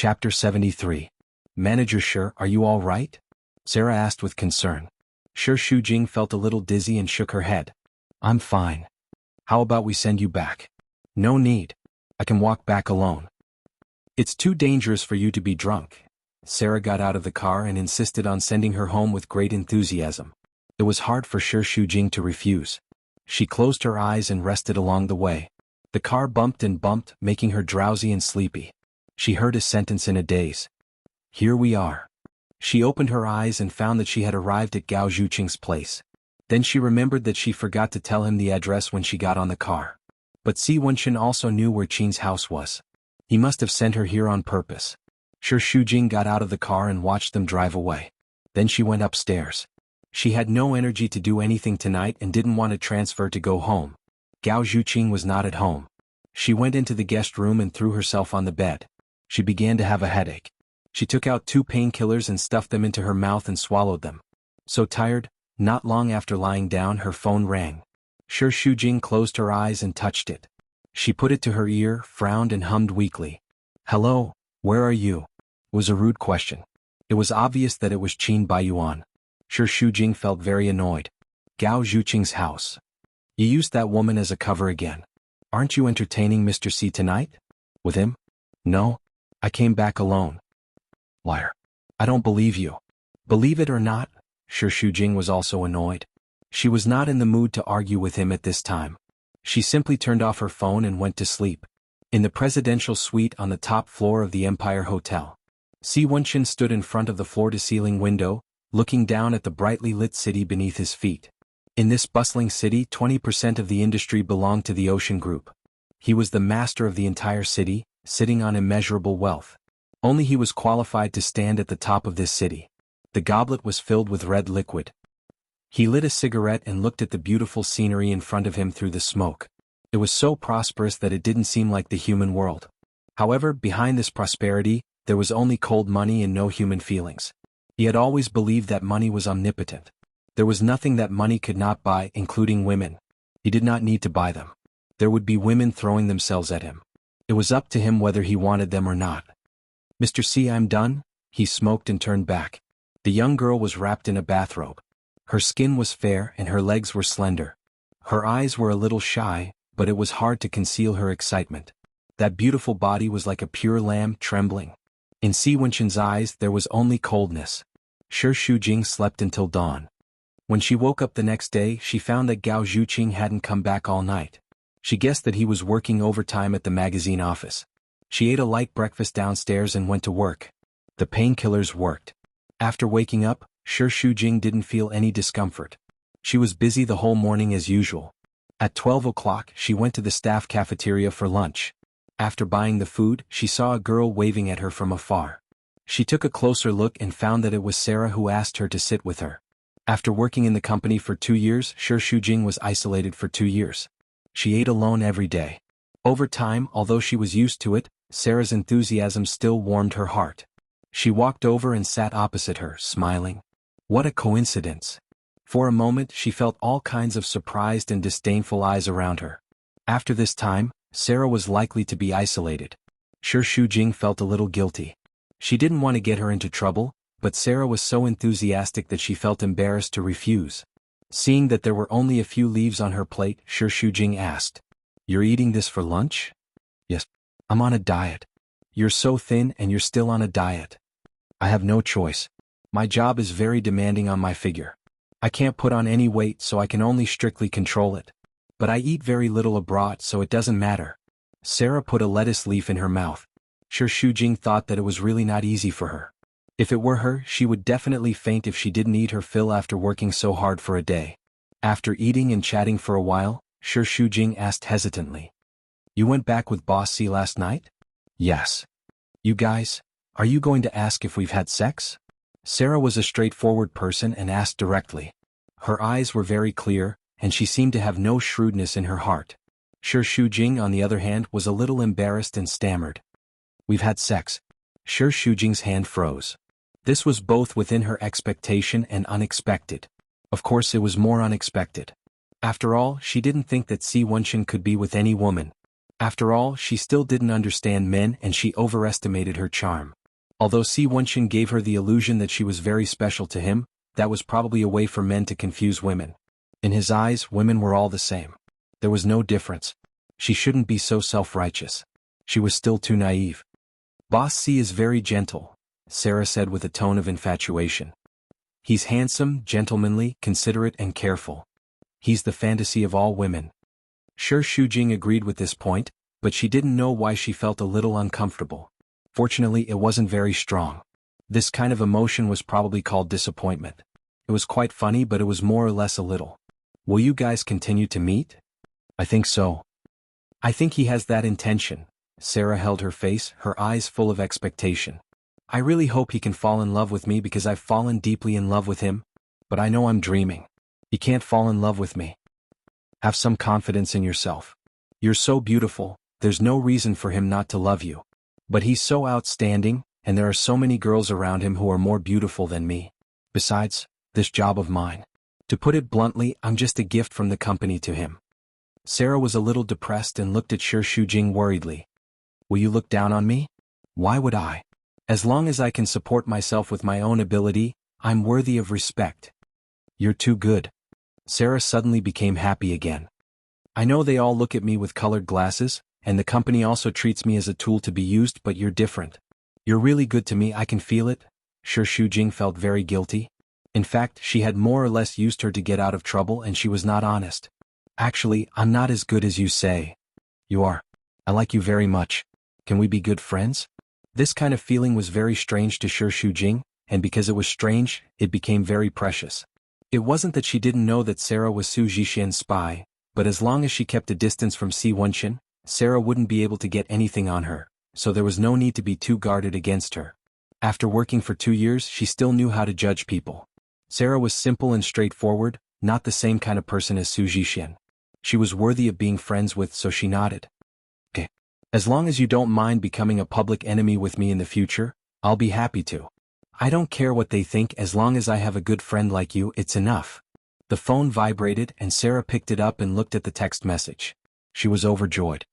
Chapter 73. Manager Shi, are you all right? Sarah asked with concern. Shi Shujing felt a little dizzy and shook her head. I'm fine. How about we send you back? No need. I can walk back alone. It's too dangerous for you to be drunk. Sarah got out of the car and insisted on sending her home with great enthusiasm. It was hard for Shi Shujing to refuse. She closed her eyes and rested along the way. The car bumped and bumped, making her drowsy and sleepy. She heard a sentence in a daze. Here we are. She opened her eyes and found that she had arrived at Gao Zhuqing's place. Then she remembered that she forgot to tell him the address when she got on the car. But Si Wenxin also knew where Qing's house was. He must have sent her here on purpose. Shi Shujing got out of the car and watched them drive away. Then she went upstairs. She had no energy to do anything tonight and didn't want to transfer to go home. Gao Zhuqing was not at home. She went into the guest room and threw herself on the bed. She began to have a headache. She took out 2 painkillers and stuffed them into her mouth and swallowed them. So tired, not long after lying down her phone rang. Shi Shujing closed her eyes and touched it. She put it to her ear, frowned and hummed weakly. Hello, where are you? It was a rude question. It was obvious that it was Qin Baiyuan. Shi Shujing felt very annoyed. Gao Zhuqing's house. You used that woman as a cover again. Aren't you entertaining Mr. C tonight? With him? No. I came back alone. Liar. I don't believe you. Believe it or not, Shi Shujing was also annoyed. She was not in the mood to argue with him at this time. She simply turned off her phone and went to sleep. In the presidential suite on the top floor of the Empire Hotel, Si Wenxin stood in front of the floor-to-ceiling window, looking down at the brightly lit city beneath his feet. In this bustling city, 20% of the industry belonged to the Ocean Group. He was the master of the entire city, sitting on immeasurable wealth. Only he was qualified to stand at the top of this city. The goblet was filled with red liquid. He lit a cigarette and looked at the beautiful scenery in front of him through the smoke. It was so prosperous that it didn't seem like the human world. However, behind this prosperity, there was only cold money and no human feelings. He had always believed that money was omnipotent. There was nothing that money could not buy, including women. He did not need to buy them. There would be women throwing themselves at him. It was up to him whether he wanted them or not. Mr. C, I'm done. He smoked and turned back. The young girl was wrapped in a bathrobe. Her skin was fair and her legs were slender. Her eyes were a little shy, but it was hard to conceal her excitement. That beautiful body was like a pure lamb trembling. In Si Wenxin's eyes there was only coldness. Shi Shujing slept until dawn. When she woke up the next day, she found that Gao Zhuqing hadn't come back all night. She guessed that he was working overtime at the magazine office. She ate a light breakfast downstairs and went to work. The painkillers worked. After waking up, Shi Shujing didn't feel any discomfort. She was busy the whole morning as usual. At 12 o'clock, she went to the staff cafeteria for lunch. After buying the food, she saw a girl waving at her from afar. She took a closer look and found that it was Sarah, who asked her to sit with her. After working in the company for 2 years, Shi Shujing was isolated for 2 years. She ate alone every day. Over time, although she was used to it, Sarah's enthusiasm still warmed her heart. She walked over and sat opposite her, smiling. What a coincidence. For a moment she felt all kinds of surprised and disdainful eyes around her. After this time, Sarah was likely to be isolated. Shi Shujing felt a little guilty. She didn't want to get her into trouble, but Sarah was so enthusiastic that she felt embarrassed to refuse. Seeing that there were only a few leaves on her plate, Shi Shujing asked, You're eating this for lunch? Yes. I'm on a diet. You're so thin and you're still on a diet. I have no choice. My job is very demanding on my figure. I can't put on any weight, so I can only strictly control it. But I eat very little abroad, so it doesn't matter. Sarah put a lettuce leaf in her mouth. Shi Shujing thought that it was really not easy for her. If it were her, she would definitely faint if she didn't eat her fill after working so hard for a day. After eating and chatting for a while, Shi Shujing asked hesitantly, You went back with Boss C last night? Yes. You guys, are you going to ask if we've had sex? Sarah was a straightforward person and asked directly. Her eyes were very clear, and she seemed to have no shrewdness in her heart. Shi Shujing, on the other hand, was a little embarrassed and stammered. We've had sex. Shi Shujing's hand froze. This was both within her expectation and unexpected. Of course, it was more unexpected. After all, she didn't think that Si Wenxin could be with any woman. After all, she still didn't understand men and she overestimated her charm. Although Si Wenshin gave her the illusion that she was very special to him, that was probably a way for men to confuse women. In his eyes, women were all the same. There was no difference. She shouldn't be so self-righteous. She was still too naive. Boss C is very gentle, Sarah said with a tone of infatuation. He's handsome, gentlemanly, considerate and careful. He's the fantasy of all women. Sure, Shujing agreed with this point, but she didn't know why she felt a little uncomfortable. Fortunately, it wasn't very strong. This kind of emotion was probably called disappointment. It was quite funny, but it was more or less a little. Will you guys continue to meet? I think so. I think he has that intention. Sarah held her face, her eyes full of expectation. I really hope he can fall in love with me because I've fallen deeply in love with him. But I know I'm dreaming. He can't fall in love with me. Have some confidence in yourself. You're so beautiful, there's no reason for him not to love you. But he's so outstanding, and there are so many girls around him who are more beautiful than me. Besides, this job of mine. To put it bluntly, I'm just a gift from the company to him. Sarah was a little depressed and looked at Shi Shujing worriedly. Will you look down on me? Why would I? As long as I can support myself with my own ability, I'm worthy of respect. You're too good. Sarah suddenly became happy again. I know they all look at me with colored glasses, and the company also treats me as a tool to be used, but you're different. You're really good to me, I can feel it. Shi Shujing felt very guilty. In fact, she had more or less used her to get out of trouble and she was not honest. Actually, I'm not as good as you say. You are. I like you very much. Can we be good friends? This kind of feeling was very strange to Shi Shujing, and because it was strange, it became very precious. It wasn't that she didn't know that Sarah was Su Zhixian's spy, but as long as she kept a distance from Si Wenshin, Sarah wouldn't be able to get anything on her, so there was no need to be too guarded against her. After working for 2 years, she still knew how to judge people. Sarah was simple and straightforward, not the same kind of person as Su Zhixian. She was worthy of being friends with, so she nodded. Okay. As long as you don't mind becoming a public enemy with me in the future, I'll be happy to. I don't care what they think, as long as I have a good friend like you, it's enough. The phone vibrated and Sarah picked it up and looked at the text message. She was overjoyed.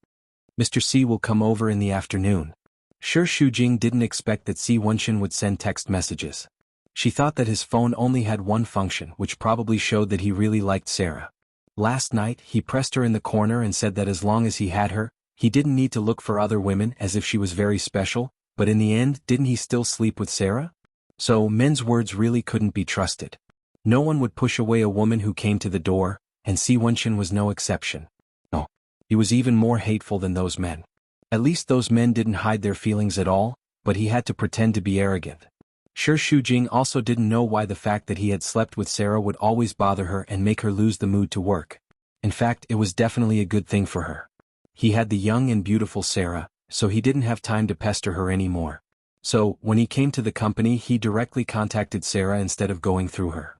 Mr. C will come over in the afternoon. Shi Shujing didn't expect that Si Wenshin would send text messages. She thought that his phone only had one function, which probably showed that he really liked Sarah. Last night, he pressed her in the corner and said that as long as he had her, he didn't need to look for other women as if she was very special, but in the end, didn't he still sleep with Sarah? So, men's words really couldn't be trusted. No one would push away a woman who came to the door, and Si Wenshin was no exception. No. He was even more hateful than those men. At least those men didn't hide their feelings at all, but he had to pretend to be arrogant. Shi Shujing also didn't know why the fact that he had slept with Sarah would always bother her and make her lose the mood to work. In fact, it was definitely a good thing for her. He had the young and beautiful Sarah, so he didn't have time to pester her anymore. So, when he came to the company, he directly contacted Sarah instead of going through her.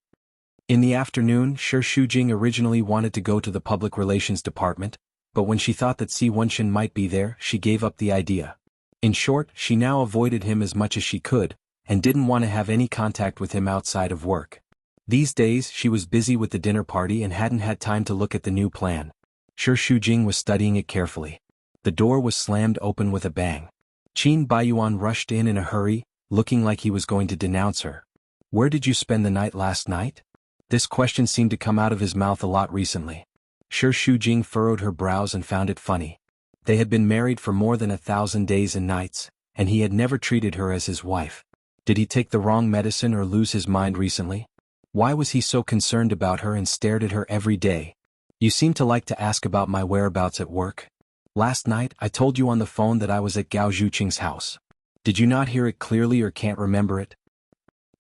In the afternoon, Shi Shujing originally wanted to go to the public relations department, but when she thought that Si Wenshin might be there, she gave up the idea. In short, she now avoided him as much as she could, and didn't want to have any contact with him outside of work. These days, she was busy with the dinner party and hadn't had time to look at the new plan. Shi Shujing was studying it carefully. The door was slammed open with a bang. Qin Baiyuan rushed in a hurry, looking like he was going to denounce her. Where did you spend the night last night? This question seemed to come out of his mouth a lot recently. Shi Shujing furrowed her brows and found it funny. They had been married for more than 1,000 days and nights, and he had never treated her as his wife. Did he take the wrong medicine or lose his mind recently? Why was he so concerned about her and stared at her every day? You seem to like to ask about my whereabouts at work. Last night, I told you on the phone that I was at Gao Zhuqing's house. Did you not hear it clearly or can't remember it?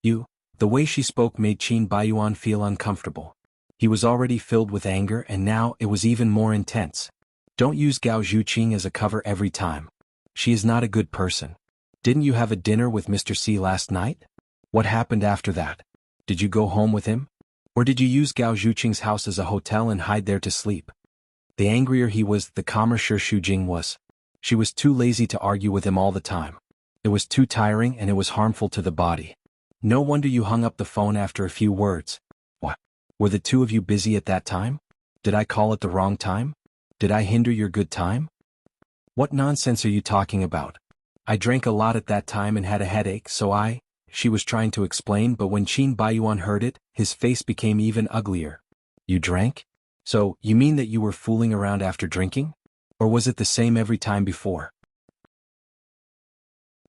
The way she spoke made Qin Baiyuan feel uncomfortable. He was already filled with anger and now it was even more intense. Don't use Gao Zhuqing as a cover every time. She is not a good person. Didn't you have a dinner with Mr. C last night? What happened after that? Did you go home with him? Or did you use Gao Zhuqing's house as a hotel and hide there to sleep? The angrier he was, the calmer Shi Shujing was. She was too lazy to argue with him all the time. It was too tiring and it was harmful to the body. No wonder you hung up the phone after a few words. What? Were the two of you busy at that time? Did I call at the wrong time? Did I hinder your good time? What nonsense are you talking about? I drank a lot at that time and had a headache, she was trying to explain, but when Qin Baiyuan heard it, his face became even uglier. You drank? So, you mean that you were fooling around after drinking? Or was it the same every time before?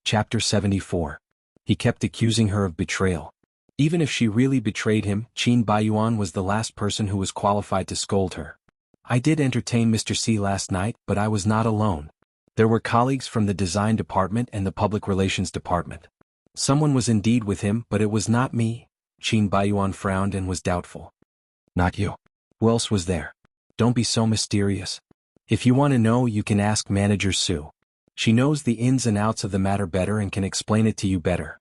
Chapter 74. He kept accusing her of betrayal. Even if she really betrayed him, Qin Baiyuan was the last person who was qualified to scold her. I did entertain Mr. C last night, but I was not alone. There were colleagues from the design department and the public relations department. Someone was indeed with him, but it was not me. Qin Baiyuan frowned and was doubtful. Not you. Who else was there? Don't be so mysterious. If you want to know, you can ask Manager Su. She knows the ins and outs of the matter better and can explain it to you better.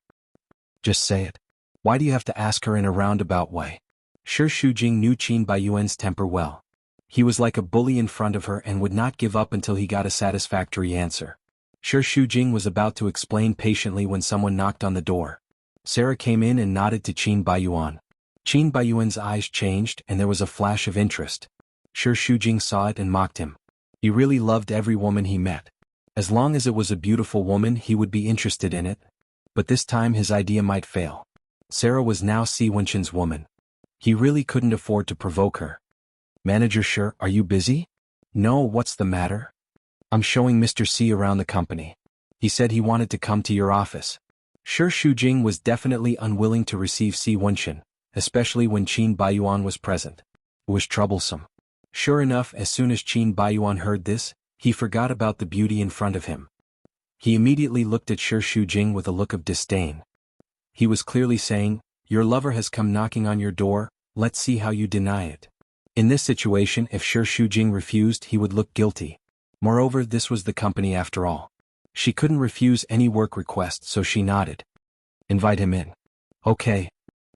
Just say it. Why do you have to ask her in a roundabout way? Shi Shujing knew Qin Baiyuan's temper well. He was like a bully in front of her and would not give up until he got a satisfactory answer. Shi Shujing was about to explain patiently when someone knocked on the door. Sarah came in and nodded to Qin Baiyuan. Qin Baiyuan's eyes changed and there was a flash of interest. Shi Shujing saw it and mocked him. He really loved every woman he met. As long as it was a beautiful woman, he would be interested in it. But this time his idea might fail. Sarah was now Si Wenxin's woman. He really couldn't afford to provoke her. Manager Shi, are you busy? No, what's the matter? I'm showing Mr. C around the company. He said he wanted to come to your office. Shi Shujing was definitely unwilling to receive Si Wenxin, especially when Qin Baiyuan was present. It was troublesome. Sure enough, as soon as Qin Baiyuan heard this, he forgot about the beauty in front of him. He immediately looked at Shi Shujing with a look of disdain. He was clearly saying, your lover has come knocking on your door, let's see how you deny it. In this situation, if Shi Shujing refused, he would look guilty. Moreover, this was the company after all. She couldn't refuse any work request, so she nodded. Invite him in. Okay.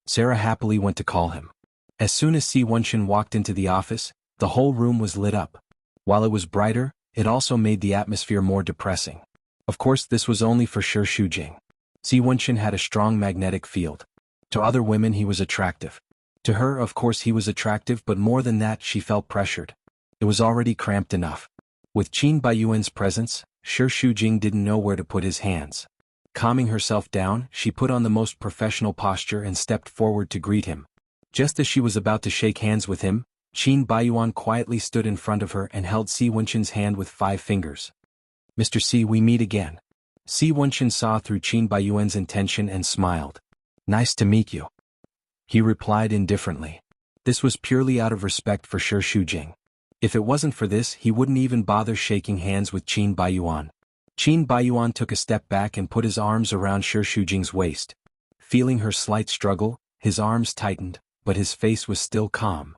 Sarah happily went to call him. As soon as Si Wenxin walked into the office, the whole room was lit up. While it was brighter, it also made the atmosphere more depressing. Of course, this was only for Shi Shujing. Si Wenxin had a strong magnetic field. To other women he was attractive. To her, of course, he was attractive, but more than that, she felt pressured. It was already cramped enough. With Qin Baiyuan's presence, Shi Shujing didn't know where to put his hands. Calming herself down, she put on the most professional posture and stepped forward to greet him. Just as she was about to shake hands with him, Qin Baiyuan quietly stood in front of her and held Si Wenxin's hand with 5 fingers. Mr. C, we meet again. Si Wenxin saw through Qin Baiyuan's intention and smiled. Nice to meet you. He replied indifferently. This was purely out of respect for Shi Shujing. If it wasn't for this, he wouldn't even bother shaking hands with Qin Baiyuan. Qin Baiyuan took a step back and put his arms around Shi Shujing's waist. Feeling her slight struggle, his arms tightened, but his face was still calm.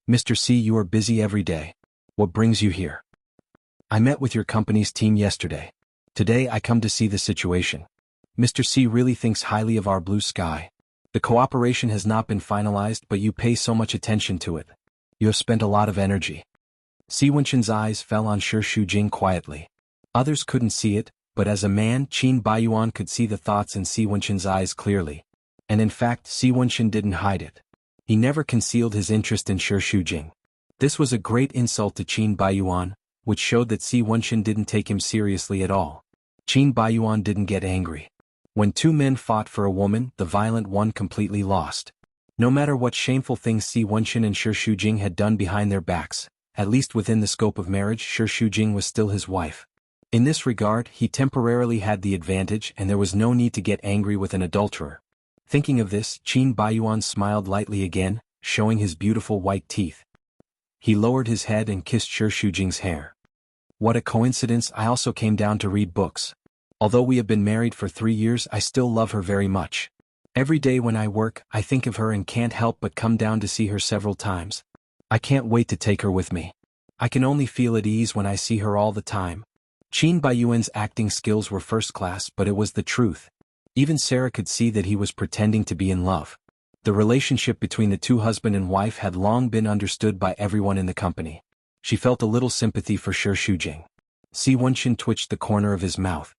Mr. C, you are busy every day. What brings you here? I met with your company's team yesterday. Today I come to see the situation. Mr. C really thinks highly of our blue sky. The cooperation has not been finalized, but you pay so much attention to it. You have spent a lot of energy. Si Wenxin's eyes fell on Shi Shujing quietly. Others couldn't see it, but as a man, Qin Baiyuan could see the thoughts in Si Wenxin's eyes clearly. And in fact, Si Wenxin didn't hide it. He never concealed his interest in Shi Shujing. This was a great insult to Qin Baiyuan, which showed that Si Wenxin didn't take him seriously at all. Qin Baiyuan didn't get angry. When 2 men fought for a woman, the violent one completely lost. No matter what shameful things Si Wenxin and Shi Shujing had done behind their backs, at least within the scope of marriage, Shi Shujing was still his wife. In this regard, he temporarily had the advantage and there was no need to get angry with an adulterer. Thinking of this, Qin Baiyuan smiled lightly again, showing his beautiful white teeth. He lowered his head and kissed Shi Shujing's hair. What a coincidence, I also came down to read books. Although we have been married for 3 years, I still love her very much. Every day when I work, I think of her and can't help but come down to see her several times. I can't wait to take her with me. I can only feel at ease when I see her all the time. Qin Baiyuan's acting skills were first class, but it was the truth. Even Sarah could see that he was pretending to be in love. The relationship between the 2 husband and wife had long been understood by everyone in the company. She felt a little sympathy for Shi Shujing. Si Wenxin twitched the corner of his mouth.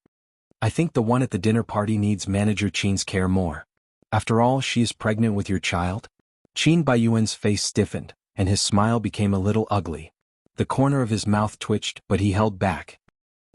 I think the one at the dinner party needs Manager Qin's care more. After all, she is pregnant with your child? Qin Baiyuan's face stiffened, and his smile became a little ugly. The corner of his mouth twitched, but he held back.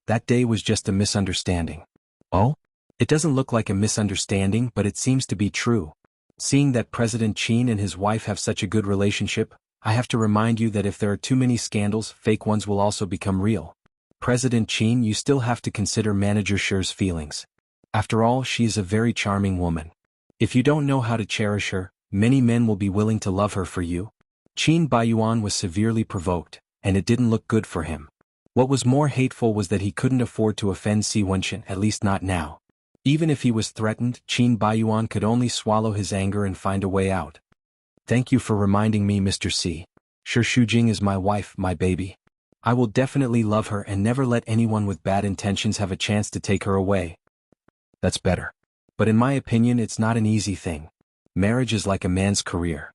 That day was just a misunderstanding. Oh? It doesn't look like a misunderstanding, but it seems to be true. Seeing that President Qin and his wife have such a good relationship, I have to remind you that if there are too many scandals, fake ones will also become real. President Qin, you still have to consider Manager Shi's feelings. After all, she is a very charming woman. If you don't know how to cherish her, many men will be willing to love her for you. Qin Baiyuan was severely provoked, and it didn't look good for him. What was more hateful was that he couldn't afford to offend Si Wenchen, at least not now. Even if he was threatened, Qin Baiyuan could only swallow his anger and find a way out. Thank you for reminding me, Mr. Si. Shi Shujing is my wife, my baby. I will definitely love her and never let anyone with bad intentions have a chance to take her away. That's better. But in my opinion, it's not an easy thing. Marriage is like a man's career.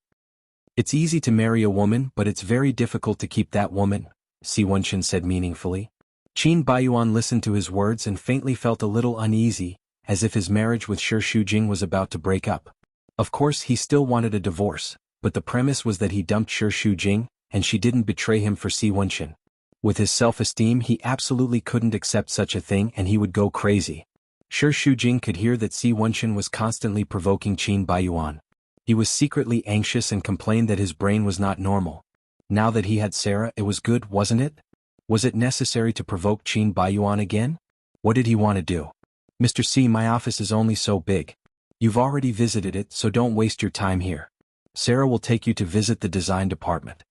It's easy to marry a woman, but it's very difficult to keep that woman, Si Wenchen said meaningfully. Qin Baiyuan listened to his words and faintly felt a little uneasy, as if his marriage with Shi Shujing was about to break up. Of course, he still wanted a divorce, but the premise was that he dumped Shi Shujing, and she didn't betray him for Si Wenchen. With his self-esteem, he absolutely couldn't accept such a thing, and he would go crazy. Shi Shujing could hear that Si Wenchen was constantly provoking Qin Baiyuan. He was secretly anxious and complained that his brain was not normal. Now that he had Sarah, it was good, wasn't it? Was it necessary to provoke Qin Baiyuan again? What did he want to do? Mr. C, my office is only so big. You've already visited it, so don't waste your time here. Sarah will take you to visit the design department.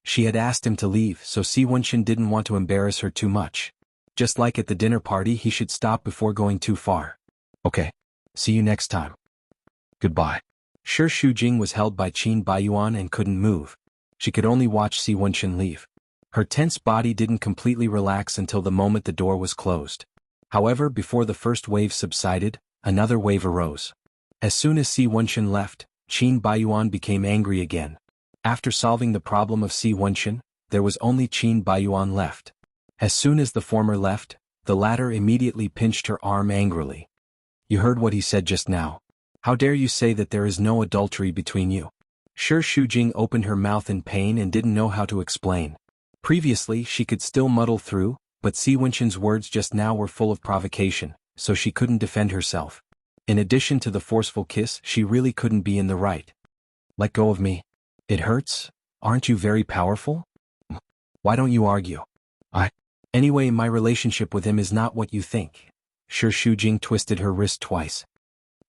She had asked him to leave, so Si Wenchen didn't want to embarrass her too much. Just like at the dinner party, he should stop before going too far. Okay. See you next time. Goodbye. Shi Shujing was held by Qin Baiyuan and couldn't move. She could only watch Si Wenchen leave. Her tense body didn't completely relax until the moment the door was closed. However, before the first wave subsided, another wave arose. As soon as Si Wenchen left, Qin Baiyuan became angry again. After solving the problem of Si Wenchen, there was only Qin Baiyuan left. As soon as the former left, the latter immediately pinched her arm angrily. You heard what he said just now. How dare you say that there is no adultery between you? Shi Shujing opened her mouth in pain and didn't know how to explain. Previously, she could still muddle through, but Si Wenchen's words just now were full of provocation, so she couldn't defend herself. In addition to the forceful kiss, she really couldn't be in the right. Let go of me. It hurts? Aren't you very powerful? Why don't you argue? Anyway, my relationship with him is not what you think. Shi Shujing twisted her wrist twice.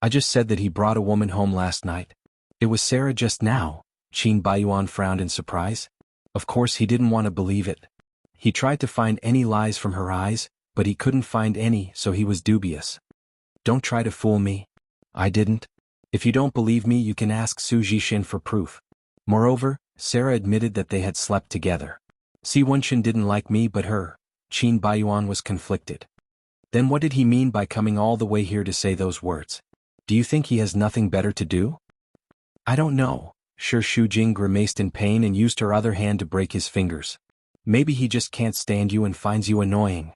I just said that he brought a woman home last night. It was Sarah just now. Qin Baiyuan frowned in surprise. Of course he didn't want to believe it. He tried to find any lies from her eyes, but he couldn't find any, so he was dubious. Don't try to fool me. I didn't. If you don't believe me, you can ask Su Jishin for proof. Moreover, Sarah admitted that they had slept together. Si Wenchen didn't like me but her. Qin Baiyuan was conflicted. Then what did he mean by coming all the way here to say those words? Do you think he has nothing better to do? I don't know. Shi Shujing grimaced in pain and used her other hand to break his fingers. Maybe he just can't stand you and finds you annoying.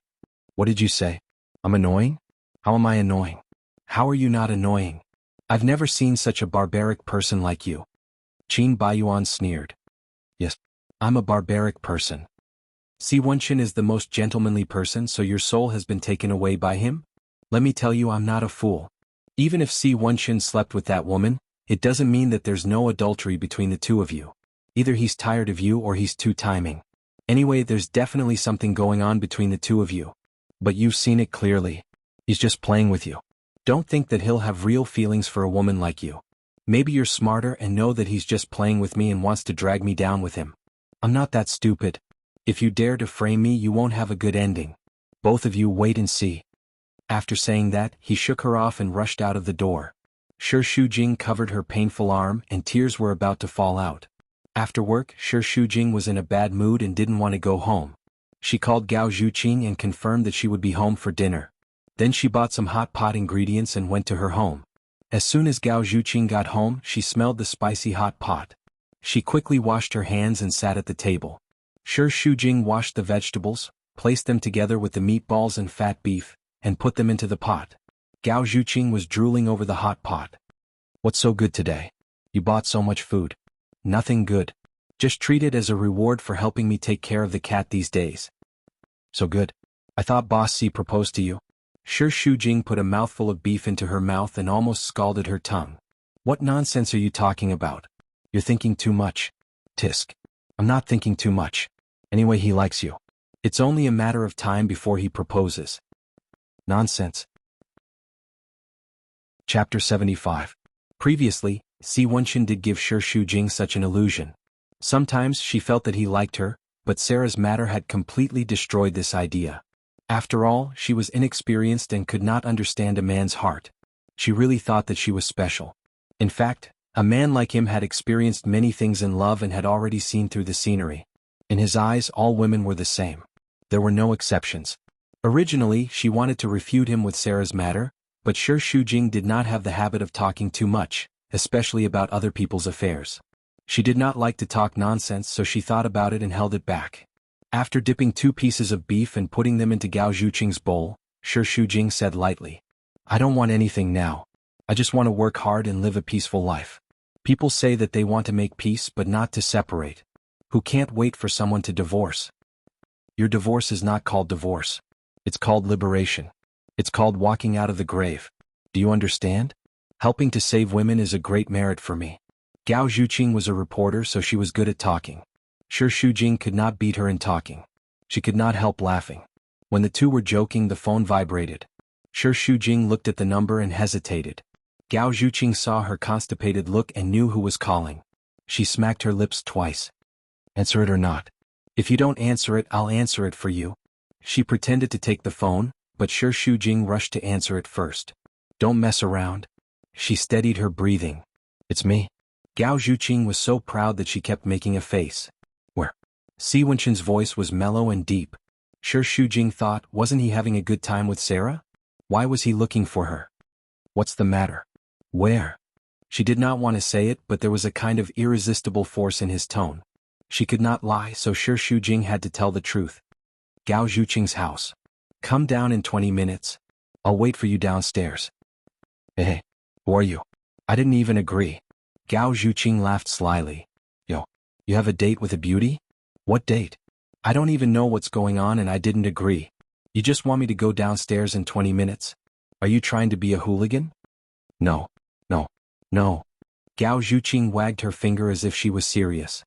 What did you say? I'm annoying? How am I annoying? How are you not annoying? I've never seen such a barbaric person like you. Qin Baiyuan sneered. Yes, I'm a barbaric person. Si Wenchen is the most gentlemanly person, so your soul has been taken away by him? Let me tell you, I'm not a fool. Even if Si Wenchen slept with that woman, it doesn't mean that there's no adultery between the two of you. Either he's tired of you or he's too timing. Anyway, there's definitely something going on between the two of you. But you've seen it clearly. He's just playing with you. Don't think that he'll have real feelings for a woman like you. Maybe you're smarter and know that he's just playing with me and wants to drag me down with him. I'm not that stupid. If you dare to frame me, you won't have a good ending. Both of you wait and see. After saying that, he shook her off and rushed out of the door. Shi Shujing covered her painful arm and tears were about to fall out. After work, Shi Shujing was in a bad mood and didn't want to go home. She called Gao Zhuqing and confirmed that she would be home for dinner. Then she bought some hot pot ingredients and went to her home. As soon as Gao Zhuqing got home, she smelled the spicy hot pot. She quickly washed her hands and sat at the table. Shi Shujing washed the vegetables, placed them together with the meatballs and fat beef, and put them into the pot. Gao Zhuqing was drooling over the hot pot. What's so good today? You bought so much food. Nothing good. Just treat it as a reward for helping me take care of the cat these days. So good. I thought Boss C proposed to you. Shi Shujing put a mouthful of beef into her mouth and almost scalded her tongue. What nonsense are you talking about? You're thinking too much. Tisk. I'm not thinking too much. Anyway, he likes you. It's only a matter of time before he proposes. Nonsense. Chapter 75. Previously, Si Wenxin did give Shi Shujing such an illusion. Sometimes she felt that he liked her, but Sarah's matter had completely destroyed this idea. After all, she was inexperienced and could not understand a man's heart. She really thought that she was special. In fact, a man like him had experienced many things in love and had already seen through the scenery. In his eyes, all women were the same. There were no exceptions. Originally, she wanted to refute him with Sarah's matter, but Shi Shujing did not have the habit of talking too much, especially about other people's affairs. She did not like to talk nonsense, so she thought about it and held it back. After dipping 2 pieces of beef and putting them into Gao Zhuqing's bowl, Shi Shujing said lightly, I don't want anything now. I just want to work hard and live a peaceful life. People say that they want to make peace but not to separate. Who can't wait for someone to divorce? Your divorce is not called divorce. It's called liberation. It's called walking out of the grave. Do you understand? Helping to save women is a great merit for me. Gao Zhuqing was a reporter, so she was good at talking. Shi Shujing could not beat her in talking. She could not help laughing. When the two were joking, the phone vibrated. Shi Shujing looked at the number and hesitated. Gao Zhuqing saw her constipated look and knew who was calling. She smacked her lips twice. Answer it or not. If you don't answer it, I'll answer it for you. She pretended to take the phone, but Shi Shujing rushed to answer it first. Don't mess around. She steadied her breathing. It's me. Gao Zhuqing was so proud that she kept making a face. Where? Si Wenxin's voice was mellow and deep. Shi Shujing thought, wasn't he having a good time with Sarah? Why was he looking for her? What's the matter? Where? She did not want to say it, but there was a kind of irresistible force in his tone. She could not lie, so Shi Shujing had to tell the truth. Gao Zhuqing's house. Come down in 20 minutes. I'll wait for you downstairs. Hey, who are you? I didn't even agree. Gao Zhuqing laughed slyly. Yo, you have a date with a beauty? What date? I don't even know what's going on and I didn't agree. You just want me to go downstairs in 20 minutes? Are you trying to be a hooligan? No. Gao Zhuqing wagged her finger as if she was serious.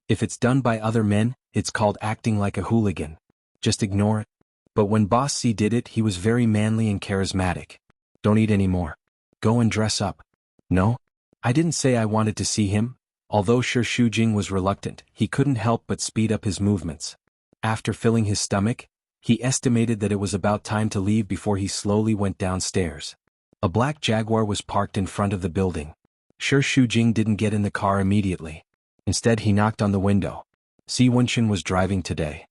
If it's done by other men, it's called acting like a hooligan. Just ignore it. But when Boss C did it, he was very manly and charismatic. Don't eat anymore. Go and dress up. No? I didn't say I wanted to see him. Although Shi Shujing was reluctant, he couldn't help but speed up his movements. After filling his stomach, he estimated that it was about time to leave before he slowly went downstairs. A black Jaguar was parked in front of the building. Shi Shujing didn't get in the car immediately. Instead, he knocked on the window. Si Wenxin was driving today.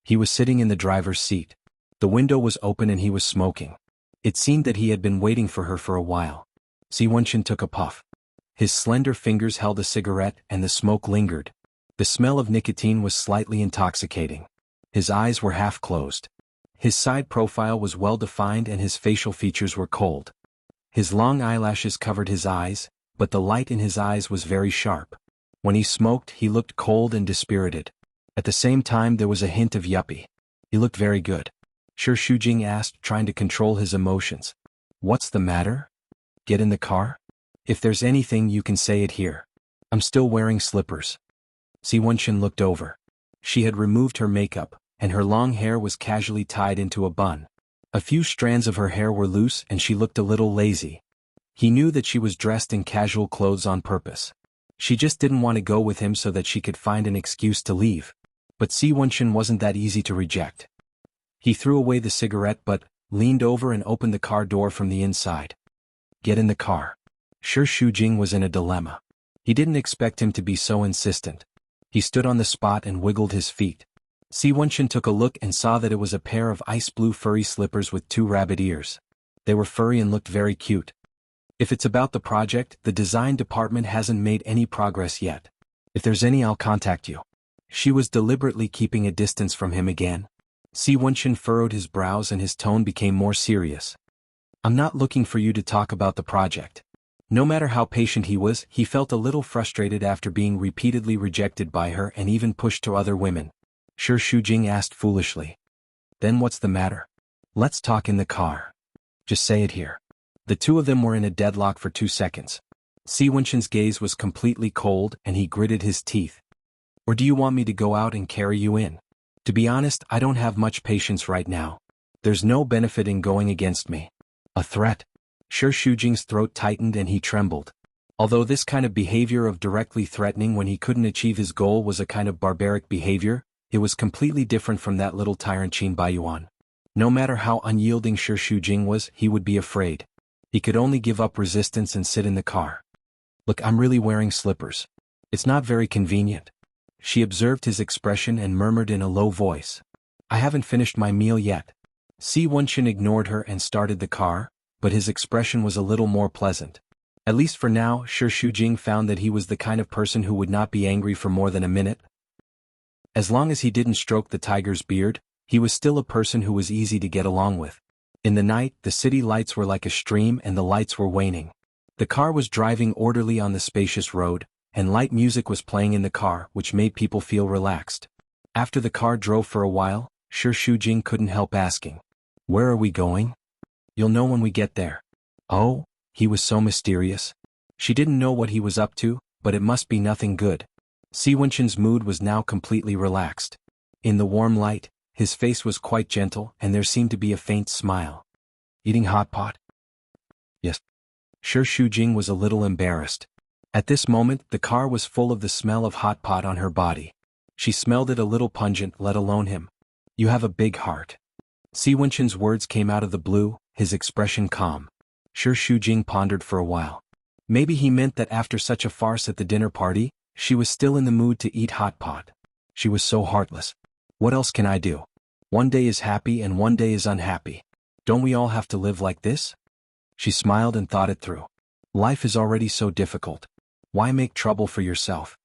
He was sitting in the driver's seat. The window was open and he was smoking. It seemed that he had been waiting for her for a while. Si Wenxin took a puff. His slender fingers held a cigarette and the smoke lingered. The smell of nicotine was slightly intoxicating. His eyes were half closed. His side profile was well defined and his facial features were cold. His long eyelashes covered his eyes, but the light in his eyes was very sharp. When he smoked, he looked cold and dispirited. At the same time, there was a hint of yuppie. He looked very good. Shi Shujing asked, trying to control his emotions. What's the matter? Get in the car? If there's anything, you can say it here. I'm still wearing slippers. Si Wenxin looked over. She had removed her makeup, and her long hair was casually tied into a bun. A few strands of her hair were loose and she looked a little lazy. He knew that she was dressed in casual clothes on purpose. She just didn't want to go with him so that she could find an excuse to leave. But Si Wenxin wasn't that easy to reject. He threw away the cigarette but leaned over and opened the car door from the inside. Get in the car. Shi Shujing was in a dilemma. He didn't expect him to be so insistent. He stood on the spot and wiggled his feet. Si Wenxin took a look and saw that it was a pair of ice blue furry slippers with 2 rabbit ears. They were furry and looked very cute. If it's about the project, the design department hasn't made any progress yet. If there's any, I'll contact you. She was deliberately keeping a distance from him again. Si Wenxin furrowed his brows and his tone became more serious. I'm not looking for you to talk about the project. No matter how patient he was, he felt a little frustrated after being repeatedly rejected by her and even pushed to other women. Shi Shujing asked foolishly. Then what's the matter? Let's talk in the car. Just say it here. The two of them were in a deadlock for 2 seconds. Si Wenxin's gaze was completely cold and he gritted his teeth. Or do you want me to go out and carry you in? To be honest, I don't have much patience right now. There's no benefit in going against me. A threat? Shi Shujing's throat tightened and he trembled. Although this kind of behavior of directly threatening when he couldn't achieve his goal was a kind of barbaric behavior, it was completely different from that little tyrant Qin Baiyuan. No matter how unyielding Shi Shujing was, he would be afraid. He could only give up resistance and sit in the car. Look, I'm really wearing slippers. It's not very convenient. She observed his expression and murmured in a low voice. I haven't finished my meal yet. Si Wenxin ignored her and started the car, but his expression was a little more pleasant. At least for now, Shi Shujing found that he was the kind of person who would not be angry for more than a minute. As long as he didn't stroke the tiger's beard, he was still a person who was easy to get along with. In the night, the city lights were like a stream and the lights were waning. The car was driving orderly on the spacious road, and light music was playing in the car, which made people feel relaxed. After the car drove for a while, Shi Shujing couldn't help asking, "Where are we going?" "You'll know when we get there." Oh, he was so mysterious. She didn't know what he was up to, but it must be nothing good. Si Wenxin's mood was now completely relaxed. In the warm light, his face was quite gentle and there seemed to be a faint smile. Eating hot pot? Yes. Shi Shujing was a little embarrassed. At this moment, the car was full of the smell of hot pot on her body. She smelled it a little pungent, let alone him. You have a big heart. Si Wenxin's words came out of the blue, his expression calm. Shi Shujing pondered for a while. Maybe he meant that after such a farce at the dinner party, she was still in the mood to eat hot pot. She was so heartless. What else can I do? One day is happy and one day is unhappy. Don't we all have to live like this? She smiled and thought it through. Life is already so difficult. Why make trouble for yourself?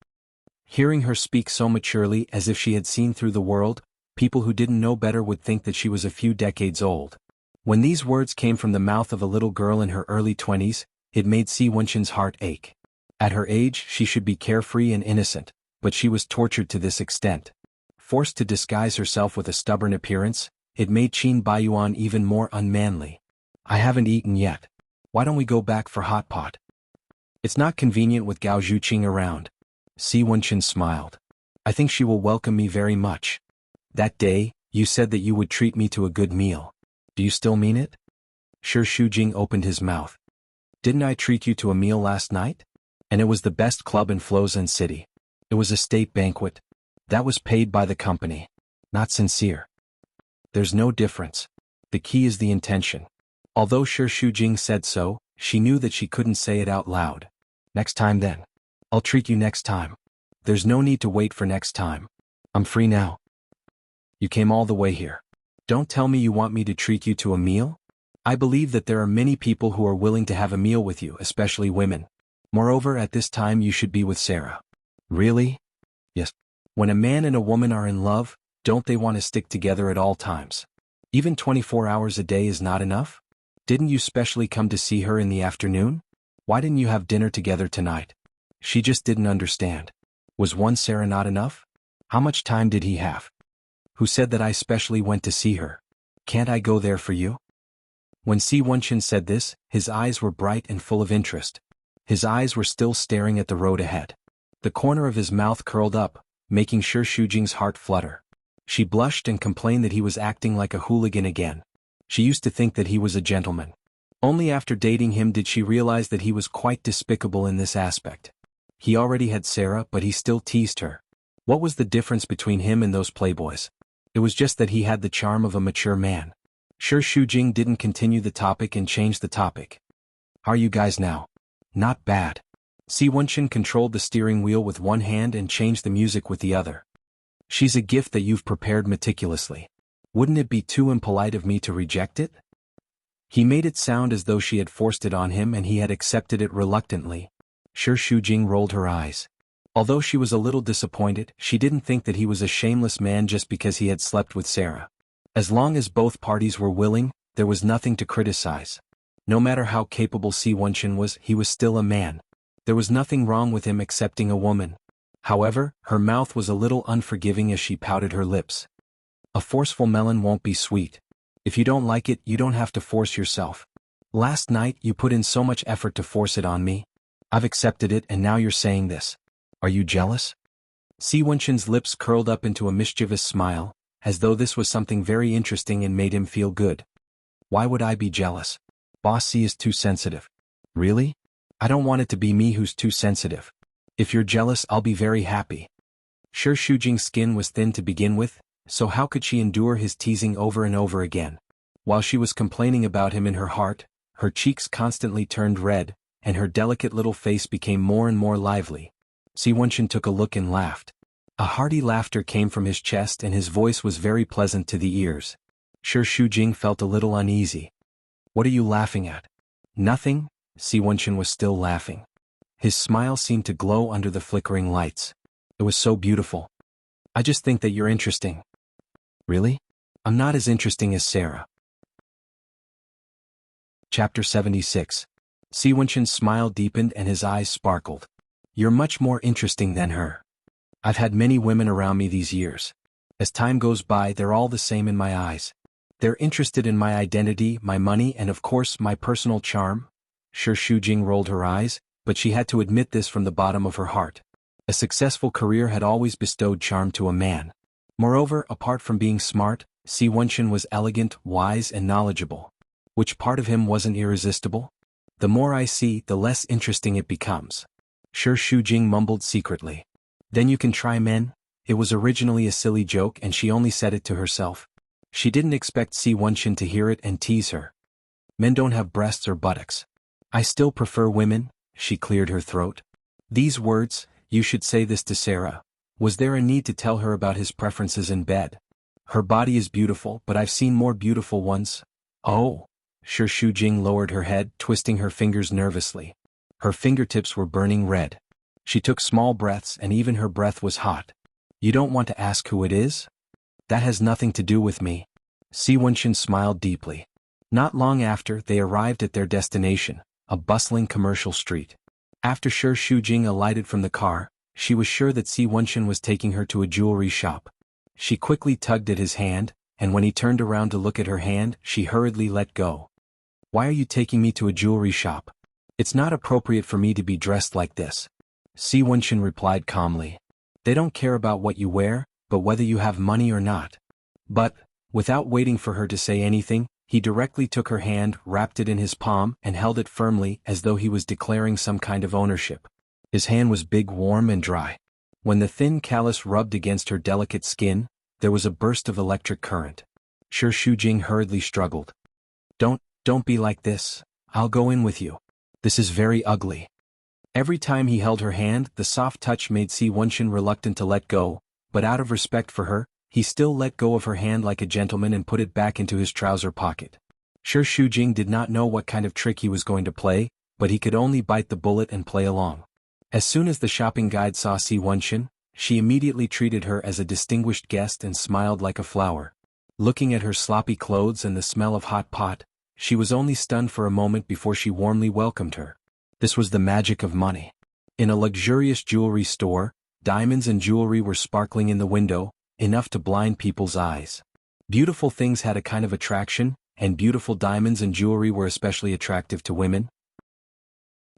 Hearing her speak so maturely as if she had seen through the world, people who didn't know better would think that she was a few decades old. When these words came from the mouth of a little girl in her early 20s, it made Si Wenxin's heart ache. At her age, she should be carefree and innocent, but she was tortured to this extent. Forced to disguise herself with a stubborn appearance, it made Qin Baiyuan even more unmanly. I haven't eaten yet. Why don't we go back for hot pot? It's not convenient with Gao Zhuqing around. Si Wenxin smiled. I think she will welcome me very much. That day, you said that you would treat me to a good meal. Do you still mean it? Shi Shujing opened his mouth. Didn't I treat you to a meal last night? And it was the best club in Flozhen City. It was a state banquet. That was paid by the company. Not sincere. There's no difference. The key is the intention. Although Shi Shujing said so, she knew that she couldn't say it out loud. Next time then. I'll treat you next time. There's no need to wait for next time. I'm free now. You came all the way here. Don't tell me you want me to treat you to a meal? I believe that there are many people who are willing to have a meal with you, especially women. Moreover, at this time you should be with Sarah. Really? Yes. When a man and a woman are in love, don't they want to stick together at all times? Even 24 hours a day is not enough? Didn't you specially come to see her in the afternoon? Why didn't you have dinner together tonight? She just didn't understand. Was one Sarah not enough? How much time did he have? Who said that I specially went to see her? Can't I go there for you? When Si Wenxin said this, his eyes were bright and full of interest. His eyes were still staring at the road ahead. The corner of his mouth curled up, making Shi Shujing's heart flutter. She blushed and complained that he was acting like a hooligan again. She used to think that he was a gentleman. Only after dating him did she realize that he was quite despicable in this aspect. He already had Sarah, but he still teased her. What was the difference between him and those playboys? It was just that he had the charm of a mature man. Shi Shujing didn't continue the topic and changed the topic. How are you guys now? Not bad. Si Wenxin controlled the steering wheel with one hand and changed the music with the other. She's a gift that you've prepared meticulously. Wouldn't it be too impolite of me to reject it? He made it sound as though she had forced it on him and he had accepted it reluctantly. Shi Shujing rolled her eyes. Although she was a little disappointed, she didn't think that he was a shameless man just because he had slept with Sarah. As long as both parties were willing, there was nothing to criticize. No matter how capable Si Wenxin was, he was still a man. There was nothing wrong with him accepting a woman. However, her mouth was a little unforgiving as she pouted her lips. A forceful melon won't be sweet. If you don't like it, you don't have to force yourself. Last night you put in so much effort to force it on me. I've accepted it and now you're saying this. Are you jealous? Si Wenshin's lips curled up into a mischievous smile, as though this was something very interesting and made him feel good. Why would I be jealous? Boss C is too sensitive. Really? I don't want it to be me who's too sensitive. If you're jealous, I'll be very happy. Sure, Shujing's skin was thin to begin with, so how could she endure his teasing over and over again? While she was complaining about him in her heart, her cheeks constantly turned red, and her delicate little face became more and more lively. Si Wenshin took a look and laughed. A hearty laughter came from his chest and his voice was very pleasant to the ears. Sure, Shujing felt a little uneasy. What are you laughing at? Nothing. Si Wenshin was still laughing. His smile seemed to glow under the flickering lights. It was so beautiful. I just think that you're interesting. Really? I'm not as interesting as Sarah. Chapter 76. Si Wenshin's smile deepened and his eyes sparkled. You're much more interesting than her. I've had many women around me these years. As time goes by, they're all the same in my eyes. They're interested in my identity, my money, and of course my personal charm. Sure, Shujing rolled her eyes, but she had to admit this from the bottom of her heart. A successful career had always bestowed charm to a man. Moreover, apart from being smart, Si Wenshin was elegant, wise, and knowledgeable. Which part of him wasn't irresistible? The more I see, the less interesting it becomes. Sure, Shujing mumbled secretly. Then you can try men? It was originally a silly joke and she only said it to herself. She didn't expect Si Wenshin to hear it and tease her. Men don't have breasts or buttocks. I still prefer women, she cleared her throat. These words, you should say this to Sarah. Was there a need to tell her about his preferences in bed? Her body is beautiful, but I've seen more beautiful ones. Oh. Sure, Shujing lowered her head, twisting her fingers nervously. Her fingertips were burning red. She took small breaths and even her breath was hot. You don't want to ask who it is? That has nothing to do with me. Si Wenshin smiled deeply. Not long after, they arrived at their destination, a bustling commercial street. After Sure Shujing alighted from the car, she was sure that Si Wenshin was taking her to a jewelry shop. She quickly tugged at his hand, and when he turned around to look at her hand, she hurriedly let go. Why are you taking me to a jewelry shop? It's not appropriate for me to be dressed like this. Si Wenshin replied calmly. They don't care about what you wear, but whether you have money or not. But, without waiting for her to say anything, he directly took her hand, wrapped it in his palm, and held it firmly as though he was declaring some kind of ownership. His hand was big, warm, and dry. When the thin callus rubbed against her delicate skin, there was a burst of electric current. Sure, Shujing hurriedly struggled. Don't be like this. I'll go in with you. This is very ugly. Every time he held her hand, the soft touch made Si Wenshin reluctant to let go, but out of respect for her, he still let go of her hand like a gentleman and put it back into his trouser pocket. Sure, Shujing did not know what kind of trick he was going to play, but he could only bite the bullet and play along. As soon as the shopping guide saw Si Wenshin, she immediately treated her as a distinguished guest and smiled like a flower. Looking at her sloppy clothes and the smell of hot pot, she was only stunned for a moment before she warmly welcomed her. This was the magic of money. In a luxurious jewelry store, diamonds and jewelry were sparkling in the window, enough to blind people's eyes. Beautiful things had a kind of attraction, and beautiful diamonds and jewelry were especially attractive to women.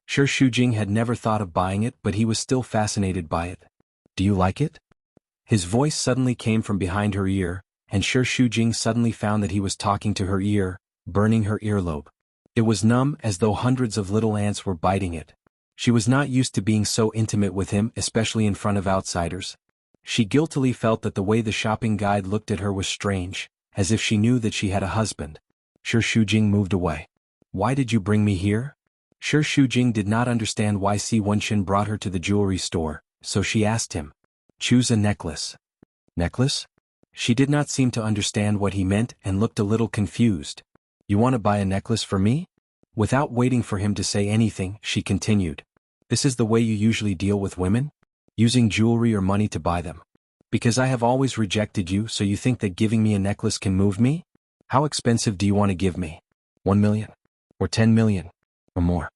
Sure, Shujing had never thought of buying it, but he was still fascinated by it. Do you like it? His voice suddenly came from behind her ear, and Sure Shujing suddenly found that he was talking to her ear, burning her earlobe. It was numb, as though hundreds of little ants were biting it. She was not used to being so intimate with him, especially in front of outsiders. She guiltily felt that the way the shopping guide looked at her was strange, as if she knew that she had a husband. Sure Shujing moved away. Why did you bring me here? Sure Shujing did not understand why Si Wenshin brought her to the jewelry store, so she asked him. Choose a necklace. Necklace? She did not seem to understand what he meant and looked a little confused. You want to buy a necklace for me? Without waiting for him to say anything, she continued. This is the way you usually deal with women? Using jewelry or money to buy them. Because I have always rejected you, so you think that giving me a necklace can move me? How expensive do you want to give me? 1 million? Or 10 million? Or more?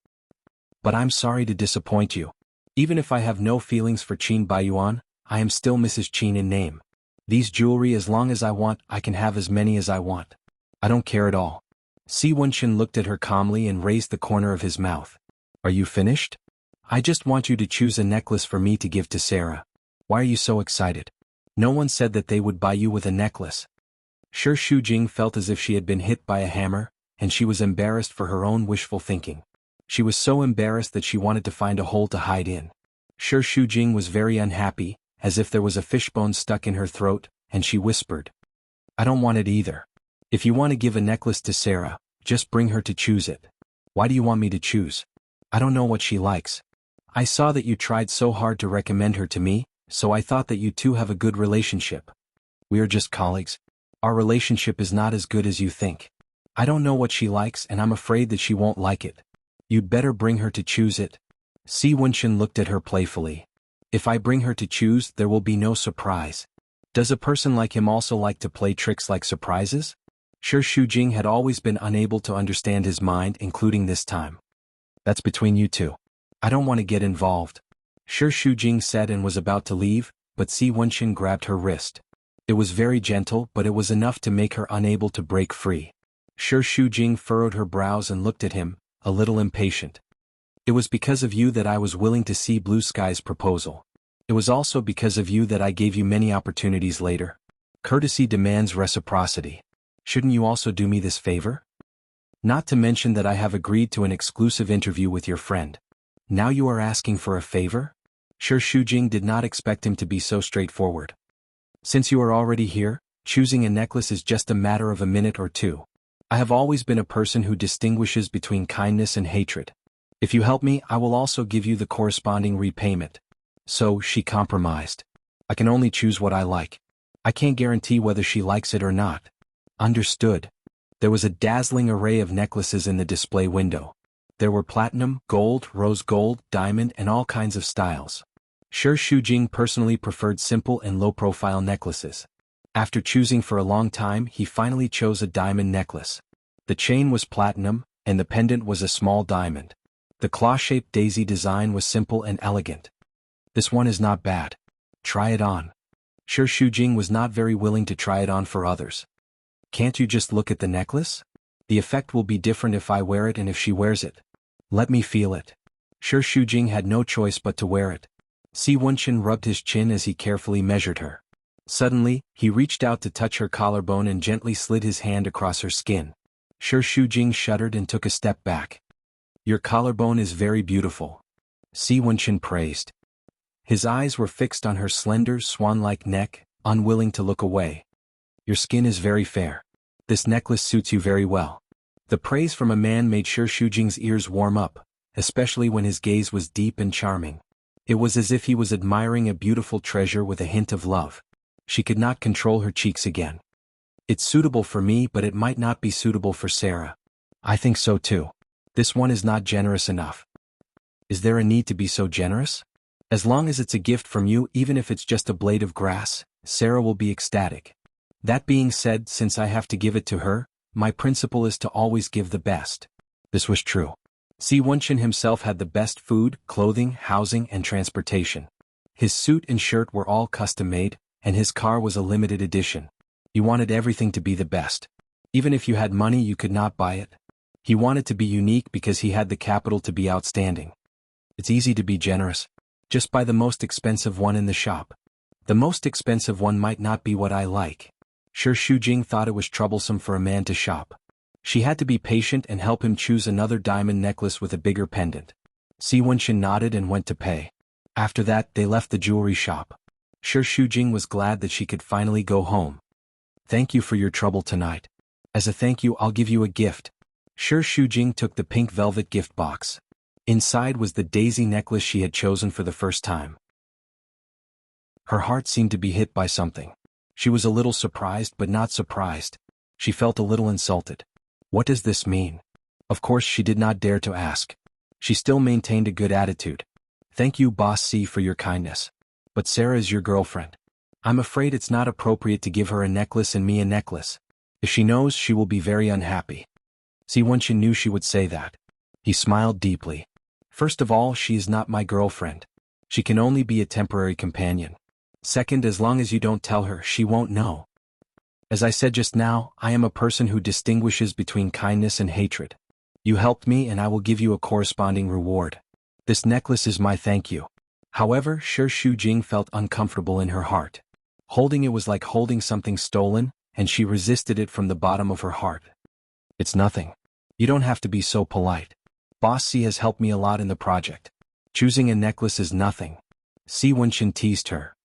But I'm sorry to disappoint you. Even if I have no feelings for Qin Baiyuan, I am still Mrs. Qin in name. These jewelry, as long as I want, I can have as many as I want. I don't care at all. Si Wenxin looked at her calmly and raised the corner of his mouth. Are you finished? I just want you to choose a necklace for me to give to Sarah. Why are you so excited? No one said that they would buy you with a necklace. Shi Shujing felt as if she had been hit by a hammer, and she was embarrassed for her own wishful thinking. She was so embarrassed that she wanted to find a hole to hide in. Shi Shujing was very unhappy, as if there was a fishbone stuck in her throat, and she whispered, I don't want it either. If you want to give a necklace to Sarah, just bring her to choose it. Why do you want me to choose? I don't know what she likes. I saw that you tried so hard to recommend her to me, so I thought that you two have a good relationship. We are just colleagues. Our relationship is not as good as you think. I don't know what she likes and I'm afraid that she won't like it. You'd better bring her to choose it. Si Wenxin looked at her playfully. If I bring her to choose, there will be no surprise. Does a person like him also like to play tricks like surprises? Shi Shujing had always been unable to understand his mind, including this time. That's between you two. I don't want to get involved. Shi Shujing said and was about to leave, but Si Wenxin grabbed her wrist. It was very gentle, but it was enough to make her unable to break free. Shi Shujing furrowed her brows and looked at him, a little impatient. It was because of you that I was willing to see Blue Sky's proposal. It was also because of you that I gave you many opportunities later. Courtesy demands reciprocity. Shouldn't you also do me this favor? Not to mention that I have agreed to an exclusive interview with your friend. Now you are asking for a favor? Shi Shujing did not expect him to be so straightforward. Since you are already here, choosing a necklace is just a matter of a minute or two. I have always been a person who distinguishes between kindness and hatred. If you help me, I will also give you the corresponding repayment. So, she compromised. I can only choose what I like. I can't guarantee whether she likes it or not. Understood. There was a dazzling array of necklaces in the display window. There were platinum, gold, rose gold, diamond, and all kinds of styles. Shi Shujing personally preferred simple and low-profile necklaces. After choosing for a long time, he finally chose a diamond necklace. The chain was platinum, and the pendant was a small diamond. The claw-shaped daisy design was simple and elegant. This one is not bad. Try it on. Shi Shujing was not very willing to try it on for others. Can't you just look at the necklace? The effect will be different if I wear it and if she wears it. Let me feel it. Shi Shujing had no choice but to wear it. Si Wenxin rubbed his chin as he carefully measured her. Suddenly, he reached out to touch her collarbone and gently slid his hand across her skin. Shi Shujing shuddered and took a step back. Your collarbone is very beautiful. Si Wenxin praised. His eyes were fixed on her slender, swan-like neck, unwilling to look away. Your skin is very fair. This necklace suits you very well. The praise from a man made Shi Shujing's ears warm up, especially when his gaze was deep and charming. It was as if he was admiring a beautiful treasure with a hint of love. She could not control her cheeks again. It's suitable for me, but it might not be suitable for Sarah. I think so too. This one is not generous enough. Is there a need to be so generous? As long as it's a gift from you, even if it's just a blade of grass, Sarah will be ecstatic. That being said, since I have to give it to her, my principle is to always give the best. This was true. Si Wenxin himself had the best food, clothing, housing, and transportation. His suit and shirt were all custom-made, and his car was a limited edition. He wanted everything to be the best. Even if you had money, you could not buy it. He wanted to be unique because he had the capital to be outstanding. It's easy to be generous. Just buy the most expensive one in the shop. The most expensive one might not be what I like. Shi Shujing thought it was troublesome for a man to shop. She had to be patient and help him choose another diamond necklace with a bigger pendant. Si Wenxin nodded and went to pay. After that, they left the jewelry shop. Shi Shujing was glad that she could finally go home. Thank you for your trouble tonight. As a thank you, I'll give you a gift. Shi Shujing took the pink velvet gift box. Inside was the daisy necklace she had chosen for the first time. Her heart seemed to be hit by something. She was a little surprised but not surprised. She felt a little insulted. What does this mean? Of course she did not dare to ask. She still maintained a good attitude. Thank you, Boss C, for your kindness. But Sarah is your girlfriend. I'm afraid it's not appropriate to give her a necklace and me a necklace. If she knows, she will be very unhappy. Si Wenxin knew she would say that. He smiled deeply. First of all, she is not my girlfriend. She can only be a temporary companion. Second, as long as you don't tell her, she won't know. As I said just now, I am a person who distinguishes between kindness and hatred. You helped me and I will give you a corresponding reward. This necklace is my thank you. However, Shi Shujing felt uncomfortable in her heart. Holding it was like holding something stolen, and she resisted it from the bottom of her heart. It's nothing. You don't have to be so polite. Boss C has helped me a lot in the project. Choosing a necklace is nothing. Si Wenchen teased her.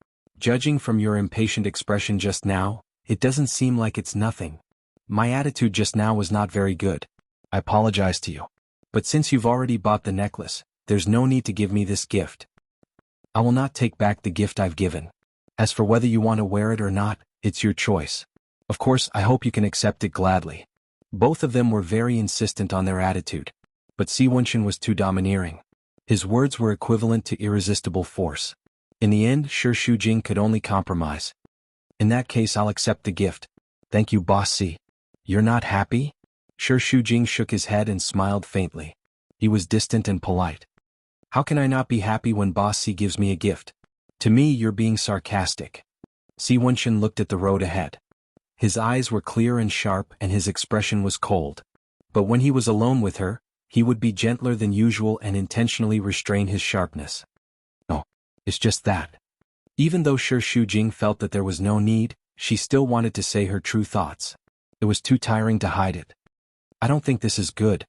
Judging from your impatient expression just now, it doesn't seem like it's nothing. My attitude just now was not very good. I apologize to you. But since you've already bought the necklace, there's no need to give me this gift. I will not take back the gift I've given. As for whether you want to wear it or not, it's your choice. Of course, I hope you can accept it gladly. Both of them were very insistent on their attitude. But Si Wenchen was too domineering. His words were equivalent to irresistible force. In the end, Shi Shujing could only compromise. In that case, I'll accept the gift. Thank you, Boss C. You're not happy? Shi Shujing shook his head and smiled faintly. He was distant and polite. How can I not be happy when Boss C gives me a gift? To me, you're being sarcastic. Si Wenchen looked at the road ahead. His eyes were clear and sharp and his expression was cold. But when he was alone with her, he would be gentler than usual and intentionally restrain his sharpness. No, it's just that. Even though Shi Shujing felt that there was no need, she still wanted to say her true thoughts. It was too tiring to hide it. I don't think this is good.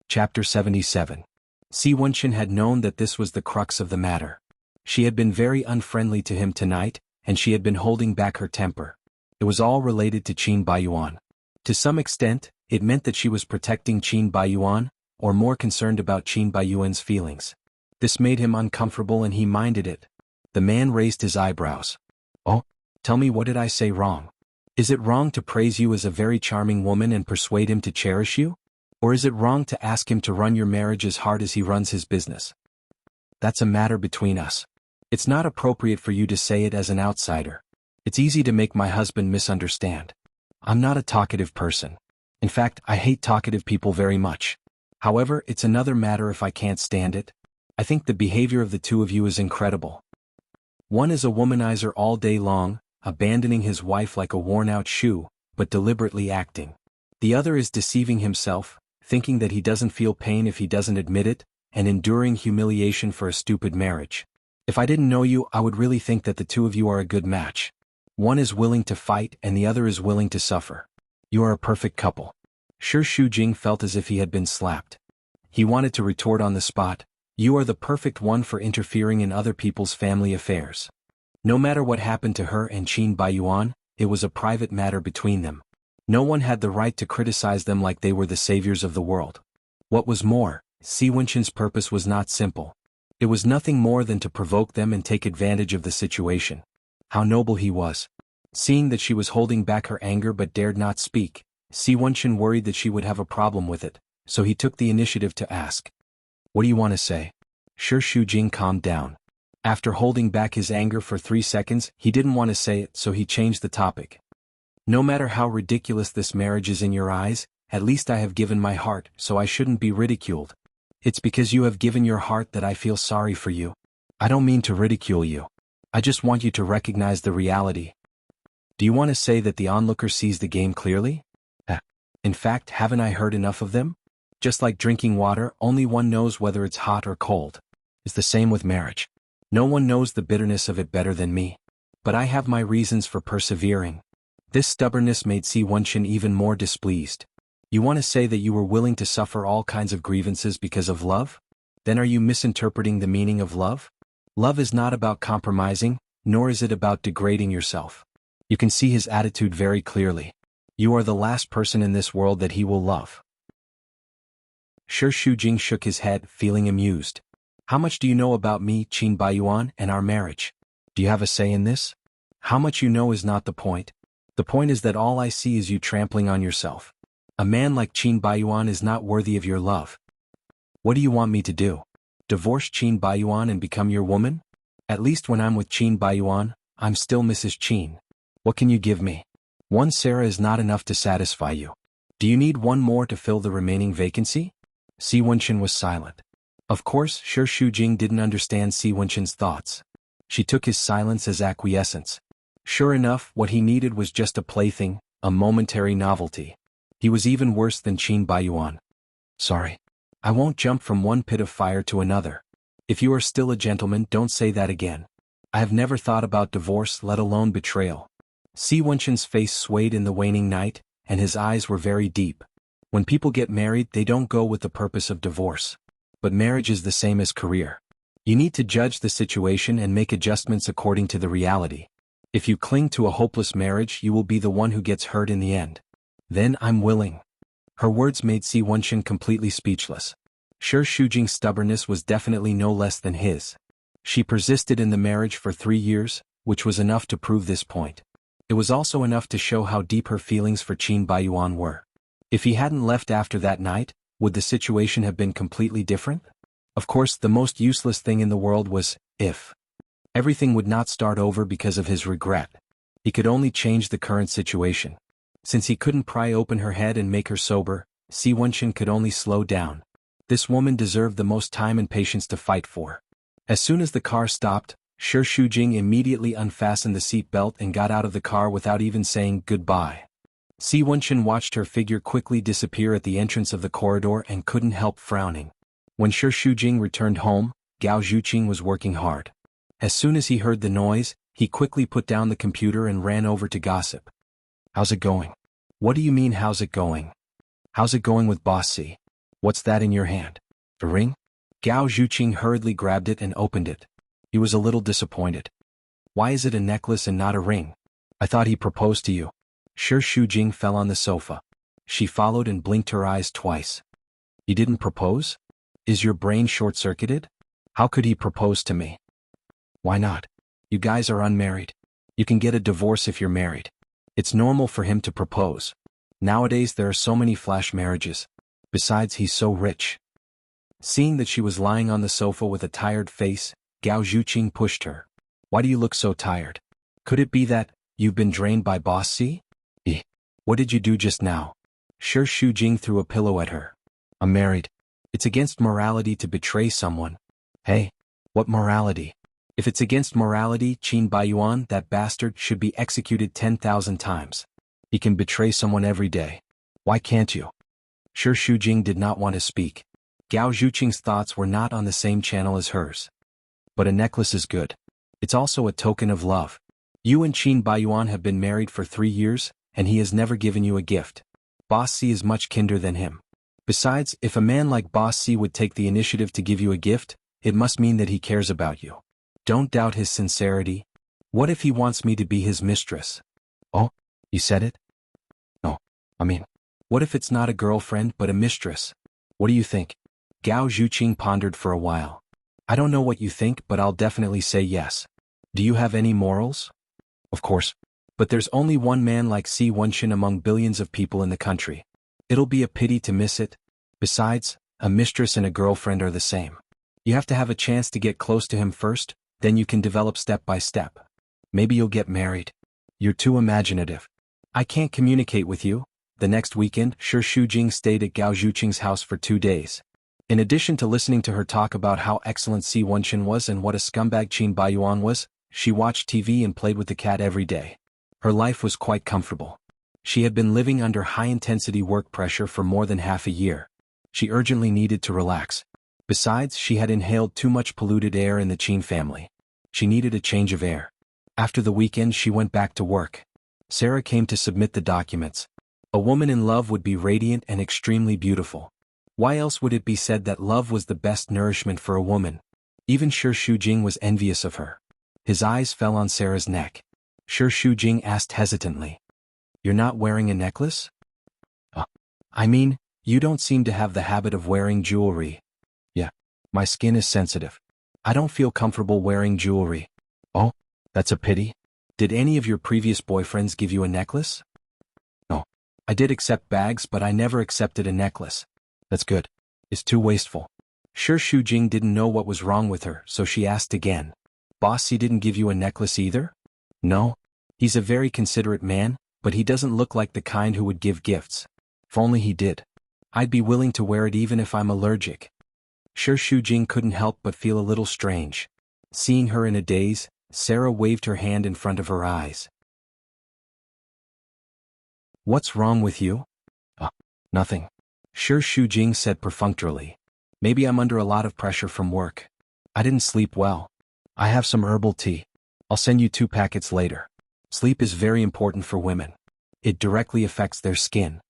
Chapter 77. Si Wenchen had known that this was the crux of the matter. She had been very unfriendly to him tonight, and she had been holding back her temper. It was all related to Qin Baiyuan. To some extent, it meant that she was protecting Qin Baiyuan, or more concerned about Qin Baiyuan's feelings. This made him uncomfortable and he minded it. The man raised his eyebrows. Oh, tell me, what did I say wrong? Is it wrong to praise you as a very charming woman and persuade him to cherish you? Or is it wrong to ask him to run your marriage as hard as he runs his business? That's a matter between us. It's not appropriate for you to say it as an outsider. It's easy to make my husband misunderstand. I'm not a talkative person. In fact, I hate talkative people very much. However, it's another matter if I can't stand it. I think the behavior of the two of you is incredible. One is a womanizer all day long, abandoning his wife like a worn-out shoe, but deliberately acting. The other is deceiving himself, thinking that he doesn't feel pain if he doesn't admit it, and enduring humiliation for a stupid marriage. If I didn't know you, I would really think that the two of you are a good match. One is willing to fight and the other is willing to suffer. You are a perfect couple. Shi Shujing felt as if he had been slapped. He wanted to retort on the spot, you are the perfect one for interfering in other people's family affairs. No matter what happened to her and Qin Baiyuan, it was a private matter between them. No one had the right to criticize them like they were the saviors of the world. What was more, Si Wenchen's purpose was not simple. It was nothing more than to provoke them and take advantage of the situation. How noble he was. Seeing that she was holding back her anger but dared not speak, Si Wenchen worried that she would have a problem with it, so he took the initiative to ask. What do you want to say? Shi Shujing calmed down. After holding back his anger for 3 seconds, he didn't want to say it, so he changed the topic. No matter how ridiculous this marriage is in your eyes, at least I have given my heart, so I shouldn't be ridiculed. It's because you have given your heart that I feel sorry for you. I don't mean to ridicule you. I just want you to recognize the reality. Do you want to say that the onlooker sees the game clearly? In fact, haven't I heard enough of them? Just like drinking water, only one knows whether it's hot or cold. It's the same with marriage. No one knows the bitterness of it better than me. But I have my reasons for persevering. This stubbornness made Si Wenchen even more displeased. You want to say that you were willing to suffer all kinds of grievances because of love? Then are you misinterpreting the meaning of love? Love is not about compromising, nor is it about degrading yourself. You can see his attitude very clearly. You are the last person in this world that he will love. Shi Shujing shook his head, feeling amused. How much do you know about me, Qin Baiyuan, and our marriage? Do you have a say in this? How much you know is not the point. The point is that all I see is you trampling on yourself. A man like Qin Baiyuan is not worthy of your love. What do you want me to do? Divorce Qin Baiyuan and become your woman? At least when I'm with Qin Baiyuan, I'm still Mrs. Qin. What can you give me? One Sarah is not enough to satisfy you. Do you need one more to fill the remaining vacancy? Si Wenchen was silent. Of course, Shi Shujing didn't understand Si Wenchen's thoughts. She took his silence as acquiescence. Sure enough, what he needed was just a plaything, a momentary novelty. He was even worse than Qin Baiyuan. Sorry. I won't jump from one pit of fire to another. If you are still a gentleman, don't say that again. I have never thought about divorce, let alone betrayal. Si Wenxin's face swayed in the waning night, and his eyes were very deep. When people get married, they don't go with the purpose of divorce. But marriage is the same as career. You need to judge the situation and make adjustments according to the reality. If you cling to a hopeless marriage, you will be the one who gets hurt in the end. Then I'm willing. Her words made Si Wenxin completely speechless. Sure, Shujing's stubbornness was definitely no less than his. She persisted in the marriage for 3 years, which was enough to prove this point. It was also enough to show how deep her feelings for Qin Baiyuan were. If he hadn't left after that night, would the situation have been completely different? Of course, the most useless thing in the world was, if. Everything would not start over because of his regret. He could only change the current situation. Since he couldn't pry open her head and make her sober, Si Wenxin could only slow down. This woman deserved the most time and patience to fight for. As soon as the car stopped, Shi Shujing immediately unfastened the seat belt and got out of the car without even saying goodbye. Si Wenxin watched her figure quickly disappear at the entrance of the corridor and couldn't help frowning. When Shi Shujing returned home, Gao Zhuqing was working hard. As soon as he heard the noise, he quickly put down the computer and ran over to gossip. How's it going? What do you mean how's it going? How's it going with Boss C? What's that in your hand? A ring? Gao Zhuqing hurriedly grabbed it and opened it. He was a little disappointed. Why is it a necklace and not a ring? I thought he proposed to you. Shi Shujing fell on the sofa. She followed and blinked her eyes twice. He didn't propose? Is your brain short-circuited? How could he propose to me? Why not? You guys are unmarried. You can get a divorce if you're married. It's normal for him to propose. Nowadays there are so many flash marriages. Besides, he's so rich. Seeing that she was lying on the sofa with a tired face, Gao Zhuqing pushed her. Why do you look so tired? Could it be that you've been drained by Boss C? What did you do just now? Shi Shujing threw a pillow at her. I'm married. It's against morality to betray someone. Hey, what morality? If it's against morality, Qin Baiyuan, that bastard, should be executed 10,000 times. He can betray someone every day. Why can't you? Shi Shujing did not want to speak. Gao Zhuqing's thoughts were not on the same channel as hers. But a necklace is good. It's also a token of love. You and Qin Baiyuan have been married for 3 years, and he has never given you a gift. Boss C is much kinder than him. Besides, if a man like Boss C would take the initiative to give you a gift, it must mean that he cares about you. Don't doubt his sincerity. What if he wants me to be his mistress? Oh, you said it? No, what if it's not a girlfriend but a mistress? What do you think? Gao Zhuqing pondered for a while. I don't know what you think, but I'll definitely say yes. Do you have any morals? Of course. But there's only one man like Si Wenxin among billions of people in the country. It'll be a pity to miss it. Besides, a mistress and a girlfriend are the same. You have to have a chance to get close to him first, then you can develop step by step. Maybe you'll get married. You're too imaginative. I can't communicate with you. The next weekend, Shi Shujing stayed at Gao Zhuqing's house for 2 days. In addition to listening to her talk about how excellent Si Wenxin was and what a scumbag Qin Baiyuan was, she watched TV and played with the cat every day. Her life was quite comfortable. She had been living under high-intensity work pressure for more than half a year. She urgently needed to relax. Besides, she had inhaled too much polluted air in the Qin family. She needed a change of air. After the weekend, she went back to work. Sarah came to submit the documents. A woman in love would be radiant and extremely beautiful. Why else would it be said that love was the best nourishment for a woman? Even Shi Shujing was envious of her. His eyes fell on Sarah's neck. Shi Shujing asked hesitantly. You're not wearing a necklace? You don't seem to have the habit of wearing jewelry. Yeah, my skin is sensitive. I don't feel comfortable wearing jewelry. Oh, that's a pity. Did any of your previous boyfriends give you a necklace? No. I did accept bags, but I never accepted a necklace. That's good. It's too wasteful. Shi Shujing didn't know what was wrong with her, so she asked again. Boss, he didn't give you a necklace either? No. He's a very considerate man, but he doesn't look like the kind who would give gifts. If only he did. I'd be willing to wear it even if I'm allergic. Shi Shujing couldn't help but feel a little strange. Seeing her in a daze, Sarah waved her hand in front of her eyes. What's wrong with you? Nothing. Sure, Jing said perfunctorily. Maybe I'm under a lot of pressure from work. I didn't sleep well. I have some herbal tea. I'll send you 2 packets later. Sleep is very important for women. It directly affects their skin.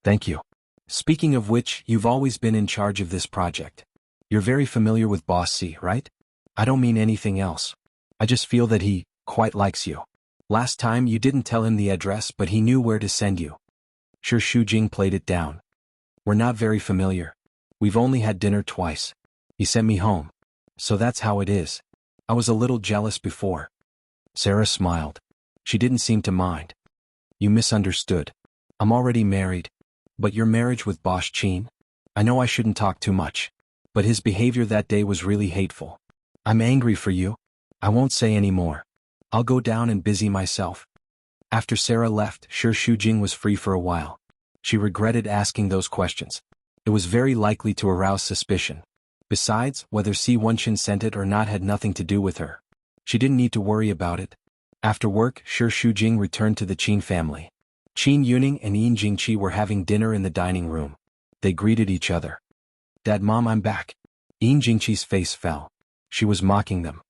Thank you. Speaking of which, you've always been in charge of this project. You're very familiar with Boss C, right? I don't mean anything else. I just feel that he quite likes you. Last time you didn't tell him the address, but he knew where to send you. Sure, Jing played it down. We're not very familiar. We've only had dinner twice. He sent me home. So that's how it is. I was a little jealous before. Sarah smiled. She didn't seem to mind. You misunderstood. I'm already married. But your marriage with Boss Chin? I know I shouldn't talk too much. But his behavior that day was really hateful. I'm angry for you. I won't say any more. I'll go down and busy myself. After Sarah left, Sure Jing was free for a while. She regretted asking those questions. It was very likely to arouse suspicion. Besides, whether Si Wenqin sent it or not had nothing to do with her. She didn't need to worry about it. After work, Sure Jing returned to the Qin family. Qin Yuning and Yin Jingqi were having dinner in the dining room. They greeted each other. Dad, Mom, I'm back. Yin Jingqi's face fell. She was mocking them.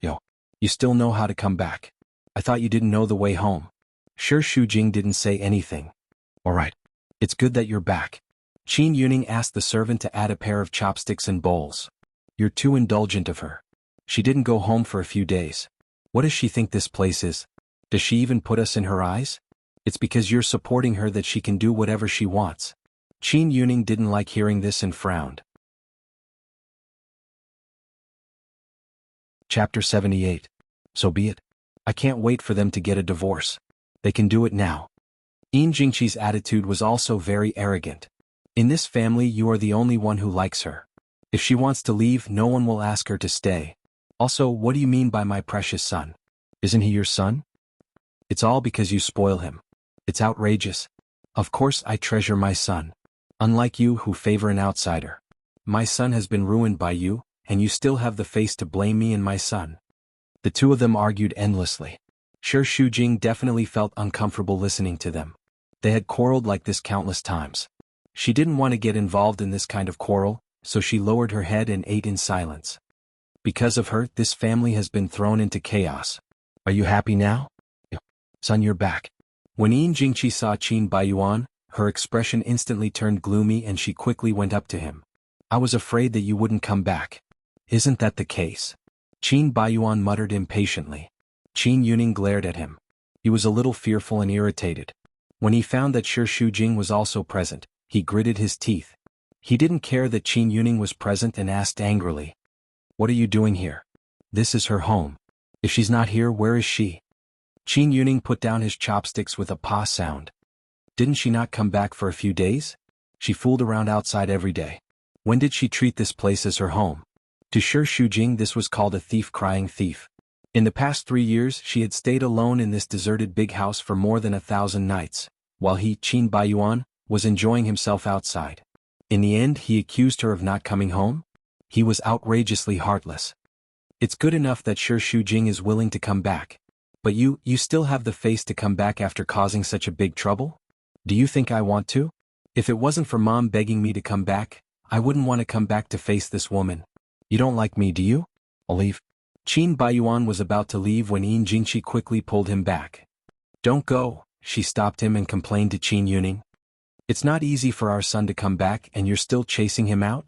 Yo, you still know how to come back. I thought you didn't know the way home. Sure Jing didn't say anything. All right. It's good that you're back. Qin Yuning asked the servant to add a pair of chopsticks and bowls. You're too indulgent of her. She didn't go home for a few days. What does she think this place is? Does she even put us in her eyes? It's because you're supporting her that she can do whatever she wants. Qin Yuning didn't like hearing this and frowned. Chapter 78. So be it. I can't wait for them to get a divorce. They can do it now. Yin Jingqi's attitude was also very arrogant. In this family you are the only one who likes her. If she wants to leave, no one will ask her to stay. Also, what do you mean by my precious son? Isn't he your son? It's all because you spoil him. It's outrageous. Of course I treasure my son. Unlike you who favor an outsider. My son has been ruined by you, and you still have the face to blame me and my son. The two of them argued endlessly. Sure Jing definitely felt uncomfortable listening to them. They had quarreled like this countless times. She didn't want to get involved in this kind of quarrel, so she lowered her head and ate in silence. Because of her, this family has been thrown into chaos. Are you happy now? Son, you're back. When Yin Jingqi saw Qin Baiyuan, her expression instantly turned gloomy and she quickly went up to him. I was afraid that you wouldn't come back. Isn't that the case? Qin Baiyuan muttered impatiently. Qin Yuning glared at him. He was a little fearful and irritated. When he found that Sure Jing was also present, he gritted his teeth. He didn't care that Qin Yuning was present and asked angrily. What are you doing here? This is her home. If she's not here, where is she? Qin Yuning put down his chopsticks with a pa sound. Didn't she not come back for a few days? She fooled around outside every day. When did she treat this place as her home? To Sure Jing this was called a thief crying thief. In the past 3 years she had stayed alone in this deserted big house for more than 1,000 nights, while he, Qin Baiyuan, was enjoying himself outside. In the end he accused her of not coming home? He was outrageously heartless. It's good enough that Sure Jing is willing to come back. But you still have the face to come back after causing such a big trouble? Do you think I want to? If it wasn't for Mom begging me to come back, I wouldn't want to come back to face this woman. You don't like me, do you? I'll leave. Qin Baiyuan was about to leave when Yin Jingqi quickly pulled him back. Don't go, she stopped him and complained to Qin Yuning. It's not easy for our son to come back and you're still chasing him out?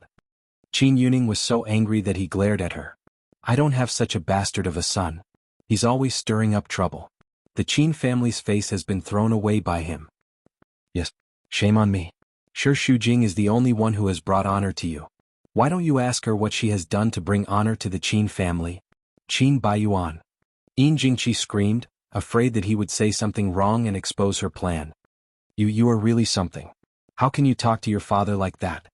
Qin Yuning was so angry that he glared at her. I don't have such a bastard of a son. He's always stirring up trouble. The Qin family's face has been thrown away by him. Yes, shame on me. Sure Jing is the only one who has brought honor to you. Why don't you ask her what she has done to bring honor to the Qin family? Qin Baiyuan. Yin Jingqi screamed, afraid that he would say something wrong and expose her plan. You are really something. How can you talk to your father like that?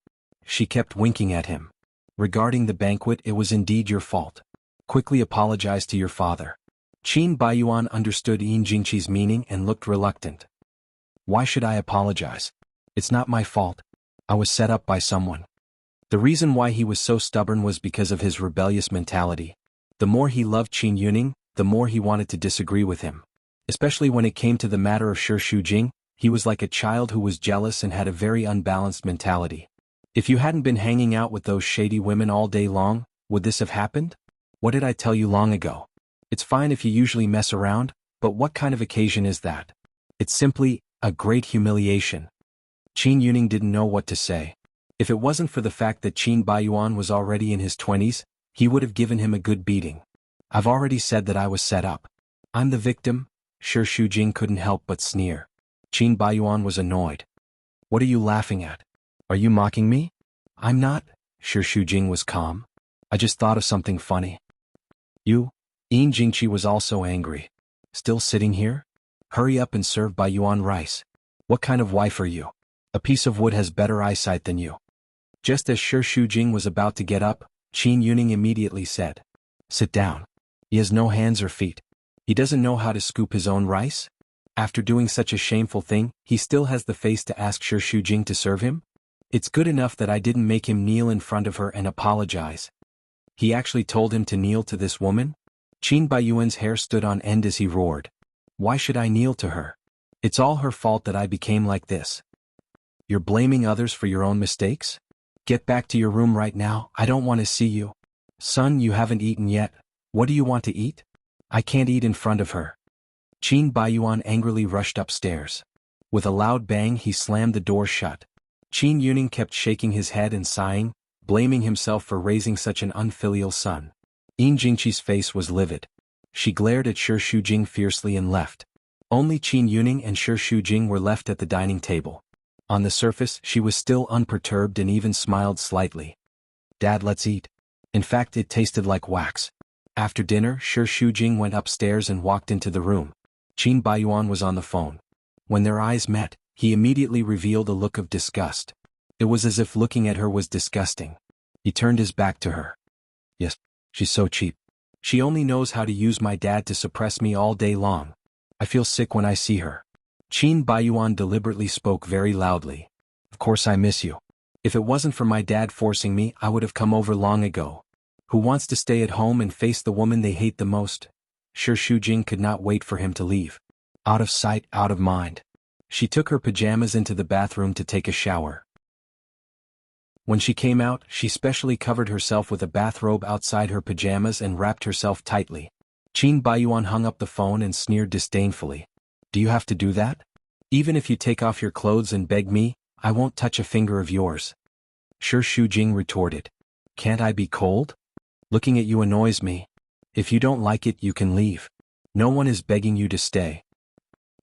She kept winking at him. Regarding the banquet, it was indeed your fault. Quickly apologize to your father. Qin Baiyuan understood Yin Jingqi's meaning and looked reluctant. Why should I apologize? It's not my fault. I was set up by someone. The reason why he was so stubborn was because of his rebellious mentality. The more he loved Qin Yuning, the more he wanted to disagree with him. Especially when it came to the matter of Shi Shujing, he was like a child who was jealous and had a very unbalanced mentality. If you hadn't been hanging out with those shady women all day long, would this have happened? What did I tell you long ago? It's fine if you usually mess around, but what kind of occasion is that? It's simply a great humiliation. Qin Yuning didn't know what to say. If it wasn't for the fact that Qin Baiyuan was already in his 20s, he would have given him a good beating. I've already said that I was set up. I'm the victim. Shi Shujing couldn't help but sneer. Qin Baiyuan was annoyed. What are you laughing at? Are you mocking me? I'm not. Shi Shujing was calm. I just thought of something funny. You? Yin Jingqi was also angry. Still sitting here? Hurry up and serve Baiyuan rice. What kind of wife are you? A piece of wood has better eyesight than you. Just as Shi Shujing was about to get up, Qin Yuning immediately said, Sit down. He has no hands or feet. He doesn't know how to scoop his own rice? After doing such a shameful thing, he still has the face to ask Shi Shujing to serve him? It's good enough that I didn't make him kneel in front of her and apologize. He actually told him to kneel to this woman? Qin Baiyuan's hair stood on end as he roared. Why should I kneel to her? It's all her fault that I became like this. You're blaming others for your own mistakes? Get back to your room right now, I don't want to see you. Son, you haven't eaten yet. What do you want to eat? I can't eat in front of her. Qin Baiyuan angrily rushed upstairs. With a loud bang he slammed the door shut. Qin Yuning kept shaking his head and sighing, blaming himself for raising such an unfilial son. Yin Jingqi's face was livid. She glared at Shi Shujing fiercely and left. Only Qin Yuning and Shi Shujing were left at the dining table. On the surface, she was still unperturbed and even smiled slightly. Dad, let's eat. In fact, it tasted like wax. After dinner, Shi Shujing went upstairs and walked into the room. Qin Baiyuan was on the phone. When their eyes met, he immediately revealed a look of disgust. It was as if looking at her was disgusting. He turned his back to her. Yes, she's so cheap. She only knows how to use my dad to suppress me all day long. I feel sick when I see her. Qin Baiyuan deliberately spoke very loudly. Of course I miss you. If it wasn't for my dad forcing me, I would have come over long ago. Who wants to stay at home and face the woman they hate the most? Shi Shujing could not wait for him to leave. Out of sight, out of mind. She took her pajamas into the bathroom to take a shower. When she came out, she specially covered herself with a bathrobe outside her pajamas and wrapped herself tightly. Qin Baiyuan hung up the phone and sneered disdainfully. Do you have to do that? Even if you take off your clothes and beg me, I won't touch a finger of yours. Shi Shujing retorted. Can't I be cold? Looking at you annoys me. If you don't like it, you can leave. No one is begging you to stay.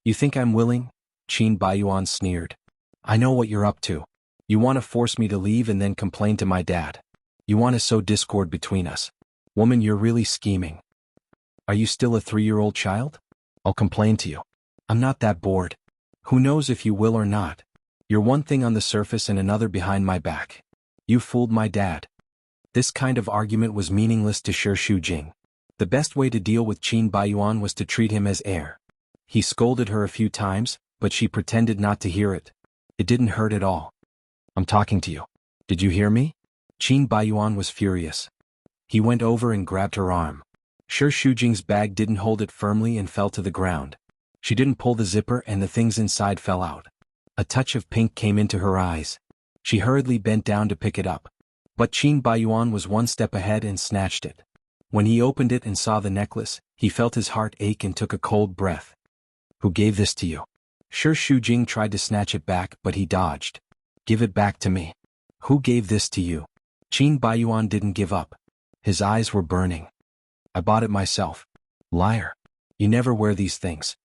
You think I'm willing? Qin Baiyuan sneered. I know what you're up to. You want to force me to leave and then complain to my dad. You want to sow discord between us. Woman, you're really scheming. Are you still a 3-year-old child? I'll complain to you. I'm not that bored. Who knows if you will or not? You're one thing on the surface and another behind my back. You fooled my dad. This kind of argument was meaningless to Shi Shujing. The best way to deal with Qin Baiyuan was to treat him as heir. He scolded her a few times, but she pretended not to hear it. It didn't hurt at all. I'm talking to you. Did you hear me? Qin Baiyuan was furious. He went over and grabbed her arm. Shi Shujing's bag didn't hold it firmly and fell to the ground. She didn't pull the zipper and the things inside fell out. A touch of pink came into her eyes. She hurriedly bent down to pick it up. But Qin Baiyuan was one step ahead and snatched it. When he opened it and saw the necklace, he felt his heart ache and took a cold breath. Who gave this to you? Shi Shujing tried to snatch it back, but he dodged. Give it back to me. Who gave this to you? Qin Baiyuan didn't give up. His eyes were burning. I bought it myself. Liar. You never wear these things.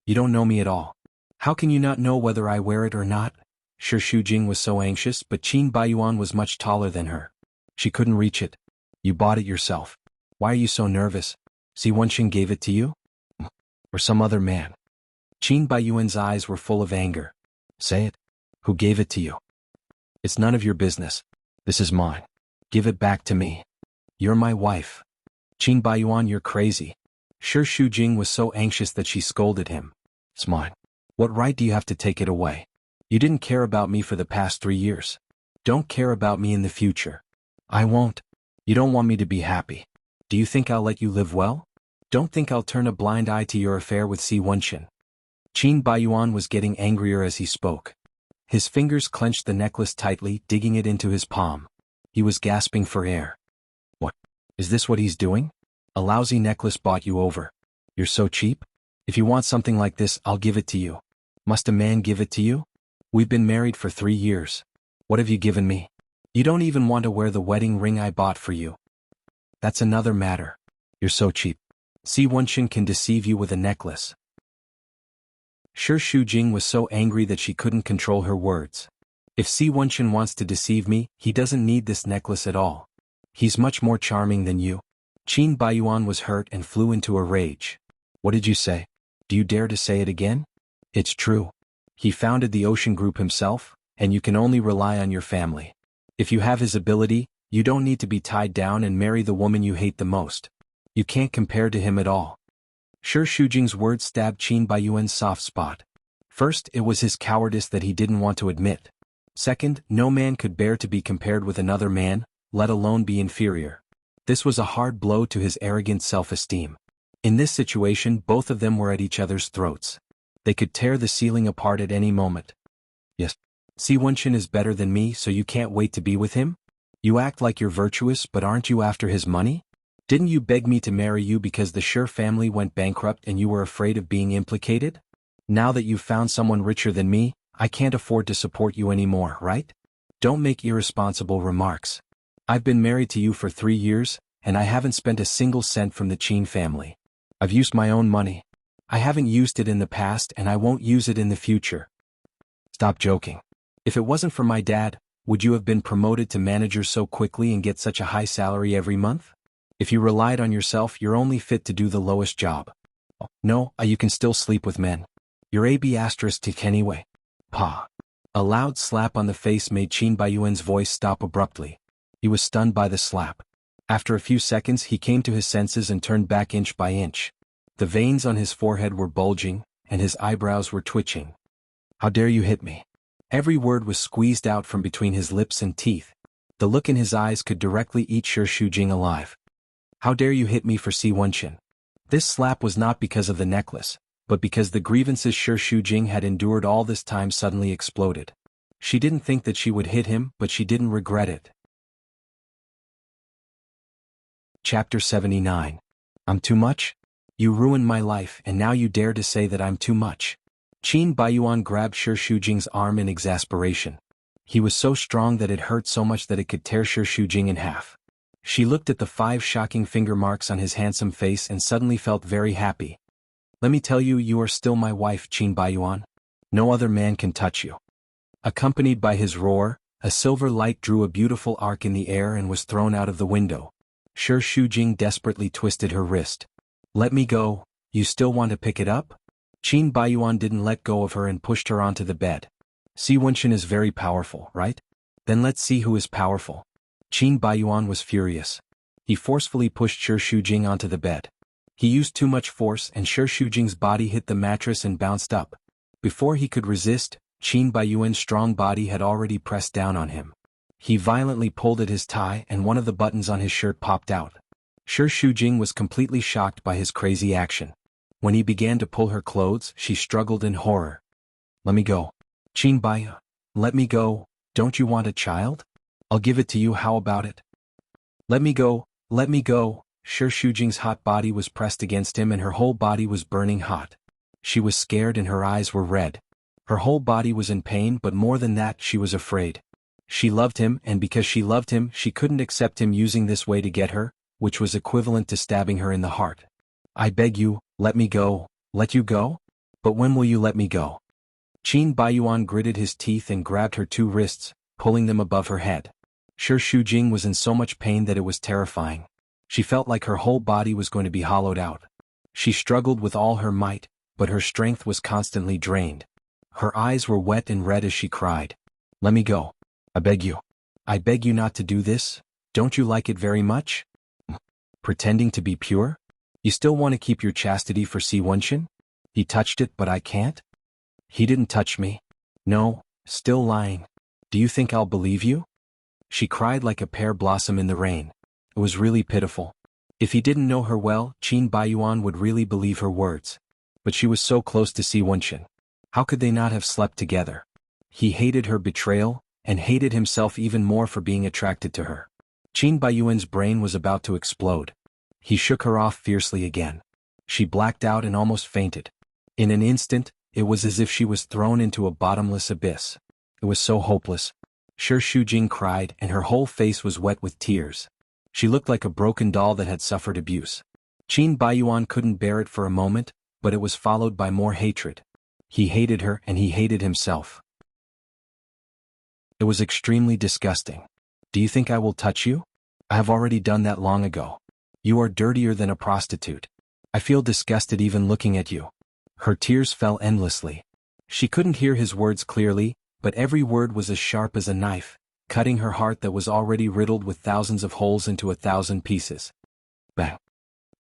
You don't know me at all. How can you not know whether I wear it or not? Shi Shujing was so anxious, but Qin Baiyuan was much taller than her. She couldn't reach it. You bought it yourself. Why are you so nervous? Si Wenxing gave it to you? Or some other man? Qin Baiyuan's eyes were full of anger. Say it. Who gave it to you? It's none of your business. This is mine. Give it back to me. You're my wife. Qin Baiyuan, you're crazy. Shi Shujing was so anxious that she scolded him. It's mine. What right do you have to take it away? You didn't care about me for the past 3 years. Don't care about me in the future. I won't. You don't want me to be happy. Do you think I'll let you live well? Don't think I'll turn a blind eye to your affair with Si Wenxin. Qin Baiyuan was getting angrier as he spoke. His fingers clenched the necklace tightly, digging it into his palm. He was gasping for air. What? Is this what he's doing? A lousy necklace bought you over. You're so cheap? If you want something like this, I'll give it to you. Must a man give it to you? We've been married for 3 years. What have you given me? You don't even want to wear the wedding ring I bought for you. That's another matter. You're so cheap. Si Wenxin can deceive you with a necklace. Shi Shujing was so angry that she couldn't control her words. If Si Wenxin wants to deceive me, he doesn't need this necklace at all. He's much more charming than you. Qin Baiyuan was hurt and flew into a rage. What did you say? Do you dare to say it again? It's true. He founded the Ocean Group himself, and you can only rely on your family. If you have his ability, you don't need to be tied down and marry the woman you hate the most. You can't compare to him at all. Shi Shujing's words stabbed Qin Baiyuan's soft spot. First, it was his cowardice that he didn't want to admit. Second, no man could bear to be compared with another man, let alone be inferior. This was a hard blow to his arrogant self-esteem. In this situation, both of them were at each other's throats. They could tear the ceiling apart at any moment. Yes. Si Wenxin is better than me, so you can't wait to be with him? You act like you're virtuous, but aren't you after his money? Didn't you beg me to marry you because the Shi family went bankrupt and you were afraid of being implicated? Now that you've found someone richer than me, I can't afford to support you anymore, right? Don't make irresponsible remarks. I've been married to you for 3 years, and I haven't spent a single cent from the Qin family. I've used my own money. I haven't used it in the past and I won't use it in the future. Stop joking. If it wasn't for my dad, would you have been promoted to manager so quickly and get such a high salary every month? If you relied on yourself, you're only fit to do the lowest job. No, you can still sleep with men. You're AB** anyway. Pa. A loud slap on the face made Qin Baiyuan's voice stop abruptly. He was stunned by the slap. After a few seconds he came to his senses and turned back inch by inch. The veins on his forehead were bulging, and his eyebrows were twitching. How dare you hit me? Every word was squeezed out from between his lips and teeth. The look in his eyes could directly eat Shi Shujing alive. How dare you hit me for Si Wenxin? This slap was not because of the necklace, but because the grievances Shi Shujing had endured all this time suddenly exploded. She didn't think that she would hit him, but she didn't regret it. Chapter 79. I'm too much? You ruined my life and now you dare to say that I'm too much. Qin Baiyuan grabbed Shi Shujing's arm in exasperation. He was so strong that it hurt so much that it could tear Shi Shujing in half. She looked at the 5 shocking finger marks on his handsome face and suddenly felt very happy. Let me tell you, you are still my wife, Qin Baiyuan. No other man can touch you. Accompanied by his roar, a silver light drew a beautiful arc in the air and was thrown out of the window. Shi Shujing desperately twisted her wrist. Let me go, you still want to pick it up? Qin Baiyuan didn't let go of her and pushed her onto the bed. Si Wenxin is very powerful, right? Then let's see who is powerful. Qin Baiyuan was furious. He forcefully pushed Shi Shujing onto the bed. He used too much force and Shi Shujing's body hit the mattress and bounced up. Before he could resist, Qin Baiyuan's strong body had already pressed down on him. He violently pulled at his tie and one of the buttons on his shirt popped out. Shi Shujing was completely shocked by his crazy action. When he began to pull her clothes, she struggled in horror. Let me go. Qin Baiyuan, let me go. Don't you want a child? I'll give it to you, how about it? Let me go, let me go. Shi Shujing's hot body was pressed against him and her whole body was burning hot. She was scared and her eyes were red. Her whole body was in pain, but more than that, she was afraid. She loved him, and because she loved him, she couldn't accept him using this way to get her, which was equivalent to stabbing her in the heart. I beg you, let me go. Let you go? But when will you let me go? Qin Baiyuan gritted his teeth and grabbed her 2 wrists, pulling them above her head. Shi Shujing was in so much pain that it was terrifying. She felt like her whole body was going to be hollowed out. She struggled with all her might, but her strength was constantly drained. Her eyes were wet and red as she cried. Let me go. I beg you. I beg you not to do this. Don't you like it very much? Pretending to be pure? You still want to keep your chastity for Si Wenxin? He touched it, but I can't? He didn't touch me. No, still lying. Do you think I'll believe you? She cried like a pear blossom in the rain. It was really pitiful. If he didn't know her well, Qin Baiyuan would really believe her words. But she was so close to Si Wenxin. How could they not have slept together? He hated her betrayal, and hated himself even more for being attracted to her. Qin Baiyuan's brain was about to explode. He shook her off fiercely again. She blacked out and almost fainted. In an instant, it was as if she was thrown into a bottomless abyss. It was so hopeless. Shi Shujing cried, and her whole face was wet with tears. She looked like a broken doll that had suffered abuse. Qin Baiyuan couldn't bear it for a moment, but it was followed by more hatred. He hated her and he hated himself. It was extremely disgusting. Do you think I will touch you? I have already done that long ago. You are dirtier than a prostitute. I feel disgusted even looking at you. Her tears fell endlessly. She couldn't hear his words clearly, but every word was as sharp as a knife, cutting her heart that was already riddled with thousands of holes into 1,000 pieces. Bang!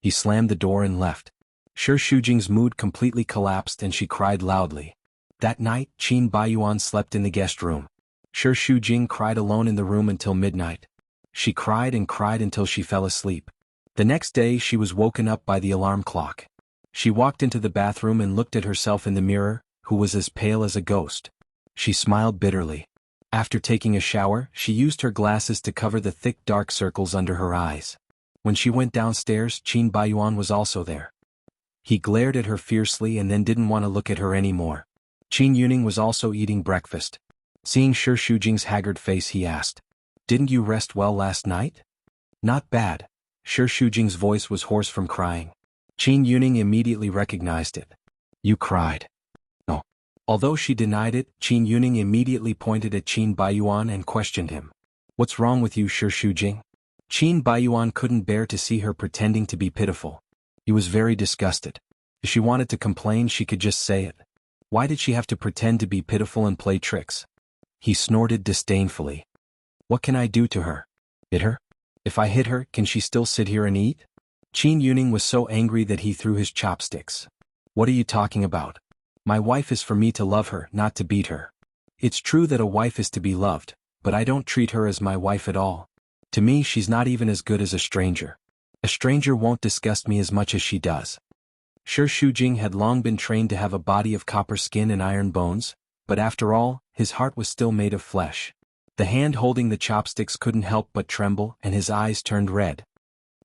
He slammed the door and left. Shi Shujing's mood completely collapsed and she cried loudly. That night, Qin Baiyuan slept in the guest room. Shi Shujing cried alone in the room until midnight. She cried and cried until she fell asleep. The next day she was woken up by the alarm clock. She walked into the bathroom and looked at herself in the mirror, who was as pale as a ghost. She smiled bitterly. After taking a shower, she used her glasses to cover the thick dark circles under her eyes. When she went downstairs, Qin Baiyuan was also there. He glared at her fiercely and then didn't want to look at her anymore. Qin Yuning was also eating breakfast. Seeing Shi Shujing's haggard face, he asked, "Didn't you rest well last night?" "Not bad." Shi Shujing's voice was hoarse from crying. Qin Yuning immediately recognized it. "You cried." "No." Although she denied it, Qin Yuning immediately pointed at Qin Baiyuan and questioned him. "What's wrong with you, Shi Shujing?" Qin Baiyuan couldn't bear to see her pretending to be pitiful. He was very disgusted. If she wanted to complain, she could just say it. Why did she have to pretend to be pitiful and play tricks? He snorted disdainfully. "What can I do to her? Hit her? If I hit her, can she still sit here and eat?" Qin Yuning was so angry that he threw his chopsticks. "What are you talking about? My wife is for me to love her, not to beat her. It's true that a wife is to be loved, but I don't treat her as my wife at all. To me, she's not even as good as a stranger. A stranger won't disgust me as much as she does." Shi Shujing had long been trained to have a body of copper skin and iron bones, but after all, his heart was still made of flesh. The hand holding the chopsticks couldn't help but tremble, and his eyes turned red.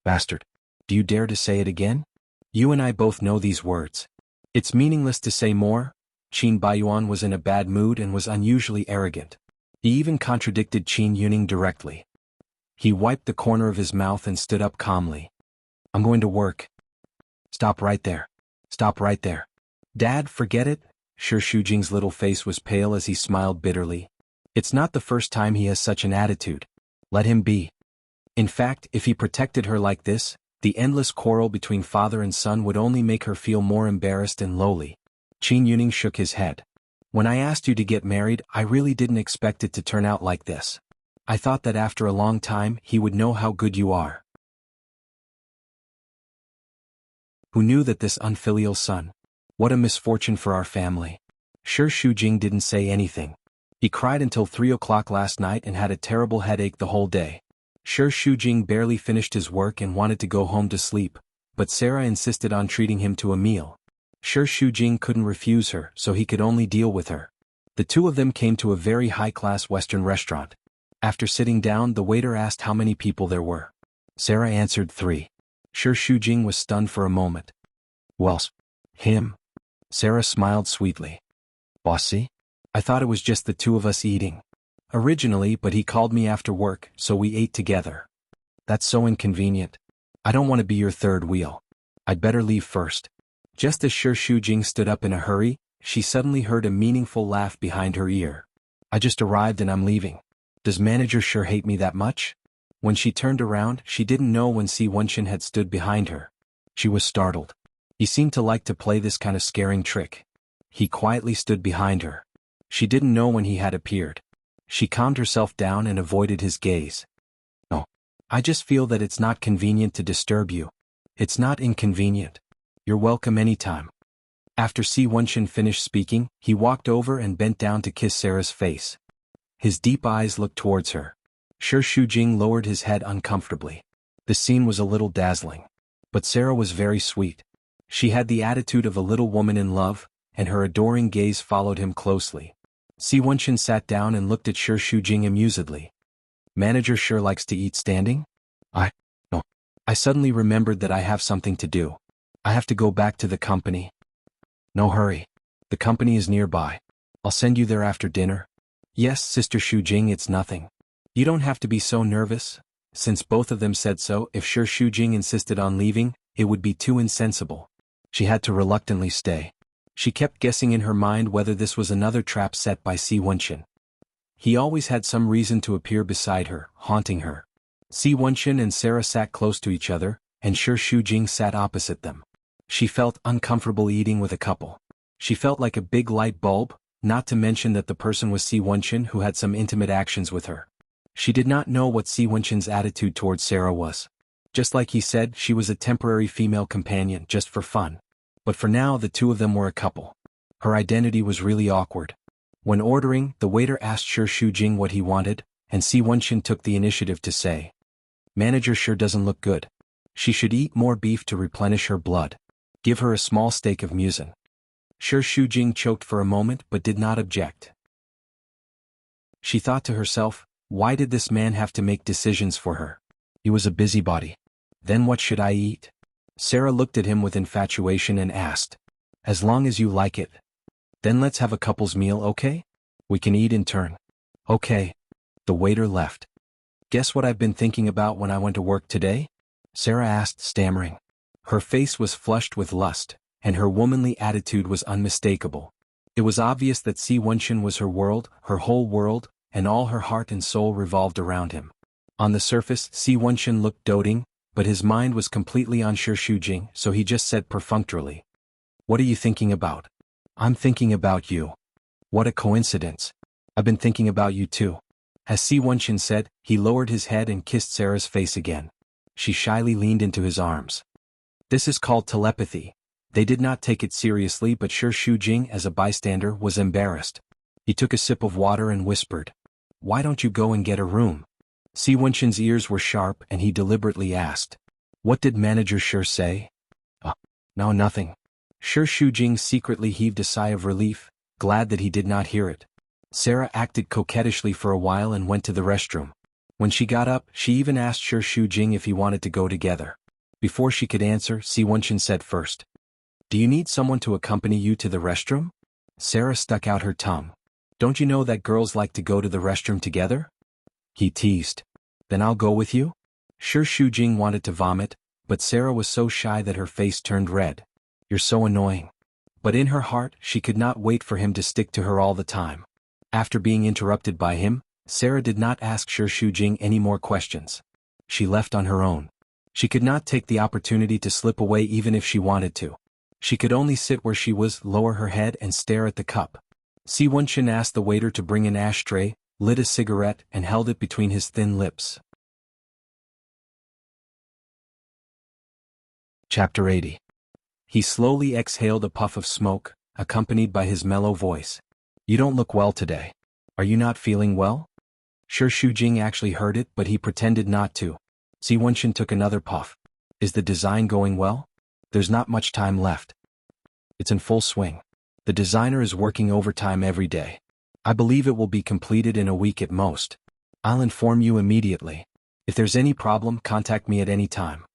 "Bastard. Do you dare to say it again? You and I both know these words. It's meaningless to say more." Qin Baiyuan was in a bad mood and was unusually arrogant. He even contradicted Qin Yuning directly. He wiped the corner of his mouth and stood up calmly. "I'm going to work." "Stop right there. Stop right there." "Dad, forget it." Shi Shujing's little face was pale as he smiled bitterly. "It's not the first time he has such an attitude. Let him be." In fact, if he protected her like this, the endless quarrel between father and son would only make her feel more embarrassed and lowly. Qin Yuning shook his head. "When I asked you to get married, I really didn't expect it to turn out like this. I thought that after a long time he would know how good you are." Who knew that this unfilial son? What a misfortune for our family. Shi Shujing didn't say anything. He cried until 3 o'clock last night and had a terrible headache the whole day. Shi Shujing barely finished his work and wanted to go home to sleep, but Sarah insisted on treating him to a meal. Shi Shujing couldn't refuse her, so he could only deal with her. The two of them came to a very high-class Western restaurant. After sitting down, the waiter asked how many people there were. Sarah answered 3. Shi Shujing was stunned for a moment. "Well, him?" Sarah smiled sweetly. "Bossy? I thought it was just the two of us eating. Originally, but he called me after work, so we ate together." "That's so inconvenient. I don't want to be your third wheel. I'd better leave first." Just as Shi Shujing stood up in a hurry, she suddenly heard a meaningful laugh behind her ear. "I just arrived and I'm leaving. Does Manager sure hate me that much?" When she turned around, she didn't know when Si Wenxin had stood behind her. She was startled. He seemed to like to play this kind of scaring trick. He quietly stood behind her. She didn't know when he had appeared. She calmed herself down and avoided his gaze. "Oh, I just feel that it's not convenient to disturb you." "It's not inconvenient. You're welcome anytime." After Si Wenxin finished speaking, he walked over and bent down to kiss Sarah's face. His deep eyes looked towards her. Shi Shujing lowered his head uncomfortably. The scene was a little dazzling. But Sarah was very sweet. She had the attitude of a little woman in love, and her adoring gaze followed him closely. Si Wenchen sat down and looked at Shi Shujing amusedly. Manager sure likes to eat standing? No. I suddenly remembered that I have something to do. I have to go back to the company. No hurry. The company is nearby. I'll send you there after dinner. Yes, Sister Shujing, it's nothing. You don't have to be so nervous. Since both of them said so, if Shi Shujing insisted on leaving, it would be too insensible. She had to reluctantly stay. She kept guessing in her mind whether this was another trap set by Si Wenchen. He always had some reason to appear beside her, haunting her. Si Wenchen and Sarah sat close to each other, and Shi Shujing sat opposite them. She felt uncomfortable eating with a couple. She felt like a big light bulb, not to mention that the person was Si Wenchen, who had some intimate actions with her. She did not know what Si Wenchen's attitude towards Sarah was. Just like he said, she was a temporary female companion, just for fun. But for now the two of them were a couple. Her identity was really awkward. When ordering, the waiter asked Shi Shujing what he wanted, and Si Wenchen took the initiative to say, "Manager sure doesn't look good. She should eat more beef to replenish her blood. Give her a small steak of mucin." Shi Shujing choked for a moment but did not object. She thought to herself, why did this man have to make decisions for her? He was a busybody. Then what should I eat? Sarah looked at him with infatuation and asked, "As long as you like it. Then let's have a couple's meal, okay? We can eat in turn." "Okay." The waiter left. "Guess what I've been thinking about when I went to work today?" Sarah asked, stammering. Her face was flushed with lust, and her womanly attitude was unmistakable. It was obvious that Si Wenchen was her world, her whole world, and all her heart and soul revolved around him. On the surface, Si Wenchen looked doting, but his mind was completely on Shi Shujing, so he just said perfunctorily, "What are you thinking about?" "I'm thinking about you." "What a coincidence. I've been thinking about you too." As Si Wenchen said, he lowered his head and kissed Sarah's face again. She shyly leaned into his arms. This is called telepathy. They did not take it seriously, but Shi Shujing, as a bystander, was embarrassed. He took a sip of water and whispered, "Why don't you go and get a room?" Si Wenchen's ears were sharp and he deliberately asked, "What did Manager Shi say?" No, nothing." Shi Shujing secretly heaved a sigh of relief, glad that he did not hear it. Sarah acted coquettishly for a while and went to the restroom. When she got up, she even asked Shi Shujing if he wanted to go together. Before she could answer, Si Wenchen said first, "Do you need someone to accompany you to the restroom?" Sarah stuck out her tongue. "Don't you know that girls like to go to the restroom together?" He teased. "Then I'll go with you?" Shi Shujing wanted to vomit, but Sarah was so shy that her face turned red. "You're so annoying." But in her heart, she could not wait for him to stick to her all the time. After being interrupted by him, Sarah did not ask Shi Shujing any more questions. She left on her own. She could not take the opportunity to slip away even if she wanted to. She could only sit where she was, lower her head and stare at the cup. Si Wenchen asked the waiter to bring an ashtray, lit a cigarette and held it between his thin lips. Chapter 80. He slowly exhaled a puff of smoke, accompanied by his mellow voice. "You don't look well today. Are you not feeling well?" Shi Shujing actually heard it, but he pretended not to. Si Wenchen took another puff. "Is the design going well?" "There's not much time left. It's in full swing. The designer is working overtime every day. I believe it will be completed in a week at most. I'll inform you immediately. If there's any problem, contact me at any time."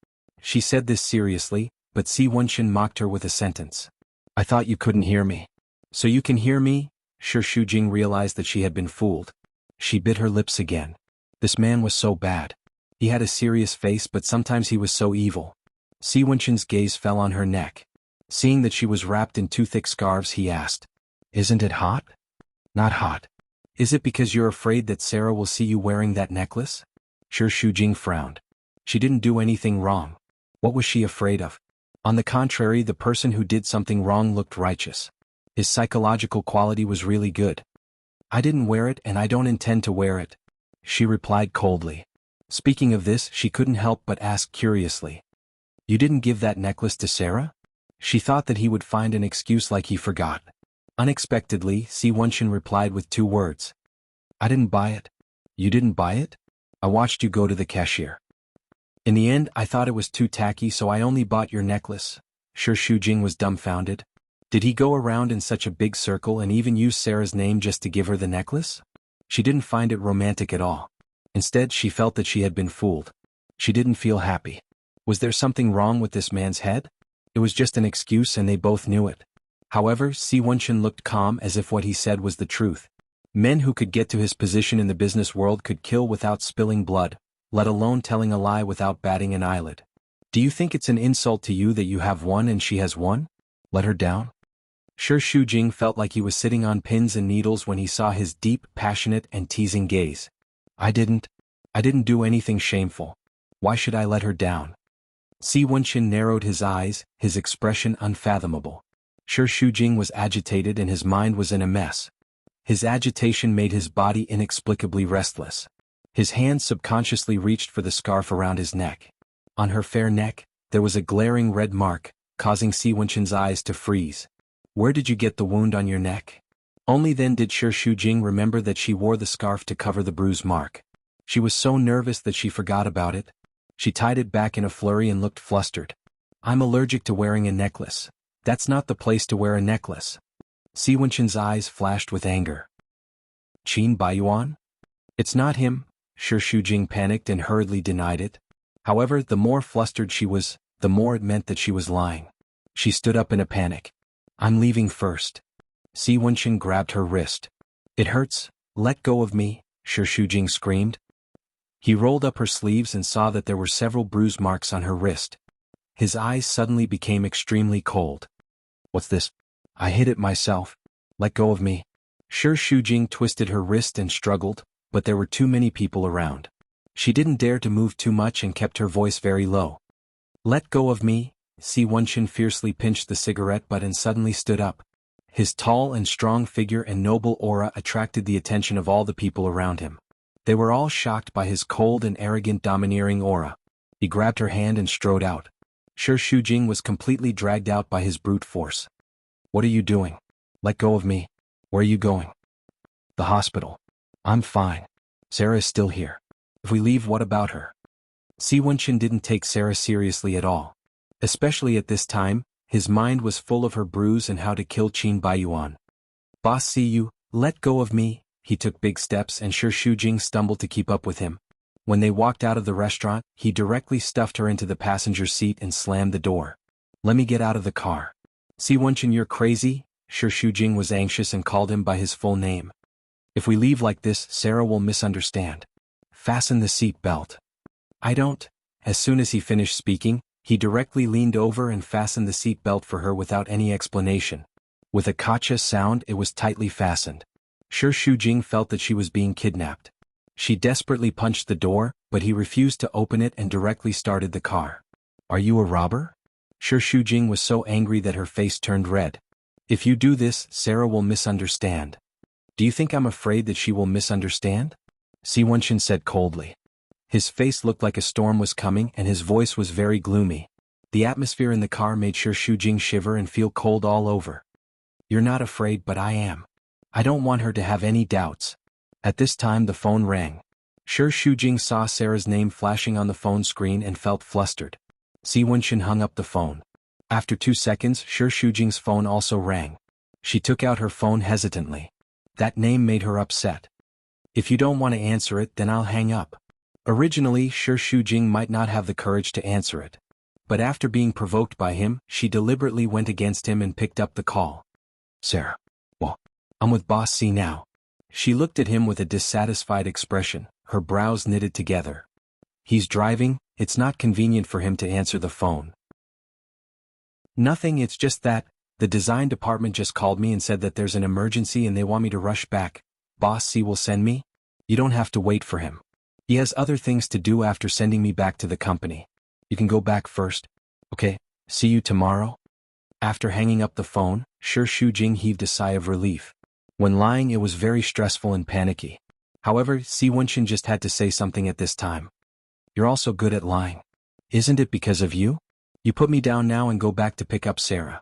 She said this seriously, but Si Wenchen mocked her with a sentence. "I thought you couldn't hear me." "So you can hear me?" Shi Shujing realized that she had been fooled. She bit her lips again. This man was so bad. He had a serious face, but sometimes he was so evil. Si Wenchen's gaze fell on her neck. Seeing that she was wrapped in two thick scarves, he asked, "Isn't it hot?" "Not hot." "Is it because you're afraid that Sarah will see you wearing that necklace?" Shi Shujing frowned. She didn't do anything wrong. What was she afraid of? On the contrary, the person who did something wrong looked righteous. His psychological quality was really good. "I didn't wear it and I don't intend to wear it," she replied coldly. Speaking of this, she couldn't help but ask curiously, "You didn't give that necklace to Sarah?" She thought that he would find an excuse like he forgot. Unexpectedly, Si Wenchen replied with two words. "I didn't buy it." "You didn't buy it?" "I watched you go to the cashier." In the end, I thought it was too tacky, so I only bought your necklace. Sure, Shujing was dumbfounded. Did he go around in such a big circle and even use Sarah's name just to give her the necklace? She didn't find it romantic at all. Instead, she felt that she had been fooled. She didn't feel happy. Was there something wrong with this man's head? It was just an excuse and they both knew it. However, Si Wenchen looked calm, as if what he said was the truth. Men who could get to his position in the business world could kill without spilling blood, let alone telling a lie without batting an eyelid. Do you think it's an insult to you that you have one and she has one? Let her down? Sure, Shujing felt like he was sitting on pins and needles when he saw his deep, passionate, and teasing gaze. I didn't do anything shameful. Why should I let her down? Si Wenchen narrowed his eyes, his expression unfathomable. Sure, Shujing was agitated and his mind was in a mess. His agitation made his body inexplicably restless. His hand subconsciously reached for the scarf around his neck. On her fair neck, there was a glaring red mark, causing Si Wenchen's eyes to freeze. Where did you get the wound on your neck? Only then did Sure Shujing remember that she wore the scarf to cover the bruise mark. She was so nervous that she forgot about it. She tied it back in a flurry and looked flustered. I'm allergic to wearing a necklace. That's not the place to wear a necklace. Si Wenchen's eyes flashed with anger. Qin Baiyuan? It's not him. Sure, Shujing panicked and hurriedly denied it. However, the more flustered she was, the more it meant that she was lying. She stood up in a panic. I'm leaving first. Si Wenchen grabbed her wrist. It hurts. Let go of me, Sure Shujing screamed. He rolled up her sleeves and saw that there were several bruise marks on her wrist. His eyes suddenly became extremely cold. What's this? I hit it myself. Let go of me. Sure, Shujing twisted her wrist and struggled, but there were too many people around. She didn't dare to move too much and kept her voice very low. Let go of me. Si Wenchen fiercely pinched the cigarette butt and suddenly stood up. His tall and strong figure and noble aura attracted the attention of all the people around him. They were all shocked by his cold and arrogant domineering aura. He grabbed her hand and strode out. Sure, Shujing was completely dragged out by his brute force. What are you doing? Let go of me. Where are you going? The hospital. I'm fine. Sarah is still here. If we leave, what about her? Si Wenchen didn't take Sarah seriously at all. Especially at this time, his mind was full of her bruise and how to kill Qin Baiyuan. Boss, see you, let go of me. He took big steps and Sure Shujing stumbled to keep up with him. When they walked out of the restaurant, he directly stuffed her into the passenger seat and slammed the door. Let me get out of the car. Si Wenchen, you're crazy? Sure Shujing was anxious and called him by his full name. If we leave like this, Sarah will misunderstand. Fasten the seat belt. I don't. As soon as he finished speaking, he directly leaned over and fastened the seat belt for her without any explanation. With a kacha sound, it was tightly fastened. Sure Shujing felt that she was being kidnapped. She desperately punched the door, but he refused to open it and directly started the car. Are you a robber? Sure Shujing was so angry that her face turned red. If you do this, Sarah will misunderstand. Do you think I'm afraid that she will misunderstand? Si Wenchen said coldly. His face looked like a storm was coming and his voice was very gloomy. The atmosphere in the car made Sure Shujing shiver and feel cold all over. You're not afraid, but I am. I don't want her to have any doubts. At this time the phone rang. Sure Shujing saw Sarah's name flashing on the phone screen and felt flustered. Si Wenchen hung up the phone. After 2 seconds, Sure Shujing's phone also rang. She took out her phone hesitantly. That name made her upset. If you don't want to answer it, then I'll hang up. Originally, Sure Shujing might not have the courage to answer it. But after being provoked by him, she deliberately went against him and picked up the call. Sarah. Well, I'm with Boss C now. She looked at him with a dissatisfied expression, her brows knitted together. He's driving, it's not convenient for him to answer the phone. Nothing, it's just that, the design department just called me and said that there's an emergency and they want me to rush back. Boss C will send me? You don't have to wait for him. He has other things to do after sending me back to the company. You can go back first. Okay, see you tomorrow? After hanging up the phone, Sure Shujing heaved a sigh of relief. When lying, it was very stressful and panicky. However, Si Wenchen just had to say something at this time. You're also good at lying. Isn't it because of you? You put me down now and go back to pick up Sarah.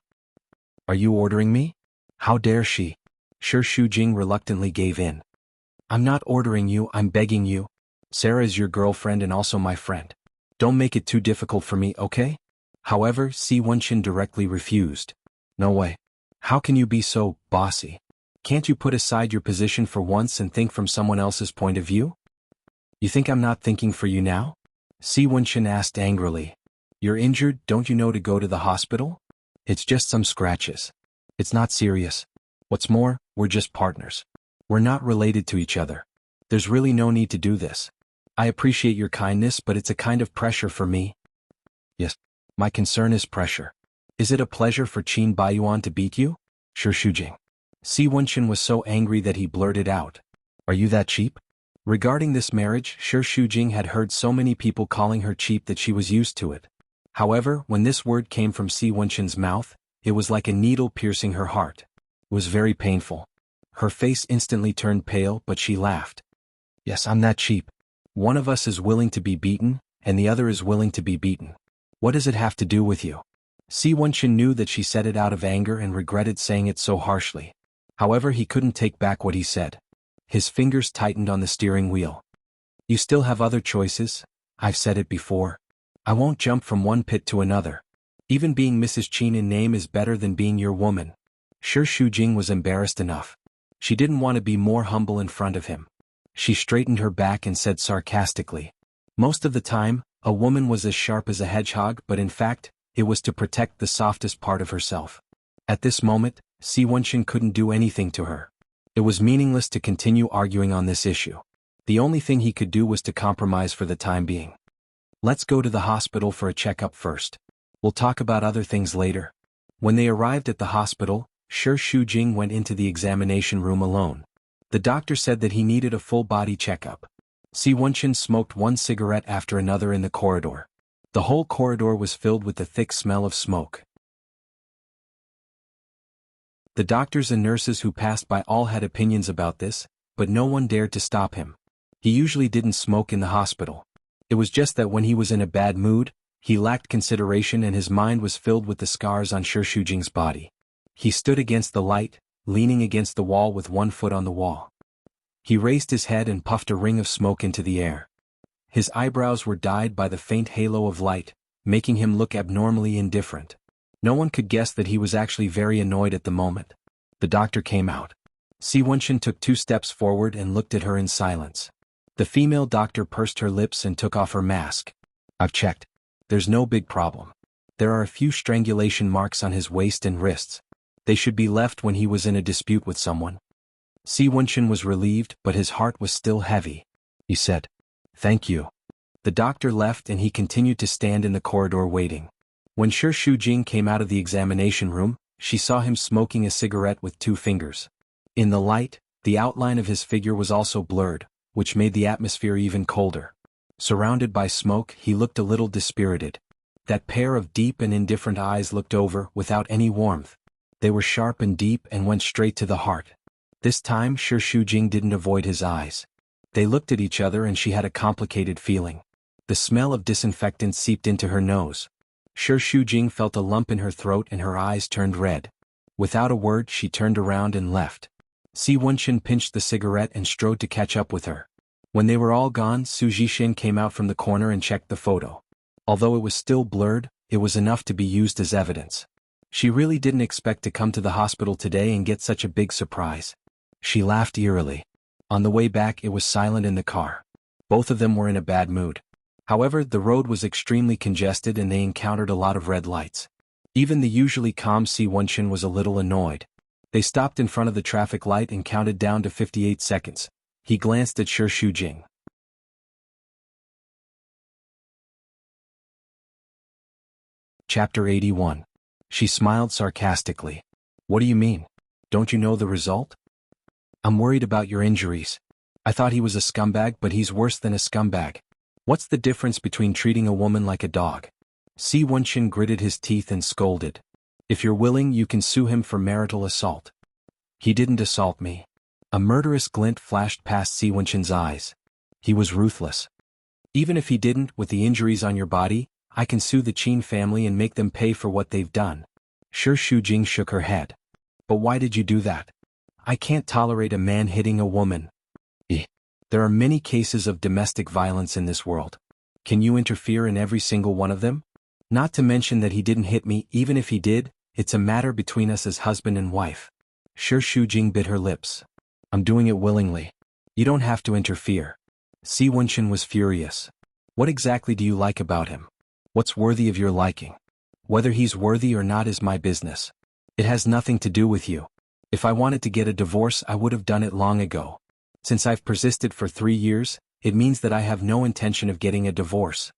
Are you ordering me? How dare she? Sure Shujing reluctantly gave in. I'm not ordering you, I'm begging you. Sarah is your girlfriend and also my friend. Don't make it too difficult for me, okay? However, Si Wenqin directly refused. No way. How can you be so bossy? Can't you put aside your position for once and think from someone else's point of view? You think I'm not thinking for you now? Si Wenqin asked angrily. You're injured, don't you know to go to the hospital? It's just some scratches. It's not serious. What's more, we're just partners. We're not related to each other. There's really no need to do this. I appreciate your kindness, but it's a kind of pressure for me. Yes, my concern is pressure. Is it a pleasure for Qin Baiyuan to beat you? Sure, Shujing. Si Wenqin was so angry that he blurted out. Are you that cheap? Regarding this marriage, Shi Shujing had heard so many people calling her cheap that she was used to it. However, when this word came from Si Wenqin's mouth, it was like a needle piercing her heart. It was very painful. Her face instantly turned pale, but she laughed. Yes, I'm that cheap. One of us is willing to be beaten, and the other is willing to be beaten. What does it have to do with you? Si Wenqin knew that she said it out of anger and regretted saying it so harshly. However, he couldn't take back what he said. His fingers tightened on the steering wheel. You still have other choices, I've said it before. I won't jump from one pit to another. Even being Mrs. Qin in name is better than being your woman. Shi Shujing was embarrassed enough. She didn't want to be more humble in front of him. She straightened her back and said sarcastically. Most of the time, a woman was as sharp as a hedgehog, but in fact, it was to protect the softest part of herself. At this moment, Si Wenqin couldn't do anything to her. It was meaningless to continue arguing on this issue. The only thing he could do was to compromise for the time being. Let's go to the hospital for a checkup first. We'll talk about other things later. When they arrived at the hospital, Shi Shujing went into the examination room alone. The doctor said that he needed a full-body checkup. Si Wenqin smoked one cigarette after another in the corridor. The whole corridor was filled with the thick smell of smoke. The doctors and nurses who passed by all had opinions about this, but no one dared to stop him. He usually didn't smoke in the hospital. It was just that when he was in a bad mood, he lacked consideration and his mind was filled with the scars on Shi Shujing's body. He stood against the light, leaning against the wall with one foot on the wall. He raised his head and puffed a ring of smoke into the air. His eyebrows were dyed by the faint halo of light, making him look abnormally indifferent. No one could guess that he was actually very annoyed at the moment. The doctor came out. Si Wenqin took 2 steps forward and looked at her in silence. The female doctor pursed her lips and took off her mask. I've checked. There's no big problem. There are a few strangulation marks on his waist and wrists. They should be left when he was in a dispute with someone. Si Wenqin was relieved, but his heart was still heavy. He said, "Thank you." The doctor left and he continued to stand in the corridor waiting. When Shi Shujing came out of the examination room, she saw him smoking a cigarette with 2 fingers. In the light, the outline of his figure was also blurred, which made the atmosphere even colder. Surrounded by smoke, he looked a little dispirited. That pair of deep and indifferent eyes looked over without any warmth. They were sharp and deep and went straight to the heart. This time Shi Shujing didn't avoid his eyes. They looked at each other and she had a complicated feeling. The smell of disinfectant seeped into her nose. Shi Shujing felt a lump in her throat and her eyes turned red. Without a word she turned around and left. Si Wenqin pinched the cigarette and strode to catch up with her. When they were all gone, Su Jixin came out from the corner and checked the photo. Although it was still blurred, it was enough to be used as evidence. She really didn't expect to come to the hospital today and get such a big surprise. She laughed eerily. On the way back it was silent in the car. Both of them were in a bad mood. However, the road was extremely congested and they encountered a lot of red lights. Even the usually calm Si Wenqin was a little annoyed. They stopped in front of the traffic light and counted down to 58 seconds. He glanced at Shi Shujing. Chapter 81. She smiled sarcastically. What do you mean? Don't you know the result? I'm worried about your injuries. I thought he was a scumbag, but he's worse than a scumbag. What's the difference between treating a woman like a dog? Si Wenqin gritted his teeth and scolded. If you're willing, you can sue him for marital assault. He didn't assault me. A murderous glint flashed past Si Wenqin's eyes. He was ruthless. Even if he didn't, with the injuries on your body, I can sue the Qin family and make them pay for what they've done. Shi Shujing shook her head. But why did you do that? I can't tolerate a man hitting a woman. There are many cases of domestic violence in this world. Can you interfere in every single one of them? Not to mention that he didn't hit me. Even if he did, it's a matter between us as husband and wife. Shi Shujing bit her lips. I'm doing it willingly. You don't have to interfere. Si Wenxin was furious. What exactly do you like about him? What's worthy of your liking? Whether he's worthy or not is my business. It has nothing to do with you. If I wanted to get a divorce, I would have done it long ago. Since I've persisted for 3 years, it means that I have no intention of getting a divorce.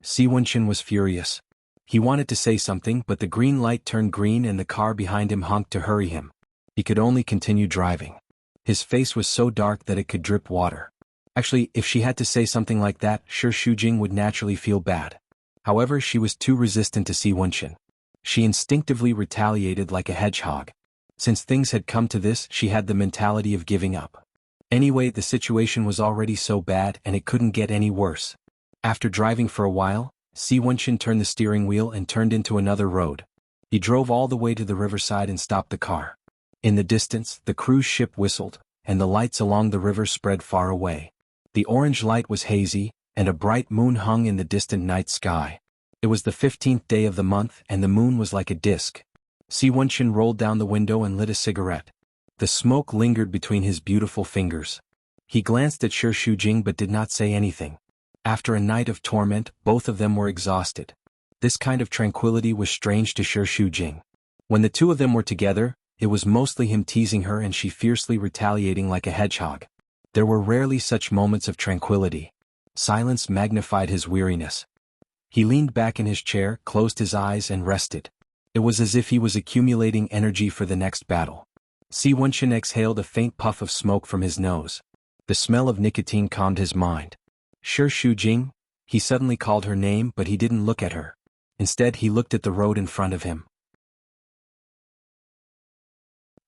Si Wenxin was furious. He wanted to say something, but the green light turned green and the car behind him honked to hurry him. He could only continue driving. His face was so dark that it could drip water. Actually, if she had to say something like that, Shi Shujing would naturally feel bad. However, she was too resistant to Si Wenxin. She instinctively retaliated like a hedgehog. Since things had come to this, she had the mentality of giving up. Anyway, the situation was already so bad and it couldn't get any worse. After driving for a while, Si Wenxin turned the steering wheel and turned into another road. He drove all the way to the riverside and stopped the car. In the distance, the cruise ship whistled, and the lights along the river spread far away. The orange light was hazy, and a bright moon hung in the distant night sky. It was the 15th day of the month and the moon was like a disk. Si Wenxin rolled down the window and lit a cigarette. The smoke lingered between his beautiful fingers. He glanced at Shi Shujing but did not say anything. After a night of torment, both of them were exhausted. This kind of tranquility was strange to Shi Shujing. When the two of them were together, it was mostly him teasing her and she fiercely retaliating like a hedgehog. There were rarely such moments of tranquility. Silence magnified his weariness. He leaned back in his chair, closed his eyes and rested. It was as if he was accumulating energy for the next battle. Si Wenxin exhaled a faint puff of smoke from his nose. The smell of nicotine calmed his mind. Shi Shujing, he suddenly called her name but he didn't look at her. Instead he looked at the road in front of him.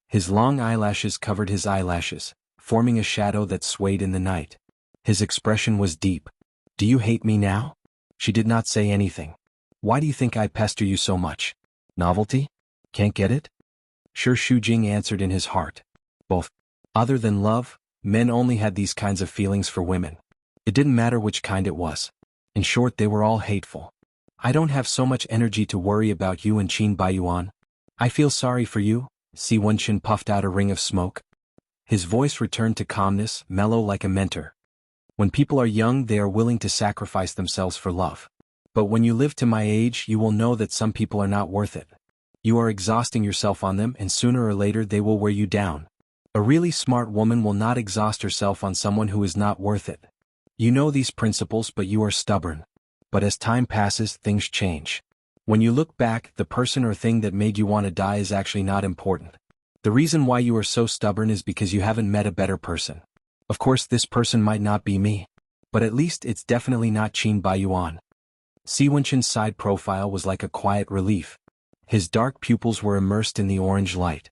His long eyelashes covered his eyelashes, forming a shadow that swayed in the night. His expression was deep. Do you hate me now? She did not say anything. Why do you think I pester you so much? Novelty? Can't get it? Shi Shujing answered in his heart. Both. Other than love, men only had these kinds of feelings for women. It didn't matter which kind it was. In short, they were all hateful. I don't have so much energy to worry about you and Qin Baiyuan. I feel sorry for you. Si Wenxin puffed out a ring of smoke. His voice returned to calmness, mellow like a mentor. When people are young, they are willing to sacrifice themselves for love. But when you live to my age, you will know that some people are not worth it. You are exhausting yourself on them and sooner or later they will wear you down. A really smart woman will not exhaust herself on someone who is not worth it. You know these principles but you are stubborn. But as time passes, things change. When you look back, the person or thing that made you want to die is actually not important. The reason why you are so stubborn is because you haven't met a better person. Of course this person might not be me. But at least it's definitely not Qin Baiyuan. Si Wenxin's side profile was like a quiet relief. His dark pupils were immersed in the orange light.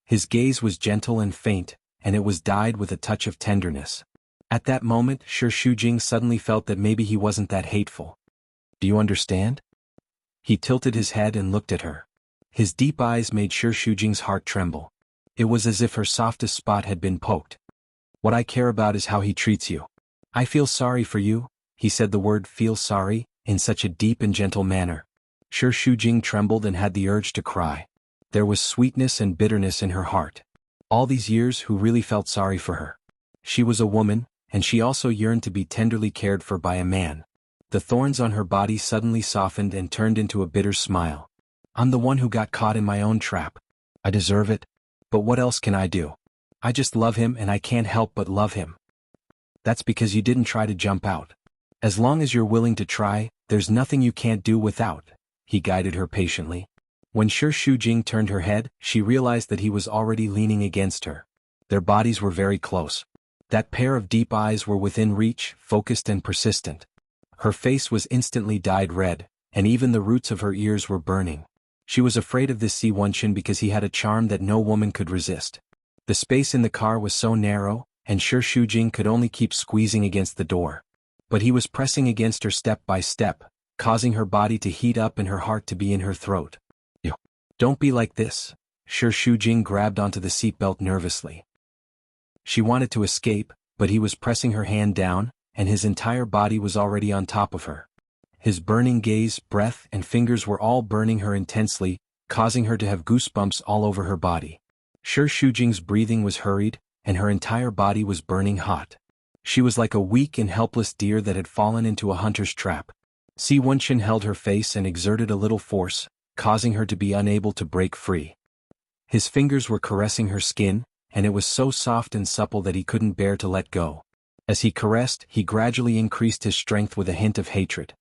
His gaze was gentle and faint, and it was dyed with a touch of tenderness. At that moment, Shi Shujing suddenly felt that maybe he wasn't that hateful. Do you understand? He tilted his head and looked at her. His deep eyes made Shi Shujing's heart tremble. It was as if her softest spot had been poked. What I care about is how he treats you. I feel sorry for you, he said the word feel sorry, in such a deep and gentle manner. Shi Shujing trembled and had the urge to cry. There was sweetness and bitterness in her heart. All these years who really felt sorry for her. She was a woman, and she also yearned to be tenderly cared for by a man. The thorns on her body suddenly softened and turned into a bitter smile. I'm the one who got caught in my own trap. I deserve it. But what else can I do? I just love him and I can't help but love him. That's because you didn't try to jump out. As long as you're willing to try, there's nothing you can't do without. He guided her patiently. When Shi Shujing turned her head, she realized that he was already leaning against her. Their bodies were very close. That pair of deep eyes were within reach, focused and persistent. Her face was instantly dyed red, and even the roots of her ears were burning. She was afraid of this Si Wenxin because he had a charm that no woman could resist. The space in the car was so narrow, and Shi Shujing could only keep squeezing against the door. But he was pressing against her step by step, causing her body to heat up and her heart to be in her throat. Don't be like this. Shi Shujing grabbed onto the seatbelt nervously. She wanted to escape, but he was pressing her hand down, and his entire body was already on top of her. His burning gaze, breath, and fingers were all burning her intensely, causing her to have goosebumps all over her body. Shi Shujing's breathing was hurried, and her entire body was burning hot. She was like a weak and helpless deer that had fallen into a hunter's trap. Si Wenchen held her face and exerted a little force, causing her to be unable to break free. His fingers were caressing her skin, and it was so soft and supple that he couldn't bear to let go. As he caressed, he gradually increased his strength with a hint of hatred.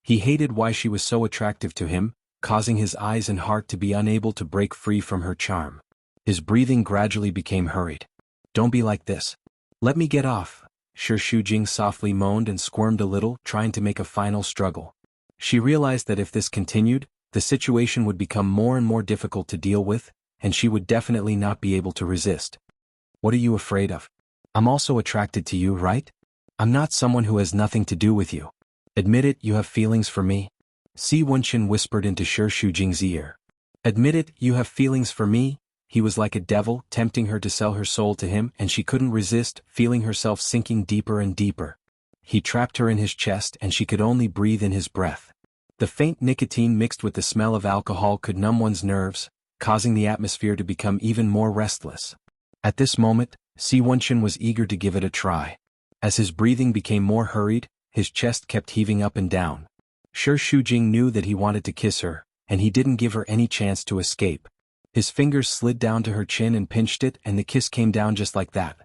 He hated why she was so attractive to him, causing his eyes and heart to be unable to break free from her charm. His breathing gradually became hurried. "Don't be like this. Let me get off." Shi Shujing softly moaned and squirmed a little, trying to make a final struggle. She realized that if this continued, the situation would become more and more difficult to deal with, and she would definitely not be able to resist. "What are you afraid of? I'm also attracted to you, right? I'm not someone who has nothing to do with you. Admit it, you have feelings for me." Si Wenchen whispered into Shi Shujing's ear. "Admit it, you have feelings for me." He was like a devil, tempting her to sell her soul to him, and she couldn't resist, feeling herself sinking deeper and deeper. He trapped her in his chest and she could only breathe in his breath. The faint nicotine mixed with the smell of alcohol could numb one's nerves, causing the atmosphere to become even more restless. At this moment, Si Wenchen was eager to give it a try. As his breathing became more hurried, his chest kept heaving up and down. Shi Shujing knew that he wanted to kiss her, and he didn't give her any chance to escape. His fingers slid down to her chin and pinched it, and the kiss came down just like that.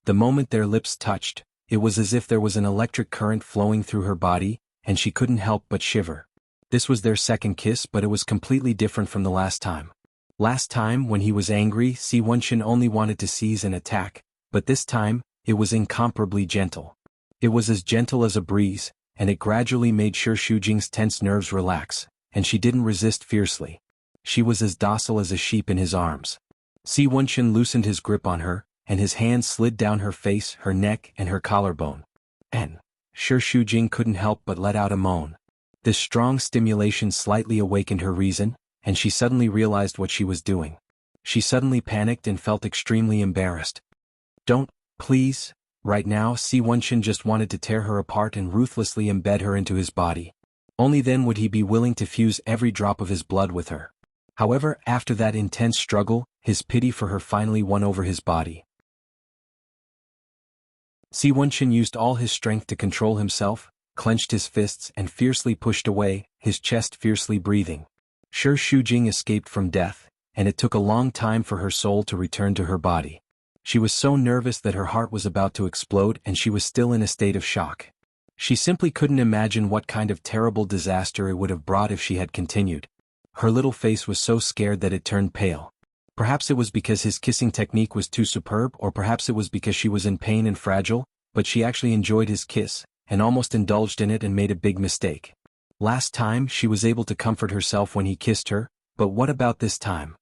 The moment their lips touched, it was as if there was an electric current flowing through her body, and she couldn't help but shiver. This was their second kiss, but it was completely different from the last time. Last time, when he was angry, Si Wenchen only wanted to seize and attack, but this time, it was incomparably gentle. It was as gentle as a breeze, and it gradually made Shi Shujing's tense nerves relax, and she didn't resist fiercely. She was as docile as a sheep in his arms. Si Wenchen loosened his grip on her, and his hand slid down her face, her neck, and her collarbone. And Shi Shujing couldn't help but let out a moan. This strong stimulation slightly awakened her reason, and she suddenly realized what she was doing. She suddenly panicked and felt extremely embarrassed. "Don't, please." Right now, Si Wenchen just wanted to tear her apart and ruthlessly embed her into his body. Only then would he be willing to fuse every drop of his blood with her. However, after that intense struggle, his pity for her finally won over his body. Si Wenchen used all his strength to control himself, clenched his fists and fiercely pushed away, his chest fiercely breathing. Shi Shujing escaped from death, and it took a long time for her soul to return to her body. She was so nervous that her heart was about to explode, and she was still in a state of shock. She simply couldn't imagine what kind of terrible disaster it would have brought if she had continued. Her little face was so scared that it turned pale. Perhaps it was because his kissing technique was too superb, or perhaps it was because she was in pain and fragile, but she actually enjoyed his kiss, and almost indulged in it and made a big mistake. Last time, she was able to comfort herself when he kissed her, but what about this time?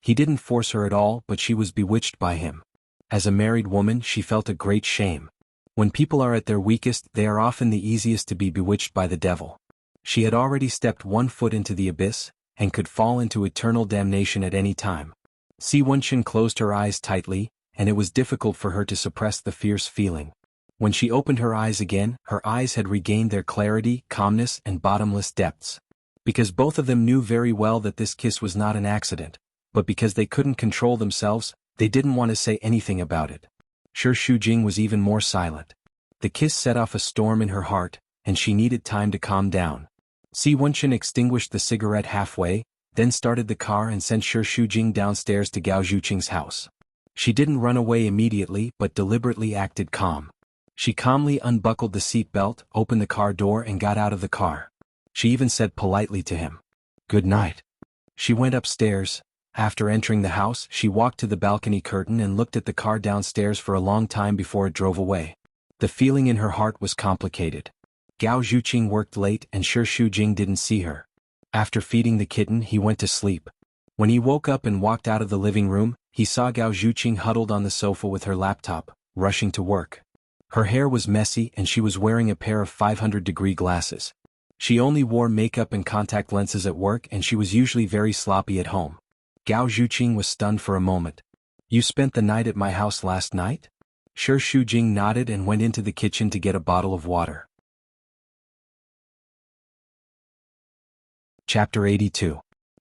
He didn't force her at all, but she was bewitched by him. As a married woman, she felt a great shame. When people are at their weakest, they are often the easiest to be bewitched by the devil. She had already stepped one foot into the abyss, and could fall into eternal damnation at any time. Si Wenchen closed her eyes tightly, and it was difficult for her to suppress the fierce feeling. When she opened her eyes again, her eyes had regained their clarity, calmness, and bottomless depths. Because both of them knew very well that this kiss was not an accident, but because they couldn't control themselves, they didn't want to say anything about it. Shi Shujing was even more silent. The kiss set off a storm in her heart, and she needed time to calm down. Si Wenchen extinguished the cigarette halfway, then started the car and sent Shi Shujing downstairs to Gao Zhuqing's house. She didn't run away immediately but deliberately acted calm. She calmly unbuckled the seat belt, opened the car door and got out of the car. She even said politely to him, "Good night." She went upstairs. After entering the house, she walked to the balcony curtain and looked at the car downstairs for a long time before it drove away. The feeling in her heart was complicated. Gao Zhuqing worked late and Shi Shujing didn't see her. After feeding the kitten, he went to sleep. When he woke up and walked out of the living room, he saw Gao Zhuqing huddled on the sofa with her laptop, rushing to work. Her hair was messy and she was wearing a pair of 500-degree glasses. She only wore makeup and contact lenses at work, and she was usually very sloppy at home. Gao Zhuqing was stunned for a moment. "You spent the night at my house last night?" Shi Shujing nodded and went into the kitchen to get a bottle of water. Chapter 82.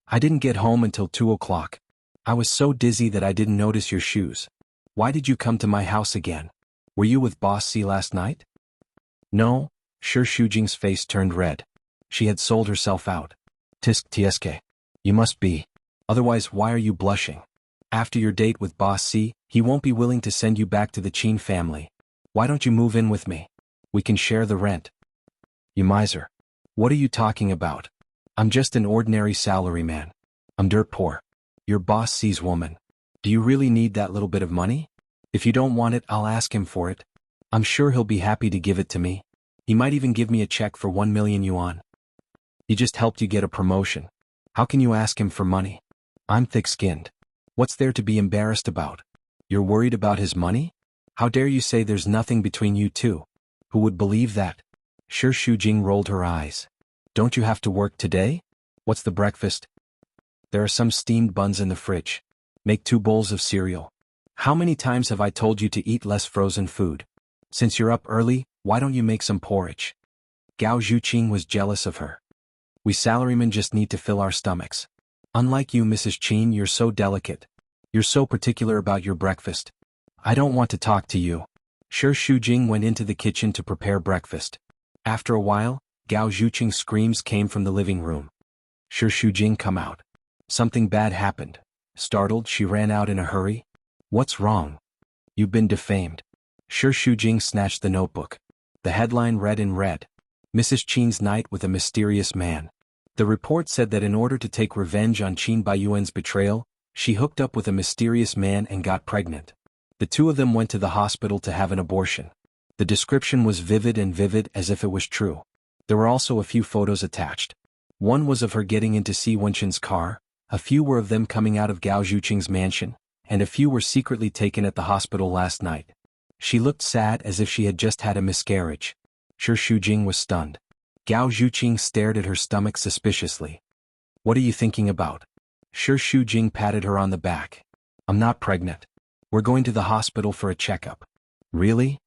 I didn't get home until 2 o'clock. I was so dizzy that I didn't notice your shoes. Why did you come to my house again? Were you with Boss C last night? No. Shi Shujing's face turned red. She had sold herself out. Tisk tsk. You must be. Otherwise, why are you blushing? After your date with Boss C, he won't be willing to send you back to the Qin family. Why don't you move in with me? We can share the rent. You miser. What are you talking about? I'm just an ordinary salaryman. I'm dirt poor. You're Boss C's woman. Do you really need that little bit of money? If you don't want it, I'll ask him for it. I'm sure he'll be happy to give it to me. He might even give me a check for 1 million yuan. He just helped you get a promotion. How can you ask him for money? I'm thick-skinned. What's there to be embarrassed about? You're worried about his money? How dare you say there's nothing between you two? Who would believe that? Shi Shujing rolled her eyes. Don't you have to work today? What's the breakfast? There are some steamed buns in the fridge. Make 2 bowls of cereal. How many times have I told you to eat less frozen food? Since you're up early, why don't you make some porridge? Gao Zhuqing was jealous of her. We salarymen just need to fill our stomachs. Unlike you, Mrs. Qin, you're so delicate. You're so particular about your breakfast. I don't want to talk to you. Shi Shujing went into the kitchen to prepare breakfast. After a while, Gao Zhuqing's screams came from the living room. Shi Shujing, come out. Something bad happened. Startled, she ran out in a hurry. What's wrong? You've been defamed. Shi Shujing snatched the notebook. The headline read in red. Mrs. Qin's night with a mysterious man. The report said that in order to take revenge on Qin Baiyuan's betrayal, she hooked up with a mysterious man and got pregnant. The 2 of them went to the hospital to have an abortion. The description was vivid as if it was true. There were also a few photos attached. One was of her getting into Si Wenshin's car, a few were of them coming out of Gao Zhuqing's mansion, and a few were secretly taken at the hospital last night. She looked sad as if she had just had a miscarriage. Shi Shujing was stunned. Gao Zhuqing stared at her stomach suspiciously. What are you thinking about? Shi Shujing patted her on the back. I'm not pregnant. We're going to the hospital for a checkup. Really?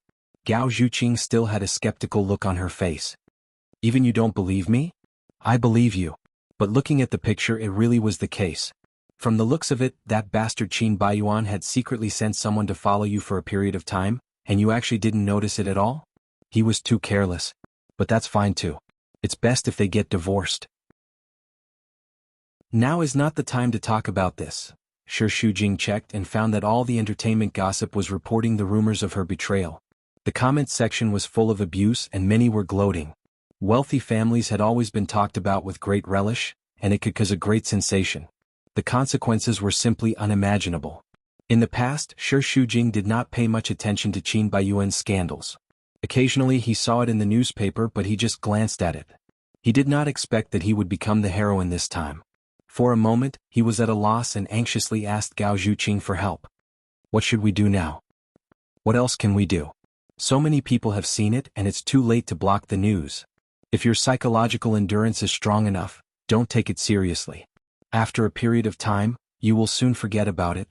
Gao Zhuqing still had a skeptical look on her face. Even you don't believe me? I believe you. But looking at the picture, it really was the case. From the looks of it, that bastard Qin Baiyuan had secretly sent someone to follow you for a period of time, and you actually didn't notice it at all? He was too careless. But that's fine too. It's best if they get divorced. Now is not the time to talk about this. Shi Shujing checked and found that all the entertainment gossip was reporting the rumors of her betrayal. The comment section was full of abuse and many were gloating. Wealthy families had always been talked about with great relish, and it could cause a great sensation. The consequences were simply unimaginable. In the past, Shi Shujing did not pay much attention to Qin Baiyuan's scandals. Occasionally he saw it in the newspaper, but he just glanced at it. He did not expect that he would become the heroine this time. For a moment, he was at a loss and anxiously asked Gao Zhuqing for help. What should we do now? What else can we do? So many people have seen it and it's too late to block the news. If your psychological endurance is strong enough, don't take it seriously. After a period of time, you will soon forget about it.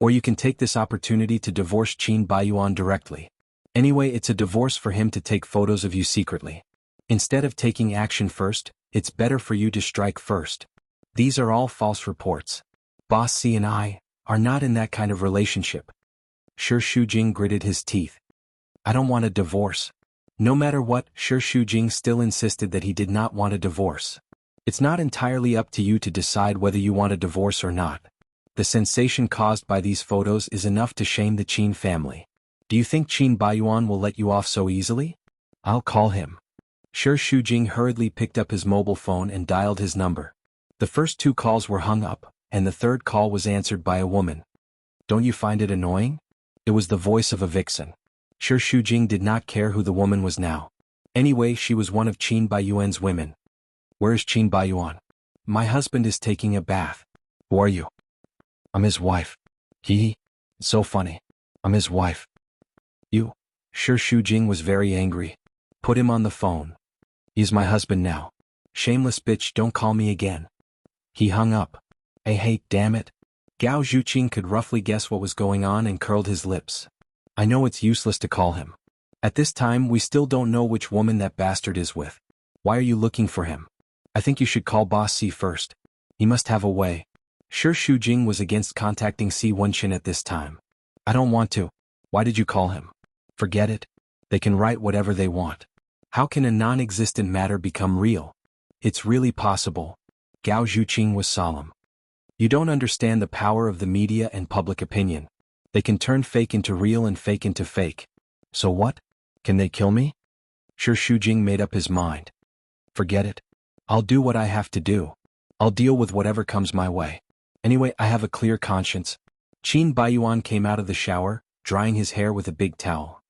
Or you can take this opportunity to divorce Qin Baiyuan directly. Anyway, it's a divorce for him to take photos of you secretly. Instead of taking action first, it's better for you to strike first. These are all false reports. Boss C and I are not in that kind of relationship. Shi Shujing gritted his teeth. I don't want a divorce. No matter what, Shi Shujing still insisted that he did not want a divorce. It's not entirely up to you to decide whether you want a divorce or not. The sensation caused by these photos is enough to shame the Qin family. Do you think Qin Baiyuan will let you off so easily? I'll call him. Shi Shujing hurriedly picked up his mobile phone and dialed his number. The first 2 calls were hung up, and the third call was answered by a woman. Don't you find it annoying? It was the voice of a vixen. Shi Shujing did not care who the woman was now. Anyway, she was one of Qin Baiyuan's women. Where is Qin Baiyuan? My husband is taking a bath. Who are you? I'm his wife. It's so funny. I'm his wife. You? Shi Shujing was very angry. Put him on the phone. He's my husband now. Shameless bitch, don't call me again. He hung up. I hate, damn it. Gao Zhuqing could roughly guess what was going on and curled his lips. I know it's useless to call him. At this time we still don't know which woman that bastard is with. Why are you looking for him? I think you should call Boss C first. He must have a way. Sure, Shu Jing was against contacting Si Wenqin at this time. I don't want to. Why did you call him? Forget it. They can write whatever they want. How can a non-existent matter become real? It's really possible. Gao Zhuqing was solemn. You don't understand the power of the media and public opinion. They can turn fake into real and fake into fake. So what? Can they kill me? Sure, Shu Jing made up his mind. Forget it. I'll do what I have to do. I'll deal with whatever comes my way. Anyway, I have a clear conscience. Qin Baiyuan came out of the shower, drying his hair with a big towel.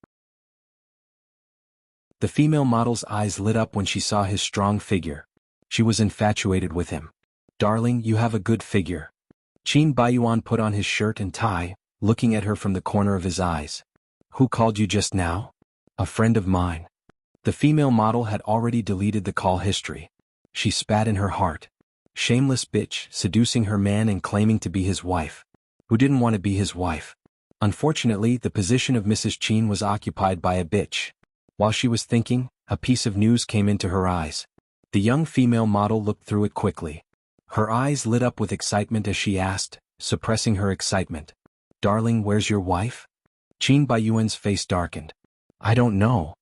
The female model's eyes lit up when she saw his strong figure. She was infatuated with him. Darling, you have a good figure. Qin Baiyuan put on his shirt and tie, looking at her from the corner of his eyes. Who called you just now? A friend of mine. The female model had already deleted the call history. She spat in her heart. Shameless bitch, seducing her man and claiming to be his wife. Who didn't want to be his wife? Unfortunately, the position of Mrs. Qin was occupied by a bitch. While she was thinking, a piece of news came into her eyes. The young female model looked through it quickly. Her eyes lit up with excitement as she asked, suppressing her excitement. Darling, where's your wife? Qin Baiyuan's face darkened. I don't know.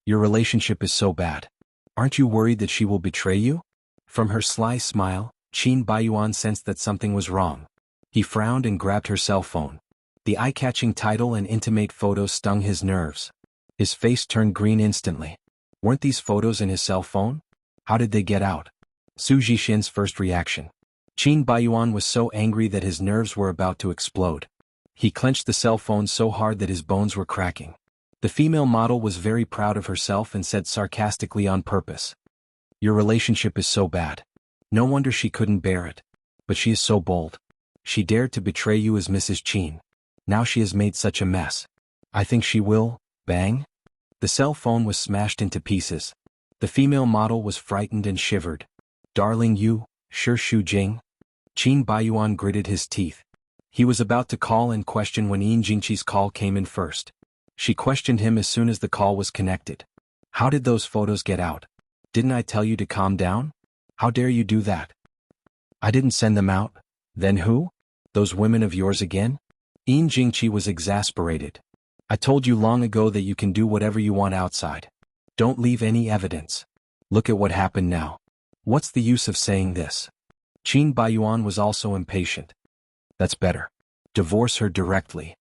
Your relationship is so bad. Aren't you worried that she will betray you? From her sly smile, Qin Baiyuan sensed that something was wrong. He frowned and grabbed her cell phone. The eye-catching title and intimate photos stung his nerves. His face turned green instantly. Weren't these photos in his cell phone? How did they get out? Su Zhixin's first reaction. Qin Baiyuan was so angry that his nerves were about to explode. He clenched the cell phone so hard that his bones were cracking. The female model was very proud of herself and said sarcastically on purpose. Your relationship is so bad. No wonder she couldn't bear it. But she is so bold. She dared to betray you as Mrs. Qin. Now she has made such a mess. I think she will, bang. The cell phone was smashed into pieces. The female model was frightened and shivered. Darling, you, sure Shu Jing? Qin Baiyuan gritted his teeth. He was about to call and question when Yin Jingqi's call came in first. She questioned him as soon as the call was connected. How did those photos get out? Didn't I tell you to calm down? How dare you do that? I didn't send them out. Then who? Those women of yours again? Yin Jingqi was exasperated. I told you long ago that you can do whatever you want outside. Don't leave any evidence. Look at what happened now. What's the use of saying this? Qin Baiyuan was also impatient. That's better. Divorce her directly.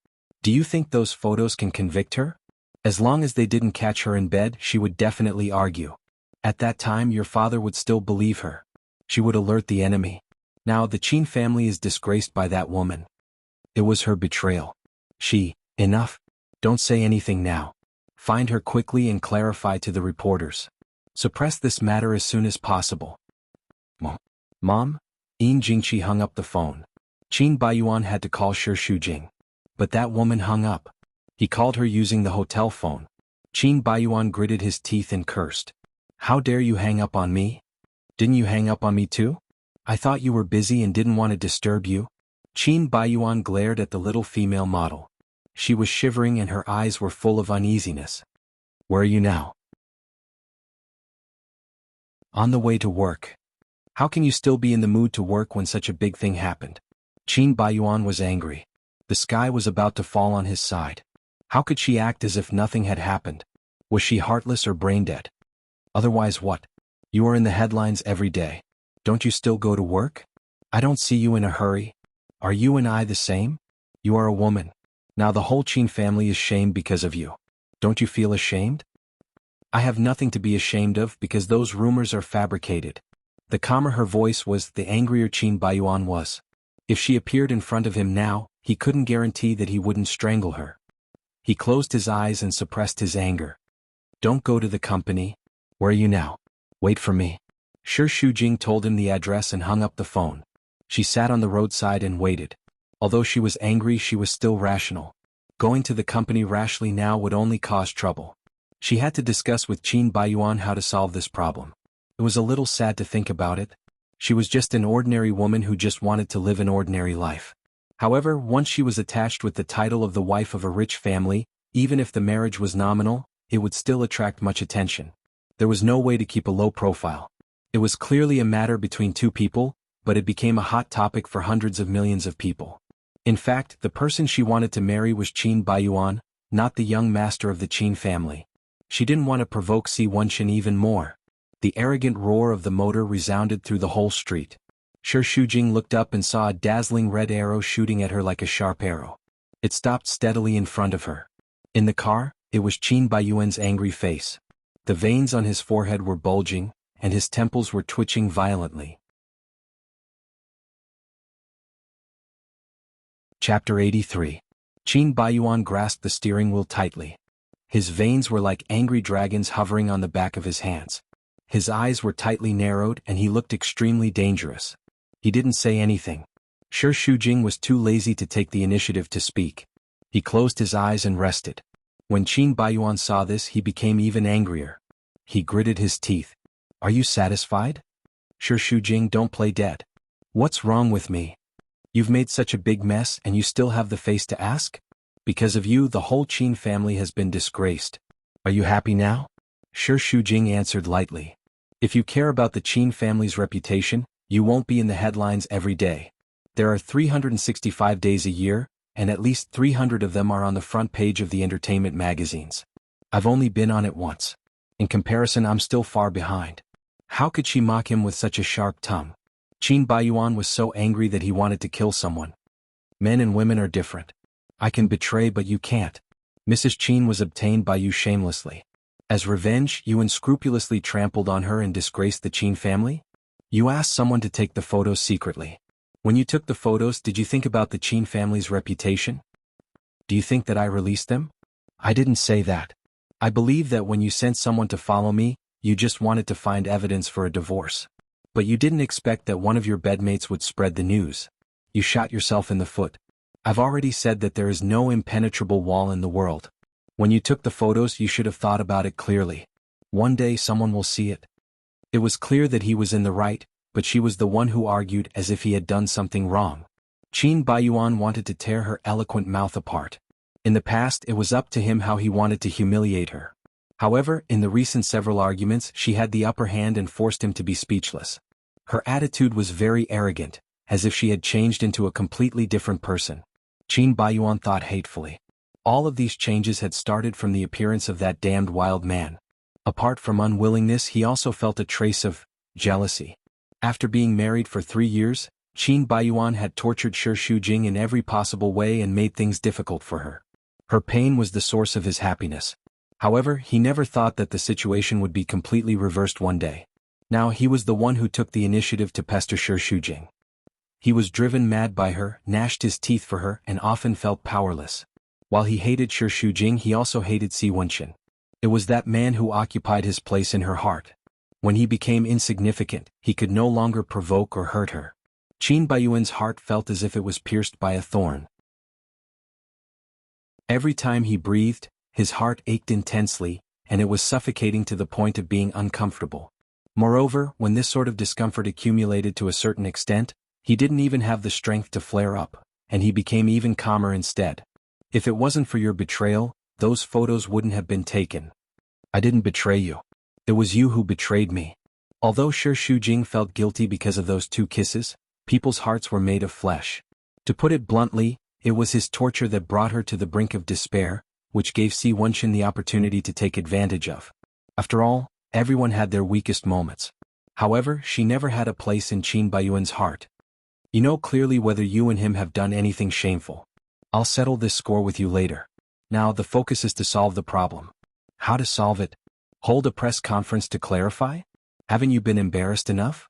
Do you think those photos can convict her? As long as they didn't catch her in bed, she would definitely argue. At that time, your father would still believe her. She would alert the enemy. Now the Qin family is disgraced by that woman. It was her betrayal. Enough. Don't say anything now. Find her quickly and clarify to the reporters. Suppress this matter as soon as possible. Mom? Yin Jingqi hung up the phone. Qin Baiyuan had to call Shu Jing. But that woman hung up. He called her using the hotel phone. Qin Baiyuan gritted his teeth and cursed. How dare you hang up on me? Didn't you hang up on me too? I thought you were busy and didn't want to disturb you. Qin Baiyuan glared at the little female model. She was shivering and her eyes were full of uneasiness. Where are you now? On the way to work. How can you still be in the mood to work when such a big thing happened? Qin Baiyuan was angry. The sky was about to fall on his side. How could she act as if nothing had happened? Was she heartless or brain dead? Otherwise what? You are in the headlines every day. Don't you still go to work? I don't see you in a hurry. Are you and I the same? You are a woman. Now the whole Qin family is shamed because of you. Don't you feel ashamed? I have nothing to be ashamed of because those rumors are fabricated. The calmer her voice was, the angrier Qin Baiyuan was. If she appeared in front of him now, he couldn't guarantee that he wouldn't strangle her. He closed his eyes and suppressed his anger. Don't go to the company. Where are you now? Wait for me. Sure Shu Jing told him the address and hung up the phone. She sat on the roadside and waited. Although she was angry, she was still rational. Going to the company rashly now would only cause trouble. She had to discuss with Qin Baiyuan how to solve this problem. It was a little sad to think about it. She was just an ordinary woman who just wanted to live an ordinary life. However, once she was attached with the title of the wife of a rich family, Even if the marriage was nominal, it would still attract much attention. There was no way to keep a low profile. It was clearly a matter between two people, but it became a hot topic for hundreds of millions of people. In fact, the person she wanted to marry was Qin Baiyuan, not the young master of the Qin family. She didn't want to provoke Si Wenxin even more. The arrogant roar of the motor resounded through the whole street. Shi Shujing looked up and saw a dazzling red arrow shooting at her like a sharp arrow. It stopped steadily in front of her. In the car, it was Qin Baiyuan's angry face. The veins on his forehead were bulging, and his temples were twitching violently. Chapter 83. Qin Baiyuan grasped the steering wheel tightly. His veins were like angry dragons hovering on the back of his hands. His eyes were tightly narrowed and he looked extremely dangerous. He didn't say anything. Shi Shujing was too lazy to take the initiative to speak. He closed his eyes and rested. When Qin Baiyuan saw this, he became even angrier. He gritted his teeth. "Are you satisfied? Shi Shujing, don't play dead. What's wrong with me? You've made such a big mess and you still have the face to ask? Because of you, the whole Qin family has been disgraced. Are you happy now?" Shi Shujing answered lightly. "If you care about the Qin family's reputation, you won't be in the headlines every day. There are 365 days a year, and at least 300 of them are on the front page of the entertainment magazines. I've only been on it once. In comparison, I'm still far behind." How could she mock him with such a sharp tongue? Qin Baiyuan was so angry that he wanted to kill someone. Men and women are different. I can betray but you can't. Mrs. Qin was obtained by you shamelessly. As revenge, you unscrupulously trampled on her and disgraced the Qin family? You asked someone to take the photos secretly. When you took the photos, did you think about the Qin family's reputation? Do you think that I released them? I didn't say that. I believe that when you sent someone to follow me, you just wanted to find evidence for a divorce. But you didn't expect that one of your bedmates would spread the news. You shot yourself in the foot. I've already said that there is no impenetrable wall in the world. When you took the photos, you should have thought about it clearly. One day someone will see it. It was clear that he was in the right, but she was the one who argued as if he had done something wrong. Qin Baiyuan wanted to tear her eloquent mouth apart. In the past, it was up to him how he wanted to humiliate her. However, in the recent several arguments, she had the upper hand and forced him to be speechless. Her attitude was very arrogant, as if she had changed into a completely different person. Qin Baiyuan thought hatefully. All of these changes had started from the appearance of that damned wild man. Apart from unwillingness, he also felt a trace of jealousy. After being married for 3 years, Qin Baiyuan had tortured Shi Shujing in every possible way and made things difficult for her. Her pain was the source of his happiness. However, he never thought that the situation would be completely reversed one day. Now he was the one who took the initiative to pester Shi Shujing. He was driven mad by her, gnashed his teeth for her, and often felt powerless. While he hated Shi Shujing, he also hated Si Wenxin. It was that man who occupied his place in her heart. When he became insignificant, he could no longer provoke or hurt her. Qin Baiyuan's heart felt as if it was pierced by a thorn. Every time he breathed, his heart ached intensely, and it was suffocating to the point of being uncomfortable. Moreover, when this sort of discomfort accumulated to a certain extent, he didn't even have the strength to flare up, and he became even calmer instead. If it wasn't for your betrayal, those photos wouldn't have been taken. I didn't betray you. It was you who betrayed me. Although Shi Shujing felt guilty because of those 2 kisses, people's hearts were made of flesh. To put it bluntly, it was his torture that brought her to the brink of despair, which gave Si Wenxin the opportunity to take advantage of. After all, everyone had their weakest moments. However, she never had a place in Qin Baiyuan's heart. You know clearly whether you and him have done anything shameful. I'll settle this score with you later. Now the focus is to solve the problem. How to solve it? Hold a press conference to clarify? Haven't you been embarrassed enough?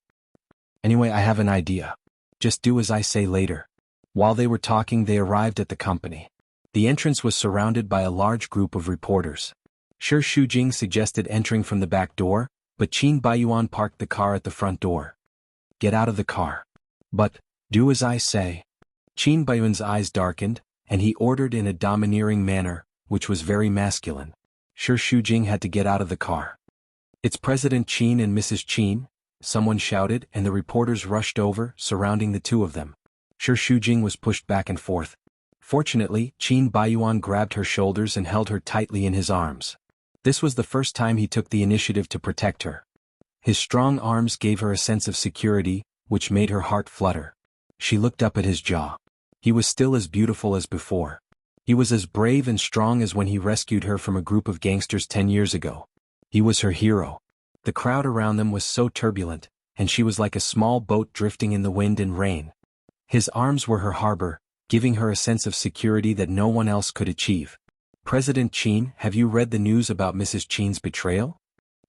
Anyway, I have an idea. Just do as I say later. While they were talking, they arrived at the company. The entrance was surrounded by a large group of reporters. Shi Shujing suggested entering from the back door, but Qin Baiyuan parked the car at the front door. Get out of the car. But, do as I say. Qin Baiyuan's eyes darkened, and he ordered in a domineering manner, which was very masculine. Shi Shujing had to get out of the car. It's President Qin and Mrs. Qin, someone shouted, and the reporters rushed over, surrounding the 2 of them. Shi Shujing was pushed back and forth. Fortunately, Qin Baiyuan grabbed her shoulders and held her tightly in his arms. This was the first time he took the initiative to protect her. His strong arms gave her a sense of security, which made her heart flutter. She looked up at his jaw. He was still as beautiful as before. He was as brave and strong as when he rescued her from a group of gangsters 10 years ago. He was her hero. The crowd around them was so turbulent, and she was like a small boat drifting in the wind and rain. His arms were her harbor, giving her a sense of security that no one else could achieve. President Qin, have you read the news about Mrs. Qin's betrayal?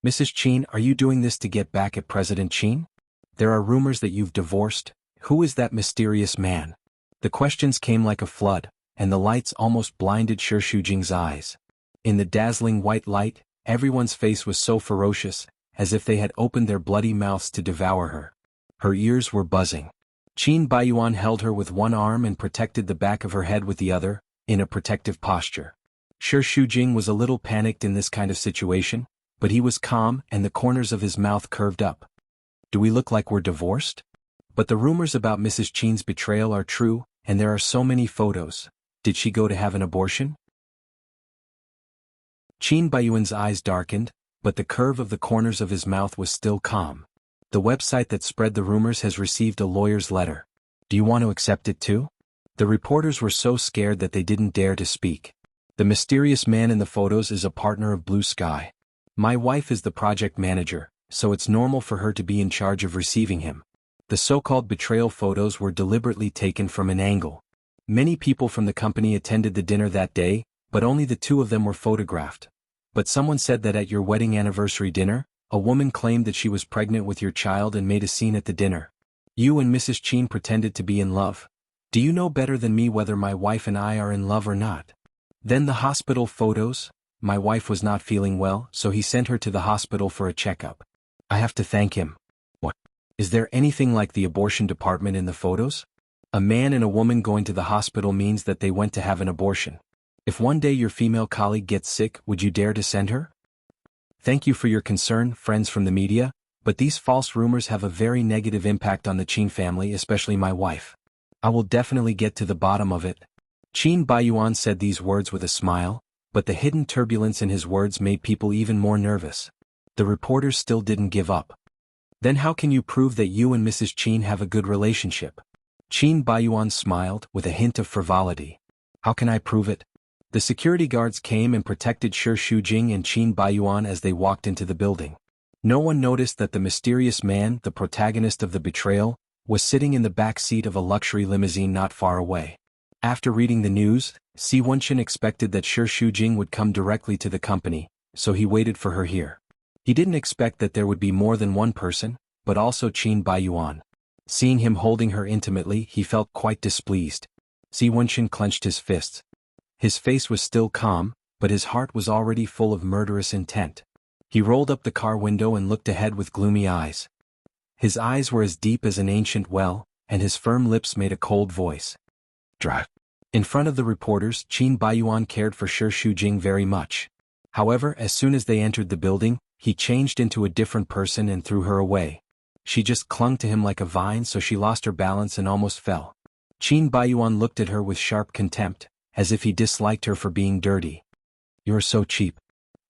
Mrs. Qin, are you doing this to get back at President Qin? There are rumors that you've divorced. Who is that mysterious man? The questions came like a flood, and the lights almost blinded Shi Shujing's eyes. In the dazzling white light, everyone's face was so ferocious, as if they had opened their bloody mouths to devour her. Her ears were buzzing. Qin Baiyuan held her with one arm and protected the back of her head with the other, in a protective posture. Shi Shujing was a little panicked in this kind of situation, but he was calm and the corners of his mouth curved up. Do we look like we're divorced? But the rumors about Mrs. Qin's betrayal are true, and there are so many photos. Did she go to have an abortion? Qin Baiyuan's eyes darkened, but the curve of the corners of his mouth was still calm. The website that spread the rumors has received a lawyer's letter. Do you want to accept it too? The reporters were so scared that they didn't dare to speak. The mysterious man in the photos is a partner of Blue Sky. My wife is the project manager, so it's normal for her to be in charge of receiving him. The so-called betrayal photos were deliberately taken from an angle. Many people from the company attended the dinner that day, but only the two of them were photographed. But someone said that at your wedding anniversary dinner, a woman claimed that she was pregnant with your child and made a scene at the dinner. You and Mrs. Qin pretended to be in love. Do you know better than me whether my wife and I are in love or not? Then the hospital photos. My wife was not feeling well, so he sent her to the hospital for a checkup. I have to thank him. What? Is there anything like the abortion department in the photos? A man and a woman going to the hospital means that they went to have an abortion. If one day your female colleague gets sick, would you dare to send her? Thank you for your concern, friends from the media, but these false rumors have a very negative impact on the Qin family, especially my wife. I will definitely get to the bottom of it. Qin Baiyuan said these words with a smile, but the hidden turbulence in his words made people even more nervous. The reporters still didn't give up. Then how can you prove that you and Mrs. Qin have a good relationship? Qin Baiyuan smiled, with a hint of frivolity. How can I prove it? The security guards came and protected Shi Shujing and Qin Baiyuan as they walked into the building. No one noticed that the mysterious man, the protagonist of the betrayal, was sitting in the back seat of a luxury limousine not far away. After reading the news, Si Wenchen expected that Shi Shujing would come directly to the company, so he waited for her here. He didn't expect that there would be more than one person, but also Qin Baiyuan. Seeing him holding her intimately, he felt quite displeased. Si Wenchen clenched his fists. His face was still calm, but his heart was already full of murderous intent. He rolled up the car window and looked ahead with gloomy eyes. His eyes were as deep as an ancient well, and his firm lips made a cold voice. Drive. In front of the reporters, Qin Baiyuan cared for Shi Shujing very much. However, as soon as they entered the building, he changed into a different person and threw her away. She just clung to him like a vine, so she lost her balance and almost fell. Qin Baiyuan looked at her with sharp contempt, as if he disliked her for being dirty. You're so cheap.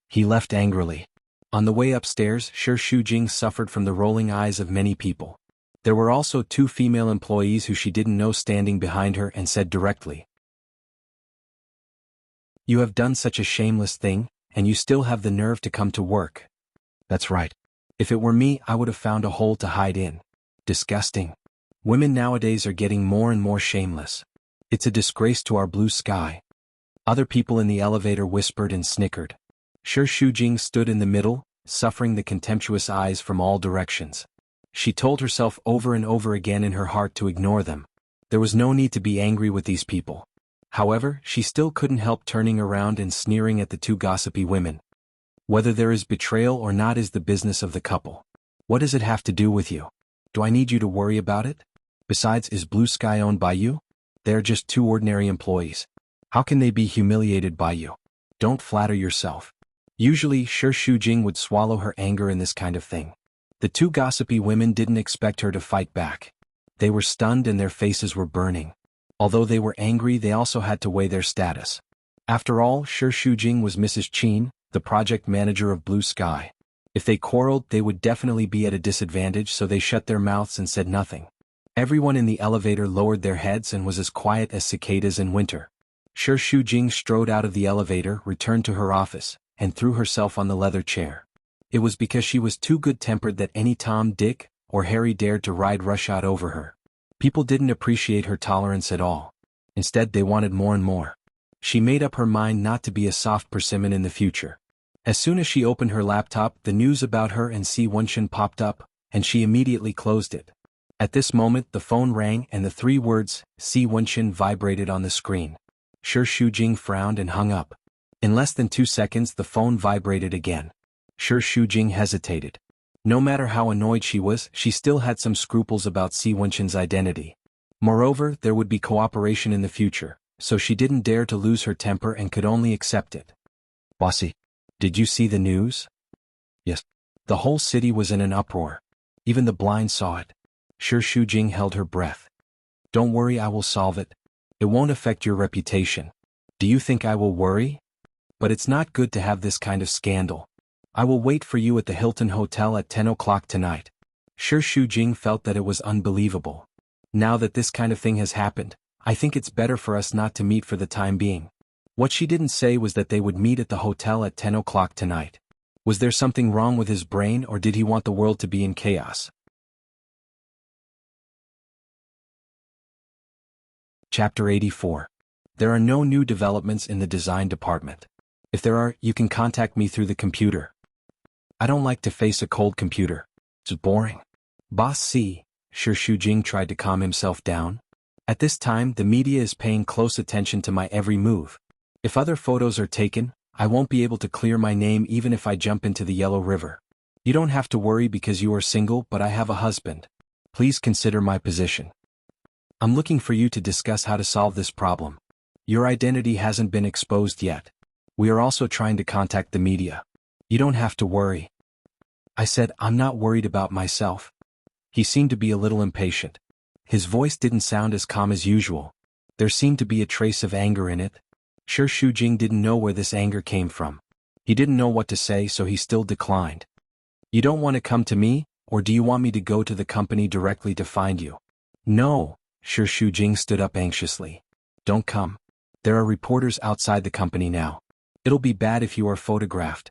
He left angrily. On the way upstairs, Shi Shujing suffered from the rolling eyes of many people. There were also two female employees who she didn't know standing behind her and said directly, "You have done such a shameless thing, and you still have the nerve to come to work." That's right. If it were me, I would have found a hole to hide in. Disgusting. Women nowadays are getting more and more shameless. It's a disgrace to our Blue Sky. Other people in the elevator whispered and snickered. Shi Shujing stood in the middle, suffering the contemptuous eyes from all directions. She told herself over and over again in her heart to ignore them. There was no need to be angry with these people. However, she still couldn't help turning around and sneering at the two gossipy women. Whether there is betrayal or not is the business of the couple. What does it have to do with you? Do I need you to worry about it? Besides, is Blue Sky owned by you? They're just two ordinary employees. How can they be humiliated by you? Don't flatter yourself. Usually, Shi Shujing would swallow her anger in this kind of thing. The two gossipy women didn't expect her to fight back. They were stunned and their faces were burning. Although they were angry, they also had to weigh their status. After all, Shi Shujing was Mrs. Qin, the project manager of Blue Sky. If they quarreled, they would definitely be at a disadvantage, so they shut their mouths and said nothing. Everyone in the elevator lowered their heads and was as quiet as cicadas in winter. Shi Shujing strode out of the elevator, returned to her office, and threw herself on the leather chair. It was because she was too good-tempered that any Tom, Dick, or Harry dared to ride roughshod over her. People didn't appreciate her tolerance at all. Instead, they wanted more and more. She made up her mind not to be a soft persimmon in the future. As soon as she opened her laptop, the news about her and Si Wenxin popped up, and she immediately closed it. At this moment, the phone rang and the 3 words, Si Wenxin, vibrated on the screen. Shi Shujing frowned and hung up. In less than 2 seconds, the phone vibrated again. Shi Shujing hesitated. No matter how annoyed she was, she still had some scruples about Si Wenxin's identity. Moreover, there would be cooperation in the future, so she didn't dare to lose her temper and could only accept it. Bossy, did you see the news? Yes. The whole city was in an uproar. Even the blind saw it. Shi Shujing held her breath. Don't worry, I will solve it. It won't affect your reputation. Do you think I will worry? But it's not good to have this kind of scandal. I will wait for you at the Hilton Hotel at 10 o'clock tonight. Shi Shujing felt that it was unbelievable. Now that this kind of thing has happened, I think it's better for us not to meet for the time being. What she didn't say was that they would meet at the hotel at 10 o'clock tonight. Was there something wrong with his brain, or did he want the world to be in chaos? Chapter 84. There are no new developments in the design department. If there are, you can contact me through the computer. I don't like to face a cold computer. It's boring. Boss C. Shi Shujing tried to calm himself down. At this time, the media is paying close attention to my every move. If other photos are taken, I won't be able to clear my name even if I jump into the Yellow River. You don't have to worry because you are single, but I have a husband. Please consider my position. I'm looking for you to discuss how to solve this problem. Your identity hasn't been exposed yet. We are also trying to contact the media. You don't have to worry. I said I'm not worried about myself. He seemed to be a little impatient. His voice didn't sound as calm as usual. There seemed to be a trace of anger in it. Shi Shujing didn't know where this anger came from. He didn't know what to say, so he still declined. You don't want to come to me, or do you want me to go to the company directly to find you? No. Shi Shujing stood up anxiously. Don't come. There are reporters outside the company now. It'll be bad if you are photographed.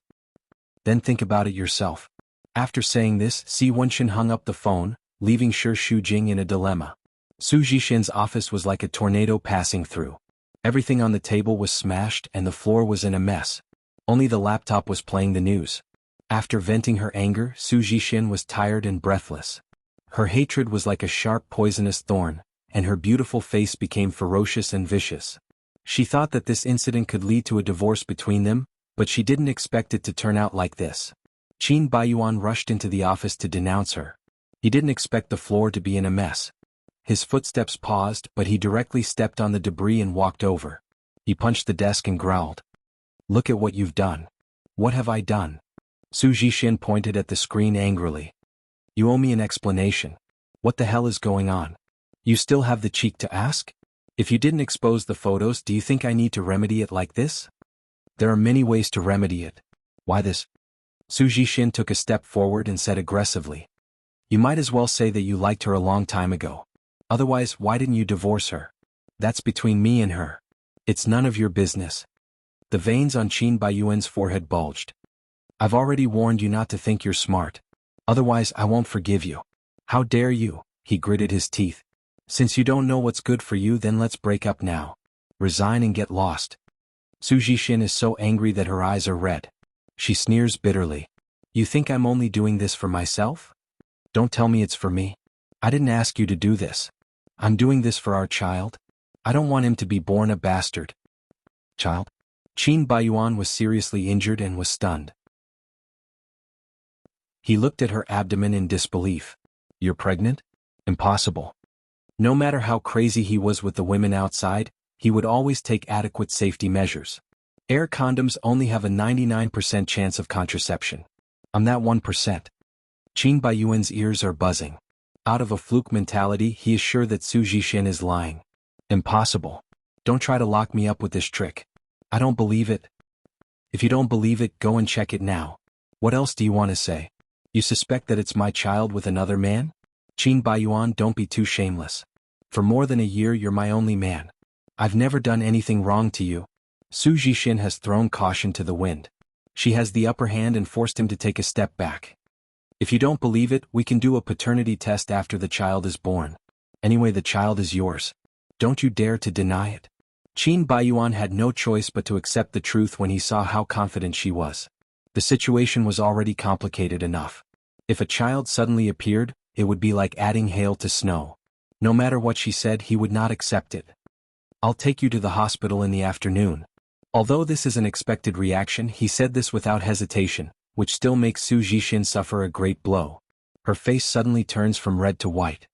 Then think about it yourself. After saying this, Si Wenxin hung up the phone, leaving Shi Shujing in a dilemma. Su Zhixin's office was like a tornado passing through. Everything on the table was smashed and the floor was in a mess. Only the laptop was playing the news. After venting her anger, Su Zhixin was tired and breathless. Her hatred was like a sharp poisonous thorn, and her beautiful face became ferocious and vicious. She thought that this incident could lead to a divorce between them, but she didn't expect it to turn out like this. Qin Baiyuan rushed into the office to denounce her. He didn't expect the floor to be in a mess. His footsteps paused, but he directly stepped on the debris and walked over. He punched the desk and growled. Look at what you've done. What have I done? Su Zhixin pointed at the screen angrily. You owe me an explanation. What the hell is going on? You still have the cheek to ask? If you didn't expose the photos, do you think I need to remedy it like this? There are many ways to remedy it. Why this? Su Zhixin took a step forward and said aggressively. You might as well say that you liked her a long time ago. Otherwise, why didn't you divorce her? That's between me and her. It's none of your business. The veins on Qin Baiyuan's forehead bulged. I've already warned you not to think you're smart. Otherwise, I won't forgive you. How dare you? He gritted his teeth. Since you don't know what's good for you, then let's break up now. Resign and get lost. Su Zhixin is so angry that her eyes are red. She sneers bitterly. You think I'm only doing this for myself? Don't tell me it's for me. I didn't ask you to do this. I'm doing this for our child. I don't want him to be born a bastard. Child? Qin Baiyuan was seriously injured and was stunned. He looked at her abdomen in disbelief. You're pregnant? Impossible. No matter how crazy he was with the women outside, he would always take adequate safety measures. Air condoms only have a 99% chance of contraception. I'm that 1%. Qin Baiyuan's ears are buzzing. Out of a fluke mentality, he is sure that Su Zhixin is lying. Impossible. Don't try to lock me up with this trick. I don't believe it. If you don't believe it, go and check it now. What else do you want to say? You suspect that it's my child with another man? Qin Baiyuan, don't be too shameless. For more than a year you're my only man. I've never done anything wrong to you. Su Zhixin has thrown caution to the wind. She has the upper hand and forced him to take a step back. If you don't believe it, we can do a paternity test after the child is born. Anyway, the child is yours. Don't you dare to deny it. Qin Baiyuan had no choice but to accept the truth when he saw how confident she was. The situation was already complicated enough. If a child suddenly appeared, it would be like adding hail to snow. No matter what she said, he would not accept it. I'll take you to the hospital in the afternoon. Although this is an expected reaction, he said this without hesitation, which still makes Su Zhixin suffer a great blow. Her face suddenly turns from red to white.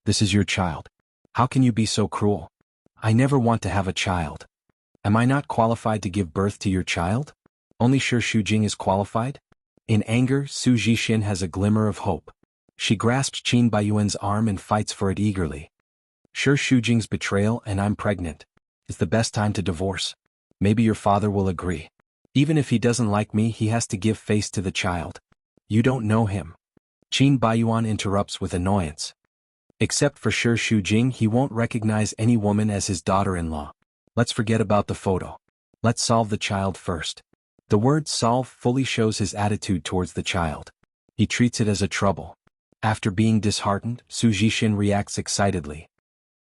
This is your child. How can you be so cruel? I never want to have a child. Am I not qualified to give birth to your child? Only Shi Shujing is qualified? In anger, Su Zhixin has a glimmer of hope. She grasps Qin Baiyuan's arm and fights for it eagerly. Shi Shujing's betrayal and I'm pregnant. It's the best time to divorce. Maybe your father will agree. Even if he doesn't like me, he has to give face to the child. You don't know him. Qin Baiyuan interrupts with annoyance. Except for Shi Shujing, he won't recognize any woman as his daughter-in-law. Let's forget about the photo. Let's solve the child first. The word solve fully shows his attitude towards the child. He treats it as a trouble. After being disheartened, Su Zhixin reacts excitedly.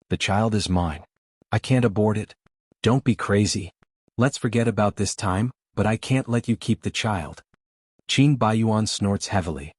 The child is mine. I can't abort it. Don't be crazy. Let's forget about this time, but I can't let you keep the child. Qin Baiyuan snorts heavily.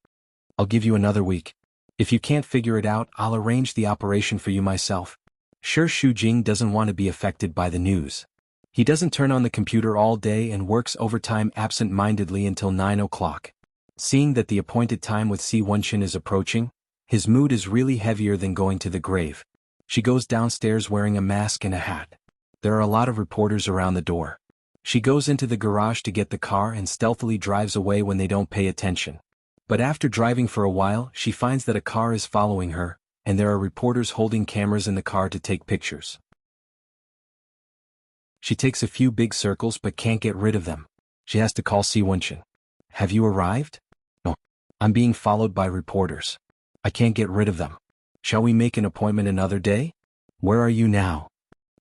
I'll give you another week. If you can't figure it out, I'll arrange the operation for you myself. Shi Shujing doesn't want to be affected by the news. He doesn't turn on the computer all day and works overtime absent-mindedly until 9 o'clock. Seeing that the appointed time with Si Wenxin is approaching, his mood is really heavier than going to the grave. She goes downstairs wearing a mask and a hat. There are a lot of reporters around the door. She goes into the garage to get the car and stealthily drives away when they don't pay attention. But after driving for a while, she finds that a car is following her, and there are reporters holding cameras in the car to take pictures. She takes a few big circles but can't get rid of them. She has to call Si Wenxin. Have you arrived? No. I'm being followed by reporters. I can't get rid of them. Shall we make an appointment another day? Where are you now?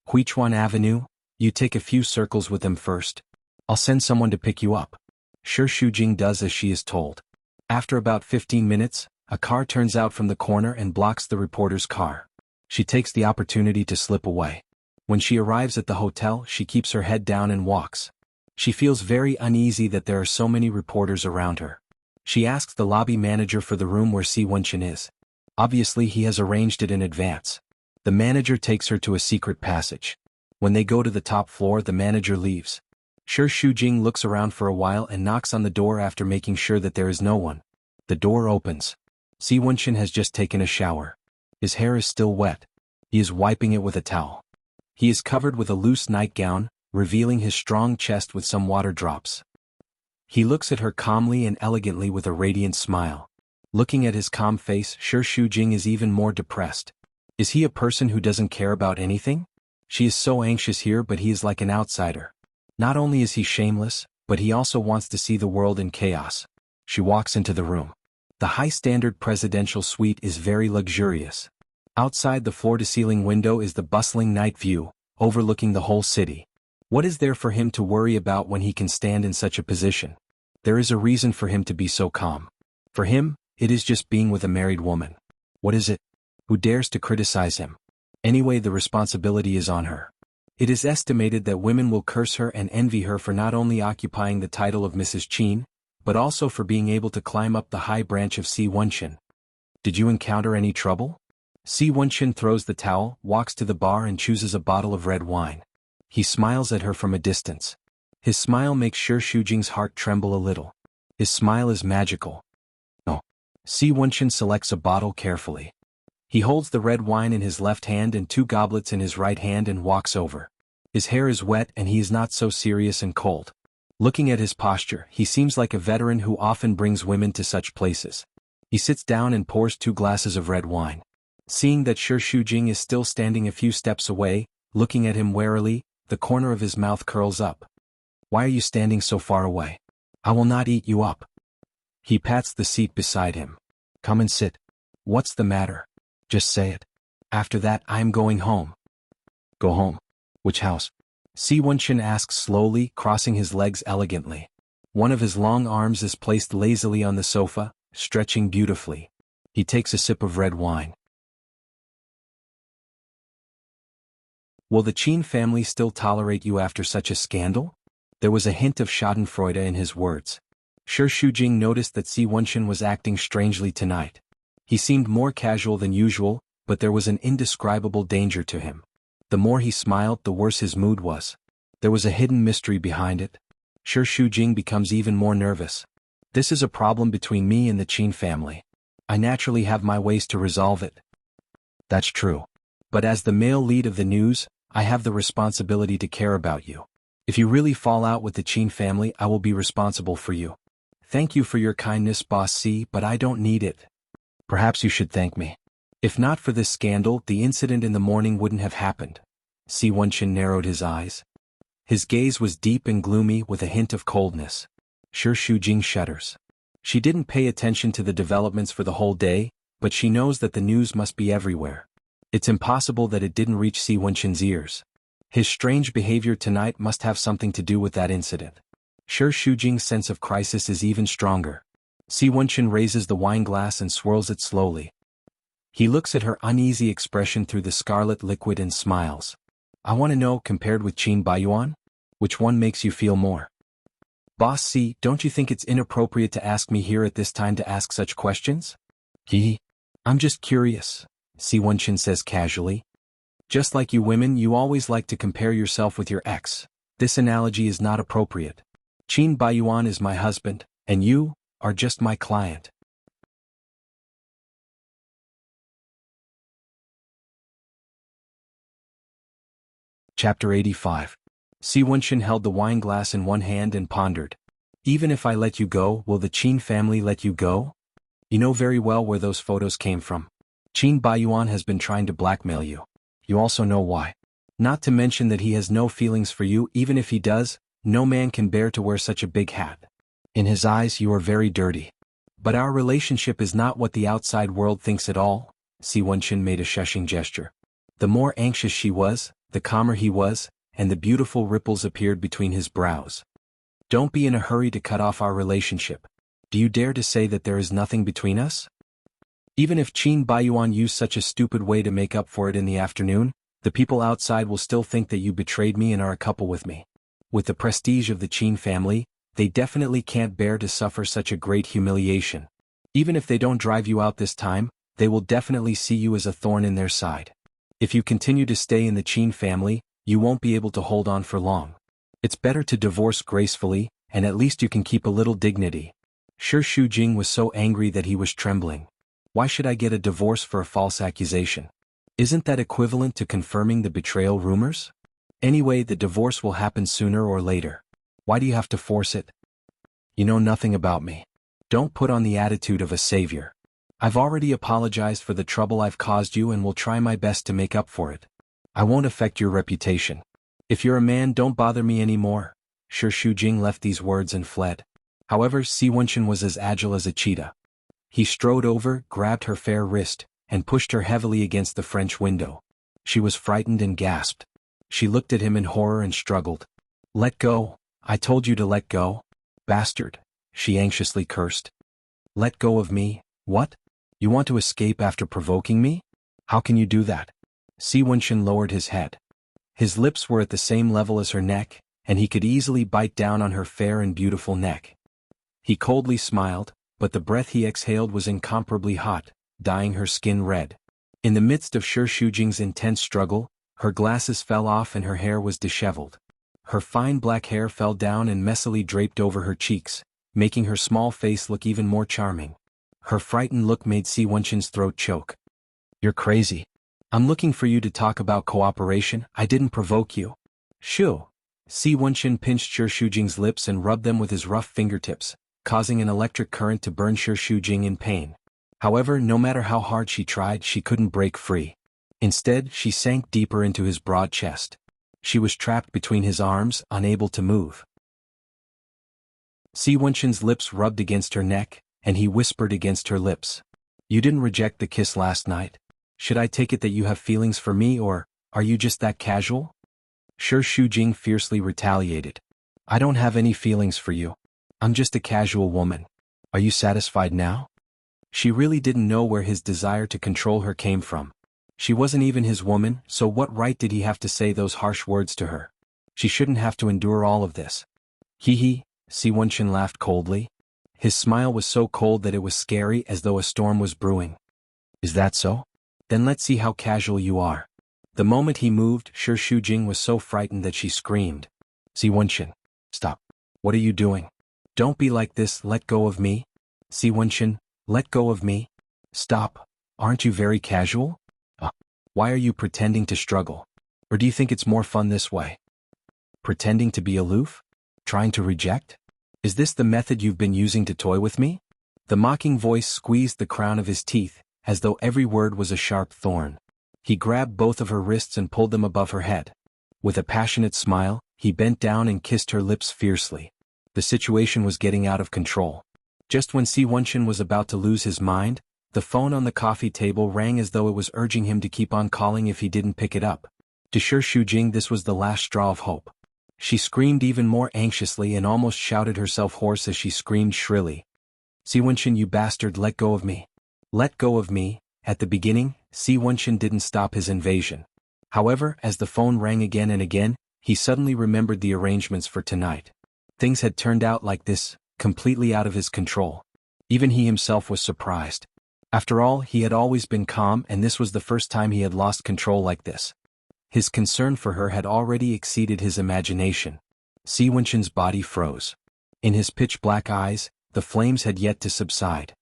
Huichuan Avenue? You take a few circles with them first. I'll send someone to pick you up. Shi Shujing does as she is told. After about 15 minutes, a car turns out from the corner and blocks the reporter's car. She takes the opportunity to slip away. When she arrives at the hotel, she keeps her head down and walks. She feels very uneasy that there are so many reporters around her. She asks the lobby manager for the room where Si Wenxin is. Obviously, he has arranged it in advance. The manager takes her to a secret passage. When they go to the top floor, the manager leaves. Shi Shujing looks around for a while and knocks on the door after making sure that there is no one. The door opens. Si Wenxin has just taken a shower. His hair is still wet. He is wiping it with a towel. He is covered with a loose nightgown, revealing his strong chest with some water drops. He looks at her calmly and elegantly with a radiant smile. Looking at his calm face, Shi Shujing is even more depressed. Is he a person who doesn't care about anything? She is so anxious here, but he is like an outsider. Not only is he shameless, but he also wants to see the world in chaos. She walks into the room. The high-standard presidential suite is very luxurious. Outside the floor-to-ceiling window is the bustling night view, overlooking the whole city. What is there for him to worry about when he can stand in such a position? There is a reason for him to be so calm. For him, it is just being with a married woman. What is it? Who dares to criticize him? Anyway, the responsibility is on her. It is estimated that women will curse her and envy her for not only occupying the title of Mrs. Qin, but also for being able to climb up the high branch of Si Wenxin. Did you encounter any trouble? Si Wenxin throws the towel, walks to the bar and chooses a bottle of red wine. He smiles at her from a distance. His smile makes Shi Shujing's heart tremble a little. His smile is magical. No. Si Wenxin selects a bottle carefully. He holds the red wine in his left hand and 2 goblets in his right hand and walks over. His hair is wet and he is not so serious and cold. Looking at his posture, he seems like a veteran who often brings women to such places. He sits down and pours 2 glasses of red wine. Seeing that Shi Shujing is still standing a few steps away, looking at him warily, the corner of his mouth curls up. Why are you standing so far away? I will not eat you up. He pats the seat beside him. Come and sit. What's the matter? Just say it. After that I am going home. Go home. Which house? Si Wenchen asks slowly, crossing his legs elegantly. One of his long arms is placed lazily on the sofa, stretching beautifully. He takes a sip of red wine. Will the Qin family still tolerate you after such a scandal? There was a hint of schadenfreude in his words. Shi Shujing noticed that Si Wenchen was acting strangely tonight. He seemed more casual than usual, but there was an indescribable danger to him. The more he smiled, the worse his mood was. There was a hidden mystery behind it. Shi Shujing becomes even more nervous. This is a problem between me and the Qin family. I naturally have my ways to resolve it. That's true. But as the male lead of the news, I have the responsibility to care about you. If you really fall out with the Qin family, I will be responsible for you. Thank you for your kindness, Boss C, but I don't need it. Perhaps you should thank me. If not for this scandal, the incident in the morning wouldn't have happened. Si Wenchen narrowed his eyes. His gaze was deep and gloomy with a hint of coldness. Shi Shujing shudders. She didn't pay attention to the developments for the whole day, but she knows that the news must be everywhere. It's impossible that it didn't reach Si Wenchen's ears. His strange behavior tonight must have something to do with that incident. Shi Shujing's sense of crisis is even stronger. Si Wenchen raises the wine glass and swirls it slowly. He looks at her uneasy expression through the scarlet liquid and smiles. I want to know, compared with Qin Baiyuan, which one makes you feel more? Boss C, don't you think it's inappropriate to ask me here at this time to ask such questions? I'm just curious, Si Wenchen says casually. Just like you women, you always like to compare yourself with your ex. This analogy is not appropriate. Qin Baiyuan is my husband, and you are just my client. Chapter 85. Si Wenchen held the wine glass in one hand and pondered. Even if I let you go, will the Qin family let you go? You know very well where those photos came from. Qin Baiyuan has been trying to blackmail you. You also know why. Not to mention that he has no feelings for you. Even if he does, no man can bear to wear such a big hat. In his eyes you are very dirty. But our relationship is not what the outside world thinks at all. Si Wenchen made a shushing gesture. The more anxious she was, the calmer he was, and the beautiful ripples appeared between his brows. Don't be in a hurry to cut off our relationship. Do you dare to say that there is nothing between us? Even if Qin Baiyuan used such a stupid way to make up for it in the afternoon, the people outside will still think that you betrayed me and are a couple with me. With the prestige of the Qin family, they definitely can't bear to suffer such a great humiliation. Even if they don't drive you out this time, they will definitely see you as a thorn in their side. If you continue to stay in the Qin family, you won't be able to hold on for long. It's better to divorce gracefully, and at least you can keep a little dignity. Shi Shujing was so angry that he was trembling. Why should I get a divorce for a false accusation? Isn't that equivalent to confirming the betrayal rumors? Anyway, the divorce will happen sooner or later. Why do you have to force it? You know nothing about me. Don't put on the attitude of a savior. I've already apologized for the trouble I've caused you and will try my best to make up for it. I won't affect your reputation. If you're a man, don't bother me anymore. Shi Shujing left these words and fled. However, Si Wenchen was as agile as a cheetah. He strode over, grabbed her fair wrist, and pushed her heavily against the French window. She was frightened and gasped. She looked at him in horror and struggled. Let go. I told you to let go. Bastard. She anxiously cursed. Let go of me? What? You want to escape after provoking me? How can you do that? Si Wenchen lowered his head. His lips were at the same level as her neck, and he could easily bite down on her fair and beautiful neck. He coldly smiled, but the breath he exhaled was incomparably hot, dyeing her skin red. In the midst of Shi Shujing's intense struggle, her glasses fell off and her hair was disheveled. Her fine black hair fell down and messily draped over her cheeks, making her small face look even more charming. Her frightened look made Si Wenchen's throat choke. You're crazy. I'm looking for you to talk about cooperation. I didn't provoke you. Shoo. Si Wenchen pinched Shi Shujing's lips and rubbed them with his rough fingertips, causing an electric current to burn Shi Shujing in pain. However, no matter how hard she tried, she couldn't break free. Instead, she sank deeper into his broad chest. She was trapped between his arms, unable to move. Si Wenshin's lips rubbed against her neck, and he whispered against her lips. You didn't reject the kiss last night. Should I take it that you have feelings for me, or are you just that casual? Shi Shujing fiercely retaliated. I don't have any feelings for you. I'm just a casual woman. Are you satisfied now? She really didn't know where his desire to control her came from. She wasn't even his woman, so what right did he have to say those harsh words to her? She shouldn't have to endure all of this. Hee hee, Si Wenshin laughed coldly. His smile was so cold that it was scary, as though a storm was brewing. Is that so? Then let's see how casual you are. The moment he moved, Shi Shujing was so frightened that she screamed. Si Wenshin, stop. What are you doing? Don't be like this, let go of me. Si Wenshin, let go of me. Stop. Aren't you very casual? Why are you pretending to struggle? Or do you think it's more fun this way? Pretending to be aloof? Trying to reject? Is this the method you've been using to toy with me? The mocking voice squeezed the crown of his teeth, as though every word was a sharp thorn. He grabbed both of her wrists and pulled them above her head. With a passionate smile, he bent down and kissed her lips fiercely. The situation was getting out of control. Just when Si Wenshin was about to lose his mind, the phone on the coffee table rang as though it was urging him to keep on calling if he didn't pick it up. To Shi Shujing, this was the last straw of hope. She screamed even more anxiously and almost shouted herself hoarse as she screamed shrilly. Si Wenshin, you bastard, let go of me. Let go of me. At the beginning, Si Wenshin didn't stop his invasion. However, as the phone rang again and again, he suddenly remembered the arrangements for tonight. Things had turned out like this, completely out of his control. Even he himself was surprised. After all, he had always been calm, and this was the first time he had lost control like this. His concern for her had already exceeded his imagination. Si Wenshin's body froze. In his pitch-black eyes, the flames had yet to subside.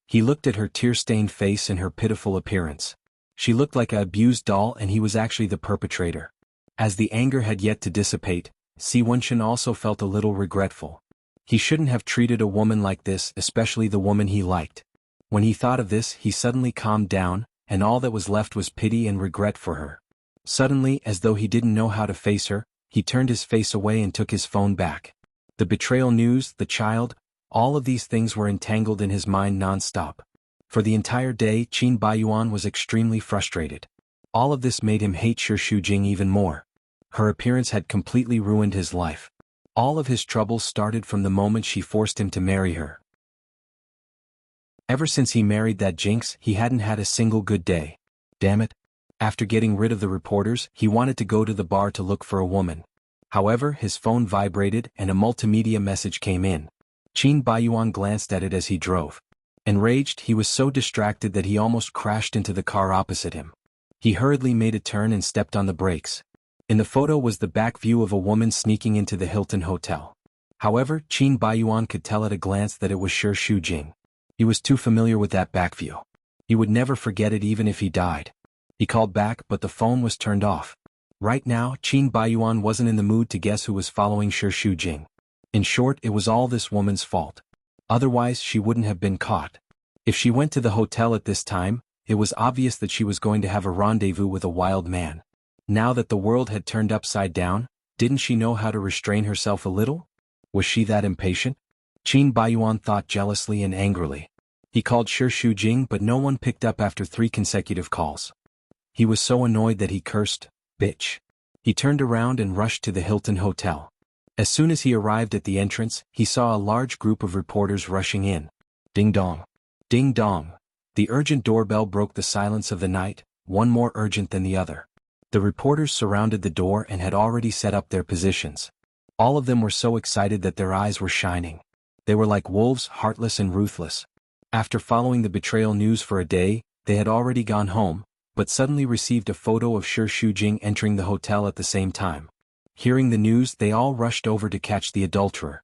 He looked at her tear-stained face and her pitiful appearance. She looked like an abused doll, and he was actually the perpetrator. As the anger had yet to dissipate, Si Wenshin also felt a little regretful. He shouldn't have treated a woman like this, especially the woman he liked. When he thought of this, he suddenly calmed down, and all that was left was pity and regret for her. Suddenly, as though he didn't know how to face her, he turned his face away and took his phone back. The betrayal news, the child, all of these things were entangled in his mind non-stop. For the entire day, Qin Baiyuan was extremely frustrated. All of this made him hate Shi Shujing even more. Her appearance had completely ruined his life. All of his troubles started from the moment she forced him to marry her. Ever since he married that jinx, he hadn't had a single good day. Damn it. After getting rid of the reporters, he wanted to go to the bar to look for a woman. However, his phone vibrated and a multimedia message came in. Qin Baiyuan glanced at it as he drove. Enraged, he was so distracted that he almost crashed into the car opposite him. He hurriedly made a turn and stepped on the brakes. In the photo was the back view of a woman sneaking into the Hilton Hotel. However, Qin Baiyuan could tell at a glance that it was Shi Shujing. He was too familiar with that back view. He would never forget it even if he died. He called back, but the phone was turned off. Right now, Qin Baiyuan wasn't in the mood to guess who was following Shi Shujing. In short, it was all this woman's fault. Otherwise, she wouldn't have been caught. If she went to the hotel at this time, it was obvious that she was going to have a rendezvous with a wild man. Now that the world had turned upside down, didn't she know how to restrain herself a little? Was she that impatient? Qin Baiyuan thought jealously and angrily. He called Shi Shujing, but no one picked up after 3 consecutive calls. He was so annoyed that he cursed, "Bitch." He turned around and rushed to the Hilton Hotel. As soon as he arrived at the entrance, he saw a large group of reporters rushing in. Ding dong. Ding dong. The urgent doorbell broke the silence of the night, one more urgent than the other. The reporters surrounded the door and had already set up their positions. All of them were so excited that their eyes were shining. They were like wolves, heartless and ruthless. After following the betrayal news for a day, they had already gone home, but suddenly received a photo of Shi Shujing entering the hotel at the same time. Hearing the news, they all rushed over to catch the adulterer.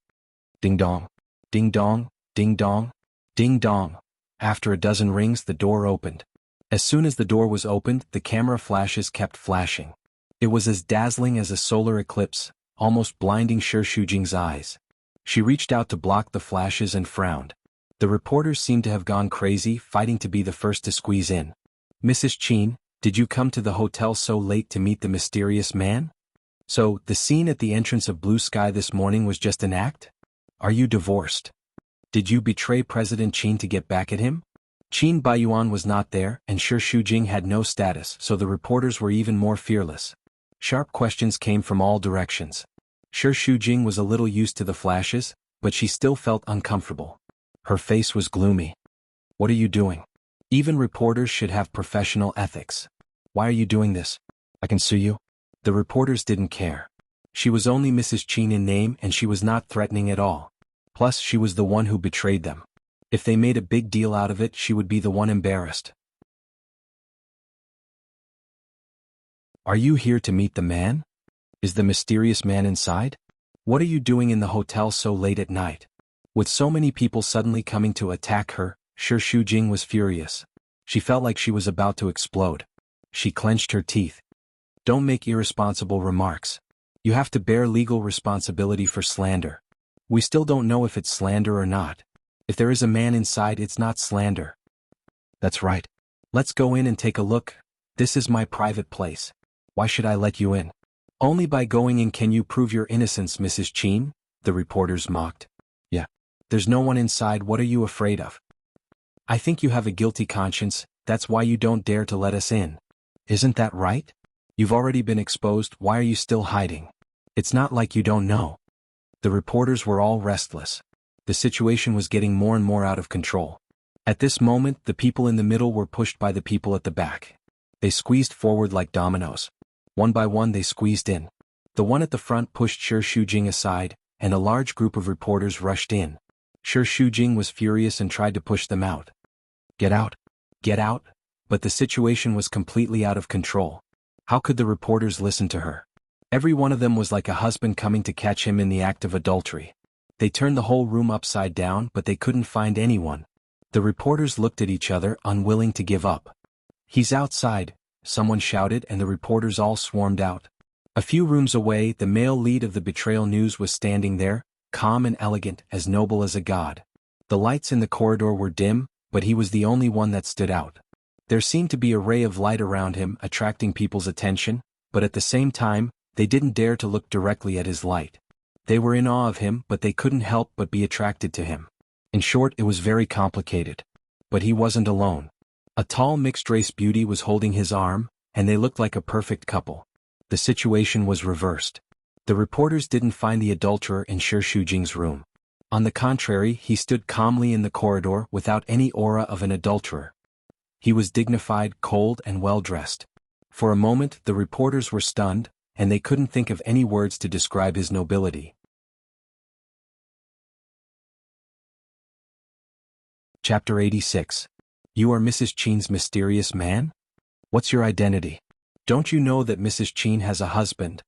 Ding dong. Ding dong. Ding dong. Ding dong. After a dozen rings, the door opened. As soon as the door was opened, the camera flashes kept flashing. It was as dazzling as a solar eclipse, almost blinding Shi Shujing's eyes. She reached out to block the flashes and frowned. The reporters seemed to have gone crazy, fighting to be the first to squeeze in. Mrs. Chin, did you come to the hotel so late to meet the mysterious man? So, the scene at the entrance of Blue Sky this morning was just an act? Are you divorced? Did you betray President Qin to get back at him? Qin Baiyuan was not there, and Shi Shujing had no status, so the reporters were even more fearless. Sharp questions came from all directions. Shi Shujing was a little used to the flashes, but she still felt uncomfortable. Her face was gloomy. What are you doing? Even reporters should have professional ethics. Why are you doing this? I can sue you. The reporters didn't care. She was only Mrs. Qin in name and she was not threatening at all. Plus, she was the one who betrayed them. If they made a big deal out of it, she would be the one embarrassed. Are you here to meet the man? Is the mysterious man inside? What are you doing in the hotel so late at night? With so many people suddenly coming to attack her, Shi Shujing was furious. She felt like she was about to explode. She clenched her teeth. Don't make irresponsible remarks. You have to bear legal responsibility for slander. We still don't know if it's slander or not. If there is a man inside, it's not slander. That's right. Let's go in and take a look. This is my private place. Why should I let you in? Only by going in can you prove your innocence, Mrs. Qin, the reporters mocked. Yeah. There's no one inside, what are you afraid of? I think you have a guilty conscience, that's why you don't dare to let us in. Isn't that right? You've already been exposed, why are you still hiding? It's not like you don't know. The reporters were all restless. The situation was getting more and more out of control. At this moment, the people in the middle were pushed by the people at the back. They squeezed forward like dominoes. One by one they squeezed in. The one at the front pushed Shi Shujing aside, and a large group of reporters rushed in. Shi Shujing was furious and tried to push them out. Get out! Get out! But the situation was completely out of control. How could the reporters listen to her? Every one of them was like a husband coming to catch him in the act of adultery. They turned the whole room upside down, but they couldn't find anyone. The reporters looked at each other, unwilling to give up. He's outside, someone shouted, and the reporters all swarmed out. A few rooms away, the male lead of the betrayal news was standing there, calm and elegant, as noble as a god. The lights in the corridor were dim, but he was the only one that stood out. There seemed to be a ray of light around him, attracting people's attention, but at the same time, they didn't dare to look directly at his light. They were in awe of him, but they couldn't help but be attracted to him. In short, it was very complicated. But he wasn't alone. A tall mixed-race beauty was holding his arm, and they looked like a perfect couple. The situation was reversed. The reporters didn't find the adulterer in Shi Shujing's room. On the contrary, he stood calmly in the corridor without any aura of an adulterer. He was dignified, cold, and well-dressed. For a moment, the reporters were stunned, and they couldn't think of any words to describe his nobility. Chapter 86. You are Mrs. Qin's mysterious man? What's your identity? Don't you know that Mrs. Qin has a husband?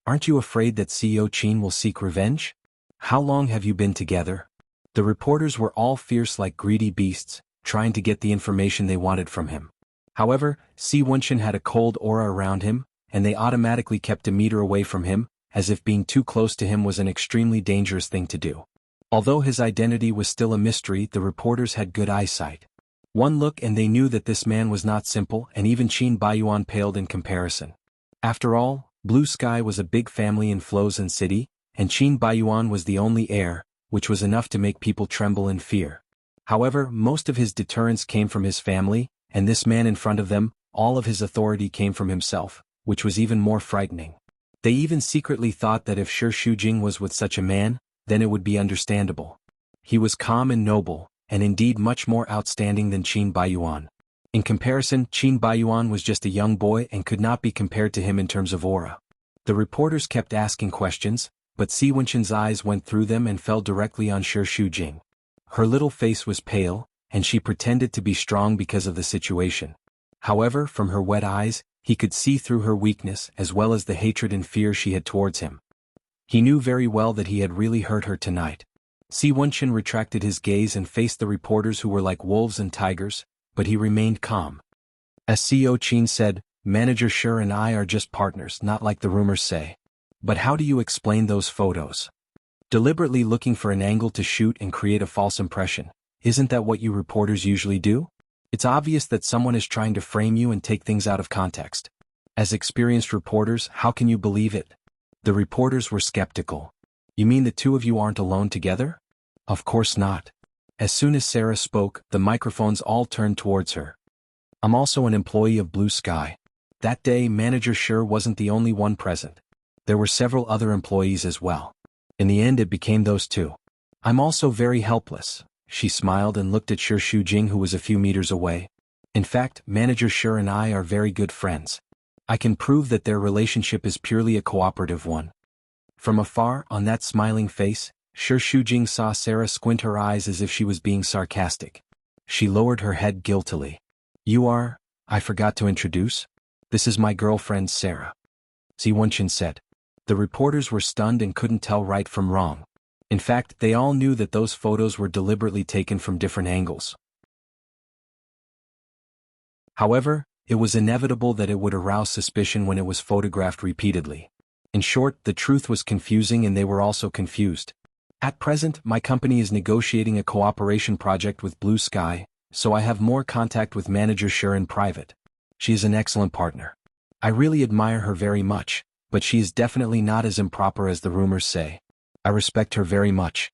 Aren't you afraid that CEO Qin will seek revenge? How long have you been together? The reporters were all fierce like greedy beasts, trying to get the information they wanted from him. However, Si Wenchen had a cold aura around him, and they automatically kept a meter away from him, as if being too close to him was an extremely dangerous thing to do. Although his identity was still a mystery, the reporters had good eyesight. One look and they knew that this man was not simple, and even Qin Baiyuan paled in comparison. After all, Blue Sky was a big family in Flozen City, and Qin Baiyuan was the only heir, which was enough to make people tremble in fear. However, most of his deterrence came from his family, and this man in front of them, all of his authority came from himself, which was even more frightening. They even secretly thought that if Shi Shujing was with such a man, then it would be understandable. He was calm and noble, and indeed much more outstanding than Qin Baiyuan. In comparison, Qin Baiyuan was just a young boy and could not be compared to him in terms of aura. The reporters kept asking questions, but Si Wenchen's eyes went through them and fell directly on Shi Shujing. Her little face was pale, and she pretended to be strong because of the situation. However, from her wet eyes, he could see through her weakness as well as the hatred and fear she had towards him. He knew very well that he had really hurt her tonight. Si Wenchen retracted his gaze and faced the reporters who were like wolves and tigers, but he remained calm. As CEO Qin said, Manager Shi and I are just partners, not like the rumors say. But how do you explain those photos? Deliberately looking for an angle to shoot and create a false impression, Isn't that what you reporters usually do? It's obvious that someone is trying to frame you and take things out of context. As experienced reporters, how can you believe it? The reporters were skeptical. You mean the two of you aren't alone together? Of course not. As soon as Sarah spoke, the microphones all turned towards her. I'm also an employee of Blue Sky. That day, Manager Sure wasn't the only one present. There were several other employees as well. In the end, it became those two. I'm also very helpless. She smiled and looked at Sure Shujing, who was a few meters away. In fact, Manager Sure and I are very good friends. I can prove that their relationship is purely a cooperative one. From afar, on that smiling face, Sure Shujing saw Sarah squint her eyes as if she was being sarcastic. She lowered her head guiltily. I forgot to introduce. This is my girlfriend Sarah. Si Wenchen said. The reporters were stunned and couldn't tell right from wrong. In fact, they all knew that those photos were deliberately taken from different angles. However, it was inevitable that it would arouse suspicion when it was photographed repeatedly. In short, the truth was confusing and they were also confused. At present, my company is negotiating a cooperation project with Blue Sky, so I have more contact with Manager Sure in private. She is an excellent partner. I really admire her very much, but she is definitely not as improper as the rumors say. I respect her very much.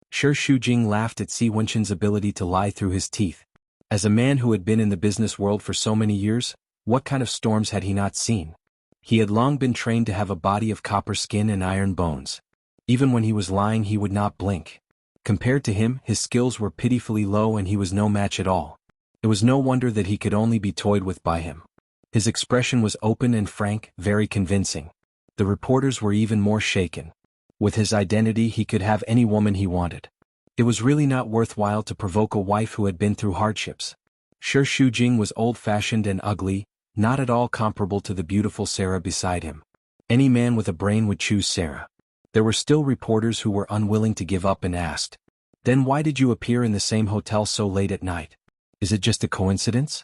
Sure Shujing laughed at Si Wenchen's ability to lie through his teeth. As a man who had been in the business world for so many years, what kind of storms had he not seen? He had long been trained to have a body of copper skin and iron bones. Even when he was lying, he would not blink. Compared to him, his skills were pitifully low and he was no match at all. It was no wonder that he could only be toyed with by him. His expression was open and frank, very convincing. The reporters were even more shaken. With his identity, he could have any woman he wanted. It was really not worthwhile to provoke a wife who had been through hardships. Sure Shujing was old-fashioned and ugly, not at all comparable to the beautiful Sarah beside him. Any man with a brain would choose Sarah. There were still reporters who were unwilling to give up and asked, "Then why did you appear in the same hotel so late at night? Is it just a coincidence?"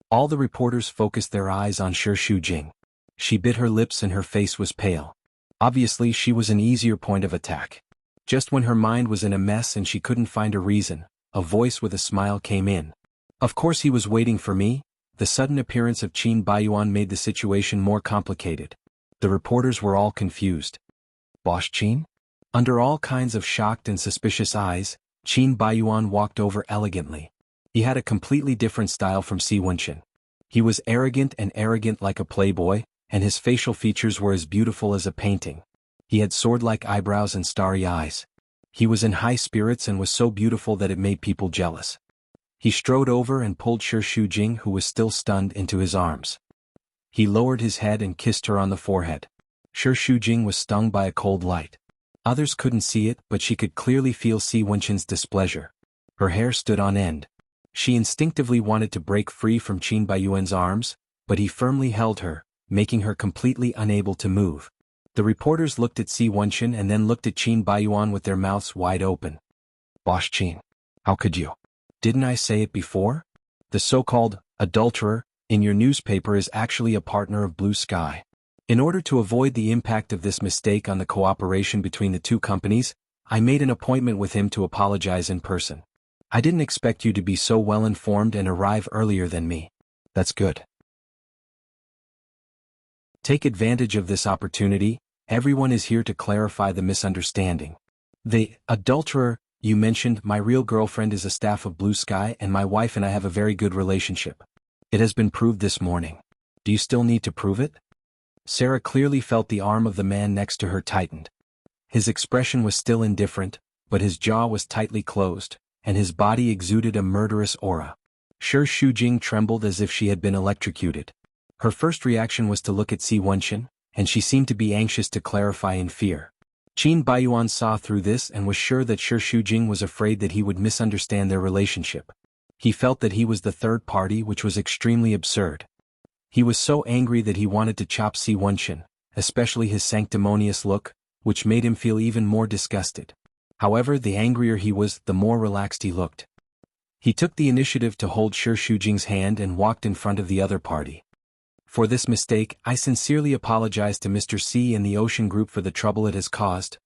All the reporters focused their eyes on Sure Shujing. She bit her lips and her face was pale. Obviously, she was an easier point of attack. Just when her mind was in a mess and she couldn't find a reason, a voice with a smile came in. Of course he was waiting for me. The sudden appearance of Qin Baiyuan made the situation more complicated. The reporters were all confused. Boss Qin? Under all kinds of shocked and suspicious eyes, Qin Baiyuan walked over elegantly. He had a completely different style from Si Wenchen. He was arrogant like a playboy, and his facial features were as beautiful as a painting. He had sword-like eyebrows and starry eyes. He was in high spirits and was so beautiful that it made people jealous. He strode over and pulled Sure Shujing, who was still stunned, into his arms. He lowered his head and kissed her on the forehead. Sure Shujing was stung by a cold light. Others couldn't see it, but she could clearly feel Si Wenchen's displeasure. Her hair stood on end. She instinctively wanted to break free from Qin Baiyuan's arms, but he firmly held her, making her completely unable to move. The reporters looked at Si Wenchen and then looked at Qin Baiyuan with their mouths wide open. Boss Qin, how could you? Didn't I say it before? The so-called adulterer in your newspaper is actually a partner of Blue Sky. In order to avoid the impact of this mistake on the cooperation between the two companies, I made an appointment with him to apologize in person. I didn't expect you to be so well informed and arrive earlier than me. That's good. Take advantage of this opportunity. Everyone is here to clarify the misunderstanding. The adulterer you mentioned, my real girlfriend, is a staff of Blue Sky and my wife and I have a very good relationship. It has been proved this morning. Do you still need to prove it? Sarah clearly felt the arm of the man next to her tightened. His expression was still indifferent, but his jaw was tightly closed, and his body exuded a murderous aura. Sure Shujing trembled as if she had been electrocuted. Her first reaction was to look at Si Wenchen, and she seemed to be anxious to clarify in fear. Qin Baiyuan saw through this and was sure that Sure Shujing was afraid that he would misunderstand their relationship. He felt that he was the third party, which was extremely absurd. He was so angry that he wanted to chop Si Wenchen, especially his sanctimonious look, which made him feel even more disgusted. However, the angrier he was, the more relaxed he looked. He took the initiative to hold Sure Shujing's hand and walked in front of the other party. For this mistake, I sincerely apologize to Mr. C and the Ocean Group for the trouble it has caused.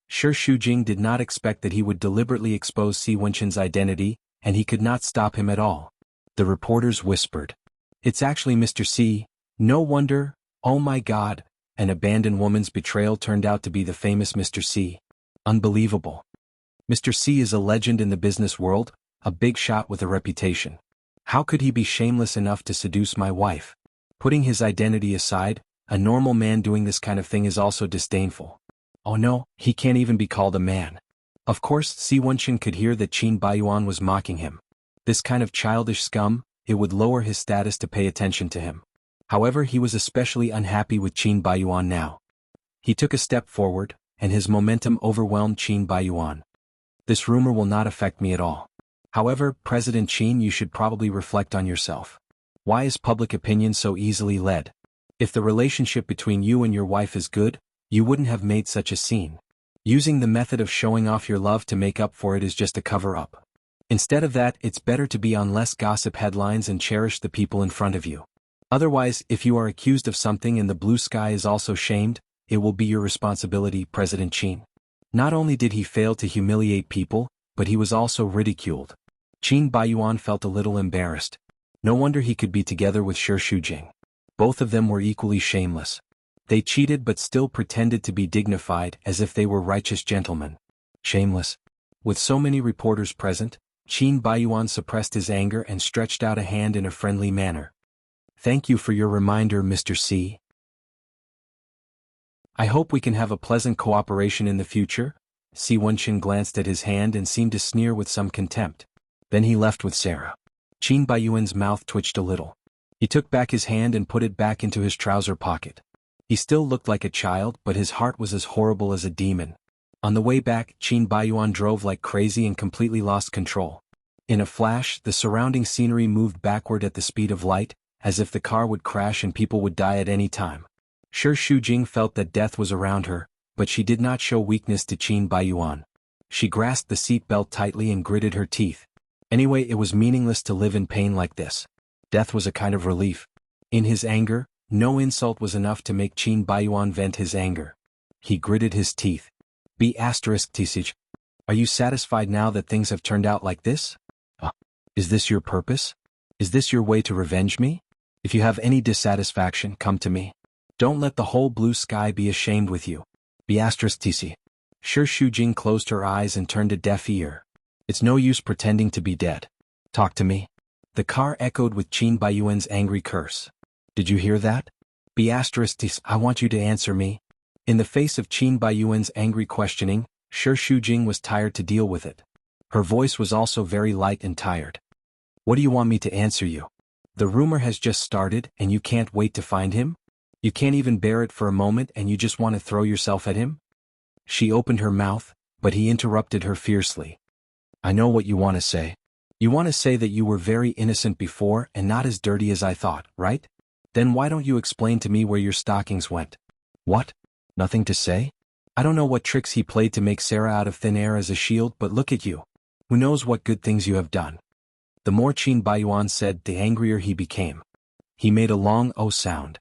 Sure Shujing did not expect that he would deliberately expose Si Wenchen's identity, and he could not stop him at all. The reporters whispered. It's actually Mr. C. No wonder, oh my God, an abandoned woman's betrayal turned out to be the famous Mr. C. Unbelievable. Mr. C is a legend in the business world, a big shot with a reputation. How could he be shameless enough to seduce my wife? Putting his identity aside, a normal man doing this kind of thing is also disdainful. Oh no, he can't even be called a man. Of course, Si Wenxin could hear that Qin Baiyuan was mocking him. This kind of childish scum, it would lower his status to pay attention to him. However, he was especially unhappy with Qin Baiyuan now. He took a step forward, and his momentum overwhelmed Qin Baiyuan. This rumor will not affect me at all. However, President Qin, you should probably reflect on yourself. Why is public opinion so easily led? If the relationship between you and your wife is good, you wouldn't have made such a scene. Using the method of showing off your love to make up for it is just a cover-up. Instead of that, it's better to be on less gossip headlines and cherish the people in front of you. Otherwise, if you are accused of something and the blue sky is also shamed, it will be your responsibility, President Qin. Not only did he fail to humiliate people, but he was also ridiculed. Qin Baiyuan felt a little embarrassed. No wonder he could be together with Shi Shujing. Both of them were equally shameless. They cheated but still pretended to be dignified as if they were righteous gentlemen. Shameless. With so many reporters present, Qin Baiyuan suppressed his anger and stretched out a hand in a friendly manner. Thank you for your reminder, Mr. C. I hope we can have a pleasant cooperation in the future. Si Wenxin glanced at his hand and seemed to sneer with some contempt. Then he left with Sarah. Qin Baiyuan's mouth twitched a little. He took back his hand and put it back into his trouser pocket. He still looked like a child, but his heart was as horrible as a demon. On the way back, Qin Baiyuan drove like crazy and completely lost control. In a flash, the surrounding scenery moved backward at the speed of light, as if the car would crash and people would die at any time. Shi Shujing felt that death was around her, but she did not show weakness to Qin Baiyuan. She grasped the seat belt tightly and gritted her teeth. Anyway, it was meaningless to live in pain like this. Death was a kind of relief. In his anger, no insult was enough to make Qin Baiyuan vent his anger. He gritted his teeth. T6. Are you satisfied now that things have turned out like this? Is this your purpose? Is this your way to revenge me? If you have any dissatisfaction, come to me. Don't let the whole blue sky be ashamed with you. T6. Shi Shujing closed her eyes and turned a deaf ear. It's no use pretending to be dead. Talk to me. The car echoed with Qin Baiyuan's angry curse. Did you hear that? T6. I want you to answer me. In the face of Qin Baiyuan's angry questioning, Shi Shujing was tired to deal with it. Her voice was also very light and tired. What do you want me to answer you? The rumor has just started and you can't wait to find him? You can't even bear it for a moment and you just want to throw yourself at him? She opened her mouth, but he interrupted her fiercely. I know what you want to say. You want to say that you were very innocent before and not as dirty as I thought, right? Then why don't you explain to me where your stockings went? What? Nothing to say? I don't know what tricks he played to make Sarah out of thin air as a shield, but look at you. Who knows what good things you have done? The more Qin Baiyuan said, the angrier he became. He made a long "oh" sound.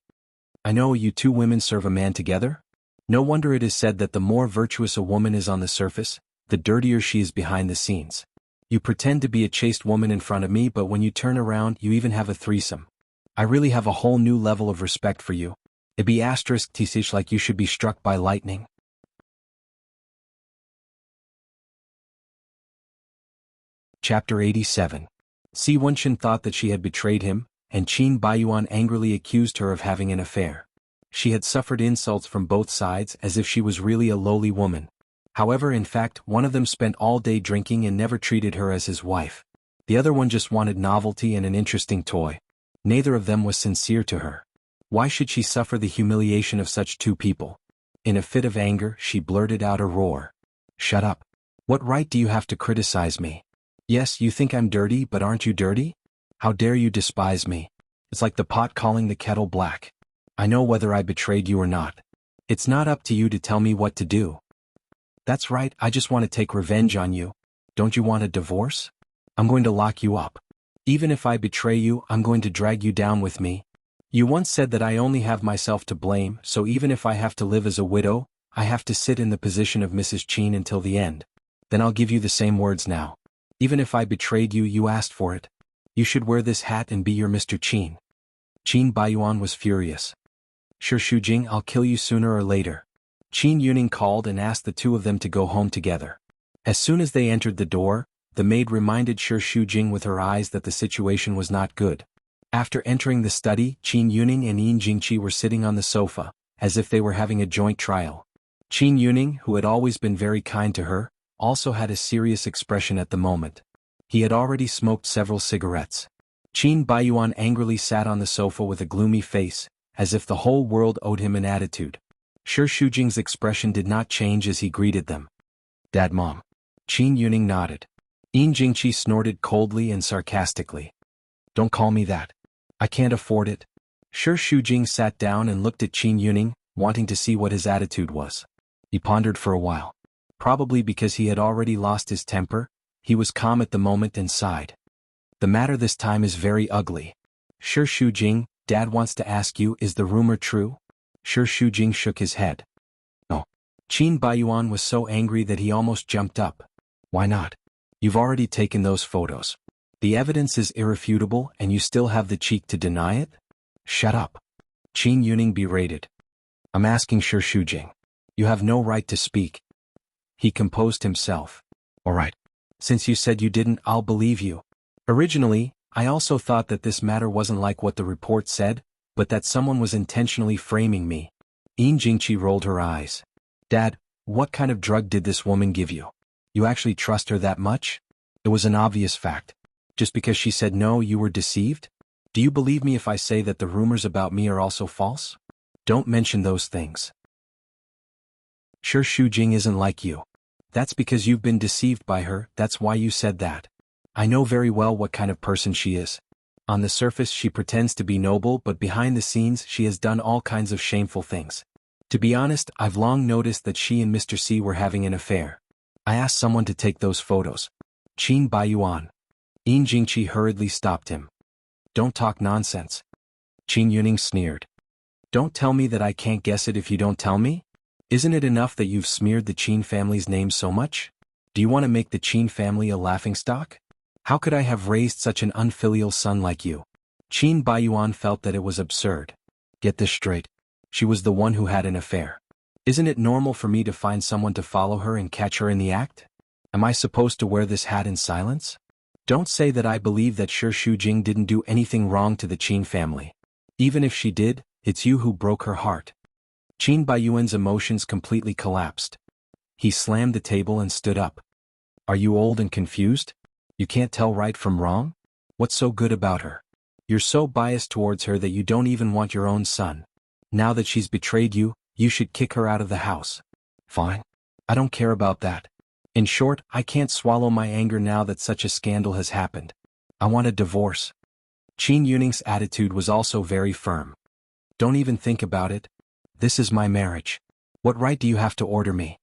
I know you two women serve a man together? No wonder it is said that the more virtuous a woman is on the surface, the dirtier she is behind the scenes. You pretend to be a chaste woman in front of me, but when you turn around you even have a threesome. I really have a whole new level of respect for you. It be *T6 like you should be struck by lightning. Chapter 87. Si Wenxin thought that she had betrayed him, and Qin Baiyuan angrily accused her of having an affair. She had suffered insults from both sides as if she was really a lowly woman. However, in fact, one of them spent all day drinking and never treated her as his wife. The other one just wanted novelty and an interesting toy. Neither of them was sincere to her. Why should she suffer the humiliation of such two people? In a fit of anger, she blurted out a roar. Shut up. What right do you have to criticize me? Yes, you think I'm dirty, but aren't you dirty? How dare you despise me? It's like the pot calling the kettle black. I know whether I betrayed you or not. It's not up to you to tell me what to do. That's right, I just want to take revenge on you. Don't you want a divorce? I'm going to lock you up. Even if I betray you, I'm going to drag you down with me. You once said that I only have myself to blame, so even if I have to live as a widow, I have to sit in the position of Mrs. Qin until the end. Then I'll give you the same words now. Even if I betrayed you, you asked for it. You should wear this hat and be your Mr. Qin. Qin Baiyuan was furious. Sure Shujing, I'll kill you sooner or later. Qin Yuning called and asked the two of them to go home together. As soon as they entered the door, the maid reminded Sure Shujing with her eyes that the situation was not good. After entering the study, Qin Yuning and Yin Jingqi were sitting on the sofa, as if they were having a joint trial. Qin Yuning, who had always been very kind to her, also had a serious expression at the moment. He had already smoked several cigarettes. Qin Baiyuan angrily sat on the sofa with a gloomy face, as if the whole world owed him an attitude. Sure Shujing's expression did not change as he greeted them. Dad, Mom. Qin Yuning nodded. Yin Jingqi snorted coldly and sarcastically. Don't call me that. I can't afford it. Sure Shujing sat down and looked at Qin Yuning, wanting to see what his attitude was. He pondered for a while. Probably because he had already lost his temper, he was calm at the moment and sighed. The matter this time is very ugly. Sure Shujing, Dad wants to ask you, is the rumor true? Sure Shujing shook his head. No. Qin Baiyuan was so angry that he almost jumped up. Why not? You've already taken those photos. The evidence is irrefutable and you still have the cheek to deny it? Shut up. Qin Yuning berated. I'm asking Sure Shujing. You have no right to speak. He composed himself. All right. Since you said you didn't, I'll believe you. Originally, I also thought that this matter wasn't like what the report said, but that someone was intentionally framing me. Yin Jingqi rolled her eyes. Dad, what kind of drug did this woman give you? You actually trust her that much? It was an obvious fact. Just because she said no, you were deceived? Do you believe me if I say that the rumors about me are also false? Don't mention those things. Sure Shujing isn't like you. That's because you've been deceived by her, that's why you said that. I know very well what kind of person she is. On the surface she pretends to be noble, but behind the scenes she has done all kinds of shameful things. To be honest, I've long noticed that she and Mr. C were having an affair. I asked someone to take those photos. Qin Baiyuan. Yin Jingqi hurriedly stopped him. Don't talk nonsense. Qin Yuning sneered. Don't tell me that I can't guess it if you don't tell me? Isn't it enough that you've smeared the Qin family's name so much? Do you want to make the Qin family a laughingstock? How could I have raised such an unfilial son like you? Qin Baiyuan felt that it was absurd. Get this straight. She was the one who had an affair. Isn't it normal for me to find someone to follow her and catch her in the act? Am I supposed to wear this hat in silence? Don't say that I believe that Sure Shujing didn't do anything wrong to the Qin family. Even if she did, it's you who broke her heart. Qin Baiyuan's emotions completely collapsed. He slammed the table and stood up. Are you old and confused? You can't tell right from wrong? What's so good about her? You're so biased towards her that you don't even want your own son. Now that she's betrayed you, you should kick her out of the house. Fine. I don't care about that. In short, I can't swallow my anger now that such a scandal has happened. I want a divorce. Qin Yuning's attitude was also very firm. Don't even think about it. This is my marriage. What right do you have to order me?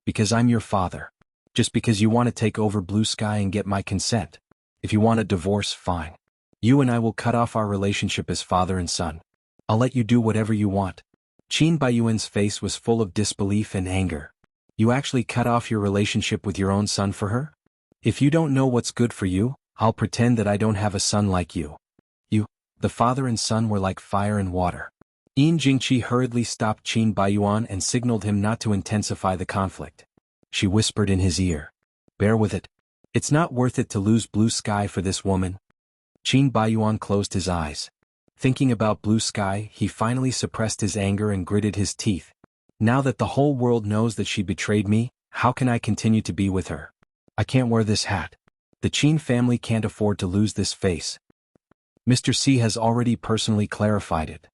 Because I'm your father. Just because you want to take over Blue Sky and get my consent. If you want a divorce, fine. You and I will cut off our relationship as father and son. I'll let you do whatever you want. Qin Baiyuan's face was full of disbelief and anger. You actually cut off your relationship with your own son for her? If you don't know what's good for you, I'll pretend that I don't have a son like you. You, the father and son were like fire and water. Yin Jingqi hurriedly stopped Qin Baiyuan and signaled him not to intensify the conflict. She whispered in his ear. Bear with it. It's not worth it to lose Blue Sky for this woman. Qin Baiyuan closed his eyes. Thinking about Blue Sky, he finally suppressed his anger and gritted his teeth. Now that the whole world knows that she betrayed me, how can I continue to be with her? I can't wear this hat. The Qin family can't afford to lose this face. Mr. C has already personally clarified it.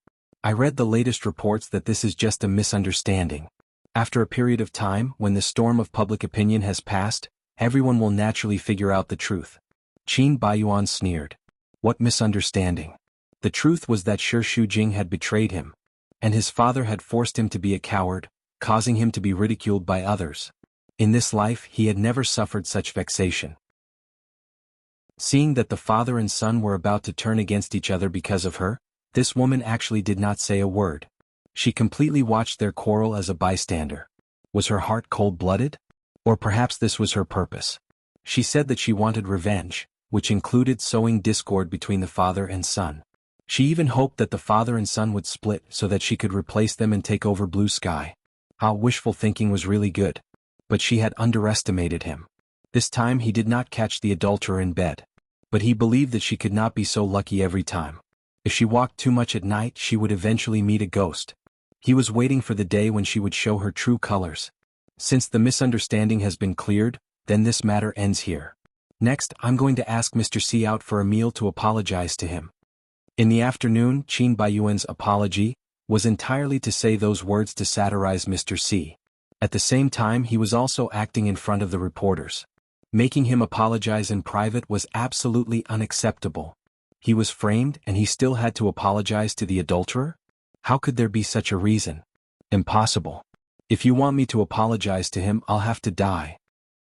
I read the latest reports that this is just a misunderstanding. After a period of time, when the storm of public opinion has passed, everyone will naturally figure out the truth. Qin Baiyuan sneered. What misunderstanding? The truth was that Sure Shujing had betrayed him, and his father had forced him to be a coward, causing him to be ridiculed by others. In this life he had never suffered such vexation. Seeing that the father and son were about to turn against each other because of her, this woman actually did not say a word. She completely watched their quarrel as a bystander. Was her heart cold-blooded? Or perhaps this was her purpose. She said that she wanted revenge, which included sowing discord between the father and son. She even hoped that the father and son would split so that she could replace them and take over Blue Sky. How wishful thinking was really good. But she had underestimated him. This time he did not catch the adulterer in bed. But he believed that she could not be so lucky every time. If she walked too much at night, she would eventually meet a ghost. He was waiting for the day when she would show her true colors. Since the misunderstanding has been cleared, then this matter ends here. Next, I'm going to ask Mr. C out for a meal to apologize to him. In the afternoon, Qin Baiyuan's apology was entirely to say those words to satirize Mr. C. At the same time, he was also acting in front of the reporters. Making him apologize in private was absolutely unacceptable. He was framed and he still had to apologize to the adulterer? How could there be such a reason? Impossible. If you want me to apologize to him, I'll have to die.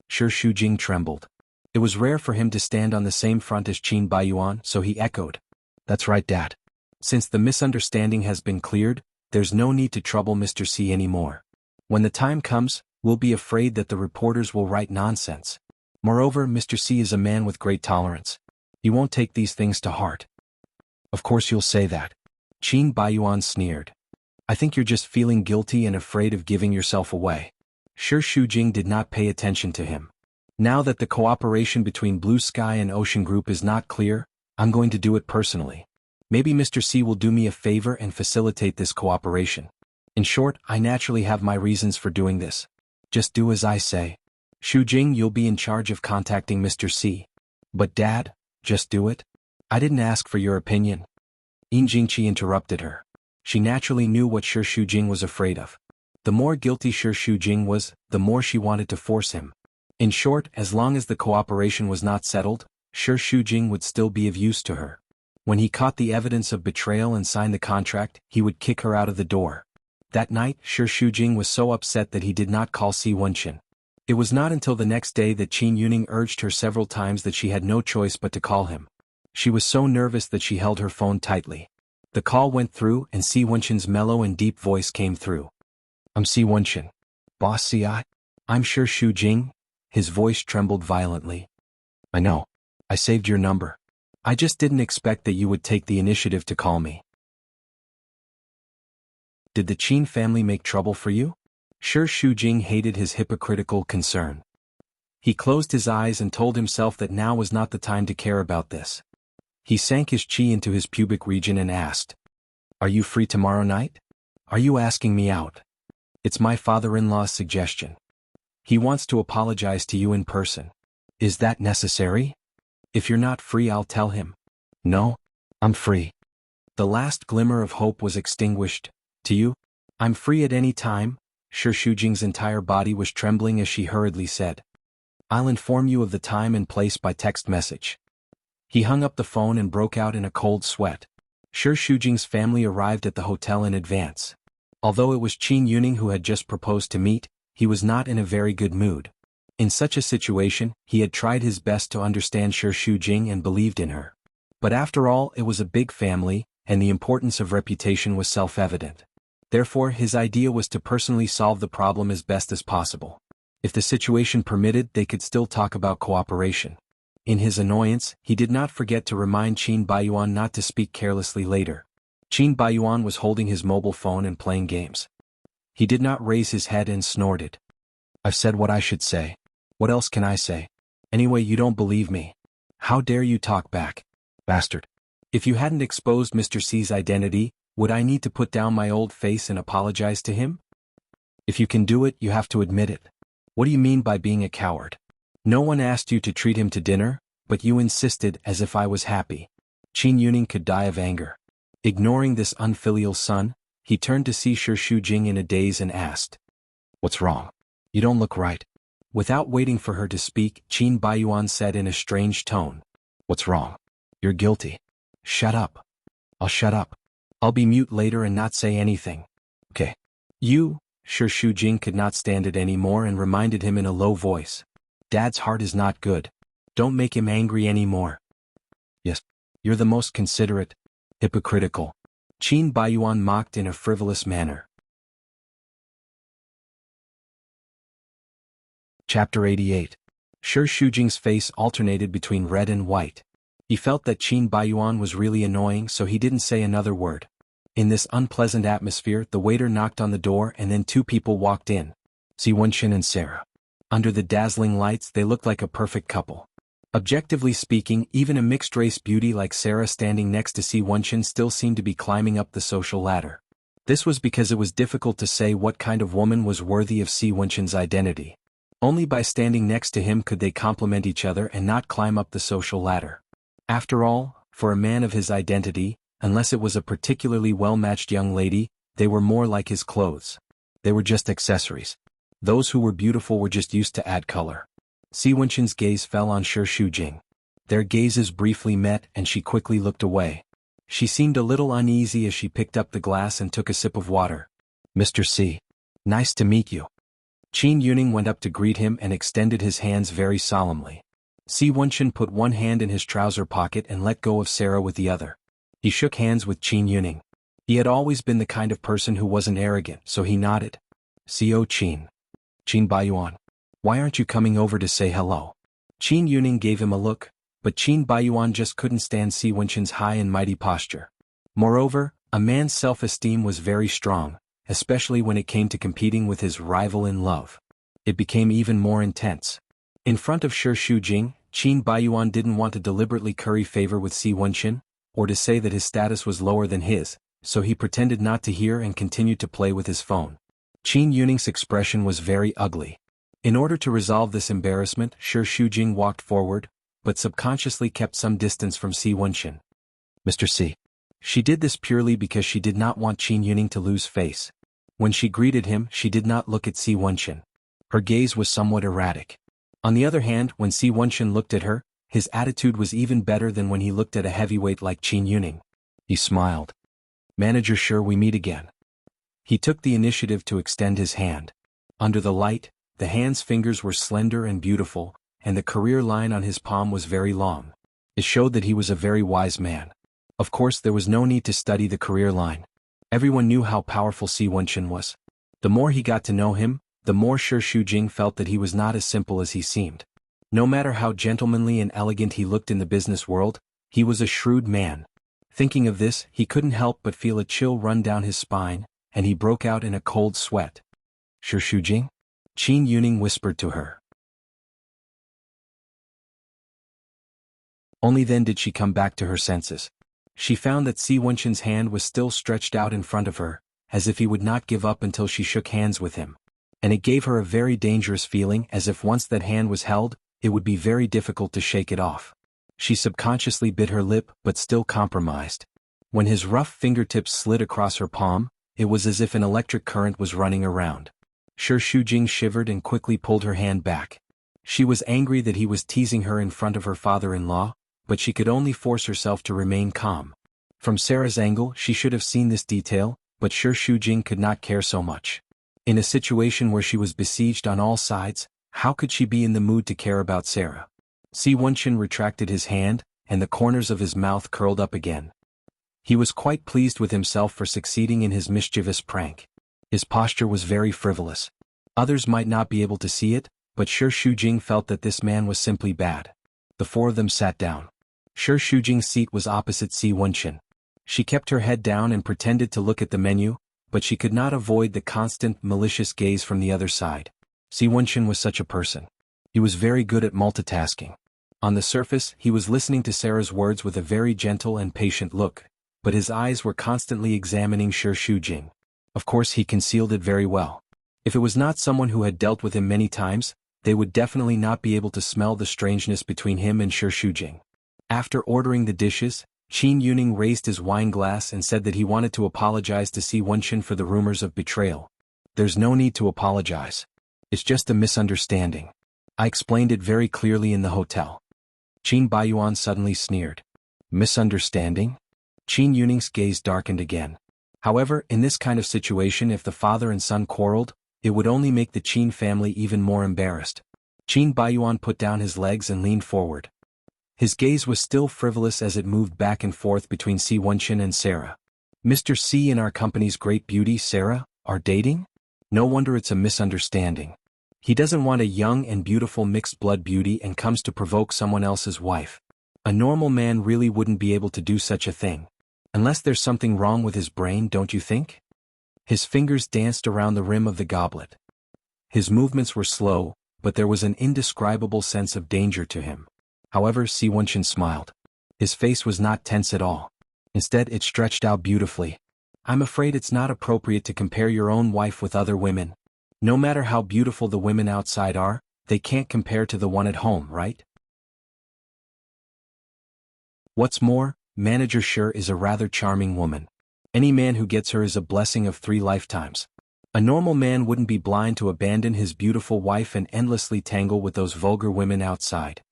Shi Shujing trembled. It was rare for him to stand on the same front as Qin Baiyuan, so he echoed. That's right, Dad. Since the misunderstanding has been cleared, there's no need to trouble Mr. C anymore. When the time comes, we'll be afraid that the reporters will write nonsense. Moreover, Mr. C is a man with great tolerance. He won't take these things to heart. Of course you'll say that. Qin Baiyuan sneered. I think you're just feeling guilty and afraid of giving yourself away. Shi Shujing did not pay attention to him. Now that the cooperation between Blue Sky and Ocean Group is not clear, I'm going to do it personally. Maybe Mr. C will do me a favor and facilitate this cooperation. In short, I naturally have my reasons for doing this. Just do as I say. Shujing, you'll be in charge of contacting Mr. C. But Dad, just do it? I didn't ask for your opinion. Yin Jingqi interrupted her. She naturally knew what Shi Shujing was afraid of. The more guilty Shi Shujing was, the more she wanted to force him. In short, as long as the cooperation was not settled, Shi Shujing would still be of use to her. When he caught the evidence of betrayal and signed the contract, he would kick her out of the door. That night, Shi Shujing was so upset that he did not call Si Wenqin. It was not until the next day that Qin Yuning urged her several times that she had no choice but to call him. She was so nervous that she held her phone tightly. The call went through and Si Wenqin's mellow and deep voice came through. I'm Si Wenqin. Boss CI? I'm Shi Shujing. His voice trembled violently. I know. I saved your number. I just didn't expect that you would take the initiative to call me. Did the Qin family make trouble for you? Shi Shujing hated his hypocritical concern. He closed his eyes and told himself that now was not the time to care about this. He sank his chi into his pubic region and asked, Are you free tomorrow night? Are you asking me out? It's my father-in-law's suggestion. He wants to apologize to you in person. Is that necessary? If you're not free, I'll tell him. No, I'm free. The last glimmer of hope was extinguished. To you? I'm free at any time. Shi Shujing's entire body was trembling as she hurriedly said. I'll inform you of the time and place by text message. He hung up the phone and broke out in a cold sweat. Shi Shujing's family arrived at the hotel in advance. Although it was Qin Yuning who had just proposed to meet, he was not in a very good mood. In such a situation, he had tried his best to understand Shi Shujing and believed in her. But after all, it was a big family, and the importance of reputation was self-evident. Therefore, his idea was to personally solve the problem as best as possible. If the situation permitted, they could still talk about cooperation. In his annoyance, he did not forget to remind Qin Baiyuan not to speak carelessly later. Qin Baiyuan was holding his mobile phone and playing games. He did not raise his head and snorted. I've said what I should say. What else can I say? Anyway, you don't believe me. How dare you talk back? Bastard. If you hadn't exposed Mr. C's identity, would I need to put down my old face and apologize to him? If you can do it, you have to admit it. What do you mean by being a coward? No one asked you to treat him to dinner, but you insisted as if I was happy. Qin Yuning could die of anger. Ignoring this unfilial son, he turned to see Shi Shujing in a daze and asked, What's wrong? You don't look right. Without waiting for her to speak, Qin Baiyuan said in a strange tone, What's wrong? You're guilty. Shut up. I'll shut up. I'll be mute later and not say anything. Okay. You? Shi Shujing could not stand it anymore and reminded him in a low voice. Dad's heart is not good. Don't make him angry anymore. Yes. You're the most considerate. Hypocritical. Qin Baiyuan mocked in a frivolous manner. Chapter 88. Shi Shujing's face alternated between red and white. He felt that Qin Baiyuan was really annoying, so he didn't say another word. In this unpleasant atmosphere, the waiter knocked on the door and then two people walked in. Si Wenqin and Sarah. Under the dazzling lights, they looked like a perfect couple. Objectively speaking, even a mixed-race beauty like Sarah standing next to Si Wenqin still seemed to be climbing up the social ladder. This was because it was difficult to say what kind of woman was worthy of Si Wenqin's identity. Only by standing next to him could they complement each other and not climb up the social ladder. After all, for a man of his identity, unless it was a particularly well-matched young lady, they were more like his clothes. They were just accessories. Those who were beautiful were just used to add color. Si Wenqin's gaze fell on Shi Shujing. Their gazes briefly met and she quickly looked away. She seemed a little uneasy as she picked up the glass and took a sip of water. Mr. C. Nice to meet you. Qin Yuning went up to greet him and extended his hands very solemnly. Si Wenqin put one hand in his trouser pocket and let go of Sarah with the other. He shook hands with Qin Yuning. He had always been the kind of person who wasn't arrogant, so he nodded. Co Qin. Qin Baiyuan. Why aren't you coming over to say hello? Qin Yuning gave him a look, but Qin Baiyuan just couldn't stand Si Wenqin's high and mighty posture. Moreover, a man's self-esteem was very strong, especially when it came to competing with his rival in love. It became even more intense. In front of Shi Shujing, Qin Baiyuan didn't want to deliberately curry favor with Si Wenqin, or to say that his status was lower than his, so he pretended not to hear and continued to play with his phone. Qin Yuning's expression was very ugly. In order to resolve this embarrassment, Shi Shujing walked forward, but subconsciously kept some distance from Si Wenqin. Mr. C. She did this purely because she did not want Qin Yuning to lose face. When she greeted him, she did not look at Si Wenqin. Her gaze was somewhat erratic. On the other hand, when Si Wenqin looked at her, his attitude was even better than when he looked at a heavyweight like Qin Yuning. He smiled. Manager, sure, we meet again. He took the initiative to extend his hand. Under the light, the hand's fingers were slender and beautiful, and the career line on his palm was very long. It showed that he was a very wise man. Of course, there was no need to study the career line. Everyone knew how powerful Si Wenqin was. The more he got to know him, the more Shi Shujing felt that he was not as simple as he seemed. No matter how gentlemanly and elegant he looked in the business world, he was a shrewd man. Thinking of this, he couldn't help but feel a chill run down his spine, and he broke out in a cold sweat. Shi Shujing? Qin Yuning whispered to her. Only then did she come back to her senses. She found that Si Wenqin's hand was still stretched out in front of her, as if he would not give up until she shook hands with him. And it gave her a very dangerous feeling, as if once that hand was held, it would be very difficult to shake it off. She subconsciously bit her lip but still compromised. When his rough fingertips slid across her palm, it was as if an electric current was running around. Shi Shujing shivered and quickly pulled her hand back. She was angry that he was teasing her in front of her father-in-law, but she could only force herself to remain calm. From Sarah's angle, she should have seen this detail, but Shi Shujing could not care so much. In a situation where she was besieged on all sides, how could she be in the mood to care about Sarah? Si Wenqin retracted his hand, and the corners of his mouth curled up again. He was quite pleased with himself for succeeding in his mischievous prank. His posture was very frivolous. Others might not be able to see it, but Shi Shujing felt that this man was simply bad. The four of them sat down. Shi Shujing's seat was opposite Si Wenqin. She kept her head down and pretended to look at the menu, but she could not avoid the constant, malicious gaze from the other side. Si Wenqin was such a person. He was very good at multitasking. On the surface, he was listening to Sarah's words with a very gentle and patient look, but his eyes were constantly examining Shi Shujing. Of course, he concealed it very well. If it was not someone who had dealt with him many times, they would definitely not be able to smell the strangeness between him and Shi Shujing. After ordering the dishes, Qin Yuning raised his wine glass and said that he wanted to apologize to Si Wenqin for the rumors of betrayal. There's no need to apologize. It's just a misunderstanding. I explained it very clearly in the hotel. Qin Baiyuan suddenly sneered. Misunderstanding? Qin Yuning's gaze darkened again. However, in this kind of situation, if the father and son quarreled, it would only make the Qin family even more embarrassed. Qin Baiyuan put down his legs and leaned forward. His gaze was still frivolous as it moved back and forth between Si Wenqin and Sarah. Mr. C and our company's great beauty, Sarah, are dating? No wonder it's a misunderstanding. He doesn't want a young and beautiful mixed-blood beauty and comes to provoke someone else's wife. A normal man really wouldn't be able to do such a thing. Unless there's something wrong with his brain, don't you think? His fingers danced around the rim of the goblet. His movements were slow, but there was an indescribable sense of danger to him. However, Si Wenchen smiled. His face was not tense at all. Instead, it stretched out beautifully. I'm afraid it's not appropriate to compare your own wife with other women. No matter how beautiful the women outside are, they can't compare to the one at home, right? What's more, Manager Shi is a rather charming woman. Any man who gets her is a blessing of 3 lifetimes. A normal man wouldn't be blind to abandon his beautiful wife and endlessly tangle with those vulgar women outside.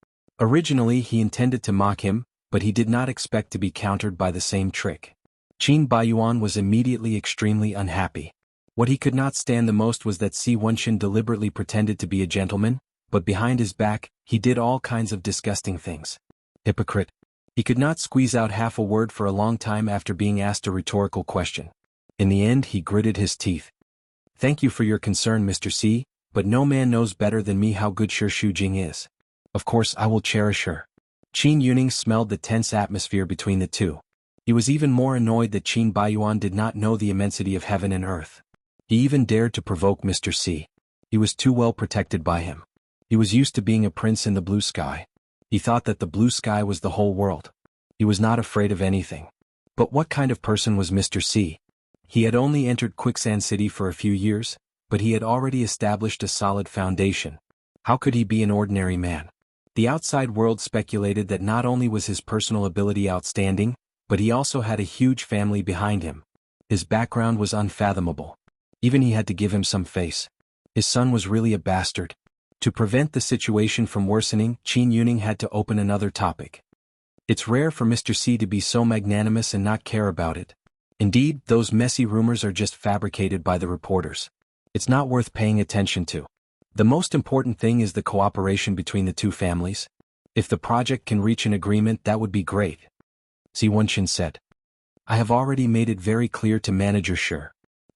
Originally he intended to mock him, but he did not expect to be countered by the same trick. Qin Baiyuan was immediately extremely unhappy. What he could not stand the most was that Si Wenchen deliberately pretended to be a gentleman, but behind his back, he did all kinds of disgusting things. Hypocrite. He could not squeeze out half a word for a long time after being asked a rhetorical question. In the end he gritted his teeth. Thank you for your concern, Mr. Si, but no man knows better than me how good Shi Shujing is. Of course I will cherish her. Qin Yuning smelled the tense atmosphere between the two. He was even more annoyed that Qin Baiyuan did not know the immensity of heaven and earth. He even dared to provoke Mr. Si. He was too well protected by him. He was used to being a prince in the blue sky. He thought that the blue sky was the whole world. He was not afraid of anything. But what kind of person was Mr. Si? He had only entered Quicksand City for a few years, but he had already established a solid foundation. How could he be an ordinary man? The outside world speculated that not only was his personal ability outstanding, but he also had a huge family behind him. His background was unfathomable. Even he had to give him some face. His son was really a bastard. To prevent the situation from worsening, Qin Yuning had to open another topic. It's rare for Mr. Si to be so magnanimous and not care about it. Indeed, those messy rumors are just fabricated by the reporters. It's not worth paying attention to. The most important thing is the cooperation between the two families. If the project can reach an agreement, that would be great. Si Wenchen said. I have already made it very clear to Manager Shi.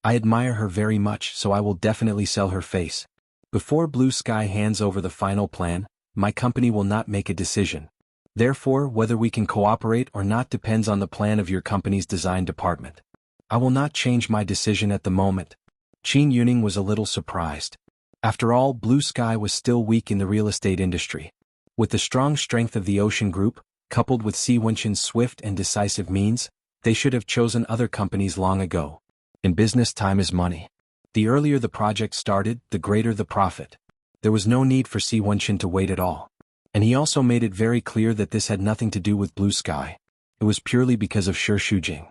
I admire her very much, so I will definitely sell her face. Before Blue Sky hands over the final plan, my company will not make a decision. Therefore, whether we can cooperate or not depends on the plan of your company's design department. I will not change my decision at the moment. Qin Yuning was a little surprised. After all, Blue Sky was still weak in the real estate industry. With the strong strength of the Ocean Group, coupled with Si Wenchen's swift and decisive means, they should have chosen other companies long ago. In business, time is money. The earlier the project started, the greater the profit. There was no need for Si Wenchen to wait at all. And he also made it very clear that this had nothing to do with Blue Sky. It was purely because of Shi Shujing.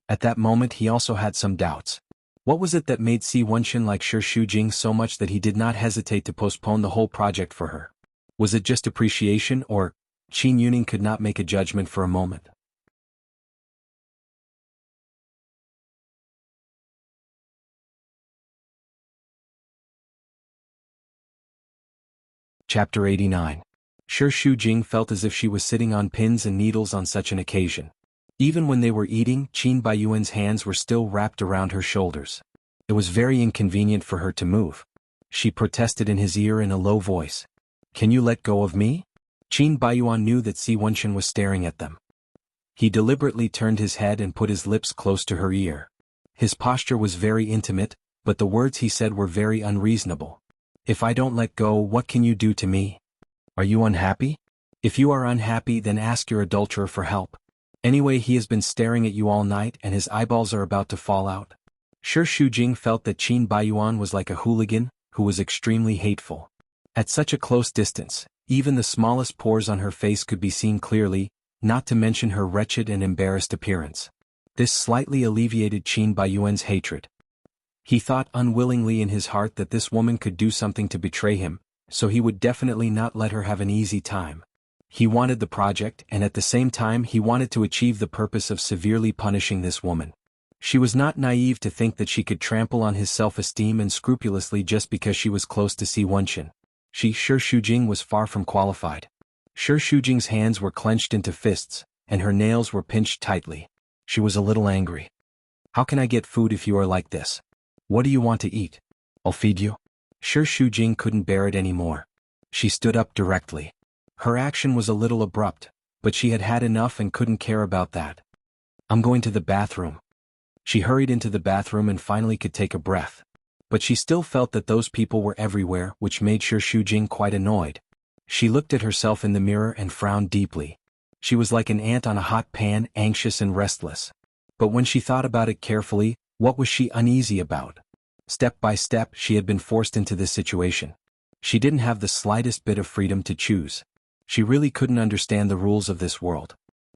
At that moment he also had some doubts. What was it that made Si Wenchen like Shi Shujing so much that he did not hesitate to postpone the whole project for her? Was it just appreciation, or? Qin Yuning could not make a judgment for a moment. Chapter 89. Shi Shujing felt as if she was sitting on pins and needles on such an occasion. Even when they were eating, Qin Baiyuan's hands were still wrapped around her shoulders. It was very inconvenient for her to move. She protested in his ear in a low voice. Can you let go of me? Qin Baiyuan knew that Si Wenchen was staring at them. He deliberately turned his head and put his lips close to her ear. His posture was very intimate, but the words he said were very unreasonable. If I don't let go, what can you do to me? Are you unhappy? If you are unhappy, then ask your adulterer for help. Anyway, he has been staring at you all night and his eyeballs are about to fall out. Shi Shujing felt that Qin Baiyuan was like a hooligan, who was extremely hateful. At such a close distance, even the smallest pores on her face could be seen clearly, not to mention her wretched and embarrassed appearance. This slightly alleviated Qin Baiyuan's hatred. He thought unwillingly in his heart that this woman could do something to betray him, so he would definitely not let her have an easy time. He wanted the project, and at the same time he wanted to achieve the purpose of severely punishing this woman. She was not naive to think that she could trample on his self-esteem and scrupulously just because she was close to Si Wenchen. Shi Shujing was far from qualified. Shi Shujing's hands were clenched into fists, and her nails were pinched tightly. She was a little angry. How can I get food if you are like this? What do you want to eat? I'll feed you. Sure, Jing couldn't bear it anymore. She stood up directly. Her action was a little abrupt, but she had had enough and couldn't care about that. I'm going to the bathroom. She hurried into the bathroom and finally could take a breath. But she still felt that those people were everywhere, which made Sure Jing quite annoyed. She looked at herself in the mirror and frowned deeply. She was like an ant on a hot pan, anxious and restless. But when she thought about it carefully, what was she uneasy about? Step by step, she had been forced into this situation. She didn't have the slightest bit of freedom to choose. She really couldn't understand the rules of this world.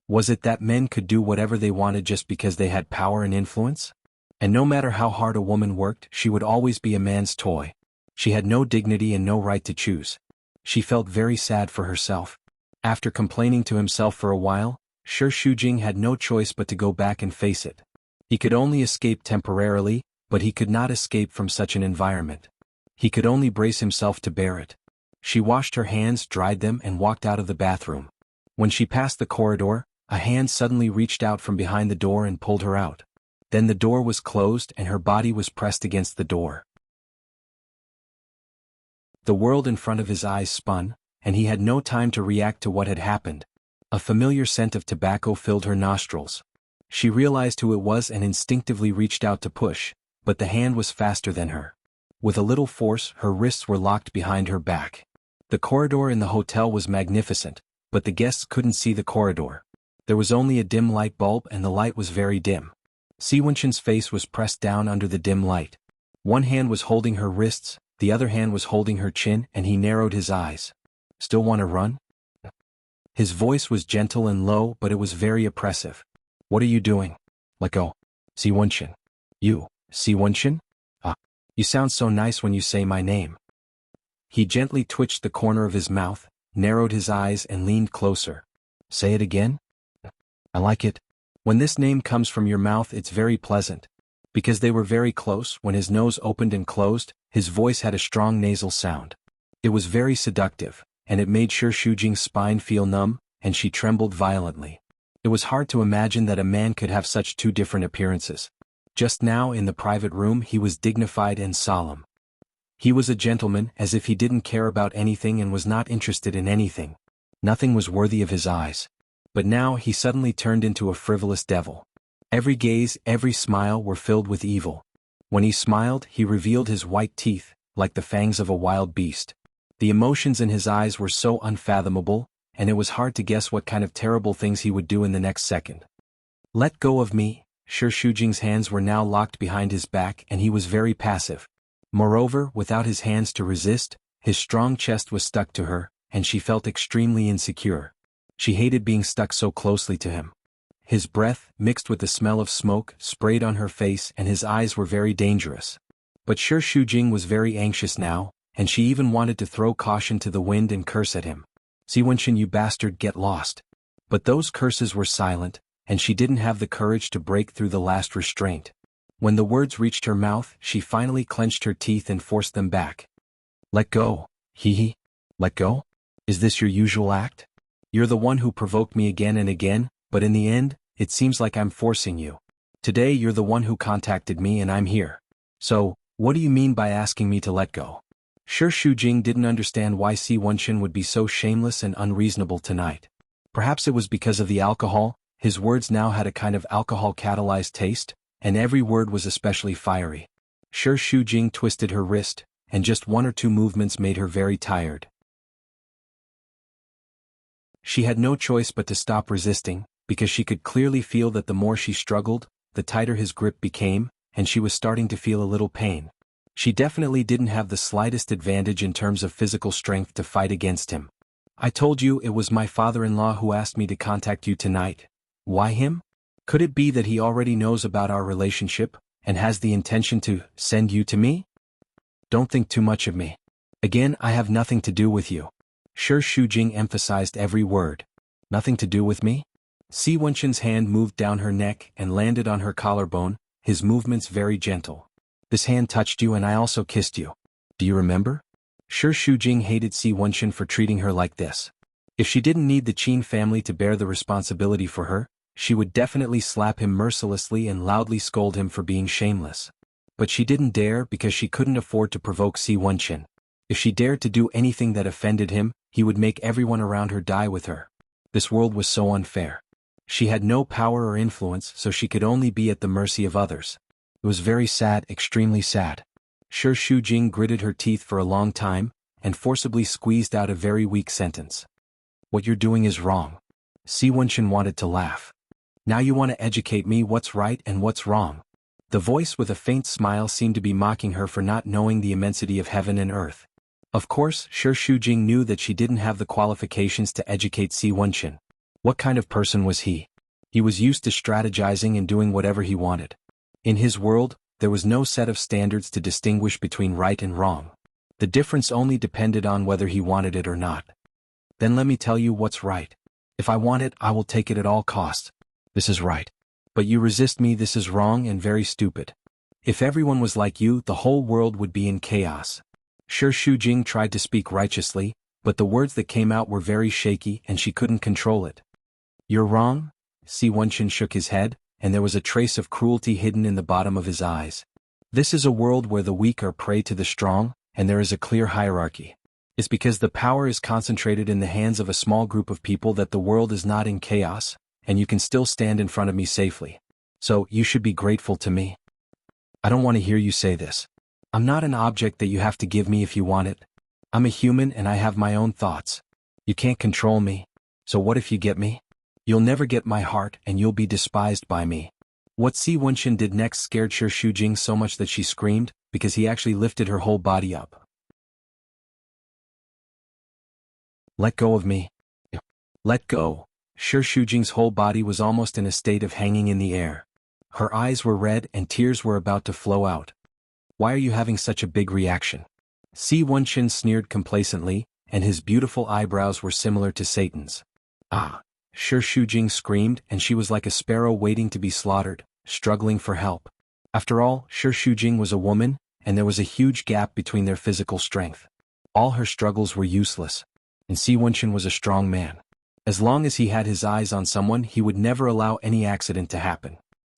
Was it that men could do whatever they wanted just because they had power and influence? And no matter how hard a woman worked, she would always be a man's toy. She had no dignity and no right to choose. She felt very sad for herself. After complaining to himself for a while, Sure Jing had no choice but to go back and face it. He could only escape temporarily, but he could not escape from such an environment. He could only brace himself to bear it. She washed her hands, dried them, and walked out of the bathroom. When she passed the corridor, a hand suddenly reached out from behind the door and pulled her out. Then the door was closed and her body was pressed against the door. The world in front of his eyes spun, and he had no time to react to what had happened. A familiar scent of tobacco filled her nostrils. She realized who it was and instinctively reached out to push, but the hand was faster than her. With a little force, her wrists were locked behind her back. The corridor in the hotel was magnificent, but the guests couldn't see the corridor. There was only a dim light bulb and the light was very dim. Wenxin's face was pressed down under the dim light. One hand was holding her wrists, the other hand was holding her chin, and he narrowed his eyes. Still want to run? His voice was gentle and low, but it was very oppressive. What are you doing? Let go. Wenxin. You, Wenxin? Ah, you sound so nice when you say my name. He gently twitched the corner of his mouth, narrowed his eyes and leaned closer. Say it again? I like it. When this name comes from your mouth it's very pleasant. Because they were very close, when his nose opened and closed, his voice had a strong nasal sound. It was very seductive, and it made Sure Jing's spine feel numb, and she trembled violently. It was hard to imagine that a man could have such two different appearances. Just now in the private room he was dignified and solemn. He was a gentleman, as if he didn't care about anything and was not interested in anything. Nothing was worthy of his eyes. But now he suddenly turned into a frivolous devil. Every gaze, every smile were filled with evil. When he smiled, he revealed his white teeth, like the fangs of a wild beast. The emotions in his eyes were so unfathomable, and it was hard to guess what kind of terrible things he would do in the next second. Let go of me. Sure Jing's hands were now locked behind his back and he was very passive. Moreover, without his hands to resist, his strong chest was stuck to her, and she felt extremely insecure. She hated being stuck so closely to him. His breath, mixed with the smell of smoke, sprayed on her face and his eyes were very dangerous. But Sure Jing was very anxious now, and she even wanted to throw caution to the wind and curse at him. Wenxin, you bastard, get lost. But those curses were silent, and she didn't have the courage to break through the last restraint. When the words reached her mouth, she finally clenched her teeth and forced them back. Let go. Hee. Let go? Is this your usual act? You're the one who provoked me again and again, but in the end, it seems like I'm forcing you. Today you're the one who contacted me and I'm here. So, what do you mean by asking me to let go? Sure Jing didn't understand why Wenxin would be so shameless and unreasonable tonight. Perhaps it was because of the alcohol. His words now had a kind of alcohol-catalyzed taste, and every word was especially fiery. Sure Jing twisted her wrist, and just one or two movements made her very tired. She had no choice but to stop resisting, because she could clearly feel that the more she struggled, the tighter his grip became, and she was starting to feel a little pain. She definitely didn't have the slightest advantage in terms of physical strength to fight against him. I told you it was my father-in-law who asked me to contact you tonight. Why him? Could it be that he already knows about our relationship, and has the intention to send you to me? Don't think too much of me. Again, I have nothing to do with you. Sure Jing emphasized every word. Nothing to do with me? Wenxin's hand moved down her neck and landed on her collarbone, his movements very gentle. This hand touched you and I also kissed you. Do you remember? Sure Jing hated Wenxin for treating her like this. If she didn't need the Qin family to bear the responsibility for her, she would definitely slap him mercilessly and loudly scold him for being shameless. But she didn't dare because she couldn't afford to provoke Si Wenqin. If she dared to do anything that offended him, he would make everyone around her die with her. This world was so unfair. She had no power or influence, so she could only be at the mercy of others. It was very sad, extremely sad. Shi Shujing gritted her teeth for a long time, and forcibly squeezed out a very weak sentence. What you're doing is wrong. Si Wenqin wanted to laugh. Now you want to educate me what's right and what's wrong. The voice with a faint smile seemed to be mocking her for not knowing the immensity of heaven and earth. Of course, Shi Shujing knew that she didn't have the qualifications to educate Si Wenqin. What kind of person was he? He was used to strategizing and doing whatever he wanted. In his world, there was no set of standards to distinguish between right and wrong. The difference only depended on whether he wanted it or not. Then let me tell you what's right. If I want it, I will take it at all costs. This is right. But you resist me, this is wrong and very stupid. If everyone was like you, the whole world would be in chaos. Shi Shujing tried to speak righteously, but the words that came out were very shaky and she couldn't control it. You're wrong? Si Wenqin shook his head, and there was a trace of cruelty hidden in the bottom of his eyes. This is a world where the weak are prey to the strong, and there is a clear hierarchy. It's because the power is concentrated in the hands of a small group of people that the world is not in chaos, and you can still stand in front of me safely. So, you should be grateful to me. I don't want to hear you say this. I'm not an object that you have to give me if you want it. I'm a human and I have my own thoughts. You can't control me. So what if you get me? You'll never get my heart and you'll be despised by me. What Si Wenqin did next scared Shi Shujing so much that she screamed, because he actually lifted her whole body up. Let go of me. Let go. Shi Shujing's whole body was almost in a state of hanging in the air. Her eyes were red and tears were about to flow out. Why are you having such a big reaction? Si Wenqin sneered complacently, and his beautiful eyebrows were similar to Satan's. Ah! Shi Shujing screamed, and she was like a sparrow waiting to be slaughtered, struggling for help. After all, Shi Shujing was a woman, and there was a huge gap between their physical strength. All her struggles were useless. And Si Wenqin was a strong man. As long as he had his eyes on someone, he would never allow any accident to happen.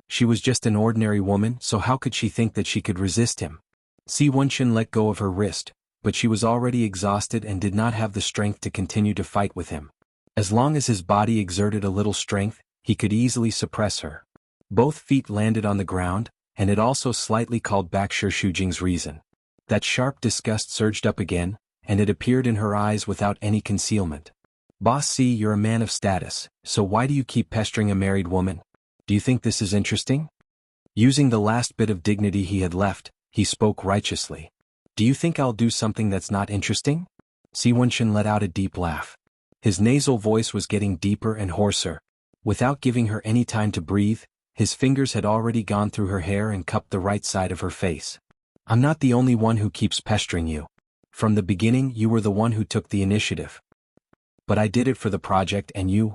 She was just an ordinary woman, so how could she think that she could resist him? Si Wenqin let go of her wrist, but she was already exhausted and did not have the strength to continue to fight with him. As long as his body exerted a little strength, he could easily suppress her. Both feet landed on the ground, and it also slightly called back Shi Shujing's reason. That sharp disgust surged up again, and it appeared in her eyes without any concealment. Boss Si, you're a man of status, so why do you keep pestering a married woman? Do you think this is interesting? Using the last bit of dignity he had left, he spoke righteously. Do you think I'll do something that's not interesting? Si Wenqin let out a deep laugh. His nasal voice was getting deeper and hoarser. Without giving her any time to breathe, his fingers had already gone through her hair and cupped the right side of her face. I'm not the only one who keeps pestering you. From the beginning, you were the one who took the initiative. But I did it for the project and you.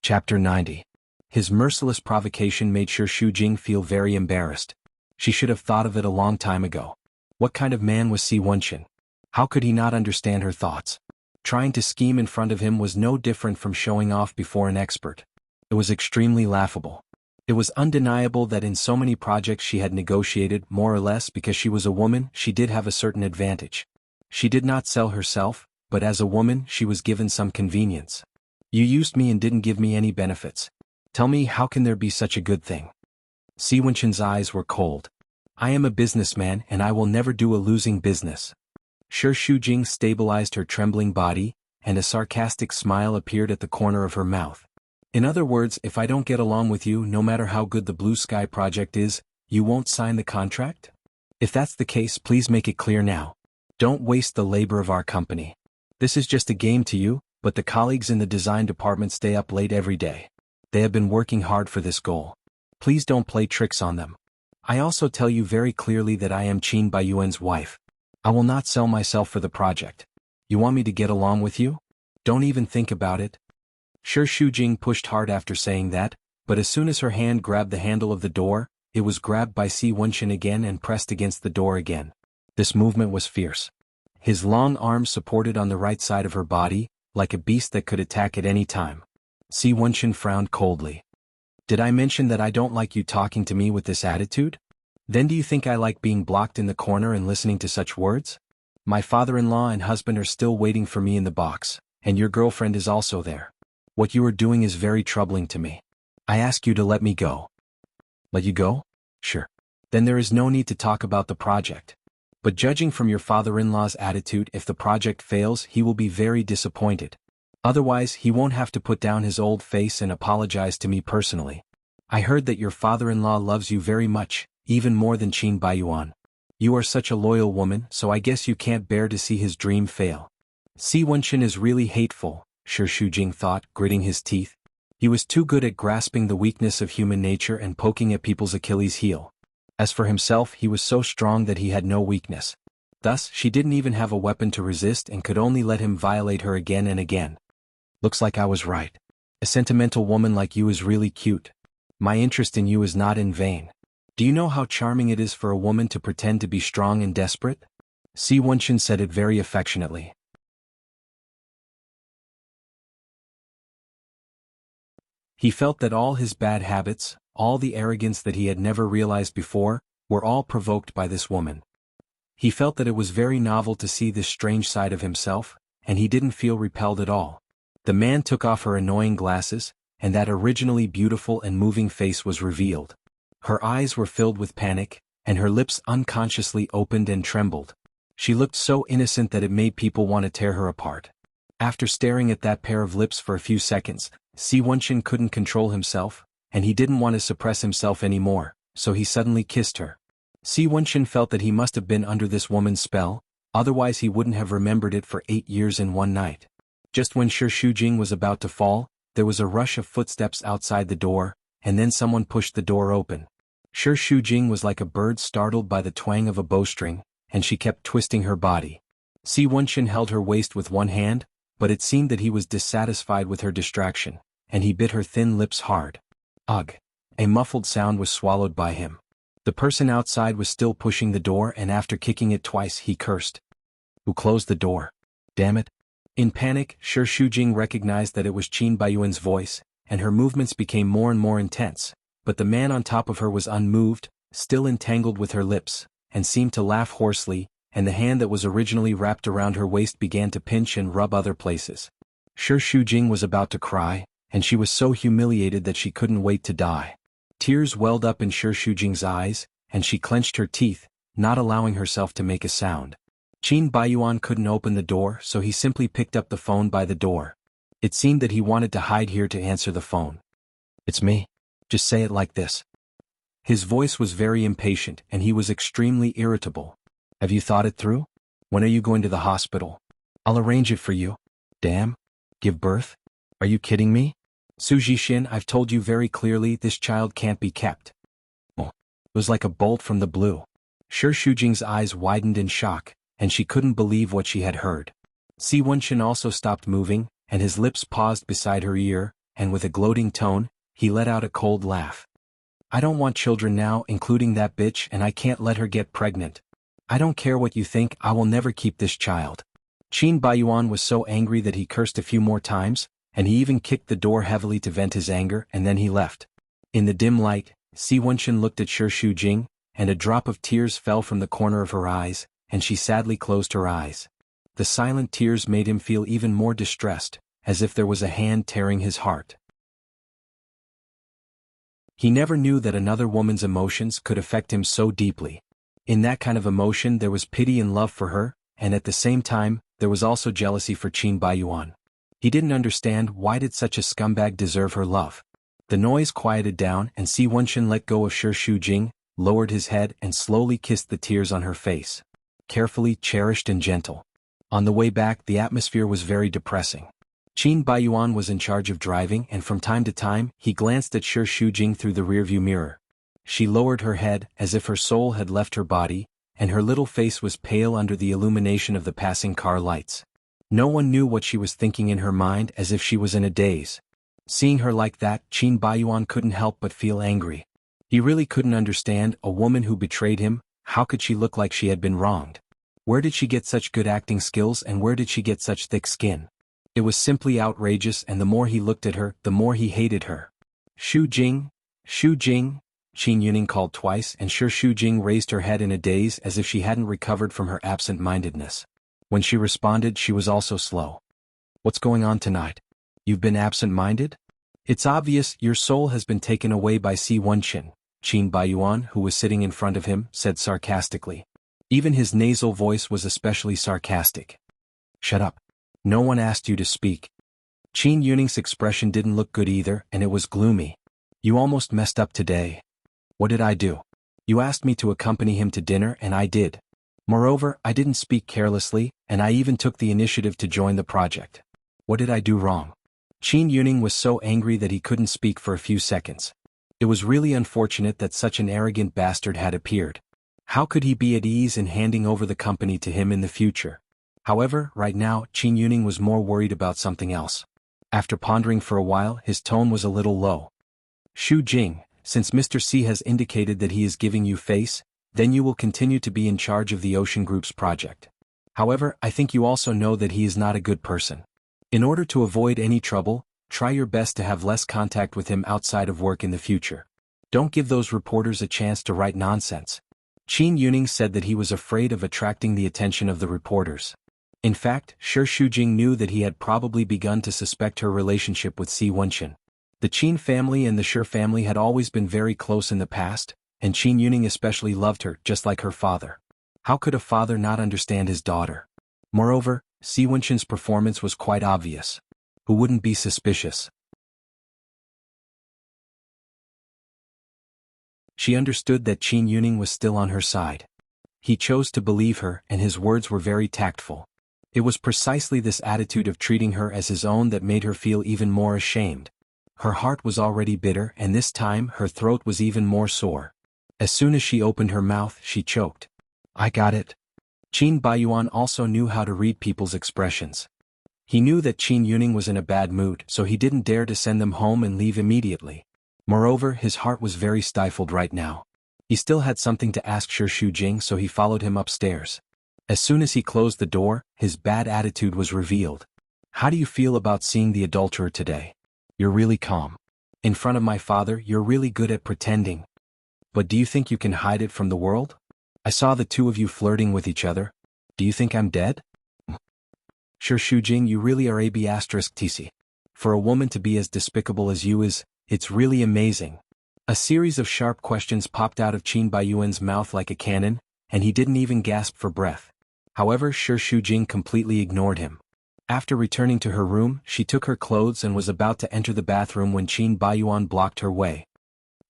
Chapter 90. His merciless provocation made Shi Shujing feel very embarrassed. She should have thought of it a long time ago. What kind of man was Si Wenqin? How could he not understand her thoughts? Trying to scheme in front of him was no different from showing off before an expert. It was extremely laughable. It was undeniable that in so many projects she had negotiated, more or less because she was a woman, she did have a certain advantage. She did not sell herself, but as a woman she was given some convenience. You used me and didn't give me any benefits. Tell me, how can there be such a good thing? Si Wenqin's eyes were cold. I am a businessman and I will never do a losing business. Shi Shujing stabilized her trembling body, and a sarcastic smile appeared at the corner of her mouth. In other words, if I don't get along with you, no matter how good the Blue Sky project is, you won't sign the contract? If that's the case, please make it clear now. Don't waste the labor of our company. This is just a game to you, but the colleagues in the design department stay up late every day. They have been working hard for this goal. Please don't play tricks on them. I also tell you very clearly that I am Qin Baiyuan's wife. I will not sell myself for the project. You want me to get along with you? Don't even think about it. Shi Shujing pushed hard after saying that, but as soon as her hand grabbed the handle of the door, it was grabbed by Si Wenqin again and pressed against the door again. This movement was fierce. His long arms supported on the right side of her body, like a beast that could attack at any time. Si Wenchen frowned coldly. Did I mention that I don't like you talking to me with this attitude? Then do you think I like being blocked in the corner and listening to such words? My father-in-law and husband are still waiting for me in the box, and your girlfriend is also there. What you are doing is very troubling to me. I ask you to let me go. Let you go? Sure. Then there is no need to talk about the project. But judging from your father-in-law's attitude, if the project fails, he will be very disappointed. Otherwise, he won't have to put down his old face and apologize to me personally. I heard that your father-in-law loves you very much, even more than Qin Baiyuan. You are such a loyal woman, so I guess you can't bear to see his dream fail. Si Wenchen is really hateful, Shi Shujing thought, gritting his teeth. He was too good at grasping the weakness of human nature and poking at people's Achilles heel. As for himself, he was so strong that he had no weakness. Thus, she didn't even have a weapon to resist and could only let him violate her again and again. Looks like I was right. A sentimental woman like you is really cute. My interest in you is not in vain. Do you know how charming it is for a woman to pretend to be strong and desperate? Si Wenchen said it very affectionately. He felt that all his bad habits, all the arrogance that he had never realized before, were all provoked by this woman. He felt that it was very novel to see this strange side of himself, and he didn't feel repelled at all. The man took off her annoying glasses, and that originally beautiful and moving face was revealed. Her eyes were filled with panic, and her lips unconsciously opened and trembled. She looked so innocent that it made people want to tear her apart. After staring at that pair of lips for a few seconds, Si Wenchen couldn't control himself, and he didn't want to suppress himself anymore, so he suddenly kissed her. Si Wenchen felt that he must have been under this woman's spell, otherwise he wouldn't have remembered it for 8 years and 1 night. Just when Shi Shujing was about to fall, there was a rush of footsteps outside the door, and then someone pushed the door open. Shi Shujing was like a bird startled by the twang of a bowstring, and she kept twisting her body. Si Wenchen held her waist with one hand, but it seemed that he was dissatisfied with her distraction, and he bit her thin lips hard. Ugh! A muffled sound was swallowed by him. The person outside was still pushing the door, and after kicking it twice he cursed. Who closed the door? Damn it! In panic, Shi Shujing recognized that it was Qin Baiyuan's voice, and her movements became more and more intense, but the man on top of her was unmoved, still entangled with her lips, and seemed to laugh hoarsely, and the hand that was originally wrapped around her waist began to pinch and rub other places. Shi Shujing was about to cry, and she was so humiliated that she couldn't wait to die. Tears welled up in Shi Shujing's eyes, and she clenched her teeth, not allowing herself to make a sound. Qin Baiyuan couldn't open the door, so he simply picked up the phone by the door. It seemed that he wanted to hide here to answer the phone. It's me. Just say it like this. His voice was very impatient, and he was extremely irritable. Have you thought it through? When are you going to the hospital? I'll arrange it for you. Damn. Give birth? Are you kidding me? Su Jixin, I've told you very clearly this child can't be kept. Oh. It was like a bolt from the blue. Shi Shujing's eyes widened in shock, and she couldn't believe what she had heard. Si Wenchen also stopped moving, and his lips paused beside her ear, and with a gloating tone, he let out a cold laugh. I don't want children now, including that bitch, and I can't let her get pregnant. I don't care what you think, I will never keep this child. Qin Baiyuan was so angry that he cursed a few more times, and he even kicked the door heavily to vent his anger, and then he left. In the dim light, Si Wenchen looked at Shi Shujing, and a drop of tears fell from the corner of her eyes, and she sadly closed her eyes. The silent tears made him feel even more distressed, as if there was a hand tearing his heart. He never knew that another woman's emotions could affect him so deeply. In that kind of emotion there was pity and love for her, and at the same time, there was also jealousy for Qin Baiyuan. He didn't understand why did such a scumbag deserve her love. The noise quieted down, and Si Wenchen let go of Shi Shujing, lowered his head and slowly kissed the tears on her face. Carefully, cherished and gentle. On the way back the atmosphere was very depressing. Qin Baiyuan was in charge of driving, and from time to time he glanced at Shi Shujing through the rearview mirror. She lowered her head as if her soul had left her body, and her little face was pale under the illumination of the passing car lights. No one knew what she was thinking in her mind, as if she was in a daze. Seeing her like that, Qin Baiyuan couldn't help but feel angry. He really couldn't understand a woman who betrayed him. How could she look like she had been wronged? Where did she get such good acting skills, and where did she get such thick skin? It was simply outrageous, and the more he looked at her, the more he hated her. Shu Jing, Shu Jing, Qin Yuning called twice, and Shu Jing raised her head in a daze as if she hadn't recovered from her absent-mindedness. When she responded, she was also slow. What's going on tonight? You've been absent-minded? It's obvious your soul has been taken away by Si Wenqin, Qin Baiyuan, who was sitting in front of him, said sarcastically. Even his nasal voice was especially sarcastic. Shut up. No one asked you to speak. Qin Yuning's expression didn't look good either, and it was gloomy. You almost messed up today. What did I do? You asked me to accompany him to dinner, and I did. Moreover, I didn't speak carelessly, and I even took the initiative to join the project. What did I do wrong? Qin Yuning was so angry that he couldn't speak for a few seconds. It was really unfortunate that such an arrogant bastard had appeared. How could he be at ease in handing over the company to him in the future? However, right now, Qin Yuning was more worried about something else. After pondering for a while, his tone was a little low. Shu Jing, since Mr. C has indicated that he is giving you face, then you will continue to be in charge of the Ocean Group's project. However, I think you also know that he is not a good person. In order to avoid any trouble, try your best to have less contact with him outside of work in the future. Don't give those reporters a chance to write nonsense. Qin Yuning said that he was afraid of attracting the attention of the reporters. In fact, Shu Jing knew that he had probably begun to suspect her relationship with Si Wenqin. The Qin family and the Shi family had always been very close in the past, and Qin Yuning especially loved her, just like her father. How could a father not understand his daughter? Moreover, Si Wenqin's performance was quite obvious. Who wouldn't be suspicious? She understood that Qin Yuning was still on her side. He chose to believe her, and his words were very tactful. It was precisely this attitude of treating her as his own that made her feel even more ashamed. Her heart was already bitter, and this time her throat was even more sore. As soon as she opened her mouth, she choked. I got it. Qin Baiyuan also knew how to read people's expressions. He knew that Qin Yuning was in a bad mood, so he didn't dare to send them home and leave immediately. Moreover, his heart was very stifled right now. He still had something to ask Shu Jing, so he followed him upstairs. As soon as he closed the door, his bad attitude was revealed. How do you feel about seeing the adulterer today? You're really calm. In front of my father, you're really good at pretending. But do you think you can hide it from the world? I saw the two of you flirting with each other. Do you think I'm dead? Shu Jing, you really are a**tc. For a woman to be as despicable as you it's really amazing. A series of sharp questions popped out of Qin Baiyuan's mouth like a cannon, and he didn't even gasp for breath. However, Shu Jing completely ignored him. After returning to her room, she took her clothes and was about to enter the bathroom when Qin Baiyuan blocked her way.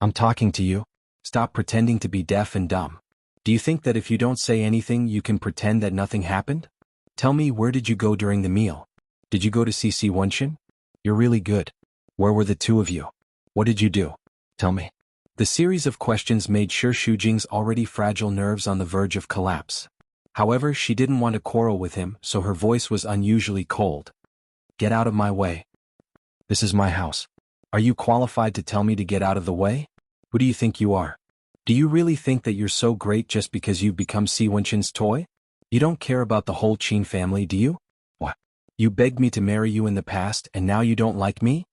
I'm talking to you. Stop pretending to be deaf and dumb. Do you think that if you don't say anything you can pretend that nothing happened? Tell me, where did you go during the meal? Did you go to see Si Wenqin? You're really good. Where were the two of you? What did you do? Tell me. The series of questions made Shu Jing's already fragile nerves on the verge of collapse. However, she didn't want to quarrel with him, so her voice was unusually cold. Get out of my way. This is my house. Are you qualified to tell me to get out of the way? Who do you think you are? Do you really think that you're so great just because you've become Si Wenqin's toy? You don't care about the whole Qin family, do you? What? You begged me to marry you in the past and now you don't like me?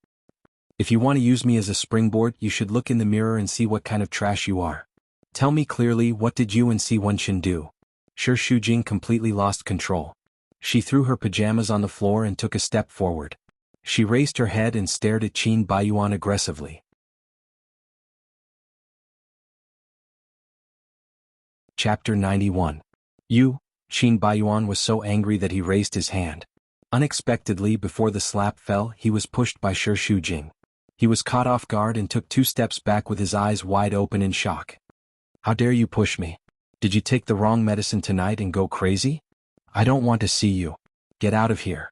If you want to use me as a springboard, you should look in the mirror and see what kind of trash you are. Tell me clearly, what did you and Si Wenqin do? Shu Jing completely lost control. She threw her pajamas on the floor and took a step forward. She raised her head and stared at Qin Baiyuan aggressively. Chapter 91. Qin Baiyuan was so angry that he raised his hand. Unexpectedly, before the slap fell, he was pushed by Shu Jing. He was caught off guard and took 2 steps back with his eyes wide open in shock. How dare you push me? Did you take the wrong medicine tonight and go crazy? I don't want to see you. Get out of here.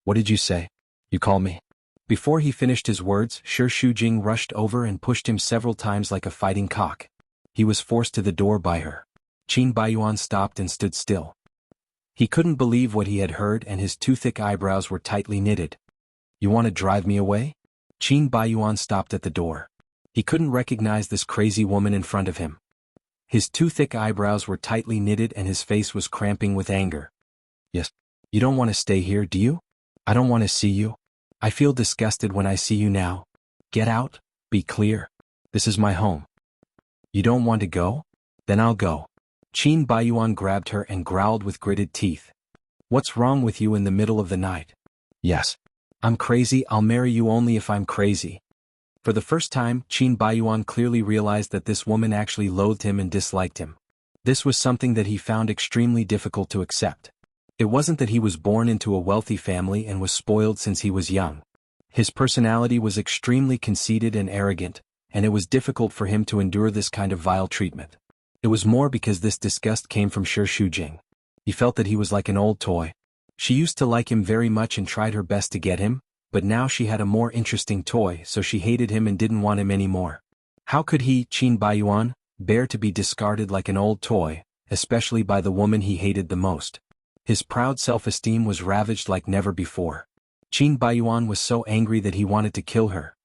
What did you say? You call me? Before he finished his words, Shu Jing rushed over and pushed him several times like a fighting cock. He was forced to the door by her. Qin Baiyuan stopped and stood still. He couldn't believe what he had heard, and his 2 thick eyebrows were tightly knitted. You want to drive me away? Qin Baiyuan stopped at the door. He couldn't recognize this crazy woman in front of him. His 2 thick eyebrows were tightly knitted and his face was cramping with anger. Yes. You don't want to stay here, do you? I don't want to see you. I feel disgusted when I see you now. Get out, be clear. This is my home. You don't want to go? Then I'll go. Qin Baiyuan grabbed her and growled with gritted teeth. What's wrong with you in the middle of the night? Yes. I'm crazy, I'll marry you only if I'm crazy. For the first time, Qin Baiyuan clearly realized that this woman actually loathed him and disliked him. This was something that he found extremely difficult to accept. It wasn't that he was born into a wealthy family and was spoiled since he was young. His personality was extremely conceited and arrogant, and it was difficult for him to endure this kind of vile treatment. It was more because this disgust came from Shi Shujing. He felt that he was like an old toy. She used to like him very much and tried her best to get him, but now she had a more interesting toy, so she hated him and didn't want him anymore. How could he, Qin Baiyuan, bear to be discarded like an old toy, especially by the woman he hated the most? His proud self-esteem was ravaged like never before. Qin Baiyuan was so angry that he wanted to kill her.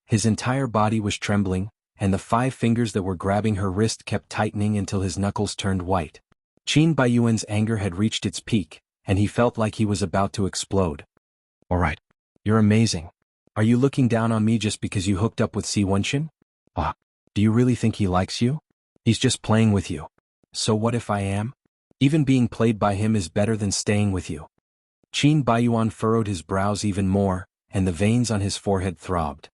His entire body was trembling, and the 5 fingers that were grabbing her wrist kept tightening until his knuckles turned white. Qin Baiyuan's anger had reached its peak, and he felt like he was about to explode. Alright. You're amazing. Are you looking down on me just because you hooked up with Si Wenxin? Ah, do you really think he likes you? He's just playing with you. So what if I am? Even being played by him is better than staying with you. Qin Baiyuan furrowed his brows even more, and the veins on his forehead throbbed.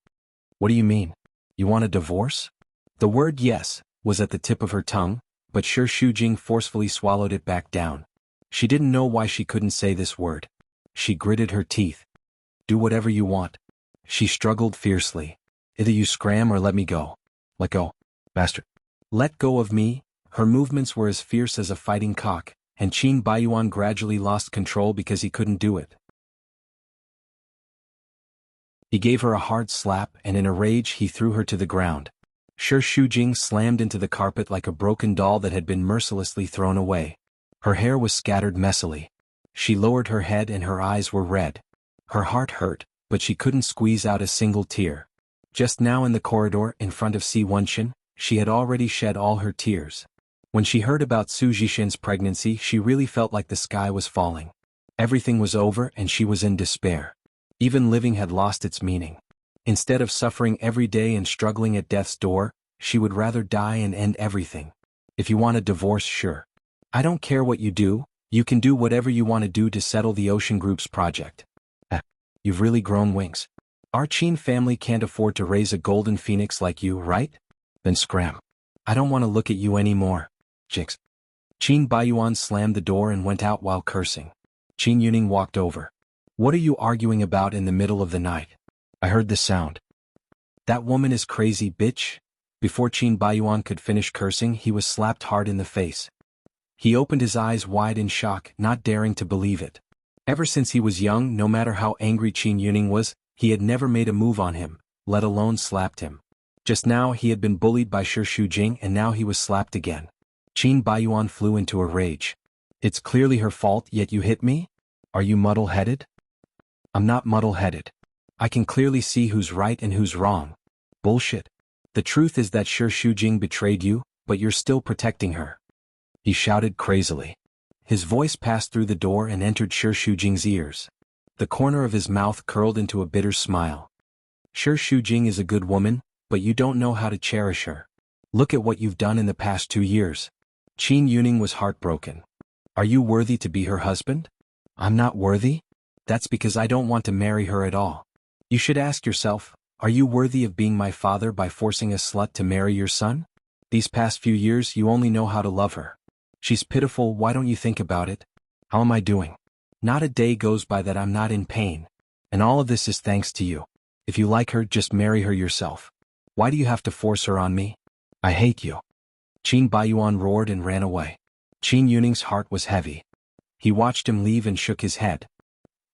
What do you mean? You want a divorce? The word yes was at the tip of her tongue, but Shi Shujing forcefully swallowed it back down. She didn't know why she couldn't say this word. She gritted her teeth. Do whatever you want. She struggled fiercely. Either you scram or let me go. Let go, bastard. Let go of me. Her movements were as fierce as a fighting cock, and Qin Baiyuan gradually lost control because he couldn't do it. He gave her a hard slap, and in a rage he threw her to the ground. Shi Shujing slammed into the carpet like a broken doll that had been mercilessly thrown away. Her hair was scattered messily. She lowered her head and her eyes were red. Her heart hurt, but she couldn't squeeze out a single tear. Just now in the corridor in front of Si Wenxin, she had already shed all her tears. When she heard about Su Zhixin's pregnancy, she really felt like the sky was falling. Everything was over and she was in despair. Even living had lost its meaning. Instead of suffering every day and struggling at death's door, she would rather die and end everything. If you want a divorce, sure. I don't care what you do, you can do whatever you want to do to settle the Ocean Group's project. You've really grown wings. Our Qin family can't afford to raise a golden phoenix like you, right? Then scram. I don't want to look at you anymore. Jinx. Qin Baiyuan slammed the door and went out while cursing. Qin Yuning walked over. What are you arguing about in the middle of the night? I heard the sound. That woman is crazy, bitch. Before Qin Baiyuan could finish cursing, he was slapped hard in the face. He opened his eyes wide in shock, not daring to believe it. Ever since he was young, no matter how angry Qin Yuning was, he had never made a move on him, let alone slapped him. Just now he had been bullied by Shi Shujing and now he was slapped again. Qin Baiyuan flew into a rage. It's clearly her fault, yet you hit me? Are you muddle-headed? I'm not muddle-headed. I can clearly see who's right and who's wrong. Bullshit. The truth is that Shi Shujing betrayed you, but you're still protecting her. He shouted crazily. His voice passed through the door and entered Shi Shujing's ears. The corner of his mouth curled into a bitter smile. Shi Shujing is a good woman, but you don't know how to cherish her. Look at what you've done in the past 2 years. Qin Yuning was heartbroken. Are you worthy to be her husband? I'm not worthy? That's because I don't want to marry her at all. You should ask yourself, are you worthy of being my father by forcing a slut to marry your son? These past few years you only know how to love her. She's pitiful, why don't you think about it? How am I doing? Not a day goes by that I'm not in pain. And all of this is thanks to you. If you like her, just marry her yourself. Why do you have to force her on me? I hate you. Qin Baiyuan roared and ran away. Qin Yuning's heart was heavy. He watched him leave and shook his head.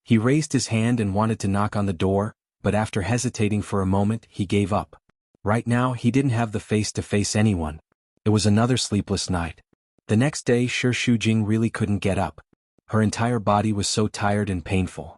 He raised his hand and wanted to knock on the door, but after hesitating for a moment, he gave up. Right now, he didn't have the face to face anyone. It was another sleepless night. The next day, Shi Shujing really couldn't get up. Her entire body was so tired and painful.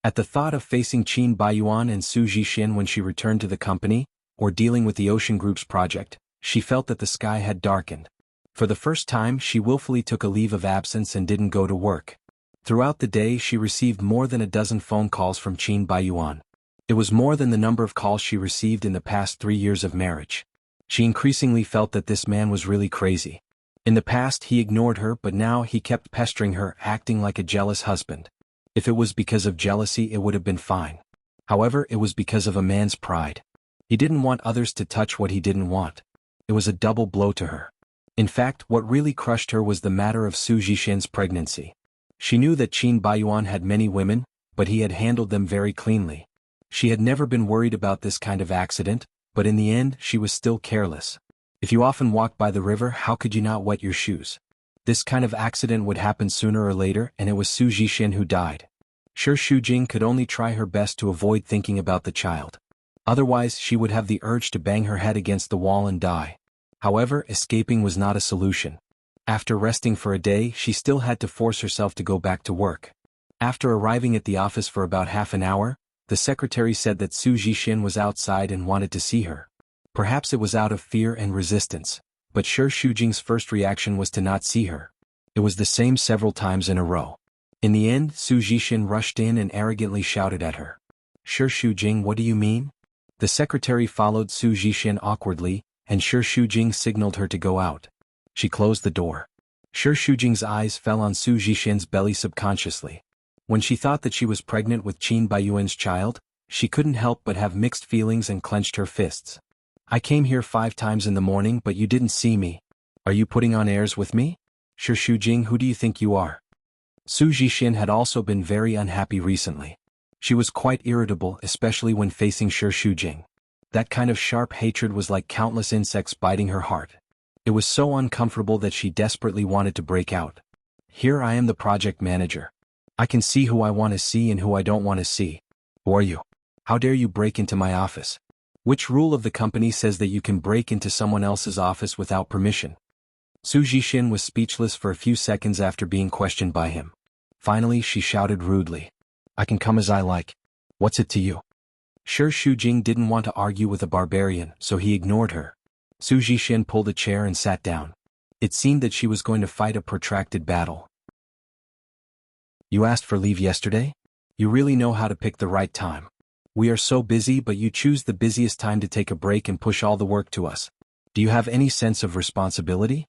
At the thought of facing Qin Baiyuan and Su Zhixin when she returned to the company, or dealing with the Ocean Group's project, she felt that the sky had darkened. For the first time, she willfully took a leave of absence and didn't go to work. Throughout the day she received more than a dozen phone calls from Qin Baiyuan. It was more than the number of calls she received in the past 3 years of marriage. She increasingly felt that this man was really crazy. In the past he ignored her, but now he kept pestering her, acting like a jealous husband. If it was because of jealousy, it would have been fine. However, it was because of a man's pride. He didn't want others to touch what he didn't want. It was a double blow to her. In fact, what really crushed her was the matter of Su Zhishen's pregnancy. She knew that Qin Baiyuan had many women, but he had handled them very cleanly. She had never been worried about this kind of accident, but in the end she was still careless. If you often walk by the river, how could you not wet your shoes? This kind of accident would happen sooner or later, and it was Su Zhishen who died. Shi Shujing could only try her best to avoid thinking about the child. Otherwise she would have the urge to bang her head against the wall and die. However, escaping was not a solution. After resting for a day, she still had to force herself to go back to work. After arriving at the office for about half an hour, the secretary said that Su Zhishen was outside and wanted to see her. Perhaps it was out of fear and resistance, but Shi Shujing's first reaction was to not see her. It was the same several times in a row. In the end, Su Zhishen rushed in and arrogantly shouted at her. "Shi Shujing, what do you mean?" The secretary followed Su Zhishen awkwardly, and Shi Shujing signaled her to go out. She closed the door. Shi Shujing's eyes fell on Su Zhishen's belly subconsciously. When she thought that she was pregnant with Qin Baiyuan's child, she couldn't help but have mixed feelings and clenched her fists. "I came here 5 times in the morning, but you didn't see me. Are you putting on airs with me? Shi Shujing, who do you think you are?" Su Zhishen had also been very unhappy recently. She was quite irritable, especially when facing Shi Shujing. That kind of sharp hatred was like countless insects biting her heart. It was so uncomfortable that she desperately wanted to break out. "Here I am, the project manager. I can see who I want to see and who I don't want to see. Who are you? How dare you break into my office? Which rule of the company says that you can break into someone else's office without permission?" Su Zhishen was speechless for a few seconds after being questioned by him. Finally she shouted rudely, "I can come as I like. What's it to you?" Shi Shujing didn't want to argue with a barbarian, so he ignored her. Su Zhishen pulled a chair and sat down. It seemed that she was going to fight a protracted battle. "You asked for leave yesterday? You really know how to pick the right time. We are so busy, but you choose the busiest time to take a break and push all the work to us. Do you have any sense of responsibility?"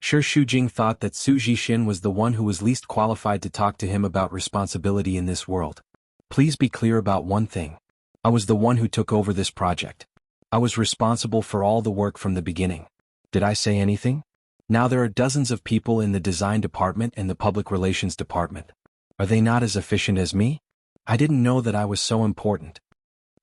Shi Shujing thought that Su Zhishen was the one who was least qualified to talk to him about responsibility in this world. "Please be clear about one thing. I was the one who took over this project. I was responsible for all the work from the beginning. Did I say anything? Now there are dozens of people in the design department and the public relations department. Are they not as efficient as me? I didn't know that I was so important."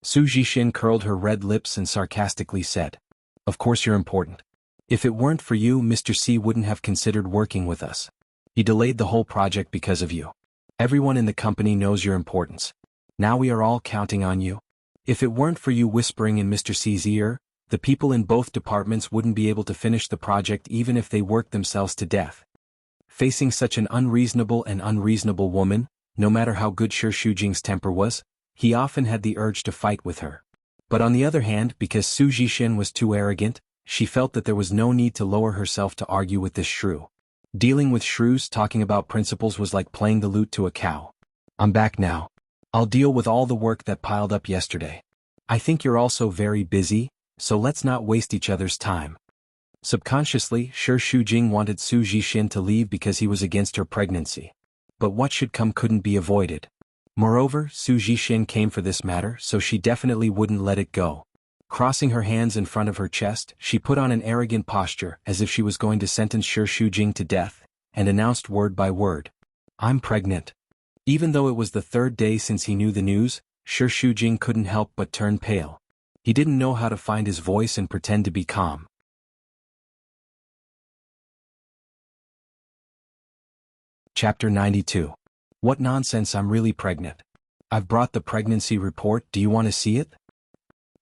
Su Zhishen curled her red lips and sarcastically said, "Of course you're important. If it weren't for you, Mr. C wouldn't have considered working with us. He delayed the whole project because of you. Everyone in the company knows your importance. Now we are all counting on you. If it weren't for you whispering in Mr. C's ear, the people in both departments wouldn't be able to finish the project even if they worked themselves to death." Facing such an unreasonable woman, no matter how good Shi Shujing's temper was, he often had the urge to fight with her. But on the other hand, because Su Zhishen was too arrogant, she felt that there was no need to lower herself to argue with this shrew. Dealing with shrews talking about principles was like playing the lute to a cow. "I'm back now. I'll deal with all the work that piled up yesterday. I think you're also very busy, so let's not waste each other's time." Subconsciously, Shi Shujing wanted Su Zhishen to leave because he was against her pregnancy. But what should come couldn't be avoided. Moreover, Su Zhishen came for this matter, so she definitely wouldn't let it go. Crossing her hands in front of her chest, she put on an arrogant posture as if she was going to sentence Shi Shujing to death, and announced word by word, "I'm pregnant." Even though it was the 3rd day since he knew the news, Shi Shujing couldn't help but turn pale. He didn't know how to find his voice and pretend to be calm. Chapter 92. What nonsense, I'm really pregnant. I've brought the pregnancy report, do you want to see it?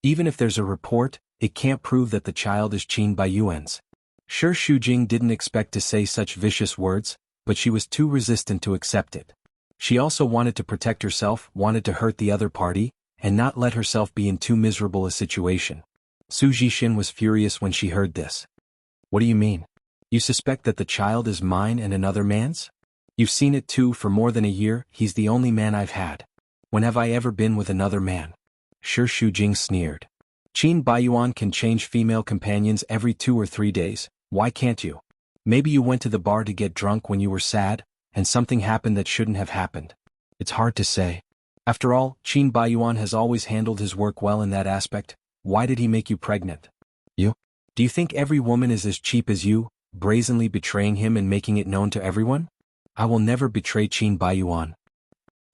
Even if there's a report, it can't prove that the child is Qin Baiyuan's. Shi Shujing didn't expect to say such vicious words, but she was too resistant to accept it. She also wanted to protect herself, wanted to hurt the other party, and not let herself be in too miserable a situation. Su Zhishen was furious when she heard this. "What do you mean? You suspect that the child is mine and another man's?" You've seen it too for more than a year. He's the only man I've had. When have I ever been with another man? Shi Shujing sneered. Qin Baiyuan can change female companions every 2 or 3 days, why can't you? Maybe you went to the bar to get drunk when you were sad, and something happened that shouldn't have happened. It's hard to say. After all, Qin Baiyuan has always handled his work well in that aspect. Why did he make you pregnant? You? Do you think every woman is as cheap as you, brazenly betraying him and making it known to everyone? I will never betray Qin Baiyuan.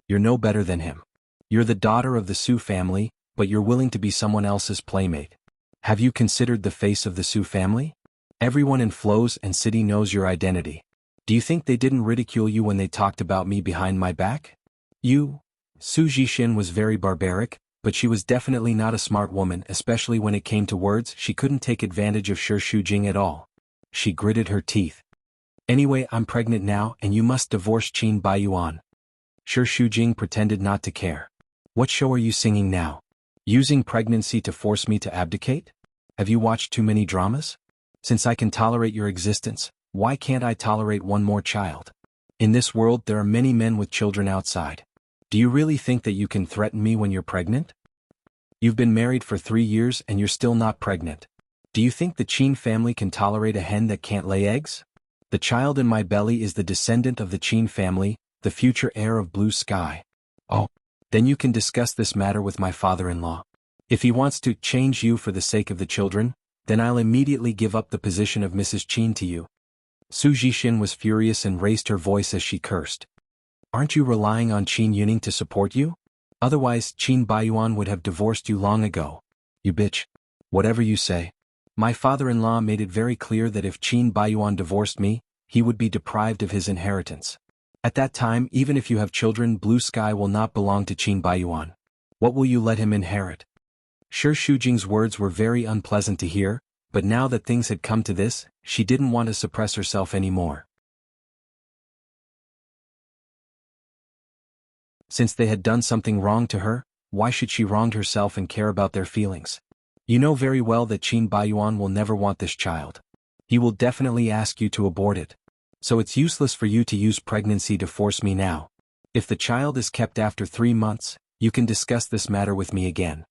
You're no better than him. You're the daughter of the Su family, but you're willing to be someone else's playmate. Have you considered the face of the Su family? Everyone in Flows and City knows your identity. Do you think they didn't ridicule you when they talked about me behind my back? Su Jixin was very barbaric, but she was definitely not a smart woman, especially when it came to words. She couldn't take advantage of Shi Shujing at all. She gritted her teeth. Anyway, I'm pregnant now and you must divorce Qin Baiyuan. Shi Shujing pretended not to care. What show are you singing now? Using pregnancy to force me to abdicate? Have you watched too many dramas? Since I can tolerate your existence, why can't I tolerate one more child? In this world there are many men with children outside. Do you really think that you can threaten me when you're pregnant? You've been married for 3 years and you're still not pregnant. Do you think the Qin family can tolerate a hen that can't lay eggs? The child in my belly is the descendant of the Qin family, the future heir of Blue Sky. Oh, then you can discuss this matter with my father-in-law. If he wants to change you for the sake of the children, then I'll immediately give up the position of Mrs. Qin to you. Su Jixin was furious and raised her voice as she cursed. Aren't you relying on Qin Yuning to support you? Otherwise, Qin Baiyuan would have divorced you long ago. You bitch. Whatever you say. My father-in-law made it very clear that if Qin Baiyuan divorced me, he would be deprived of his inheritance. At that time, even if you have children, Blue Sky will not belong to Qin Baiyuan. What will you let him inherit? Shi Shujing's words were very unpleasant to hear, but now that things had come to this, she didn't want to suppress herself anymore. Since they had done something wrong to her, why should she wrong herself and care about their feelings? You know very well that Qin Baiyuan will never want this child. He will definitely ask you to abort it. So it's useless for you to use pregnancy to force me now. If the child is kept after 3 months, you can discuss this matter with me again.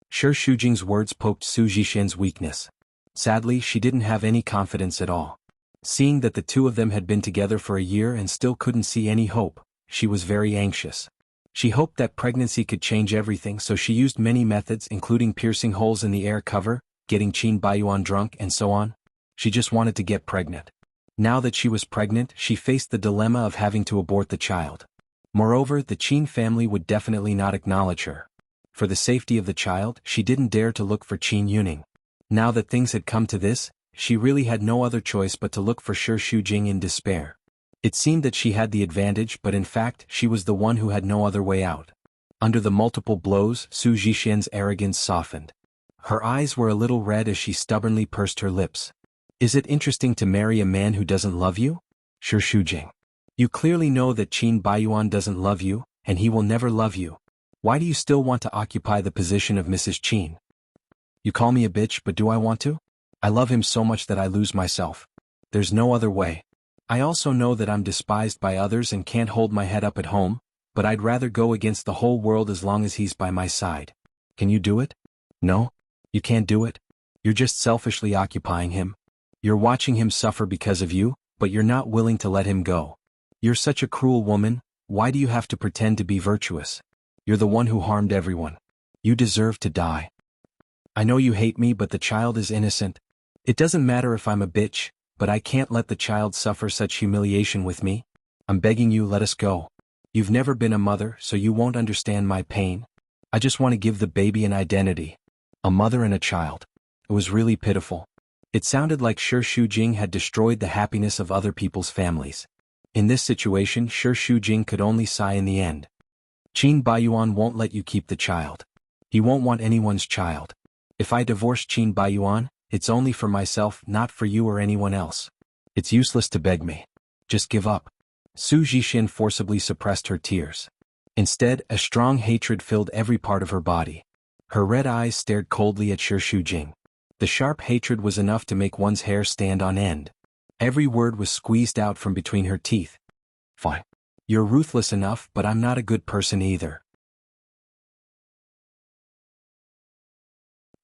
Shi Shujing's words poked Su Jixin's weakness. Sadly, she didn't have any confidence at all. Seeing that the two of them had been together for a year and still couldn't see any hope, she was very anxious. She hoped that pregnancy could change everything, so she used many methods, including piercing holes in the air cover, getting Qin Baiyuan drunk, and so on. She just wanted to get pregnant. Now that she was pregnant, she faced the dilemma of having to abort the child. Moreover, the Qin family would definitely not acknowledge her. For the safety of the child, she didn't dare to look for Qin Yuning. Now that things had come to this, she really had no other choice but to look for Shi Shujing in despair. It seemed that she had the advantage, but in fact she was the one who had no other way out. Under the multiple blows, Su Jixin's arrogance softened. Her eyes were a little red as she stubbornly pursed her lips. Is it interesting to marry a man who doesn't love you? Shi Shujing. You clearly know that Qin Baiyuan doesn't love you, and he will never love you. Why do you still want to occupy the position of Mrs. Qin? You call me a bitch, but do I want to? I love him so much that I lose myself. There's no other way. I also know that I'm despised by others and can't hold my head up at home, but I'd rather go against the whole world as long as he's by my side. Can you do it? No? You can't do it? You're just selfishly occupying him. You're watching him suffer because of you, but you're not willing to let him go. You're such a cruel woman. Why do you have to pretend to be virtuous? You're the one who harmed everyone. You deserve to die. I know you hate me, but the child is innocent. It doesn't matter if I'm a bitch, but I can't let the child suffer such humiliation with me. I'm begging you, let us go. You've never been a mother, so you won't understand my pain. I just want to give the baby an identity. A mother and a child. It was really pitiful. It sounded like Shi Shujing had destroyed the happiness of other people's families. In this situation, Shi Shujing could only sigh in the end. Qin Baiyuan won't let you keep the child. He won't want anyone's child. If I divorce Qin Baiyuan, it's only for myself, not for you or anyone else. It's useless to beg me. Just give up. Su Jixin forcibly suppressed her tears. Instead, a strong hatred filled every part of her body. Her red eyes stared coldly at Shi Shujing. The sharp hatred was enough to make one's hair stand on end. Every word was squeezed out from between her teeth. Fine. You're ruthless enough, but I'm not a good person either.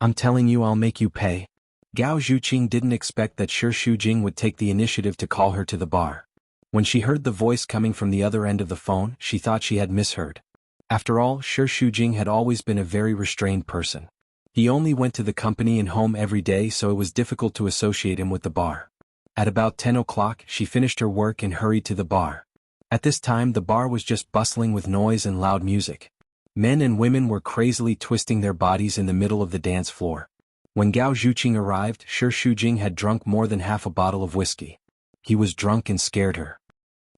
I'm telling you I'll make you pay. Gao Zhuqing didn't expect that Shi Shujing would take the initiative to call her to the bar. When she heard the voice coming from the other end of the phone, she thought she had misheard. After all, Shi Shujing had always been a very restrained person. He only went to the company and home every day, so it was difficult to associate him with the bar. At about 10 o'clock, she finished her work and hurried to the bar. At this time, the bar was just bustling with noise and loud music. Men and women were crazily twisting their bodies in the middle of the dance floor. When Gao Zhuqing arrived, Shi Shujing had drunk more than half a bottle of whiskey. He was drunk and scared her.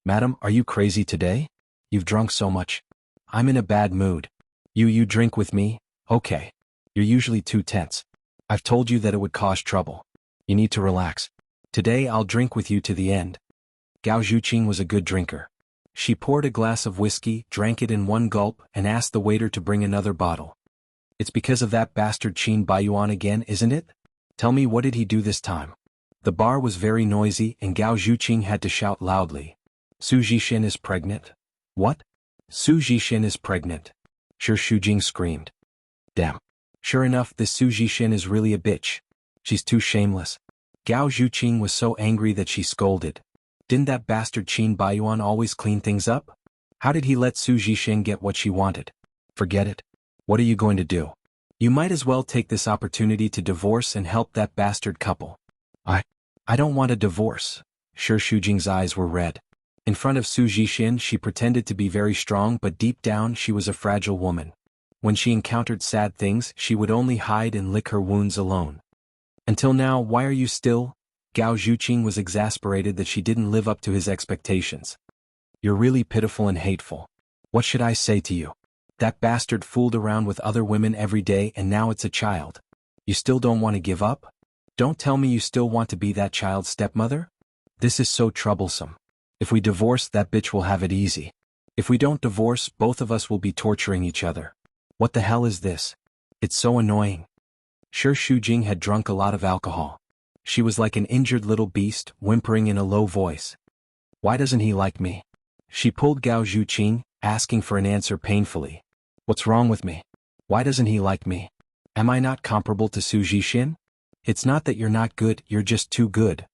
"Madam, are you crazy today? You've drunk so much. I'm in a bad mood. You drink with me? Okay. You're usually too tense. I've told you that it would cause trouble. You need to relax. Today I'll drink with you to the end." Gao Zhuqing was a good drinker. She poured a glass of whiskey, drank it in one gulp, and asked the waiter to bring another bottle. "It's because of that bastard Qin Baiyuan again, isn't it? Tell me, what did he do this time?" The bar was very noisy and Gao Zhuqing had to shout loudly. "Su Zhixin is pregnant." "What?" "Su Zhixin is pregnant." Shi Shujing screamed. "Damn. Sure enough, this Su Zhixin is really a bitch. She's too shameless." Gao Zhuqing was so angry that she scolded. Didn't that bastard Qin Baiyuan always clean things up? How did he let Su Zhixin get what she wanted? Forget it. What are you going to do? You might as well take this opportunity to divorce and help that bastard couple. I don't want a divorce. Shi Shujing's eyes were red. In front of Su Zhixin, she pretended to be very strong, but deep down she was a fragile woman. When she encountered sad things, she would only hide and lick her wounds alone. "Until now, why are you still?" Gao Zhuqing was exasperated that she didn't live up to his expectations. "You're really pitiful and hateful. What should I say to you? That bastard fooled around with other women every day and now it's a child. You still don't want to give up? Don't tell me you still want to be that child's stepmother? This is so troublesome. If we divorce, that bitch will have it easy. If we don't divorce, both of us will be torturing each other. What the hell is this? It's so annoying." Shi Shujing had drunk a lot of alcohol. She was like an injured little beast, whimpering in a low voice. "Why doesn't he like me?" She pulled Gao Zhuqing, asking for an answer painfully. "What's wrong with me? Why doesn't he like me? Am I not comparable to Su Zhixin? It's not that you're not good, you're just too good."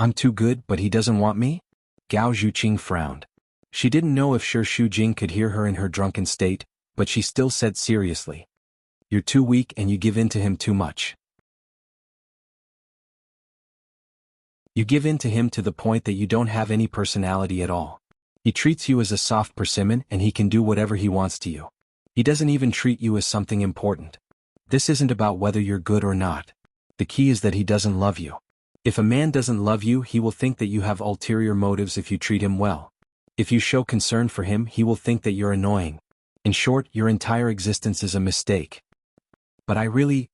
"I'm too good, but he doesn't want me?" Gao Zhuqing frowned. She didn't know if Shi Shujing could hear her in her drunken state, but she still said seriously. "You're too weak and you give in to him too much. You give in to him to the point that you don't have any personality at all. He treats you as a soft persimmon and he can do whatever he wants to you. He doesn't even treat you as something important. This isn't about whether you're good or not. The key is that he doesn't love you. If a man doesn't love you, he will think that you have ulterior motives if you treat him well. If you show concern for him, he will think that you're annoying. In short, your entire existence is a mistake. But I really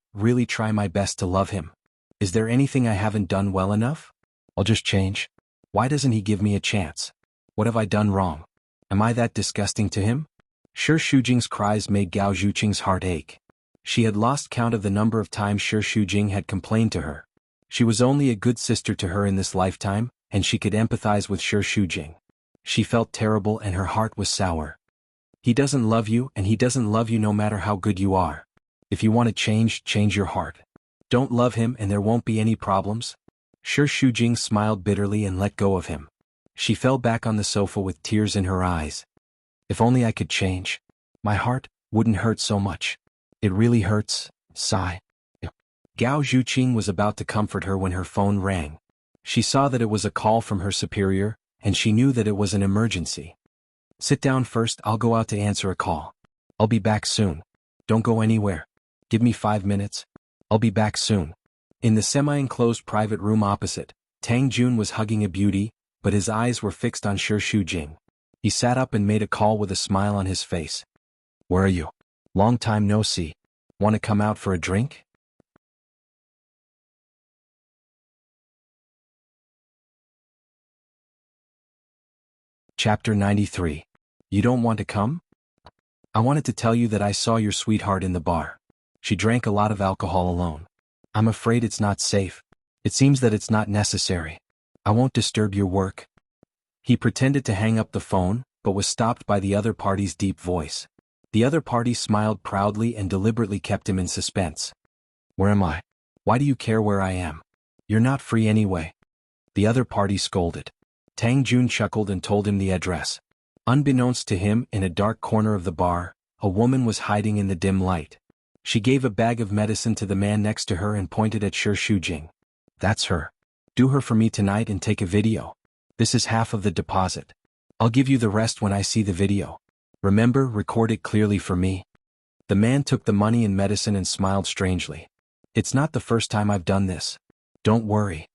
try my best to love him. Is there anything I haven't done well enough? I'll just change. Why doesn't he give me a chance? What have I done wrong? Am I that disgusting to him?" Shi Shujing's cries made Gao Zhuqing's heart ache. She had lost count of the number of times Shi Shujing had complained to her. She was only a good sister to her in this lifetime, and she could empathize with Shi Shujing. She felt terrible and her heart was sour. "He doesn't love you, and he doesn't love you no matter how good you are. If you want to change your heart. Don't love him and there won't be any problems." Shi Shujing smiled bitterly and let go of him. She fell back on the sofa with tears in her eyes. "If only I could change. My heart wouldn't hurt so much. It really hurts." Sigh. Gao Zhuqing was about to comfort her when her phone rang. She saw that it was a call from her superior, and she knew that it was an emergency. "Sit down first, I'll go out to answer a call. I'll be back soon. Don't go anywhere. Give me 5 minutes. I'll be back soon." In the semi-enclosed private room opposite, Tang Jun was hugging a beauty, but his eyes were fixed on Shi Shujing. He sat up and made a call with a smile on his face. "Where are you? Long time no see. Want to come out for a drink?" Chapter 93. You don't want to come? I wanted to tell you that I saw your sweetheart in the bar. She drank a lot of alcohol alone. I'm afraid it's not safe. It seems that it's not necessary. I won't disturb your work. He pretended to hang up the phone, but was stopped by the other party's deep voice. The other party smiled proudly and deliberately kept him in suspense. Where am I? Why do you care where I am? You're not free anyway. The other party scolded. Tang Jun chuckled and told him the address. Unbeknownst to him, in a dark corner of the bar, a woman was hiding in the dim light. She gave a bag of medicine to the man next to her and pointed at Shi Shujing. That's her. Do her for me tonight and take a video. This is half of the deposit. I'll give you the rest when I see the video. Remember, record it clearly for me. The man took the money and medicine and smiled strangely. It's not the first time I've done this. Don't worry.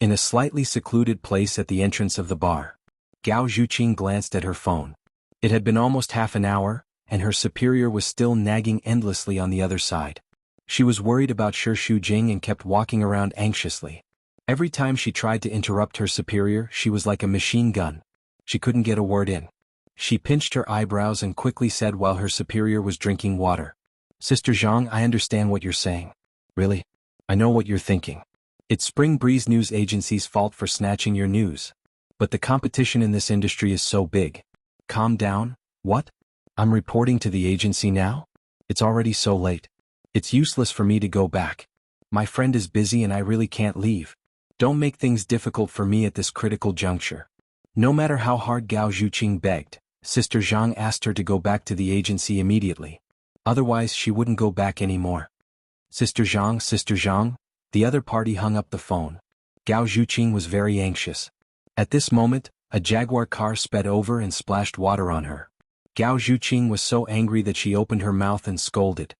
In a slightly secluded place at the entrance of the bar, Gao Zhuqing glanced at her phone. It had been almost half an hour, and her superior was still nagging endlessly on the other side. She was worried about Shi Shujing and kept walking around anxiously. Every time she tried to interrupt her superior, she was like a machine gun. She couldn't get a word in. She pinched her eyebrows and quickly said while her superior was drinking water. Sister Zhang, I understand what you're saying. Really? I know what you're thinking. It's Spring Breeze News Agency's fault for snatching your news. But the competition in this industry is so big. Calm down. What? I'm reporting to the agency now? It's already so late. It's useless for me to go back. My friend is busy and I really can't leave. Don't make things difficult for me at this critical juncture. No matter how hard Gao Zhuqing begged, Sister Zhang asked her to go back to the agency immediately. Otherwise she wouldn't go back anymore. Sister Zhang, the other party hung up the phone. Gao Zhuqing was very anxious. At this moment, a Jaguar car sped over and splashed water on her. Gao Zhuqing was so angry that she opened her mouth and scolded.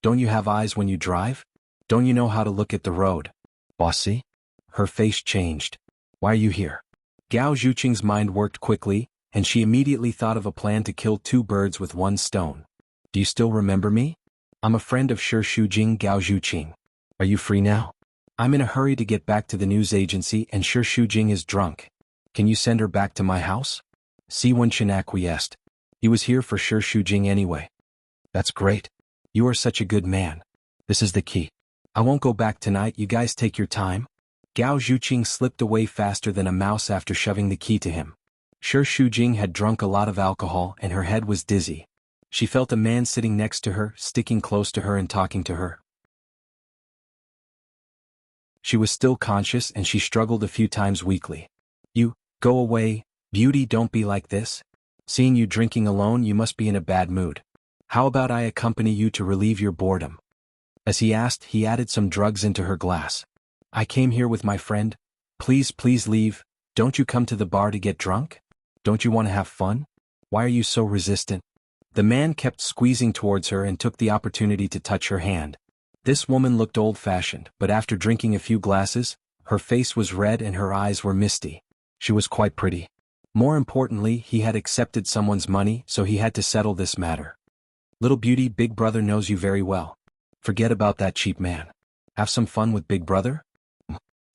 Don't you have eyes when you drive? Don't you know how to look at the road? Bossy? Her face changed. Why are you here? Gao Zhuqing's mind worked quickly, and she immediately thought of a plan to kill two birds with one stone. Do you still remember me? I'm a friend of Shi Shujing, Gao Zhuqing. Are you free now? I'm in a hurry to get back to the news agency and Shi Shujing is drunk. Can you send her back to my house? Si Wenchen acquiesced. He was here for Shi Shujing anyway. That's great. You are such a good man. This is the key. I won't go back tonight, you guys take your time. Gao Zhuqing slipped away faster than a mouse after shoving the key to him. Shi Shujing had drunk a lot of alcohol and her head was dizzy. She felt a man sitting next to her, sticking close to her and talking to her. She was still conscious and she struggled a few times weakly. You, go away, beauty, don't be like this. Seeing you drinking alone, you must be in a bad mood. How about I accompany you to relieve your boredom? As he asked, he added some drugs into her glass. I came here with my friend. Please leave. Don't you come to the bar to get drunk? Don't you want to have fun? Why are you so resistant? The man kept squeezing towards her and took the opportunity to touch her hand. This woman looked old-fashioned, but after drinking a few glasses, her face was red and her eyes were misty. She was quite pretty. More importantly, he had accepted someone's money, so he had to settle this matter. Little beauty, Big Brother knows you very well. Forget about that cheap man. Have some fun with Big Brother?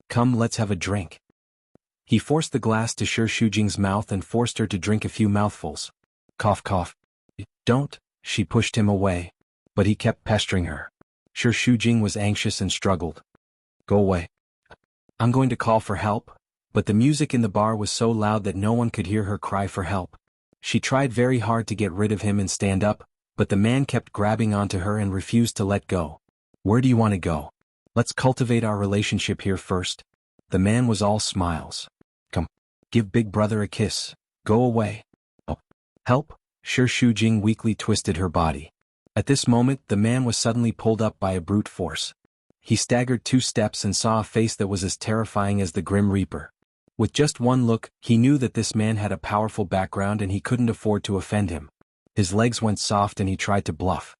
Come, let's have a drink. He forced the glass to Shi Shujing's mouth and forced her to drink a few mouthfuls. Cough, cough. Don't, she pushed him away. But he kept pestering her. Shi Shujing was anxious and struggled. Go away. I'm going to call for help. But the music in the bar was so loud that no one could hear her cry for help. She tried very hard to get rid of him and stand up, but the man kept grabbing onto her and refused to let go. Where do you want to go? Let's cultivate our relationship here first. The man was all smiles. Come. Give Big Brother a kiss. Go away. Oh. Help? Shi Shujing weakly twisted her body. At this moment, the man was suddenly pulled up by a brute force. He staggered 2 steps and saw a face that was as terrifying as the Grim Reaper. With just one look, he knew that this man had a powerful background and he couldn't afford to offend him. His legs went soft and he tried to bluff.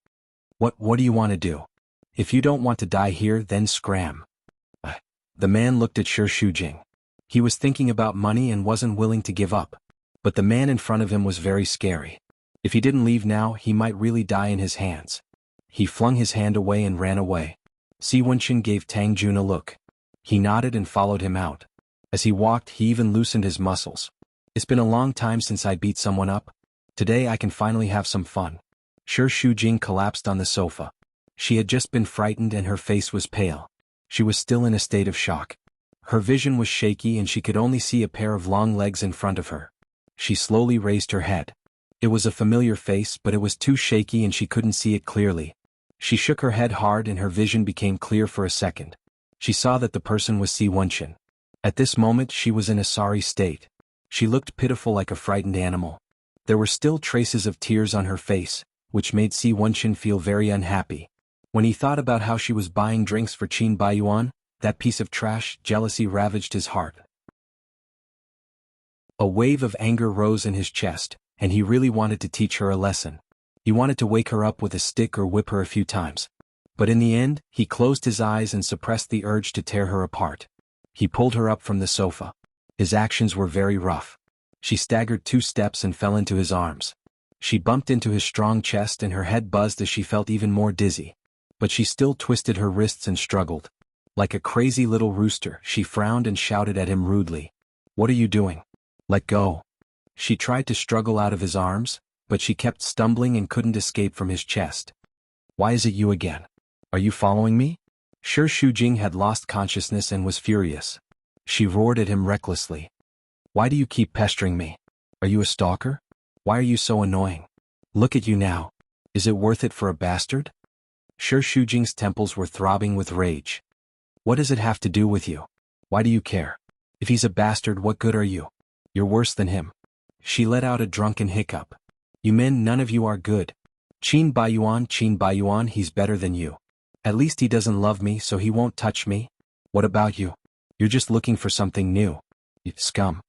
What do you want to do? If you don't want to die here, then scram. The man looked at Shi Shujing. He was thinking about money and wasn't willing to give up. But the man in front of him was very scary. If he didn't leave now, he might really die in his hands. He flung his hand away and ran away. Si Wenchen gave Tang Jun a look. He nodded and followed him out. As he walked, he even loosened his muscles. It's been a long time since I beat someone up. Today I can finally have some fun. Shi Shujing collapsed on the sofa. She had just been frightened and her face was pale. She was still in a state of shock. Her vision was shaky and she could only see a pair of long legs in front of her. She slowly raised her head. It was a familiar face, but it was too shaky and she couldn't see it clearly. She shook her head hard and her vision became clear for a second. She saw that the person was Si Wenchen. At this moment she was in a sorry state. She looked pitiful like a frightened animal. There were still traces of tears on her face, which made Si Wenchen feel very unhappy. When he thought about how she was buying drinks for Qin Baiyuan, that piece of trash, jealousy ravaged his heart. A wave of anger rose in his chest, and he really wanted to teach her a lesson. He wanted to wake her up with a stick or whip her a few times. But in the end, he closed his eyes and suppressed the urge to tear her apart. He pulled her up from the sofa. His actions were very rough. She staggered 2 steps and fell into his arms. She bumped into his strong chest and her head buzzed as she felt even more dizzy. But she still twisted her wrists and struggled. Like a crazy little rooster, she frowned and shouted at him rudely. "What are you doing? Let go." She tried to struggle out of his arms, but she kept stumbling and couldn't escape from his chest. "Why is it you again? Are you following me?" Shi Shujing had lost consciousness and was furious. She roared at him recklessly. "Why do you keep pestering me? Are you a stalker? Why are you so annoying? Look at you now. Is it worth it for a bastard?" Shi Shujing's temples were throbbing with rage. "What does it have to do with you? Why do you care? If he's a bastard, what good are you? You're worse than him." She let out a drunken hiccup. "You men, none of you are good. Qin Baiyuan, he's better than you. At least he doesn't love me, so he won't touch me. What about you? You're just looking for something new. You scum."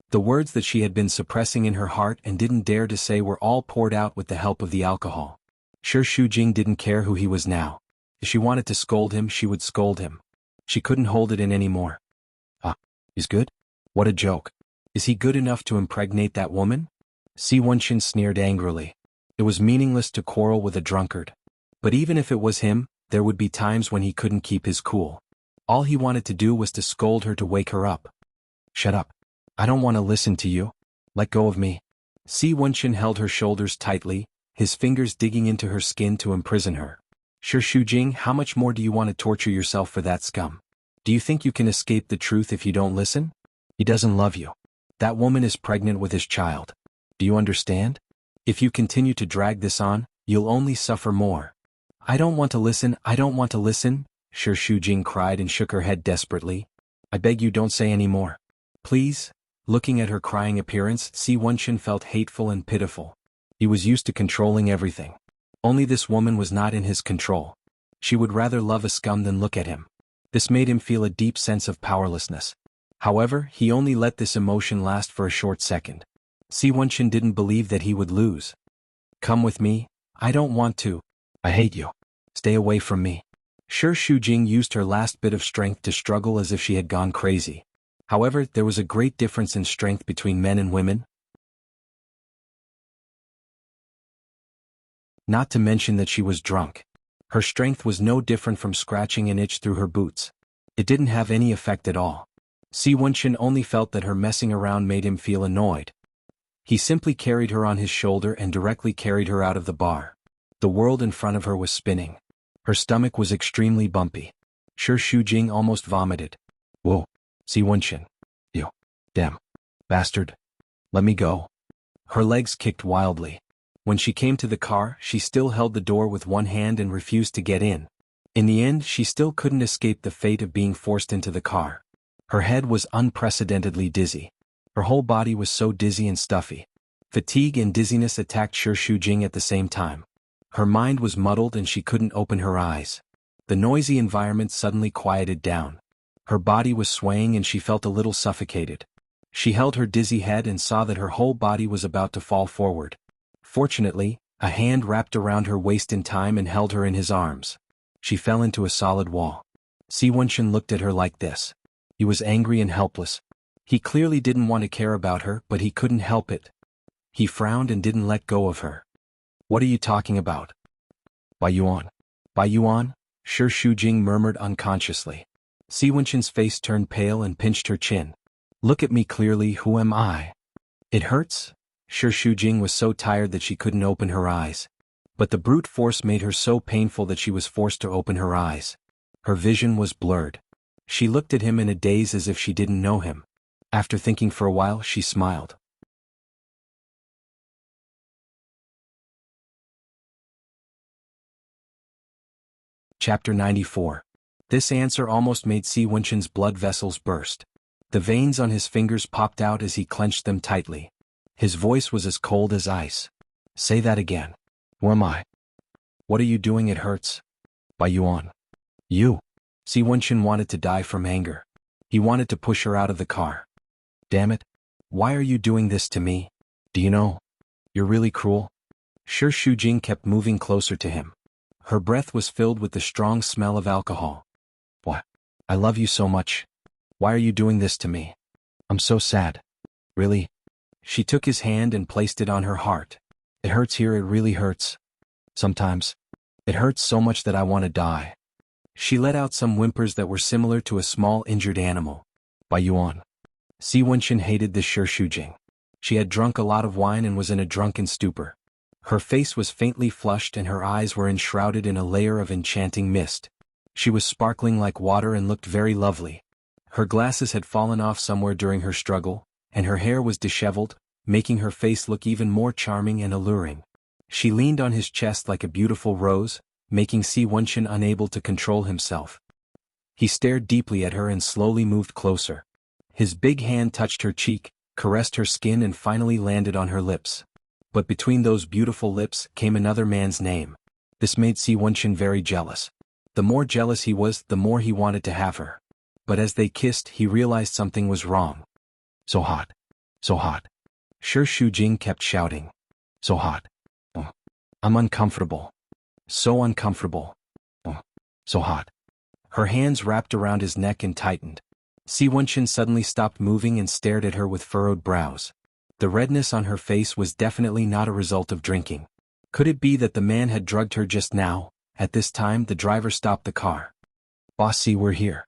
The words that she had been suppressing in her heart and didn't dare to say were all poured out with the help of the alcohol. Shi Shujing didn't care who he was now. If she wanted to scold him, she would scold him. She couldn't hold it in anymore. He's good? What a joke. Is he good enough to impregnate that woman? Si Wenchen sneered angrily. It was meaningless to quarrel with a drunkard. But even if it was him, there would be times when he couldn't keep his cool. All he wanted to do was to scold her to wake her up. "Shut up. I don't want to listen to you. Let go of me." Si Wenchen held her shoulders tightly, his fingers digging into her skin to imprison her. "Shi Shujing, how much more do you want to torture yourself for that scum? Do you think you can escape the truth if you don't listen? He doesn't love you. That woman is pregnant with his child. Do you understand? If you continue to drag this on, you'll only suffer more." "I don't want to listen, I don't want to listen," Shi Shujing cried and shook her head desperately. "I beg you, don't say any more. Please." Looking at her crying appearance, Si Wenchen felt hateful and pitiful. He was used to controlling everything. Only this woman was not in his control. She would rather love a scum than look at him. This made him feel a deep sense of powerlessness. However, he only let this emotion last for a short second. Si Wenchen didn't believe that he would lose. "Come with me." "I don't want to. I hate you. Stay away from me." Shi Shujing used her last bit of strength to struggle as if she had gone crazy. However, there was a great difference in strength between men and women. Not to mention that she was drunk. Her strength was no different from scratching an itch through her boots. It didn't have any effect at all. Si Wenchen only felt that her messing around made him feel annoyed. He simply carried her on his shoulder and directly carried her out of the bar. The world in front of her was spinning. Her stomach was extremely bumpy. Shi Shujing almost vomited. "Whoa, Si Wenchen. You damn bastard. Let me go." Her legs kicked wildly. When she came to the car, she still held the door with one hand and refused to get in. In the end, she still couldn't escape the fate of being forced into the car. Her head was unprecedentedly dizzy. Her whole body was so dizzy and stuffy. Fatigue and dizziness attacked Shi Shujing at the same time. Her mind was muddled and she couldn't open her eyes. The noisy environment suddenly quieted down. Her body was swaying and she felt a little suffocated. She held her dizzy head and saw that her whole body was about to fall forward. Fortunately, a hand wrapped around her waist in time and held her in his arms. She fell into a solid wall. Si Wenchen looked at her like this. He was angry and helpless. He clearly didn't want to care about her, but he couldn't help it. He frowned and didn't let go of her. "What are you talking about?" Baiyuan. "Baiyuan?" Shi Shujing murmured unconsciously. Si Wenchen's face turned pale and pinched her chin. "Look at me clearly, who am I?" "It hurts?" Shi Shujing was so tired that she couldn't open her eyes. But the brute force made her so painful that she was forced to open her eyes. Her vision was blurred. She looked at him in a daze as if she didn't know him. After thinking for a while, she smiled. Chapter 94. This answer almost made Si Wenxin's blood vessels burst. The veins on his fingers popped out as he clenched them tightly. His voice was as cold as ice. Say that again. Who am I? What are you doing? It hurts. By Yuan. You. Si Wenxin wanted to die from anger. He wanted to push her out of the car. Damn it. Why are you doing this to me? Do you know? You're really cruel. Shi Shujing kept moving closer to him. Her breath was filled with the strong smell of alcohol. What? I love you so much. Why are you doing this to me? I'm so sad. Really? She took his hand and placed it on her heart. It hurts here, it really hurts. Sometimes. It hurts so much that I want to die. She let out some whimpers that were similar to a small injured animal. By Yuan. Si Wenxin hated this Shi Shujing. She had drunk a lot of wine and was in a drunken stupor. Her face was faintly flushed and her eyes were enshrouded in a layer of enchanting mist. She was sparkling like water and looked very lovely. Her glasses had fallen off somewhere during her struggle, and her hair was disheveled, making her face look even more charming and alluring. She leaned on his chest like a beautiful rose, making Si Wenxin unable to control himself. He stared deeply at her and slowly moved closer. His big hand touched her cheek, caressed her skin and finally landed on her lips. But between those beautiful lips came another man's name. This made Si Wenxin very jealous. The more jealous he was, the more he wanted to have her. But as they kissed, he realized something was wrong. So hot. So hot. Shi Shujing kept shouting. So hot. Oh. I'm uncomfortable. So uncomfortable. Oh. So hot. Her hands wrapped around his neck and tightened. Si Wenxin suddenly stopped moving and stared at her with furrowed brows. The redness on her face was definitely not a result of drinking. Could it be that the man had drugged her just now? At this time, the driver stopped the car. Boss Si, we're here.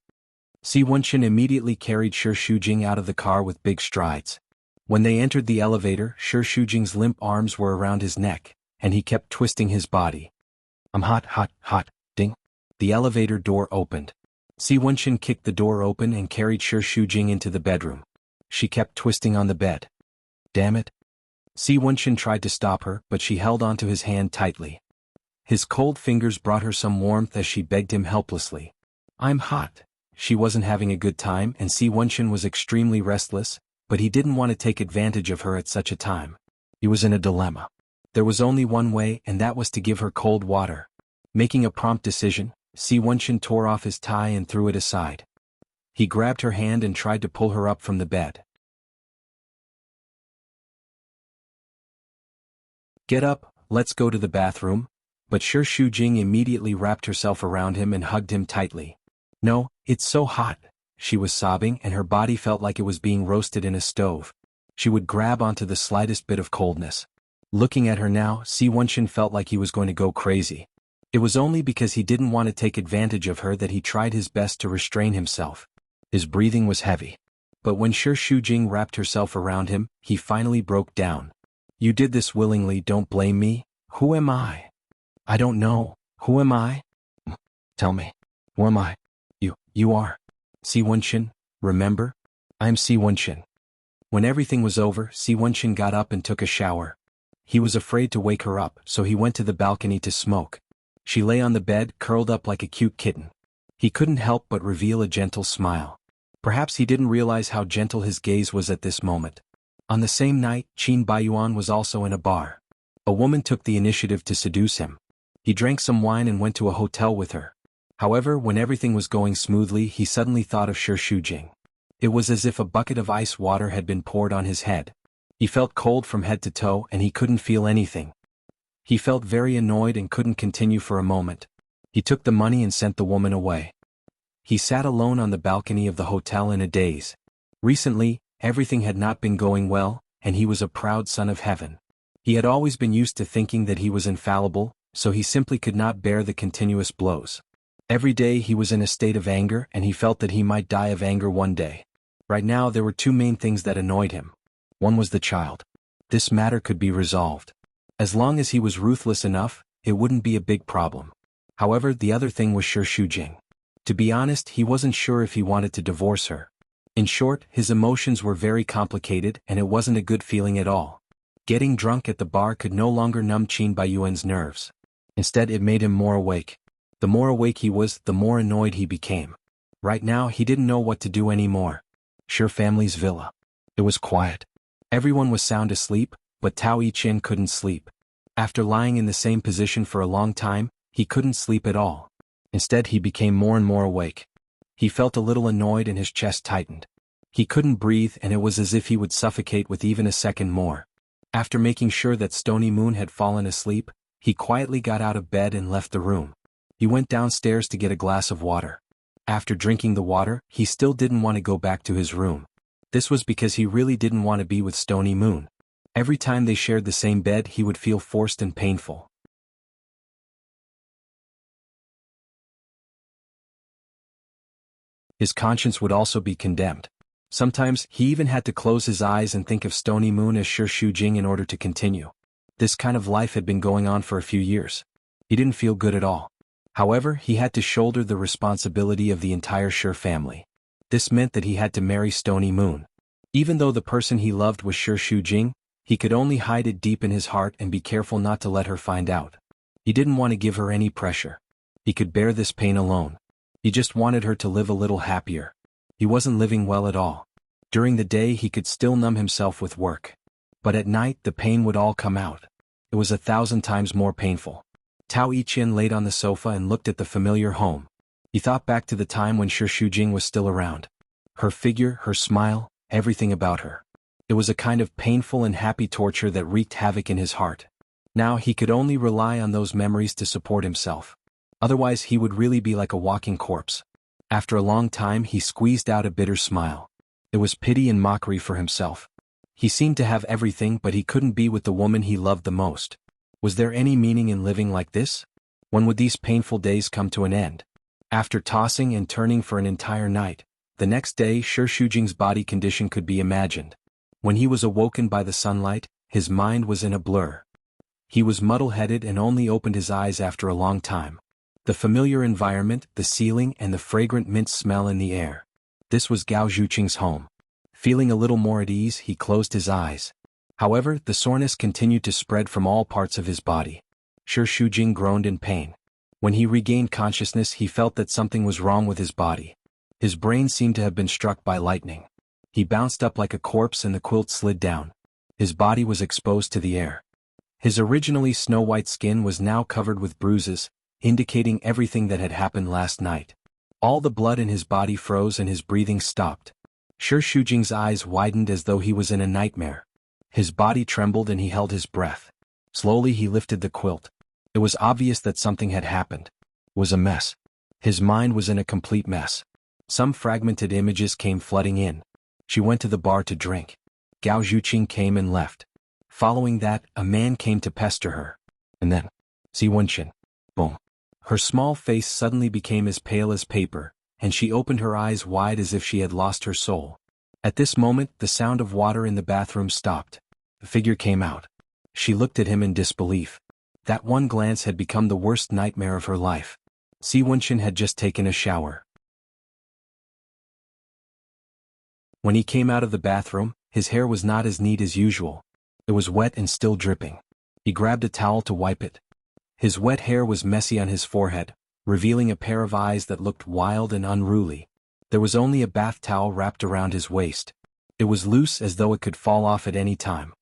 Si Wenxin immediately carried Shi Shujing out of the car with big strides. When they entered the elevator, Shi Shujing's limp arms were around his neck, and he kept twisting his body. I'm hot, hot, hot, ding. The elevator door opened. Si Wenxin kicked the door open and carried Shi Shujing into the bedroom. She kept twisting on the bed. Damn it. Si Wenxin tried to stop her, but she held onto his hand tightly. His cold fingers brought her some warmth as she begged him helplessly. I'm hot. She wasn't having a good time and Si Wenxin was extremely restless, but he didn't want to take advantage of her at such a time. He was in a dilemma. There was only one way and that was to give her cold water. Making a prompt decision, Si Wenxin tore off his tie and threw it aside. He grabbed her hand and tried to pull her up from the bed. Get up, let's go to the bathroom. But Shi Shujing immediately wrapped herself around him and hugged him tightly. No, it's so hot. She was sobbing and her body felt like it was being roasted in a stove. She would grab onto the slightest bit of coldness. Looking at her now, Si Wenxin felt like he was going to go crazy. It was only because he didn't want to take advantage of her that he tried his best to restrain himself. His breathing was heavy. But when Shi Shujing wrapped herself around him, he finally broke down. You did this willingly, don't blame me. Who am I? I don't know. Who am I? Tell me. Who am I? You are. Si Wenxin, remember? I'm Si Wenxin. When everything was over, Si Wenxin got up and took a shower. He was afraid to wake her up, so he went to the balcony to smoke. She lay on the bed, curled up like a cute kitten. He couldn't help but reveal a gentle smile. Perhaps he didn't realize how gentle his gaze was at this moment. On the same night, Qin Baiyuan was also in a bar. A woman took the initiative to seduce him. He drank some wine and went to a hotel with her. However, when everything was going smoothly, he suddenly thought of Shi Shujing. It was as if a bucket of ice water had been poured on his head. He felt cold from head to toe and he couldn't feel anything. He felt very annoyed and couldn't continue for a moment. He took the money and sent the woman away. He sat alone on the balcony of the hotel in a daze. Recently, everything had not been going well, and he was a proud son of heaven. He had always been used to thinking that he was infallible, so he simply could not bear the continuous blows. Every day he was in a state of anger and he felt that he might die of anger one day. Right now there were two main things that annoyed him. One was the child. This matter could be resolved. As long as he was ruthless enough, it wouldn't be a big problem. However, the other thing was Shi Shujing. To be honest, he wasn't sure if he wanted to divorce her. In short, his emotions were very complicated and it wasn't a good feeling at all. Getting drunk at the bar could no longer numb Qin Baiyuan's nerves. Instead, it made him more awake. The more awake he was, the more annoyed he became. Right now, he didn't know what to do anymore. Shi family's villa. It was quiet. Everyone was sound asleep, but Tao Yiqian couldn't sleep. After lying in the same position for a long time, he couldn't sleep at all. Instead, he became more and more awake. He felt a little annoyed and his chest tightened. He couldn't breathe and it was as if he would suffocate with even a second more. After making sure that Stony Moon had fallen asleep, he quietly got out of bed and left the room. He went downstairs to get a glass of water. After drinking the water, he still didn't want to go back to his room. This was because he really didn't want to be with Stony Moon. Every time they shared the same bed, he would feel forced and painful. His conscience would also be condemned. Sometimes, he even had to close his eyes and think of Stony Moon as Shi Shujing in order to continue. This kind of life had been going on for a few years. He didn't feel good at all. However, he had to shoulder the responsibility of the entire Shi family. This meant that he had to marry Stony Moon. Even though the person he loved was Shi Shujing, he could only hide it deep in his heart and be careful not to let her find out. He didn't want to give her any pressure. He could bear this pain alone. He just wanted her to live a little happier. He wasn't living well at all. During the day he could still numb himself with work. But at night the pain would all come out. It was 1,000 times more painful. Tao Yiqian laid on the sofa and looked at the familiar home. He thought back to the time when Shi Shujing was still around. Her figure, her smile, everything about her. It was a kind of painful and happy torture that wreaked havoc in his heart. Now he could only rely on those memories to support himself. Otherwise he would really be like a walking corpse. After a long time he squeezed out a bitter smile. It was pity and mockery for himself. He seemed to have everything but he couldn't be with the woman he loved the most. Was there any meaning in living like this? When would these painful days come to an end? After tossing and turning for an entire night, the next day Shi Shujing's body condition could be imagined. When he was awoken by the sunlight, his mind was in a blur. He was muddle-headed and only opened his eyes after a long time. The familiar environment, the ceiling and the fragrant mint smell in the air. This was Gao Zhuqing's home. Feeling a little more at ease, he closed his eyes. However, the soreness continued to spread from all parts of his body. Shi Shujing groaned in pain. When he regained consciousness, he felt that something was wrong with his body. His brain seemed to have been struck by lightning. He bounced up like a corpse and the quilt slid down. His body was exposed to the air. His originally snow-white skin was now covered with bruises, indicating everything that had happened last night. All the blood in his body froze and his breathing stopped. Shi Shujing's eyes widened as though he was in a nightmare. His body trembled and he held his breath. Slowly he lifted the quilt. It was obvious that something had happened. It was a mess. His mind was in a complete mess. Some fragmented images came flooding in. She went to the bar to drink. Gao Zhuqing came and left. Following that, a man came to pester her. And then, Si Wenqin. Boom. Her small face suddenly became as pale as paper, and she opened her eyes wide as if she had lost her soul. At this moment, the sound of water in the bathroom stopped. The figure came out. She looked at him in disbelief. That one glance had become the worst nightmare of her life. Si Wenqin had just taken a shower. When he came out of the bathroom, his hair was not as neat as usual. It was wet and still dripping. He grabbed a towel to wipe it. His wet hair was messy on his forehead, revealing a pair of eyes that looked wild and unruly. There was only a bath towel wrapped around his waist. It was loose as though it could fall off at any time.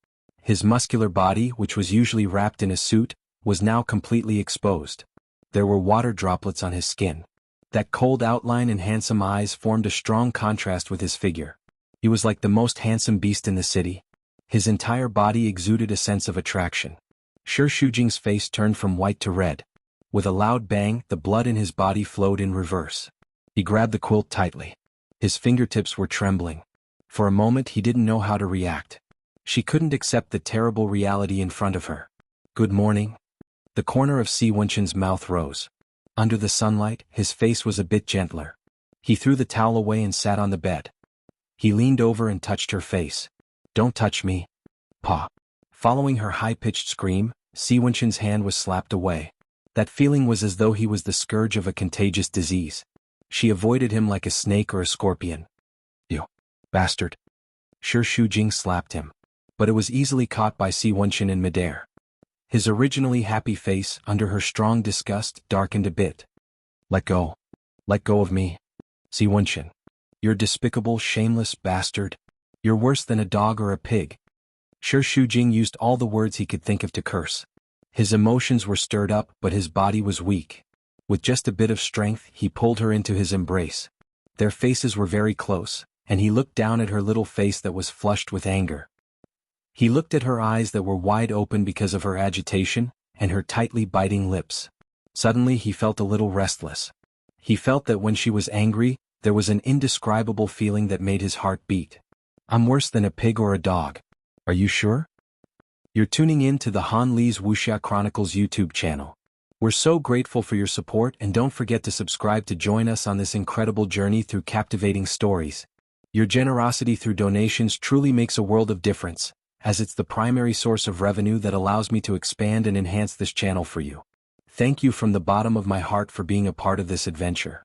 His muscular body, which was usually wrapped in a suit, was now completely exposed. There were water droplets on his skin. That cold outline and handsome eyes formed a strong contrast with his figure. He was like the most handsome beast in the city. His entire body exuded a sense of attraction. Shi Shujing's face turned from white to red. With a loud bang, the blood in his body flowed in reverse. He grabbed the quilt tightly. His fingertips were trembling. For a moment he didn't know how to react. She couldn't accept the terrible reality in front of her. Good morning. The corner of Si Wenqin's mouth rose. Under the sunlight, his face was a bit gentler. He threw the towel away and sat on the bed. He leaned over and touched her face. Don't touch me. Pa. Following her high-pitched scream, Si Wenqin's hand was slapped away. That feeling was as though he was the scourge of a contagious disease. She avoided him like a snake or a scorpion. You bastard. Shi Shujing slapped him. But it was easily caught by Si Wenxin in midair. His originally happy face, under her strong disgust, darkened a bit. Let go. Let go of me. Si Wenxin. You're a despicable, shameless bastard. You're worse than a dog or a pig. Shi Shujing used all the words he could think of to curse. His emotions were stirred up, but his body was weak. With just a bit of strength, he pulled her into his embrace. Their faces were very close, and he looked down at her little face that was flushed with anger. He looked at her eyes that were wide open because of her agitation, and her tightly biting lips. Suddenly he felt a little restless. He felt that when she was angry, there was an indescribable feeling that made his heart beat. I'm worse than a pig or a dog. Are you sure? You're tuning in to the Han Li's Wuxia Chronicles YouTube channel. We're so grateful for your support, and don't forget to subscribe to join us on this incredible journey through captivating stories. Your generosity through donations truly makes a world of difference, as it's the primary source of revenue that allows me to expand and enhance this channel for you. Thank you from the bottom of my heart for being a part of this adventure.